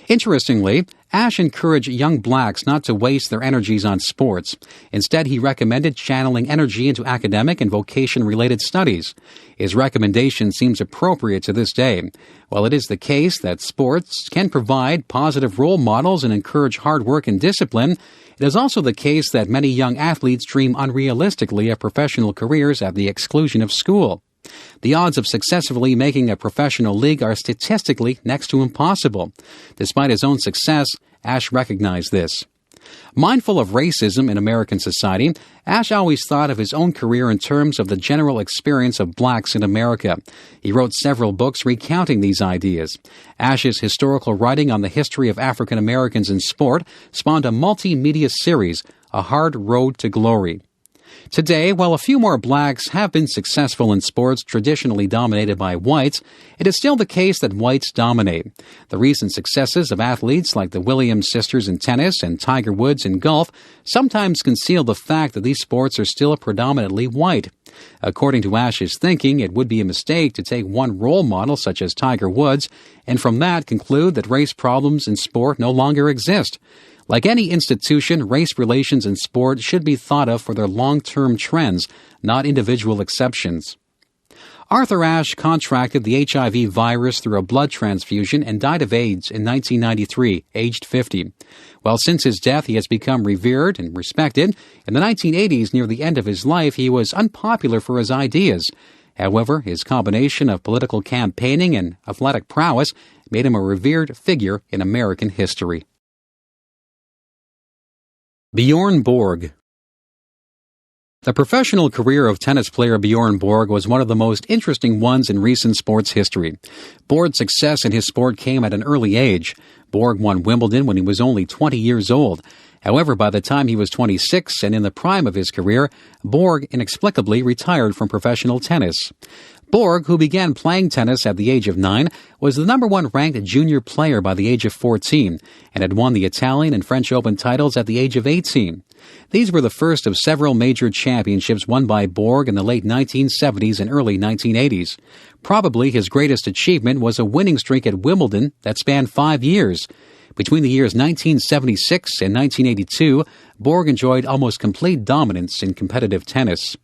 Interestingly, Ashe encouraged young blacks not to waste their energies on sports. Instead, he recommended channeling energy into academic and vocation-related studies. His recommendation seems appropriate to this day. While it is the case that sports can provide positive role models and encourage hard work and discipline, it is also the case that many young athletes dream unrealistically of professional careers at the exclusion of school. The odds of successfully making a professional league are statistically next to impossible. Despite his own success, Ashe recognized this. Mindful of racism in American society, Ashe always thought of his own career in terms of the general experience of blacks in America. He wrote several books recounting these ideas. Ashe's historical writing on the history of African Americans in sport spawned a multimedia series, A Hard Road to Glory. Today, while a few more blacks have been successful in sports traditionally dominated by whites, it is still the case that whites dominate. The recent successes of athletes like the Williams sisters in tennis and Tiger Woods in golf sometimes conceal the fact that these sports are still predominantly white. According to Ashe's thinking, it would be a mistake to take one role model such as Tiger Woods and from that conclude that race problems in sport no longer exist. Like any institution, race relations in sport should be thought of for their long-term trends, not individual exceptions. Arthur Ashe contracted the HIV virus through a blood transfusion and died of AIDS in 1993, aged 50. While since his death he has become revered and respected, in the 1980s, near the end of his life, he was unpopular for his ideas. However, his combination of political campaigning and athletic prowess made him a revered figure in American history. Bjorn Borg. The professional career of tennis player Bjorn Borg was one of the most interesting ones in recent sports history. Borg's success in his sport came at an early age. Borg won Wimbledon when he was only 20 years old. However, by the time he was 26 and in the prime of his career, Borg inexplicably retired from professional tennis. Borg, who began playing tennis at the age of 9, was the number one ranked junior player by the age of 14 and had won the Italian and French Open titles at the age of 18. These were the first of several major championships won by Borg in the late 1970s and early 1980s. Probably his greatest achievement was a winning streak at Wimbledon that spanned 5 years. Between the years 1976 and 1982, Borg enjoyed almost complete dominance in competitive tennis.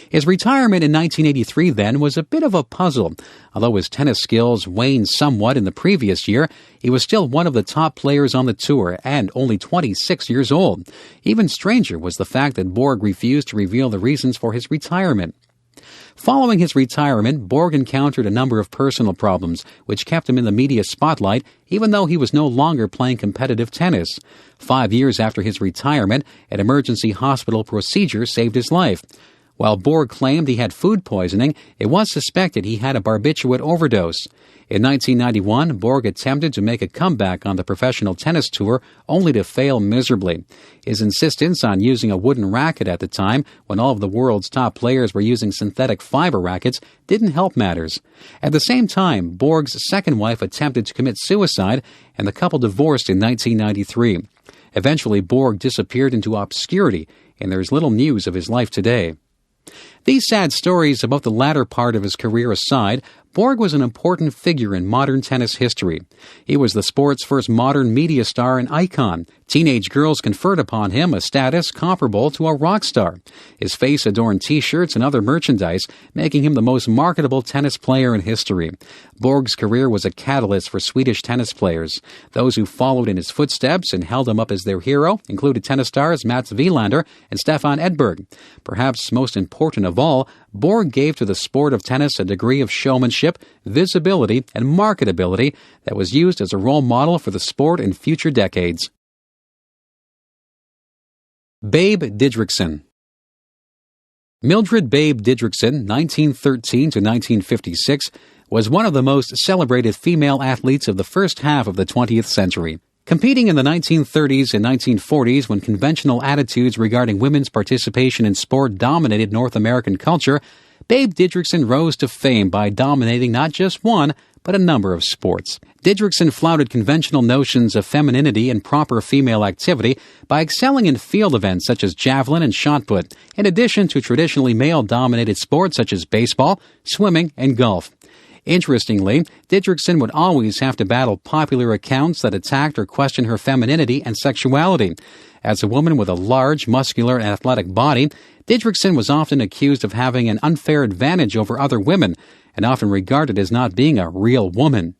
His retirement in 1983, then, was a bit of a puzzle. Although his tennis skills waned somewhat in the previous year, he was still one of the top players on the tour and only 26 years old. Even stranger was the fact that Borg refused to reveal the reasons for his retirement. Following his retirement, Borg encountered a number of personal problems, which kept him in the media spotlight, even though he was no longer playing competitive tennis. 5 years after his retirement, an emergency hospital procedure saved his life. While Borg claimed he had food poisoning, it was suspected he had a barbiturate overdose. In 1991, Borg attempted to make a comeback on the professional tennis tour, only to fail miserably. His insistence on using a wooden racket at the time, when all of the world's top players were using synthetic fiber rackets, didn't help matters. At the same time, Borg's second wife attempted to commit suicide, and the couple divorced in 1993. Eventually, Borg disappeared into obscurity, and there is little news of his life today. These sad stories about the latter part of his career aside, Borg was an important figure in modern tennis history. He was the sport's first modern media star and icon. Teenage girls conferred upon him a status comparable to a rock star. His face adorned T-shirts and other merchandise, making him the most marketable tennis player in history. Borg's career was a catalyst for Swedish tennis players. Those who followed in his footsteps and held him up as their hero included tennis stars Mats Wilander and Stefan Edberg. Perhaps most important of all, Borg gave to the sport of tennis a degree of showmanship, visibility, and marketability that was used as a role model for the sport in future decades. Babe Didrikson. Mildred Babe Didrikson, 1913 to 1956, was one of the most celebrated female athletes of the first half of the 20th century. Competing in the 1930s and 1940s, when conventional attitudes regarding women's participation in sport dominated North American culture, Babe Didrikson rose to fame by dominating not just one, but a number of sports. Didrikson flouted conventional notions of femininity and proper female activity by excelling in field events such as javelin and shot put, in addition to traditionally male-dominated sports such as baseball, swimming, and golf. Interestingly, Didrikson would always have to battle popular accounts that attacked or questioned her femininity and sexuality. As a woman with a large, muscular, and athletic body, Didrikson was often accused of having an unfair advantage over other women, and often regarded as not being a real woman.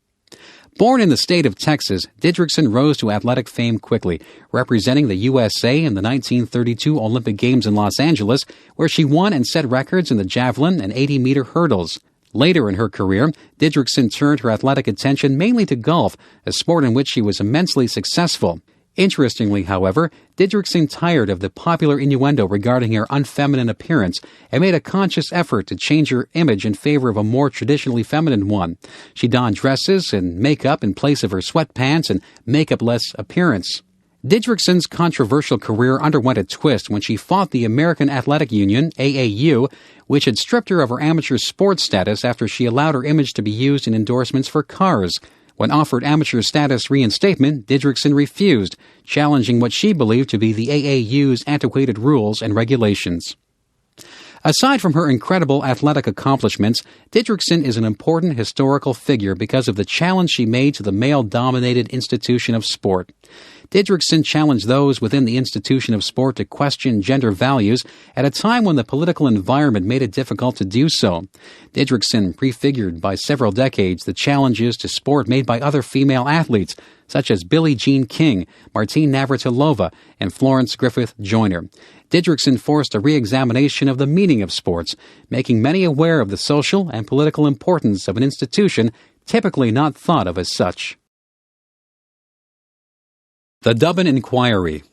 Born in the state of Texas, Didrikson rose to athletic fame quickly, representing the USA in the 1932 Olympic Games in Los Angeles, where she won and set records in the javelin and 80-meter hurdles. Later in her career, Didrikson turned her athletic attention mainly to golf, a sport in which she was immensely successful. Interestingly, however, Didrikson tired of the popular innuendo regarding her unfeminine appearance and made a conscious effort to change her image in favor of a more traditionally feminine one. She donned dresses and makeup in place of her sweatpants and makeup-less appearance. Didrikson's controversial career underwent a twist when she fought the American Athletic Union, AAU, which had stripped her of her amateur sports status after she allowed her image to be used in endorsements for cars. When offered amateur status reinstatement, Didrikson refused, challenging what she believed to be the AAU's antiquated rules and regulations. Aside from her incredible athletic accomplishments, Didrikson is an important historical figure because of the challenge she made to the male-dominated institution of sport. Didrikson challenged those within the institution of sport to question gender values at a time when the political environment made it difficult to do so. Didrikson prefigured by several decades the challenges to sport made by other female athletes, such as Billie Jean King, Martine Navratilova, and Florence Griffith Joyner. Didrikson forced a re-examination of the meaning of sports, making many aware of the social and political importance of an institution typically not thought of as such. The Dubbin Inquiry.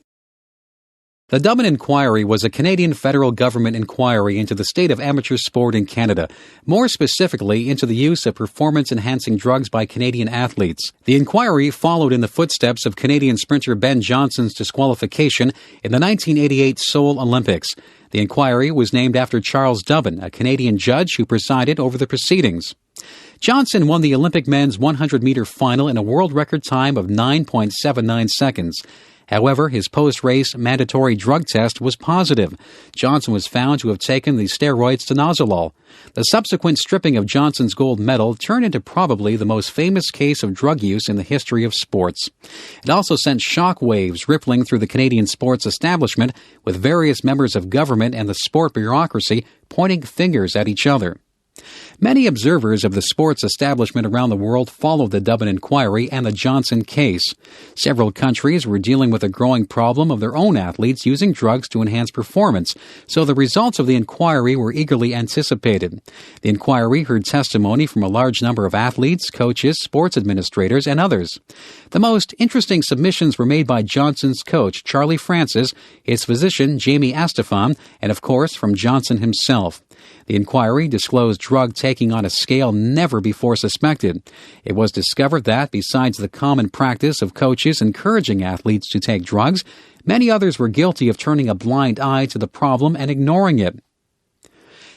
The Dubbin Inquiry was a Canadian federal government inquiry into the state of amateur sport in Canada, more specifically into the use of performance-enhancing drugs by Canadian athletes. The inquiry followed in the footsteps of Canadian sprinter Ben Johnson's disqualification in the 1988 Seoul Olympics. The inquiry was named after Charles Dubbin, a Canadian judge who presided over the proceedings. Johnson won the Olympic men's 100-meter final in a world record time of 9.79 seconds. However, his post-race mandatory drug test was positive. Johnson was found to have taken the steroid stanozolol. The subsequent stripping of Johnson's gold medal turned into probably the most famous case of drug use in the history of sports. It also sent shock waves rippling through the Canadian sports establishment, with various members of government and the sport bureaucracy pointing fingers at each other. Many observers of the sports establishment around the world followed the Dubbin Inquiry and the Johnson case. Several countries were dealing with a growing problem of their own athletes using drugs to enhance performance, so the results of the inquiry were eagerly anticipated. The inquiry heard testimony from a large number of athletes, coaches, sports administrators, and others. The most interesting submissions were made by Johnson's coach, Charlie Francis, his physician, Jamie Astafan, and of course from Johnson himself. The inquiry disclosed drug taking on a scale never before suspected. It was discovered that, besides the common practice of coaches encouraging athletes to take drugs, many others were guilty of turning a blind eye to the problem and ignoring it.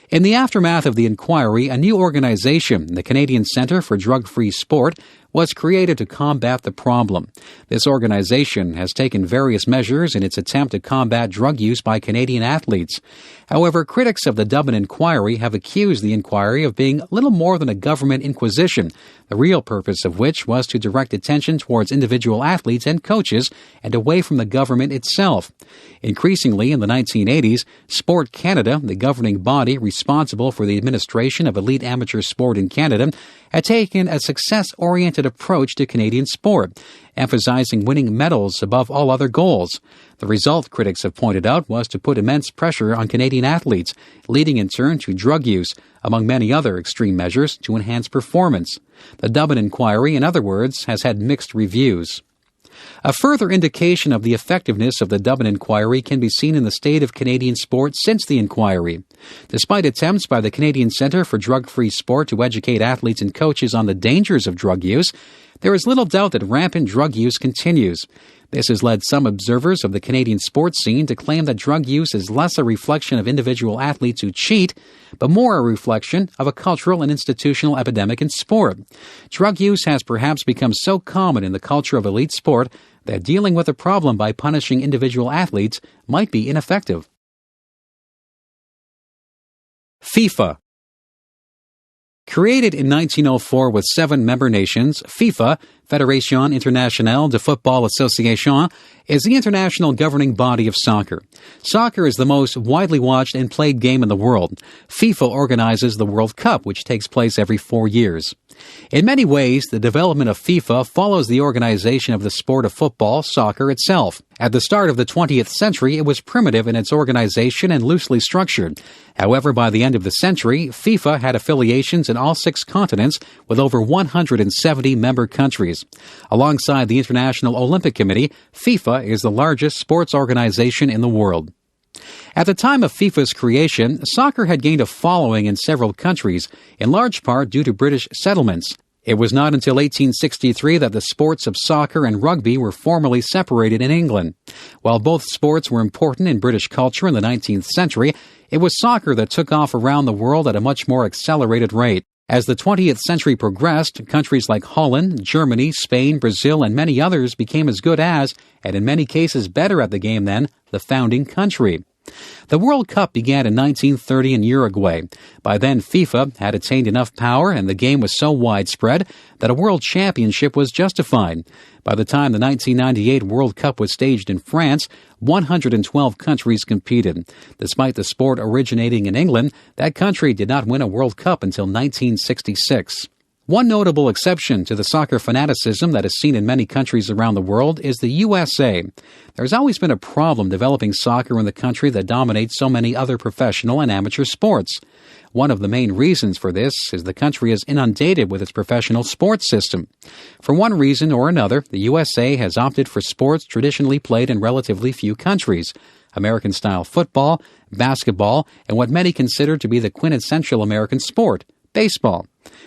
In the aftermath of the inquiry, a new organization, the Canadian Centre for Drug-Free Sport, was created to combat the problem. This organization has taken various measures in its attempt to combat drug use by Canadian athletes. However, critics of the Dublin Inquiry have accused the inquiry of being little more than a government inquisition, the real purpose of which was to direct attention towards individual athletes and coaches and away from the government itself. Increasingly, in the 1980s, Sport Canada, the governing body responsible for the administration of elite amateur sport in Canada, had taken a success-oriented approach to Canadian sport, emphasizing winning medals above all other goals. The result, critics have pointed out, was to put immense pressure on Canadian athletes, leading in turn to drug use, among many other extreme measures to enhance performance. The Dublin Inquiry, in other words, has had mixed reviews. A further indication of the effectiveness of the Dublin Inquiry can be seen in the state of Canadian sport since the inquiry. Despite attempts by the Canadian Centre for Drug-Free Sport to educate athletes and coaches on the dangers of drug use, there is little doubt that rampant drug use continues. This has led some observers of the Canadian sports scene to claim that drug use is less a reflection of individual athletes who cheat, but more a reflection of a cultural and institutional epidemic in sport. Drug use has perhaps become so common in the culture of elite sport that dealing with the problem by punishing individual athletes might be ineffective. FIFA. Created in 1904 with 7 member nations, FIFA, Fédération Internationale de Football Association, is the international governing body of soccer. Soccer is the most widely watched and played game in the world. FIFA organizes the World Cup, which takes place every 4 years. In many ways, the development of FIFA follows the organization of the sport of football, soccer itself. At the start of the 20th century, it was primitive in its organization and loosely structured. However, by the end of the century, FIFA had affiliations in all 6 continents with over 170 member countries. Alongside the International Olympic Committee, FIFA is the largest sports organization in the world. At the time of FIFA's creation, soccer had gained a following in several countries, in large part due to British settlements. It was not until 1863 that the sports of soccer and rugby were formally separated in England. While both sports were important in British culture in the 19th century, it was soccer that took off around the world at a much more accelerated rate. As the 20th century progressed, countries like Holland, Germany, Spain, Brazil, and many others became as good as, and in many cases better at the game than, the founding country. The World Cup began in 1930 in Uruguay. By then, FIFA had attained enough power and the game was so widespread that a world championship was justified. By the time the 1998 World Cup was staged in France, 112 countries competed. Despite the sport originating in England, that country did not win a World Cup until 1966. One notable exception to the soccer fanaticism that is seen in many countries around the world is the USA. There's always been a problem developing soccer in the country that dominates so many other professional and amateur sports. One of the main reasons for this is the country is inundated with its professional sports system. For one reason or another, the USA has opted for sports traditionally played in relatively few countries: American-style football, basketball, and what many consider to be the quintessential American sport, baseball.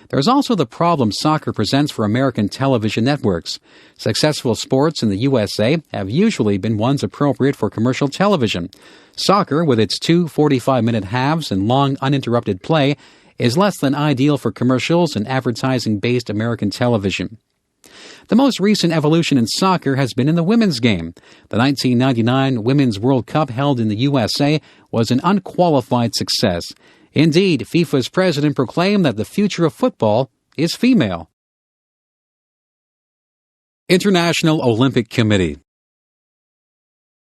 There is also the problem soccer presents for American television networks. Successful sports in the USA have usually been ones appropriate for commercial television. Soccer, with its 2 45-minute halves and long uninterrupted play, is less than ideal for commercials and advertising-based American television. The most recent evolution in soccer has been in the women's game. The 1999 Women's World Cup held in the USA was an unqualified success. Indeed, FIFA's president proclaimed that the future of football is female. International Olympic Committee.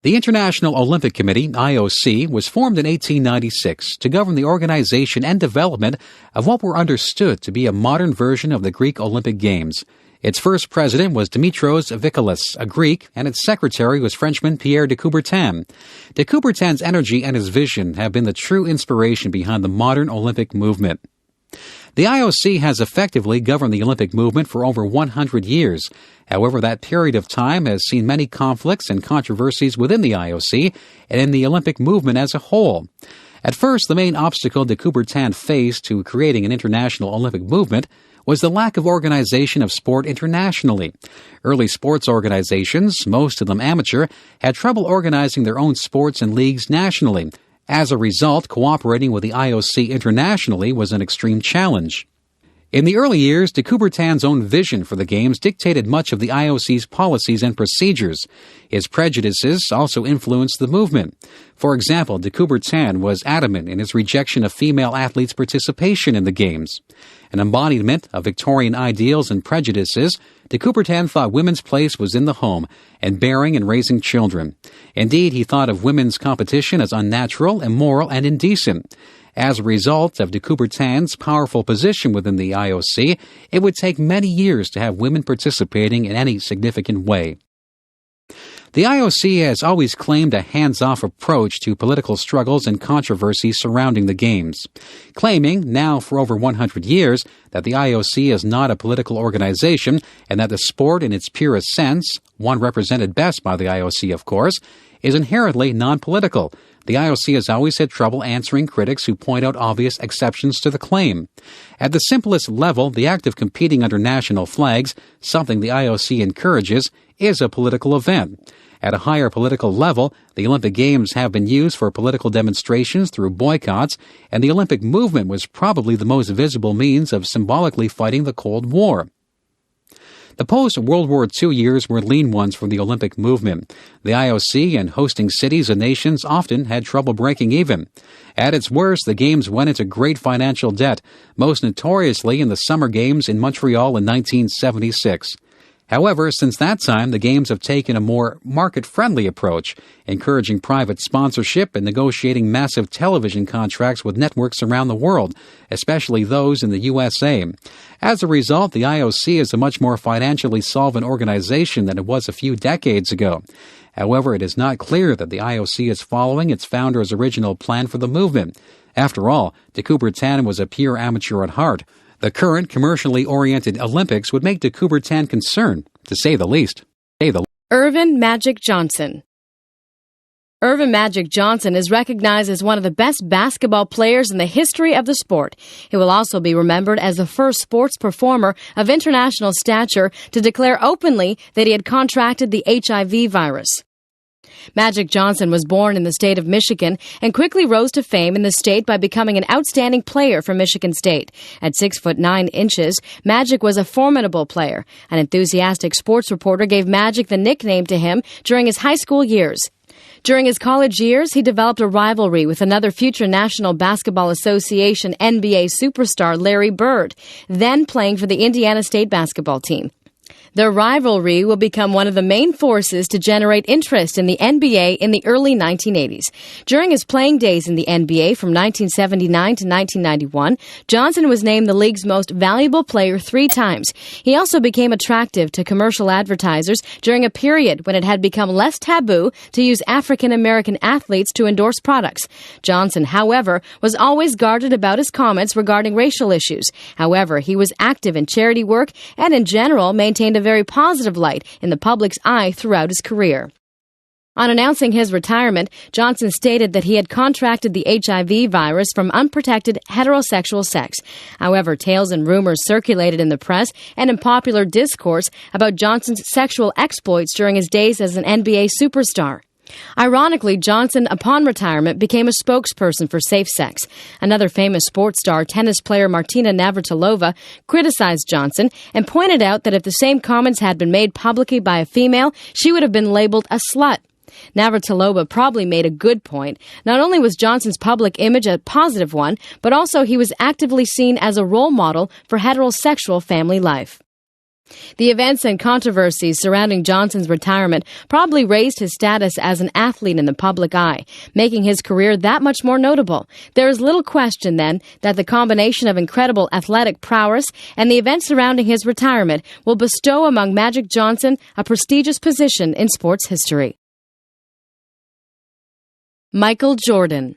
The International Olympic Committee, IOC, was formed in 1896 to govern the organization and development of what were understood to be a modern version of the Greek Olympic Games. Its first president was Dimitros Vikalis, a Greek, and its secretary was Frenchman Pierre de Coubertin. De Coubertin's energy and his vision have been the true inspiration behind the modern Olympic movement. The IOC has effectively governed the Olympic movement for over 100 years. However, that period of time has seen many conflicts and controversies within the IOC and in the Olympic movement as a whole. At first, the main obstacle de Coubertin faced to creating an international Olympic movement was the lack of organization of sport internationally. Early sports organizations, most of them amateur, had trouble organizing their own sports and leagues nationally. As a result, cooperating with the IOC internationally was an extreme challenge. In the early years, de Coubertin's own vision for the Games dictated much of the IOC's policies and procedures. His prejudices also influenced the movement. For example, de Coubertin was adamant in his rejection of female athletes' participation in the Games. An embodiment of Victorian ideals and prejudices, de Coubertin thought women's place was in the home and bearing and raising children. Indeed, he thought of women's competition as unnatural, immoral, and indecent. As a result of de Coubertin's powerful position within the IOC, it would take many years to have women participating in any significant way. The IOC has always claimed a hands-off approach to political struggles and controversies surrounding the Games, claiming, now for over 100 years, that the IOC is not a political organization and that the sport in its purest sense, one represented best by the IOC, of course, is inherently non-political. The IOC has always had trouble answering critics who point out obvious exceptions to the claim. At the simplest level, the act of competing under national flags, something the IOC encourages, is a political event. At a higher political level, the Olympic Games have been used for political demonstrations through boycotts, and the Olympic movement was probably the most visible means of symbolically fighting the Cold War. The post-World War II years were lean ones for the Olympic movement. The IOC and hosting cities and nations often had trouble breaking even. At its worst, the Games went into great financial debt, most notoriously in the Summer Games in Montreal in 1976. However, since that time, the Games have taken a more market-friendly approach, encouraging private sponsorship and negotiating massive television contracts with networks around the world, especially those in the USA. As a result, the IOC is a much more financially solvent organization than it was a few decades ago. However, it is not clear that the IOC is following its founder's original plan for the movement. After all, de Coubertin was a pure amateur at heart. The current commercially oriented Olympics would make de Coubertin concerned, to say the least. Earvin Magic Johnson. Earvin Magic Johnson is recognized as one of the best basketball players in the history of the sport. He will also be remembered as the first sports performer of international stature to declare openly that he had contracted the HIV virus. Magic Johnson was born in the state of Michigan and quickly rose to fame in the state by becoming an outstanding player for Michigan State. At 6'9", Magic was a formidable player. An enthusiastic sports reporter gave Magic the nickname to him during his high school years. During his college years, he developed a rivalry with another future National Basketball Association NBA superstar Larry Bird, then playing for the Indiana State basketball team. Their rivalry will become one of the main forces to generate interest in the NBA in the early 1980s. During his playing days in the NBA from 1979 to 1991, Johnson was named the league's most valuable player 3 times. He also became attractive to commercial advertisers during a period when it had become less taboo to use African-American athletes to endorse products. Johnson, however, was always guarded about his comments regarding racial issues. However, he was active in charity work and in general maintained a very positive light in the public's eye throughout his career. On announcing his retirement, Johnson stated that he had contracted the HIV virus from unprotected heterosexual sex. However, tales and rumors circulated in the press and in popular discourse about Johnson's sexual exploits during his days as an NBA superstar. Ironically, Johnson, upon retirement, became a spokesperson for safe sex. Another famous sports star, tennis player Martina Navratilova, criticized Johnson and pointed out that if the same comments had been made publicly by a female, she would have been labeled a slut. Navratilova probably made a good point. Not only was Johnson's public image a positive one, but also he was actively seen as a role model for heterosexual family life. The events and controversies surrounding Johnson's retirement probably raised his status as an athlete in the public eye, making his career that much more notable. There is little question, then, that the combination of incredible athletic prowess and the events surrounding his retirement will bestow among Magic Johnson a prestigious position in sports history. Michael Jordan.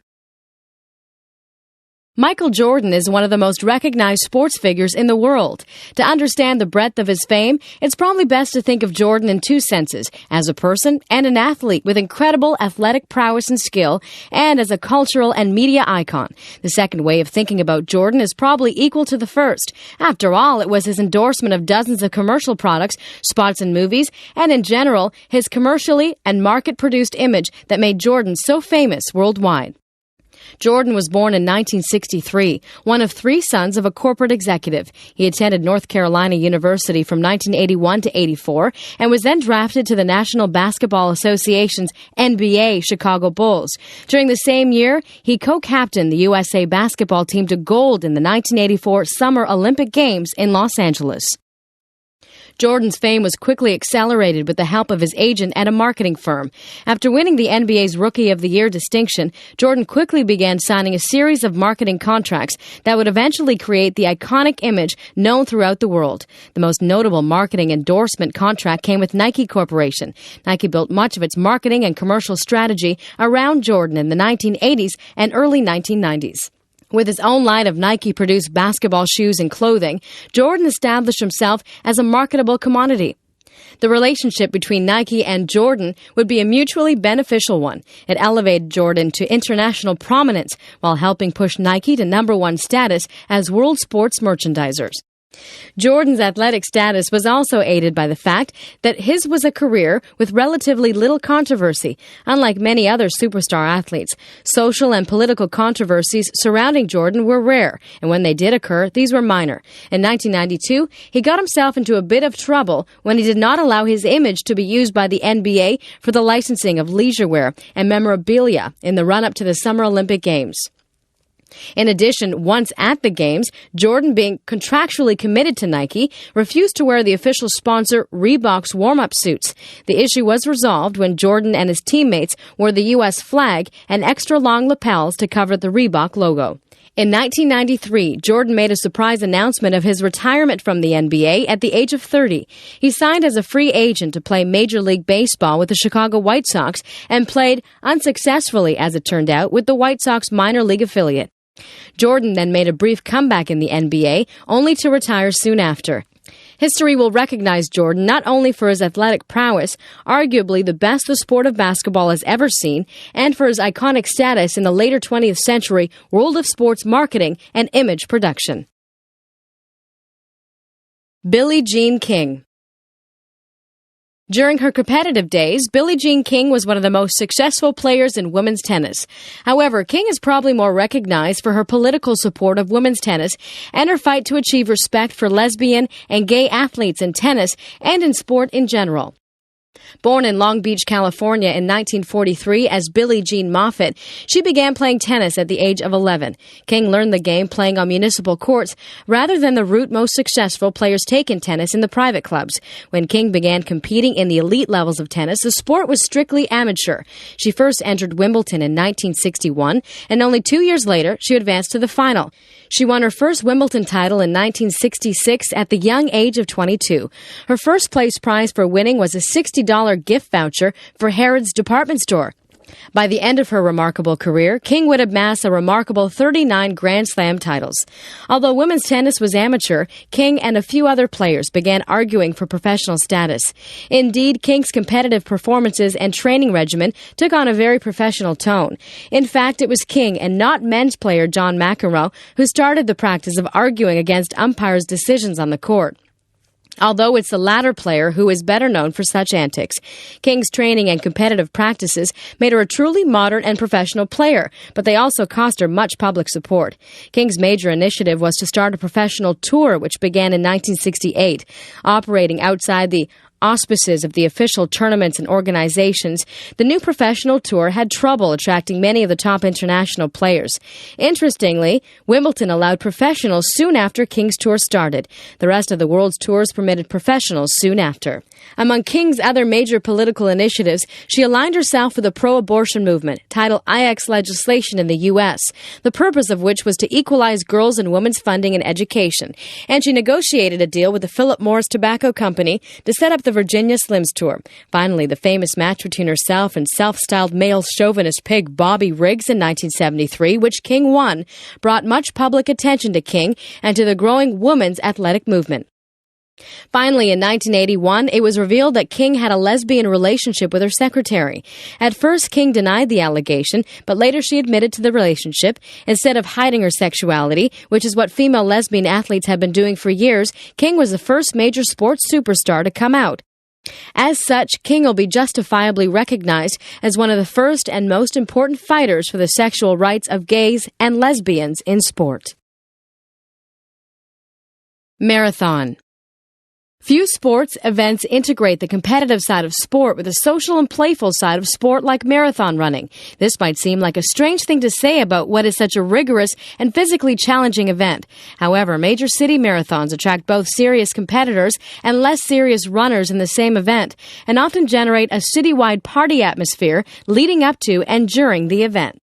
Michael Jordan is one of the most recognized sports figures in the world. To understand the breadth of his fame, it's probably best to think of Jordan in 2 senses, as a person and an athlete with incredible athletic prowess and skill, and as a cultural and media icon. The second way of thinking about Jordan is probably equal to the first. After all, it was his endorsement of dozens of commercial products, spots in movies, and in general, his commercially and market-produced image that made Jordan so famous worldwide. Jordan was born in 1963, one of 3 sons of a corporate executive. He attended North Carolina University from 1981 to 84 and was then drafted to the National Basketball Association's NBA Chicago Bulls. During the same year, he co-captained the USA basketball team to gold in the 1984 Summer Olympic Games in Los Angeles. Jordan's fame was quickly accelerated with the help of his agent at a marketing firm. After winning the NBA's Rookie of the Year distinction, Jordan quickly began signing a series of marketing contracts that would eventually create the iconic image known throughout the world. The most notable marketing endorsement contract came with Nike Corporation. Nike built much of its marketing and commercial strategy around Jordan in the 1980s and early 1990s. With his own line of Nike-produced basketball shoes and clothing, Jordan established himself as a marketable commodity. The relationship between Nike and Jordan would be a mutually beneficial one. It elevated Jordan to international prominence while helping push Nike to #1 status as world sports merchandisers. Jordan's athletic status was also aided by the fact that his was a career with relatively little controversy. Unlike many other superstar athletes, social and political controversies surrounding Jordan were rare, and when they did occur, these were minor. In 1992, he got himself into a bit of trouble when he did not allow his image to be used by the NBA for the licensing of leisure wear and memorabilia in the run-up to the Summer Olympic Games. In addition, once at the Games, Jordan, being contractually committed to Nike, refused to wear the official sponsor Reebok's warm-up suits. The issue was resolved when Jordan and his teammates wore the U.S. flag and extra-long lapels to cover the Reebok logo. In 1993, Jordan made a surprise announcement of his retirement from the NBA at the age of 30. He signed as a free agent to play Major League Baseball with the Chicago White Sox and played unsuccessfully, as it turned out, with the White Sox minor league affiliate. Jordan then made a brief comeback in the NBA, only to retire soon after. History will recognize Jordan not only for his athletic prowess, arguably the best the sport of basketball has ever seen, and for his iconic status in the later 20th century world of sports marketing and image production. Billie Jean King. During her competitive days, Billie Jean King was one of the most successful players in women's tennis. However, King is probably more recognized for her political support of women's tennis and her fight to achieve respect for lesbian and gay athletes in tennis and in sport in general. Born in Long Beach, California in 1943 as Billie Jean Moffitt, she began playing tennis at the age of 11. King learned the game playing on municipal courts rather than the route most successful players take in tennis in the private clubs. When King began competing in the elite levels of tennis, the sport was strictly amateur. She first entered Wimbledon in 1961, and only 2 years later, she advanced to the final. She won her first Wimbledon title in 1966 at the young age of 22. Her first place prize for winning was a $60 gift voucher for Harrods department store. By the end of her remarkable career, King would amass a remarkable 39 Grand Slam titles. Although women's tennis was amateur, King and a few other players began arguing for professional status. Indeed, King's competitive performances and training regimen took on a very professional tone. In fact, it was King and not men's player John McEnroe who started the practice of arguing against umpires' decisions on the court. Although it's the latter player who is better known for such antics. King's training and competitive practices made her a truly modern and professional player, but they also cost her much public support. King's major initiative was to start a professional tour, which began in 1968. Operating outside the auspices of the official tournaments and organizations, the new professional tour had trouble attracting many of the top international players. Interestingly, Wimbledon allowed professionals soon after King's tour started. The rest of the world's tours permitted professionals soon after. Among King's other major political initiatives, she aligned herself with the pro-abortion movement, Title IX legislation in the U.S., the purpose of which was to equalize girls' and women's funding and education. And she negotiated a deal with the Philip Morris Tobacco Company to set up the Virginia Slims Tour. Finally, the famous match between herself and self-styled male chauvinist pig Bobby Riggs in 1973, which King won, brought much public attention to King and to the growing women's athletic movement. Finally, in 1981, it was revealed that King had a lesbian relationship with her secretary. At first, King denied the allegation, but later she admitted to the relationship. Instead of hiding her sexuality, which is what female lesbian athletes have been doing for years, King was the first major sports superstar to come out. As such, King will be justifiably recognized as one of the first and most important fighters for the sexual rights of gays and lesbians in sport. Marathon. Few sports events integrate the competitive side of sport with the social and playful side of sport like marathon running. This might seem like a strange thing to say about what is such a rigorous and physically challenging event. However, major city marathons attract both serious competitors and less serious runners in the same event, and often generate a citywide party atmosphere leading up to and during the event.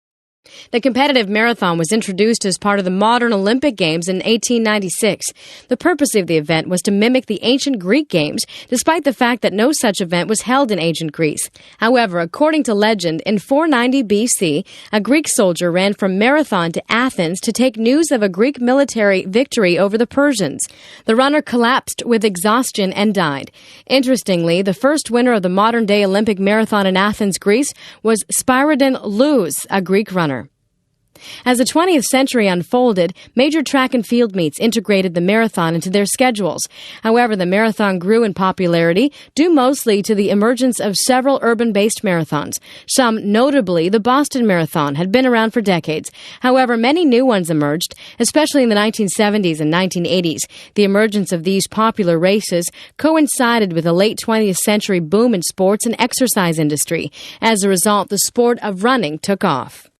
The competitive marathon was introduced as part of the modern Olympic Games in 1896. The purpose of the event was to mimic the ancient Greek Games, despite the fact that no such event was held in ancient Greece. However, according to legend, in 490 BC, a Greek soldier ran from Marathon to Athens to take news of a Greek military victory over the Persians. The runner collapsed with exhaustion and died. Interestingly, the first winner of the modern-day Olympic marathon in Athens, Greece, was Spyridon Lous, a Greek runner. As the 20th century unfolded, major track and field meets integrated the marathon into their schedules. However, the marathon grew in popularity due mostly to the emergence of several urban-based marathons. Some, notably the Boston Marathon, had been around for decades. However, many new ones emerged, especially in the 1970s and 1980s. The emergence of these popular races coincided with the late 20th century boom in sports and exercise industry. As a result, the sport of running took off.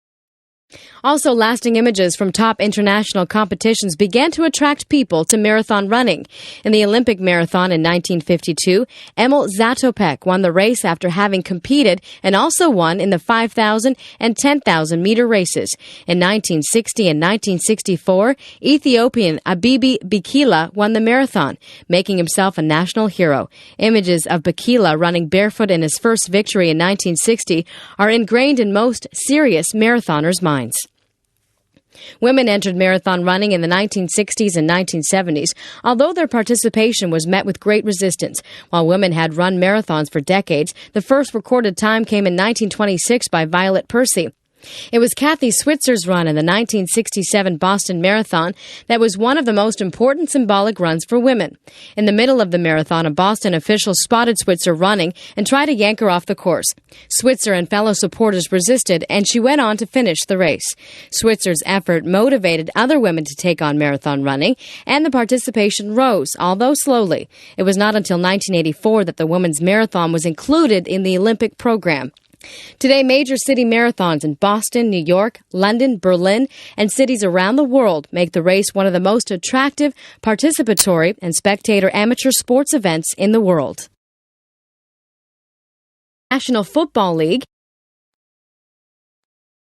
Also, lasting images from top international competitions began to attract people to marathon running. In the Olympic marathon in 1952, Emil Zatopek won the race after having competed and also won in the 5,000 and 10,000 meter races. In 1960 and 1964, Ethiopian Abibi Bikila won the marathon, making himself a national hero. Images of Bikila running barefoot in his first victory in 1960 are ingrained in most serious marathoners' minds. Women entered marathon running in the 1960s and 1970s, although their participation was met with great resistance. While women had run marathons for decades, the first recorded time came in 1926 by Violet Percy. It was Kathy Switzer's run in the 1967 Boston Marathon that was one of the most important symbolic runs for women. In the middle of the marathon, a Boston official spotted Switzer running and tried to yank her off the course. Switzer and fellow supporters resisted, and she went on to finish the race. Switzer's effort motivated other women to take on marathon running, and the participation rose, although slowly. It was not until 1984 that the women's marathon was included in the Olympic program. Today, major city marathons in Boston, New York, London, Berlin, and cities around the world make the race one of the most attractive, participatory, and spectator amateur sports events in the world. National Football League.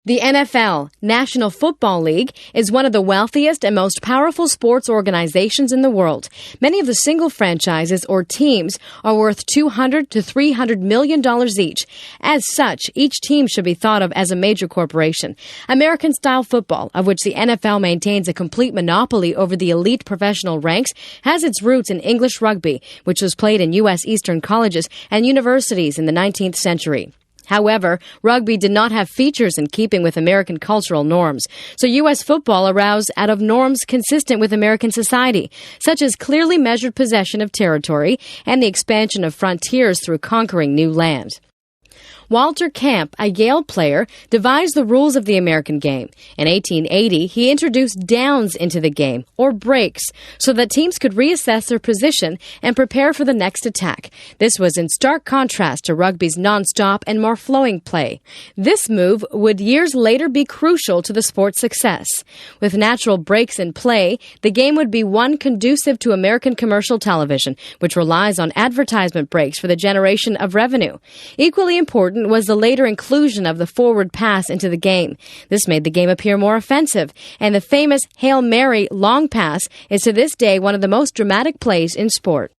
The NFL, National Football League, is one of the wealthiest and most powerful sports organizations in the world. Many of the single franchises or teams are worth $200 to $300 million each. As such, each team should be thought of as a major corporation. American-style football, of which the NFL maintains a complete monopoly over the elite professional ranks, has its roots in English rugby, which was played in U.S. Eastern colleges and universities in the 19th century. However, rugby did not have features in keeping with American cultural norms, so U.S. football arose out of norms consistent with American society, such as clearly measured possession of territory and the expansion of frontiers through conquering new land. Walter Camp, a Yale player, devised the rules of the American game. In 1880, he introduced downs into the game, or breaks, so that teams could reassess their position and prepare for the next attack. This was in stark contrast to rugby's non-stop and more flowing play. This move would years later be crucial to the sport's success. With natural breaks in play, the game would be one conducive to American commercial television, which relies on advertisement breaks for the generation of revenue. Equally important was the later inclusion of the forward pass into the game. This made the game appear more offensive, and the famous Hail Mary long pass is to this day one of the most dramatic plays in sport.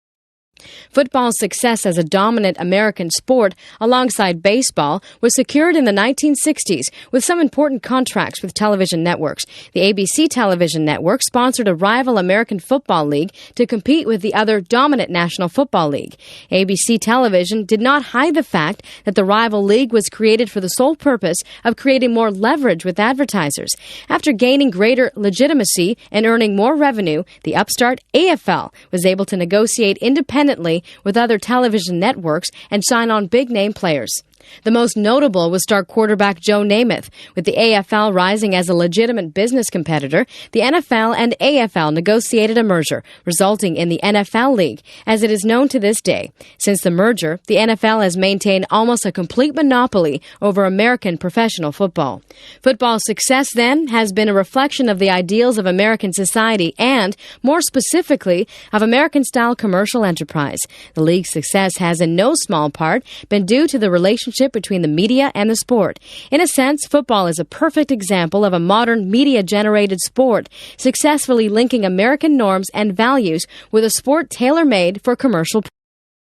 Football's success as a dominant American sport alongside baseball was secured in the 1960s with some important contracts with television networks. The ABC television network sponsored a rival American Football League to compete with the other dominant National Football League. ABC television did not hide the fact that the rival league was created for the sole purpose of creating more leverage with advertisers. After gaining greater legitimacy and earning more revenue, the upstart AFL was able to negotiate independently independently with other television networks and sign on big-name players. The most notable was star quarterback Joe Namath. With the AFL rising as a legitimate business competitor, the NFL and AFL negotiated a merger, resulting in the NFL League, as it is known to this day. Since the merger, the NFL has maintained almost a complete monopoly over American professional football. Football's success, then, has been a reflection of the ideals of American society and, more specifically, of American-style commercial enterprise. The league's success has, in no small part, been due to the relationship between the media and the sport. In a sense, football is a perfect example of a modern media-generated sport, successfully linking American norms and values with a sport tailor-made for commercial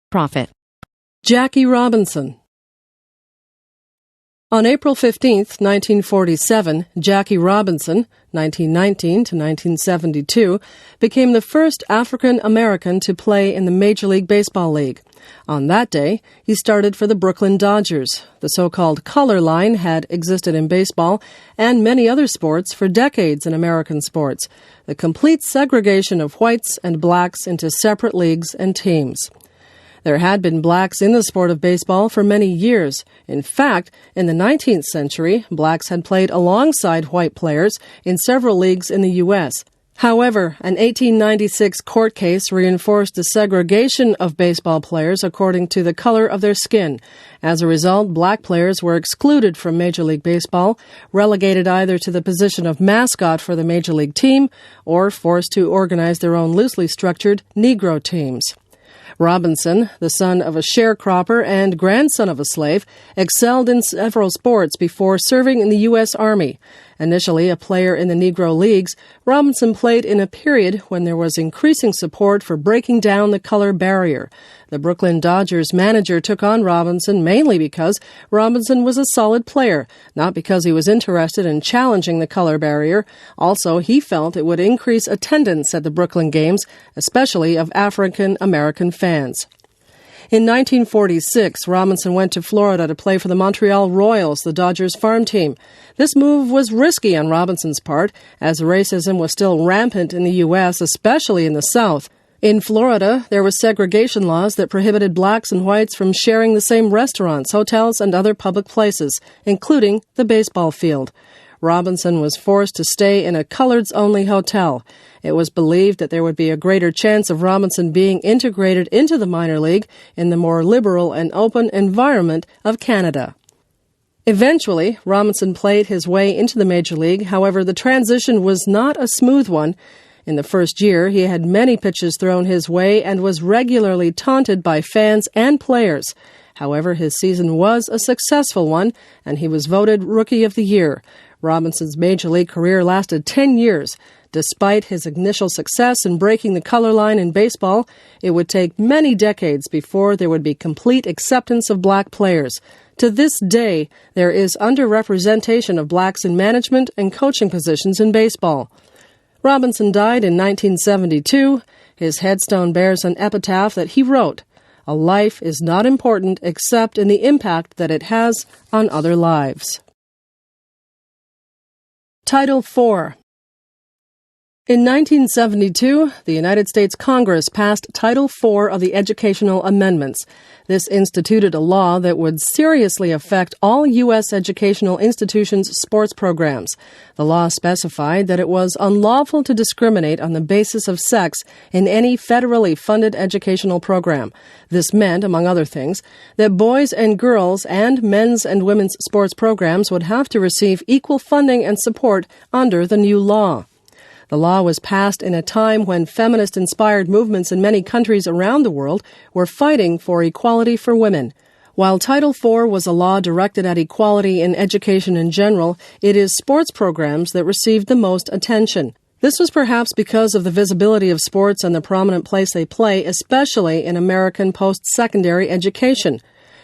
profit. Jackie Robinson. On April 15, 1947, Jackie Robinson, 1919 to 1972, became the first African American to play in the Major League Baseball League. On that day, he started for the Brooklyn Dodgers. The so-called color line had existed in baseball and many other sports for decades in American sports, the complete segregation of whites and blacks into separate leagues and teams. There had been blacks in the sport of baseball for many years. In fact, in the 19th century, blacks had played alongside white players in several leagues in the U.S. However, an 1896 court case reinforced the segregation of baseball players according to the color of their skin. As a result, black players were excluded from Major League Baseball, relegated either to the position of mascot for the Major League team or forced to organize their own loosely structured Negro teams. Robinson, the son of a sharecropper and grandson of a slave, excelled in several sports before serving in the U.S. Army. Initially a player in the Negro Leagues, Robinson played in a period when there was increasing support for breaking down the color barrier. The Brooklyn Dodgers manager took on Robinson mainly because Robinson was a solid player, not because he was interested in challenging the color barrier. Also, he felt it would increase attendance at the Brooklyn games, especially of African American fans. In 1946, Robinson went to Florida to play for the Montreal Royals, the Dodgers farm team. This move was risky on Robinson's part, as racism was still rampant in the U.S., especially in the South. In Florida, there were segregation laws that prohibited blacks and whites from sharing the same restaurants, hotels, and other public places, including the baseball field. Robinson was forced to stay in a coloreds-only hotel. It was believed that there would be a greater chance of Robinson being integrated into the minor league in the more liberal and open environment of Canada. Eventually, Robinson played his way into the Major League. However, the transition was not a smooth one. In the first year, he had many pitches thrown his way and was regularly taunted by fans and players. However, his season was a successful one, and he was voted Rookie of the Year. Robinson's Major League career lasted 10 years. Despite his initial success in breaking the color line in baseball, it would take many decades before there would be complete acceptance of black players. To this day, there is underrepresentation of blacks in management and coaching positions in baseball. Robinson died in 1972. His headstone bears an epitaph that he wrote, "A life is not important except in the impact that it has on other lives." Title IV. In 1972, the United States Congress passed Title IV of the Educational Amendments. This instituted a law that would seriously affect all U.S. educational institutions' sports programs. The law specified that it was unlawful to discriminate on the basis of sex in any federally funded educational program. This meant, among other things, that boys and girls and men's and women's sports programs would have to receive equal funding and support under the new law. The law was passed in a time when feminist-inspired movements in many countries around the world were fighting for equality for women. While Title IV was a law directed at equality in education in general, it is sports programs that received the most attention. This was perhaps because of the visibility of sports and the prominent place they play, especially in American post-secondary education.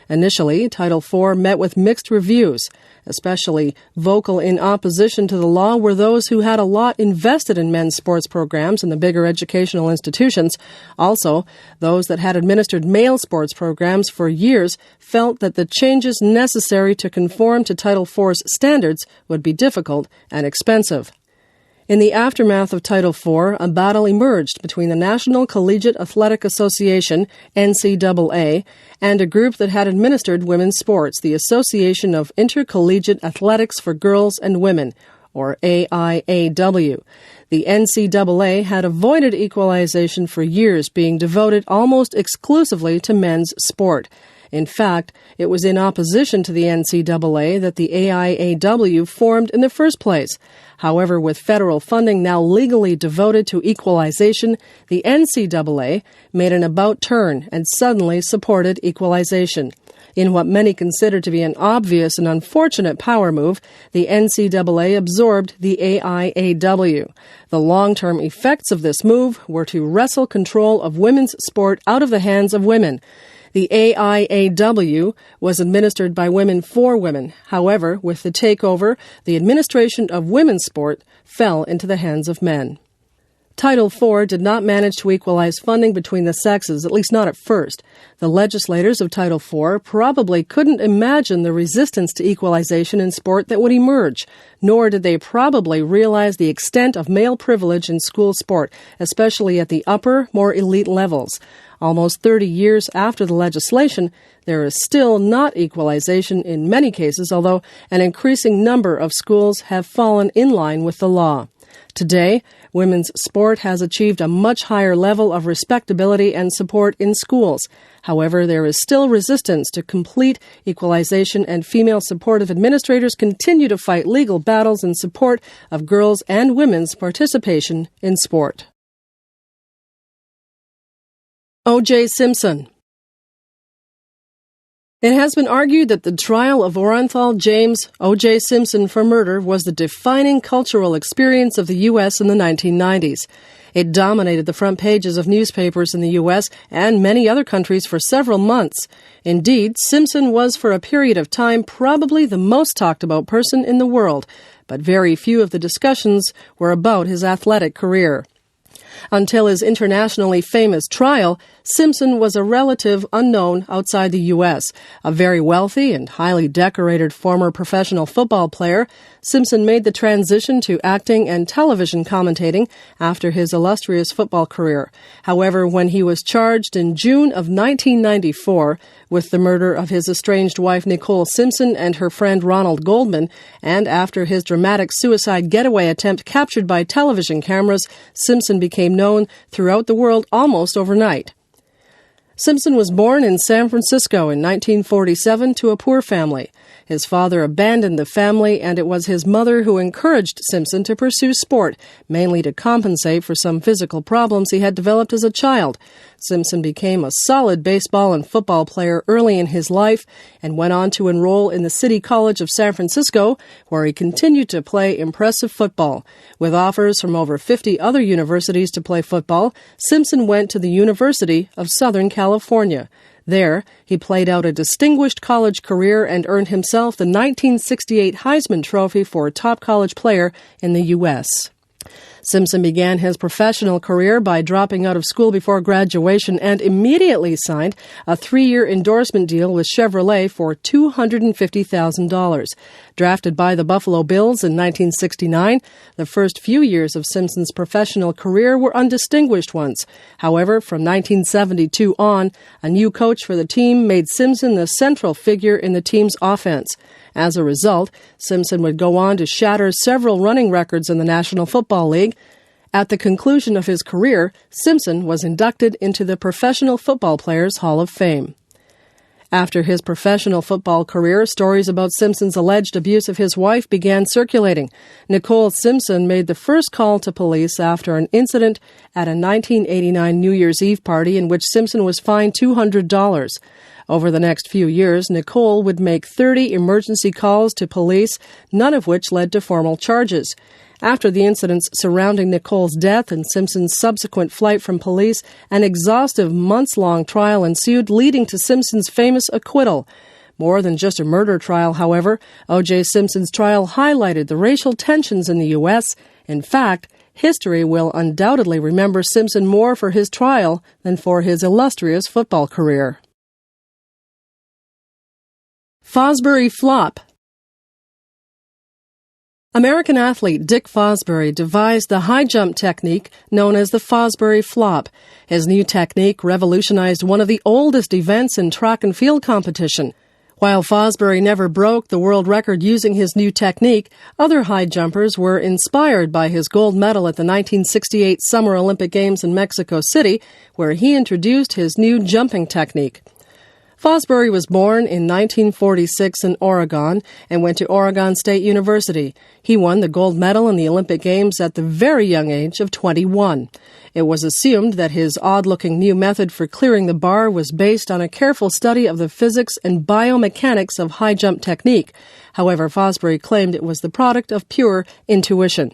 Initially, Title IV met with mixed reviews. Especially vocal in opposition to the law were those who had a lot invested in men's sports programs in the bigger educational institutions. Also, those that had administered male sports programs for years felt that the changes necessary to conform to Title IV's standards would be difficult and expensive. In the aftermath of Title IV, a battle emerged between the National Collegiate Athletic Association, NCAA, and a group that had administered women's sports, the Association of Intercollegiate Athletics for Girls and Women, or AIAW. The NCAA had avoided equalization for years, being devoted almost exclusively to men's sport. In fact, it was in opposition to the NCAA that the AIAW formed in the first place. However, with federal funding now legally devoted to equalization, the NCAA made an about turn and suddenly supported equalization. In what many consider to be an obvious and unfortunate power move, the NCAA absorbed the AIAW. The long-term effects of this move were to wrestle control of women's sport out of the hands of women. The AIAW was administered by women for women. However, with the takeover, the administration of women's sport fell into the hands of men. Title IV did not manage to equalize funding between the sexes, at least not at first. The legislators of Title IV probably couldn't imagine the resistance to equalization in sport that would emerge, nor did they probably realize the extent of male privilege in school sport, especially at the upper, more elite levels. Almost 30 years after the legislation, there is still not equalization in many cases, although an increasing number of schools have fallen in line with the law. Today, women's sport has achieved a much higher level of respectability and support in schools. However, there is still resistance to complete equalization, and female supportive administrators continue to fight legal battles in support of girls' and women's participation in sport. O.J. Simpson. It has been argued that the trial of Orenthal James O.J. Simpson for murder was the defining cultural experience of the U.S. in the 1990s. It dominated the front pages of newspapers in the U.S. and many other countries for several months. Indeed, Simpson was for a period of time probably the most talked about person in the world, but very few of the discussions were about his athletic career. Until his internationally famous trial, Simpson was a relative unknown outside the U.S. A very wealthy and highly decorated former professional football player, Simpson made the transition to acting and television commentating after his illustrious football career. However, when he was charged in June of 1994 with the murder of his estranged wife Nicole Simpson and her friend Ronald Goldman, and after his dramatic suicide getaway attempt captured by television cameras, Simpson became known throughout the world almost overnight. Simpson was born in San Francisco in 1947 to a poor family. His father abandoned the family, and it was his mother who encouraged Simpson to pursue sport, mainly to compensate for some physical problems he had developed as a child. Simpson became a solid baseball and football player early in his life and went on to enroll in the City College of San Francisco, where he continued to play impressive football. With offers from over 50 other universities to play football, Simpson went to the University of Southern California. There, he played out a distinguished college career and earned himself the 1968 Heisman Trophy for top college player in the U.S. Simpson began his professional career by dropping out of school before graduation and immediately signed a 3-year endorsement deal with Chevrolet for $250,000. Drafted by the Buffalo Bills in 1969, the first few years of Simpson's professional career were undistinguished ones. However, from 1972 on, a new coach for the team made Simpson the central figure in the team's offense. As a result, Simpson would go on to shatter several running records in the National Football League. At the conclusion of his career, Simpson was inducted into the Professional Football Players Hall of Fame. After his professional football career, stories about Simpson's alleged abuse of his wife began circulating. Nicole Simpson made the first call to police after an incident at a 1989 New Year's Eve party in which Simpson was fined $200. Over the next few years, Nicole would make 30 emergency calls to police, none of which led to formal charges. After the incidents surrounding Nicole's death and Simpson's subsequent flight from police, an exhaustive months-long trial ensued, leading to Simpson's famous acquittal. More than just a murder trial, however, O.J. Simpson's trial highlighted the racial tensions in the U.S. In fact, history will undoubtedly remember Simpson more for his trial than for his illustrious football career. Fosbury Flop. American athlete Dick Fosbury devised the high jump technique known as the Fosbury flop. His new technique revolutionized one of the oldest events in track and field competition. While Fosbury never broke the world record using his new technique, other high jumpers were inspired by his gold medal at the 1968 Summer Olympic Games in Mexico City, where he introduced his new jumping technique. Fosbury was born in 1946 in Oregon and went to Oregon State University. He won the gold medal in the Olympic Games at the very young age of 21. It was assumed that his odd-looking new method for clearing the bar was based on a careful study of the physics and biomechanics of high jump technique. However, Fosbury claimed it was the product of pure intuition.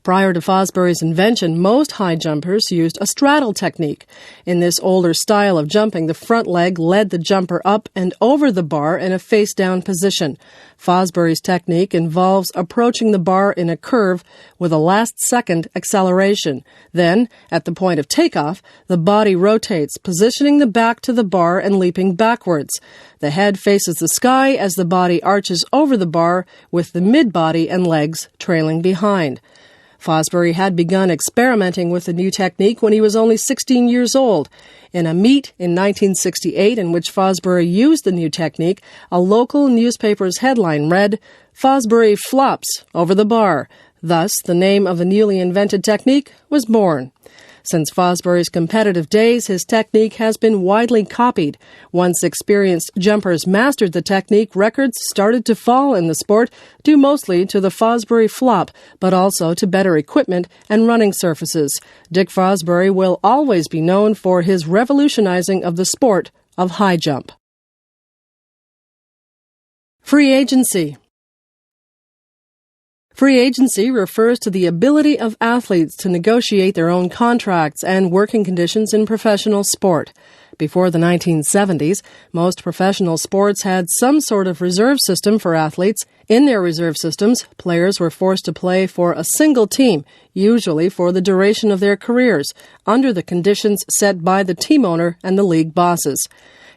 Prior to Fosbury's invention, most high jumpers used a straddle technique. In this older style of jumping, the front leg led the jumper up and over the bar in a face-down position. Fosbury's technique involves approaching the bar in a curve with a last-second acceleration. Then, at the point of takeoff, the body rotates, positioning the back to the bar and leaping backwards. The head faces the sky as the body arches over the bar, with the mid-body and legs trailing behind. Fosbury had begun experimenting with the new technique when he was only 16 years old. In a meet in 1968 in which Fosbury used the new technique, a local newspaper's headline read, "Fosbury flops over the bar." Thus, the name of the newly invented technique was born. Since Fosbury's competitive days, his technique has been widely copied. Once experienced jumpers mastered the technique, records started to fall in the sport, due mostly to the Fosbury flop, but also to better equipment and running surfaces. Dick Fosbury will always be known for his revolutionizing of the sport of high jump. Free agency. Free agency refers to the ability of athletes to negotiate their own contracts and working conditions in professional sport. Before the 1970s, most professional sports had some sort of reserve system for athletes. In their reserve systems, players were forced to play for a single team, usually for the duration of their careers, under the conditions set by the team owner and the league bosses.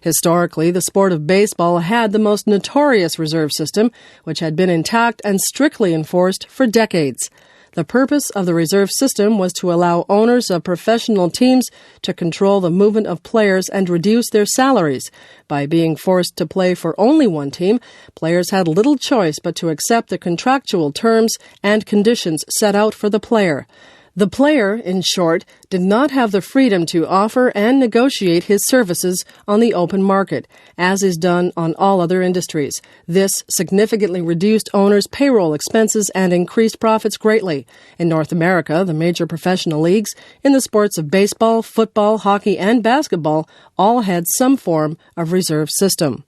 Historically, the sport of baseball had the most notorious reserve system, which had been intact and strictly enforced for decades. The purpose of the reserve system was to allow owners of professional teams to control the movement of players and reduce their salaries. By being forced to play for only one team, players had little choice but to accept the contractual terms and conditions set out for the player. The player, in short, did not have the freedom to offer and negotiate his services on the open market, as is done on all other industries. This significantly reduced owners' payroll expenses and increased profits greatly. In North America, the major professional leagues in the sports of baseball, football, hockey, and basketball all had some form of reserve system.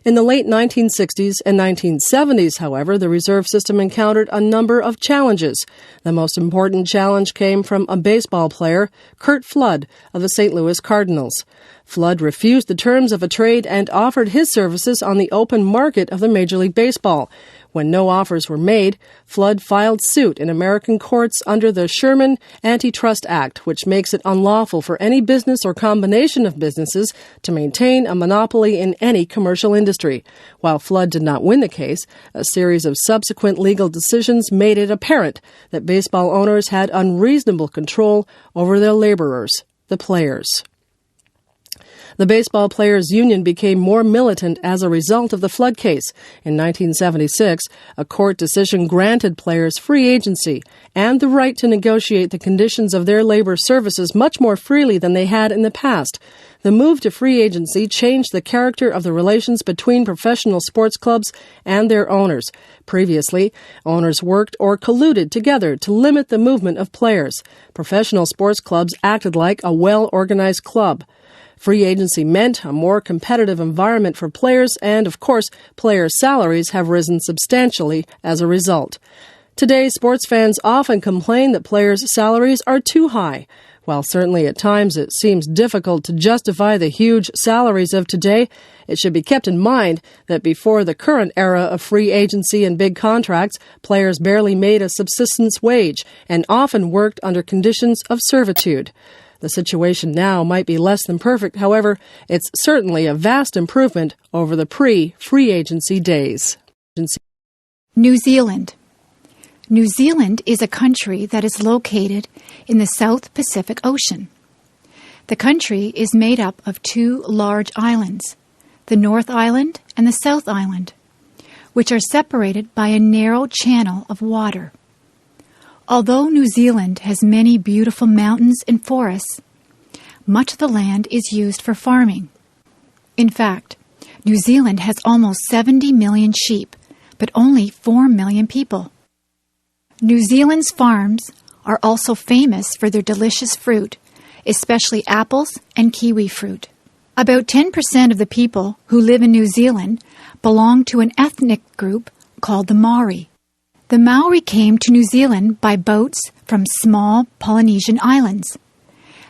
In the late 1960s and 1970s, however, the reserve system encountered a number of challenges. The most important challenge came from a baseball player, Curt Flood, of the St. Louis Cardinals. Flood refused the terms of a trade and offered his services on the open market of the Major League Baseball. When no offers were made, Flood filed suit in American courts under the Sherman Antitrust Act, which makes it unlawful for any business or combination of businesses to maintain a monopoly in any commercial industry. While Flood did not win the case, a series of subsequent legal decisions made it apparent that baseball owners had unreasonable control over their laborers, the players. The Baseball Players Union became more militant as a result of the Flood case. In 1976, a court decision granted players free agency and the right to negotiate the conditions of their labor services much more freely than they had in the past. The move to free agency changed the character of the relations between professional sports clubs and their owners. Previously, owners worked or colluded together to limit the movement of players. Professional sports clubs acted like a well-organized club. Free agency meant a more competitive environment for players, and, of course, players' salaries have risen substantially as a result. Today, sports fans often complain that players' salaries are too high. While certainly at times it seems difficult to justify the huge salaries of today, it should be kept in mind that before the current era of free agency and big contracts, players barely made a subsistence wage and often worked under conditions of servitude. The situation now might be less than perfect. However, it's certainly a vast improvement over the pre-free agency days. New Zealand. New Zealand is a country that is located in the South Pacific Ocean. The country is made up of two large islands, the North Island and the South Island, which are separated by a narrow channel of water. Although New Zealand has many beautiful mountains and forests, much of the land is used for farming. In fact, New Zealand has almost 70 million sheep, but only 4 million people. New Zealand's farms are also famous for their delicious fruit, especially apples and kiwi fruit. About 10% of the people who live in New Zealand belong to an ethnic group called the Maori. The Maori came to New Zealand by boats from small Polynesian islands.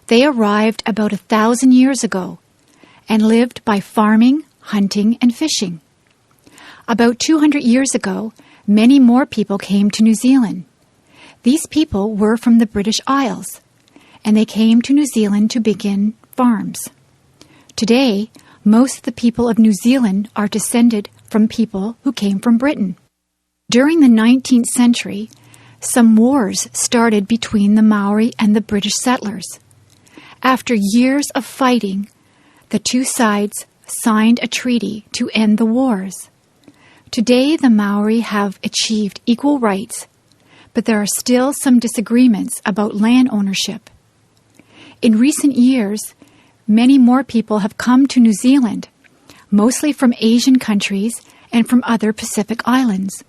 They arrived about 1,000 years ago and lived by farming, hunting, and fishing. About 200 years ago, many more people came to New Zealand. These people were from the British Isles, and they came to New Zealand to begin farms. Today, most of the people of New Zealand are descended from people who came from Britain. During the 19th century, some wars started between the Maori and the British settlers. After years of fighting, the two sides signed a treaty to end the wars. Today, the Maori have achieved equal rights, but there are still some disagreements about land ownership. In recent years, many more people have come to New Zealand, mostly from Asian countries and from other Pacific islands.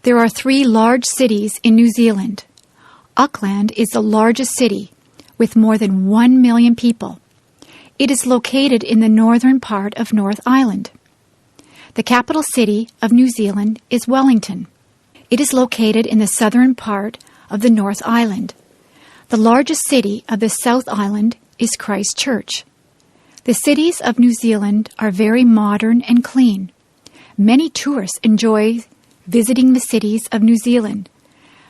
There are 3 large cities in New Zealand. Auckland is the largest city, with more than 1 million people. It is located in the northern part of North Island. The capital city of New Zealand is Wellington. It is located in the southern part of the North Island. The largest city of the South Island is Christchurch. The cities of New Zealand are very modern and clean. Many tourists enjoy visiting the cities of New Zealand,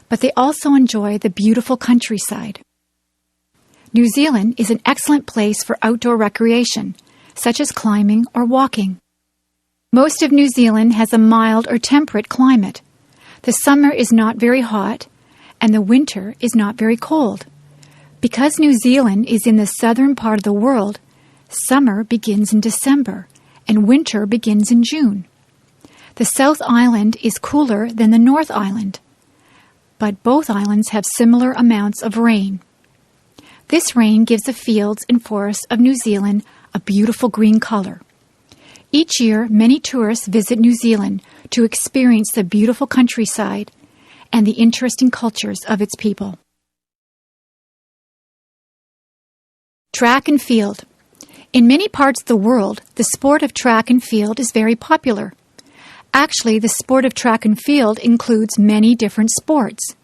but they also enjoy the beautiful countryside. New Zealand is an excellent place for outdoor recreation, such as climbing or walking. Most of New Zealand has a mild or temperate climate. The summer is not very hot, and the winter is not very cold. Because New Zealand is in the southern part of the world, summer begins in December, and winter begins in June. The South Island is cooler than the North Island, but both islands have similar amounts of rain. This rain gives the fields and forests of New Zealand a beautiful green color. Each year, many tourists visit New Zealand to experience the beautiful countryside and the interesting cultures of its people. Track and field. In many parts of the world, the sport of track and field is very popular. Actually, the sport of track and field includes many different sports.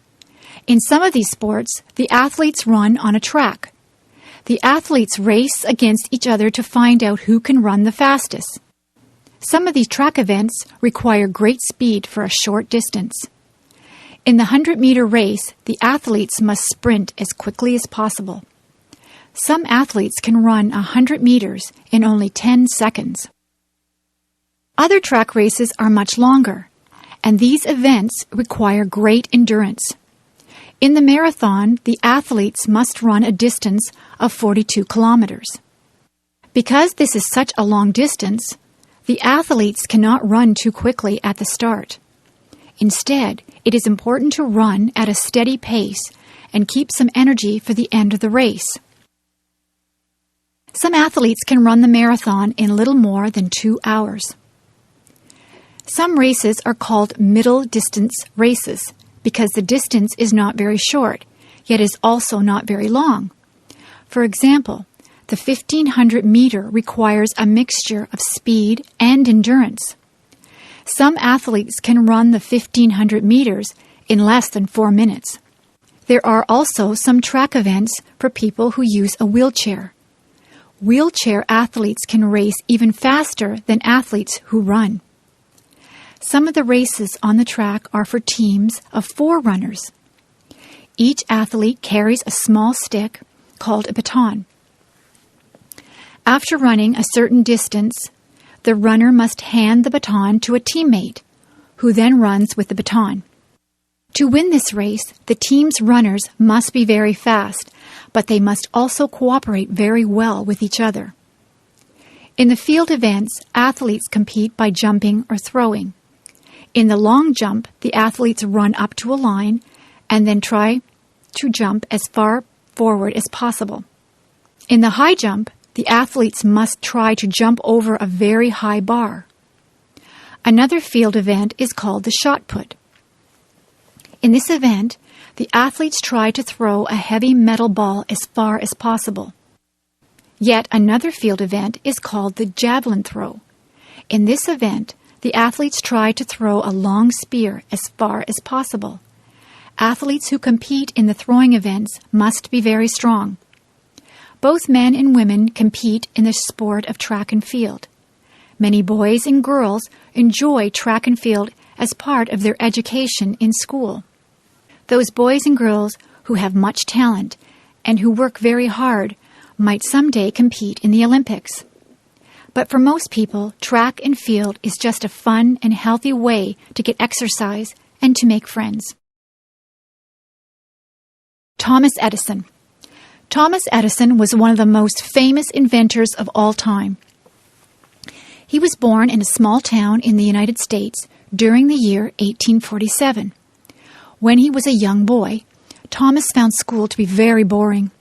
In some of these sports, the athletes run on a track. The athletes race against each other to find out who can run the fastest. Some of these track events require great speed for a short distance. In the 100-meter race, the athletes must sprint as quickly as possible. Some athletes can run 100 meters in only 10 seconds. Other track races are much longer, and these events require great endurance. In the marathon, the athletes must run a distance of 42 kilometers. Because this is such a long distance, the athletes cannot run too quickly at the start. Instead, it is important to run at a steady pace and keep some energy for the end of the race. Some athletes can run the marathon in little more than 2 hours. Some races are called middle distance races because the distance is not very short, yet is also not very long. For example, the 1,500-meter requires a mixture of speed and endurance. Some athletes can run the 1,500 meters in less than 4 minutes. There are also some track events for people who use a wheelchair. Wheelchair athletes can race even faster than athletes who run. Some of the races on the track are for teams of 4 runners. Each athlete carries a small stick called a baton. After running a certain distance, the runner must hand the baton to a teammate who then runs with the baton. To win this race, the team's runners must be very fast, but they must also cooperate very well with each other. In the field events, athletes compete by jumping or throwing. In the long jump, the athletes run up to a line and then try to jump as far forward as possible. In the high jump, the athletes must try to jump over a very high bar. Another field event is called the shot put. In this event, the athletes try to throw a heavy metal ball as far as possible. Yet another field event is called the javelin throw. In this event, the athletes try to throw a long spear as far as possible. Athletes who compete in the throwing events must be very strong. Both men and women compete in the sport of track and field. Many boys and girls enjoy track and field as part of their education in school. Those boys and girls who have much talent and who work very hard might someday compete in the Olympics. But for most people, track and field is just a fun and healthy way to get exercise and to make friends. Thomas Edison. Thomas Edison was one of the most famous inventors of all time. He was born in a small town in the United States during the year 1847. When he was a young boy, Thomas found school to be very boring.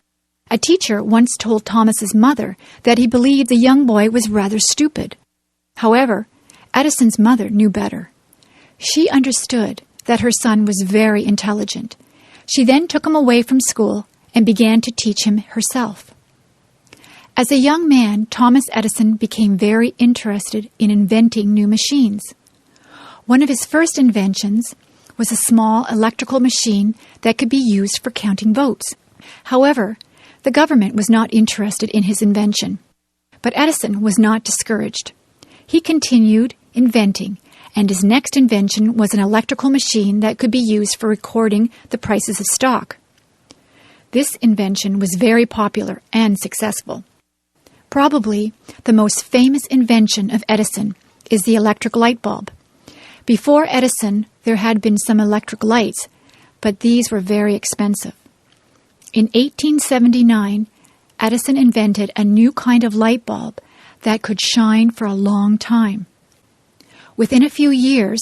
A teacher once told Thomas's mother that he believed the young boy was rather stupid. However, Edison's mother knew better. She understood that her son was very intelligent. She then took him away from school and began to teach him herself. As a young man, Thomas Edison became very interested in inventing new machines. One of his first inventions was a small electrical machine that could be used for counting votes. However, the government was not interested in his invention. But Edison was not discouraged. He continued inventing, and his next invention was an electrical machine that could be used for recording the prices of stock. This invention was very popular and successful. Probably the most famous invention of Edison is the electric light bulb. Before Edison, there had been some electric lights, but these were very expensive. In 1879, Edison invented a new kind of light bulb that could shine for a long time. Within a few years,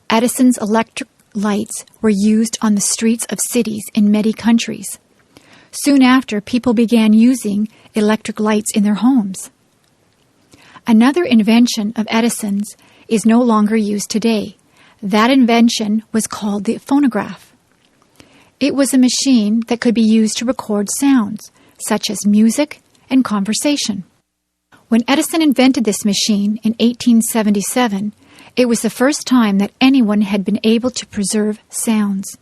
Edison's electric lights were used on the streets of cities in many countries. Soon after, people began using electric lights in their homes. Another invention of Edison's is no longer used today. That invention was called the phonograph. It was a machine that could be used to record sounds, such as music and conversation. When Edison invented this machine in 1877, it was the first time that anyone had been able to preserve sounds.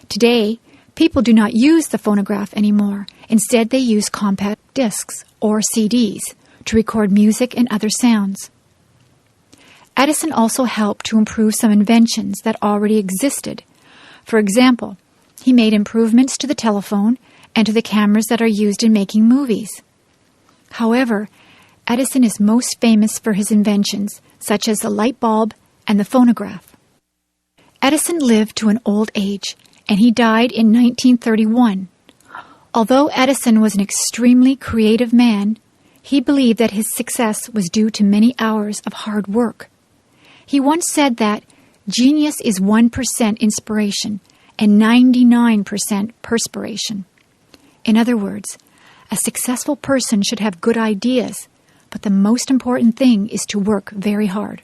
Today, people do not use the phonograph anymore. Instead, they use compact discs or CDs to record music and other sounds. Edison also helped to improve some inventions that already existed. For example, he made improvements to the telephone and to the cameras that are used in making movies. However, Edison is most famous for his inventions, such as the light bulb and the phonograph. Edison lived to an old age, and he died in 1931. Although Edison was an extremely creative man, he believed that his success was due to many hours of hard work. He once said that genius is 1% inspiration and 99% perspiration. In other words, a successful person should have good ideas, but the most important thing is to work very hard.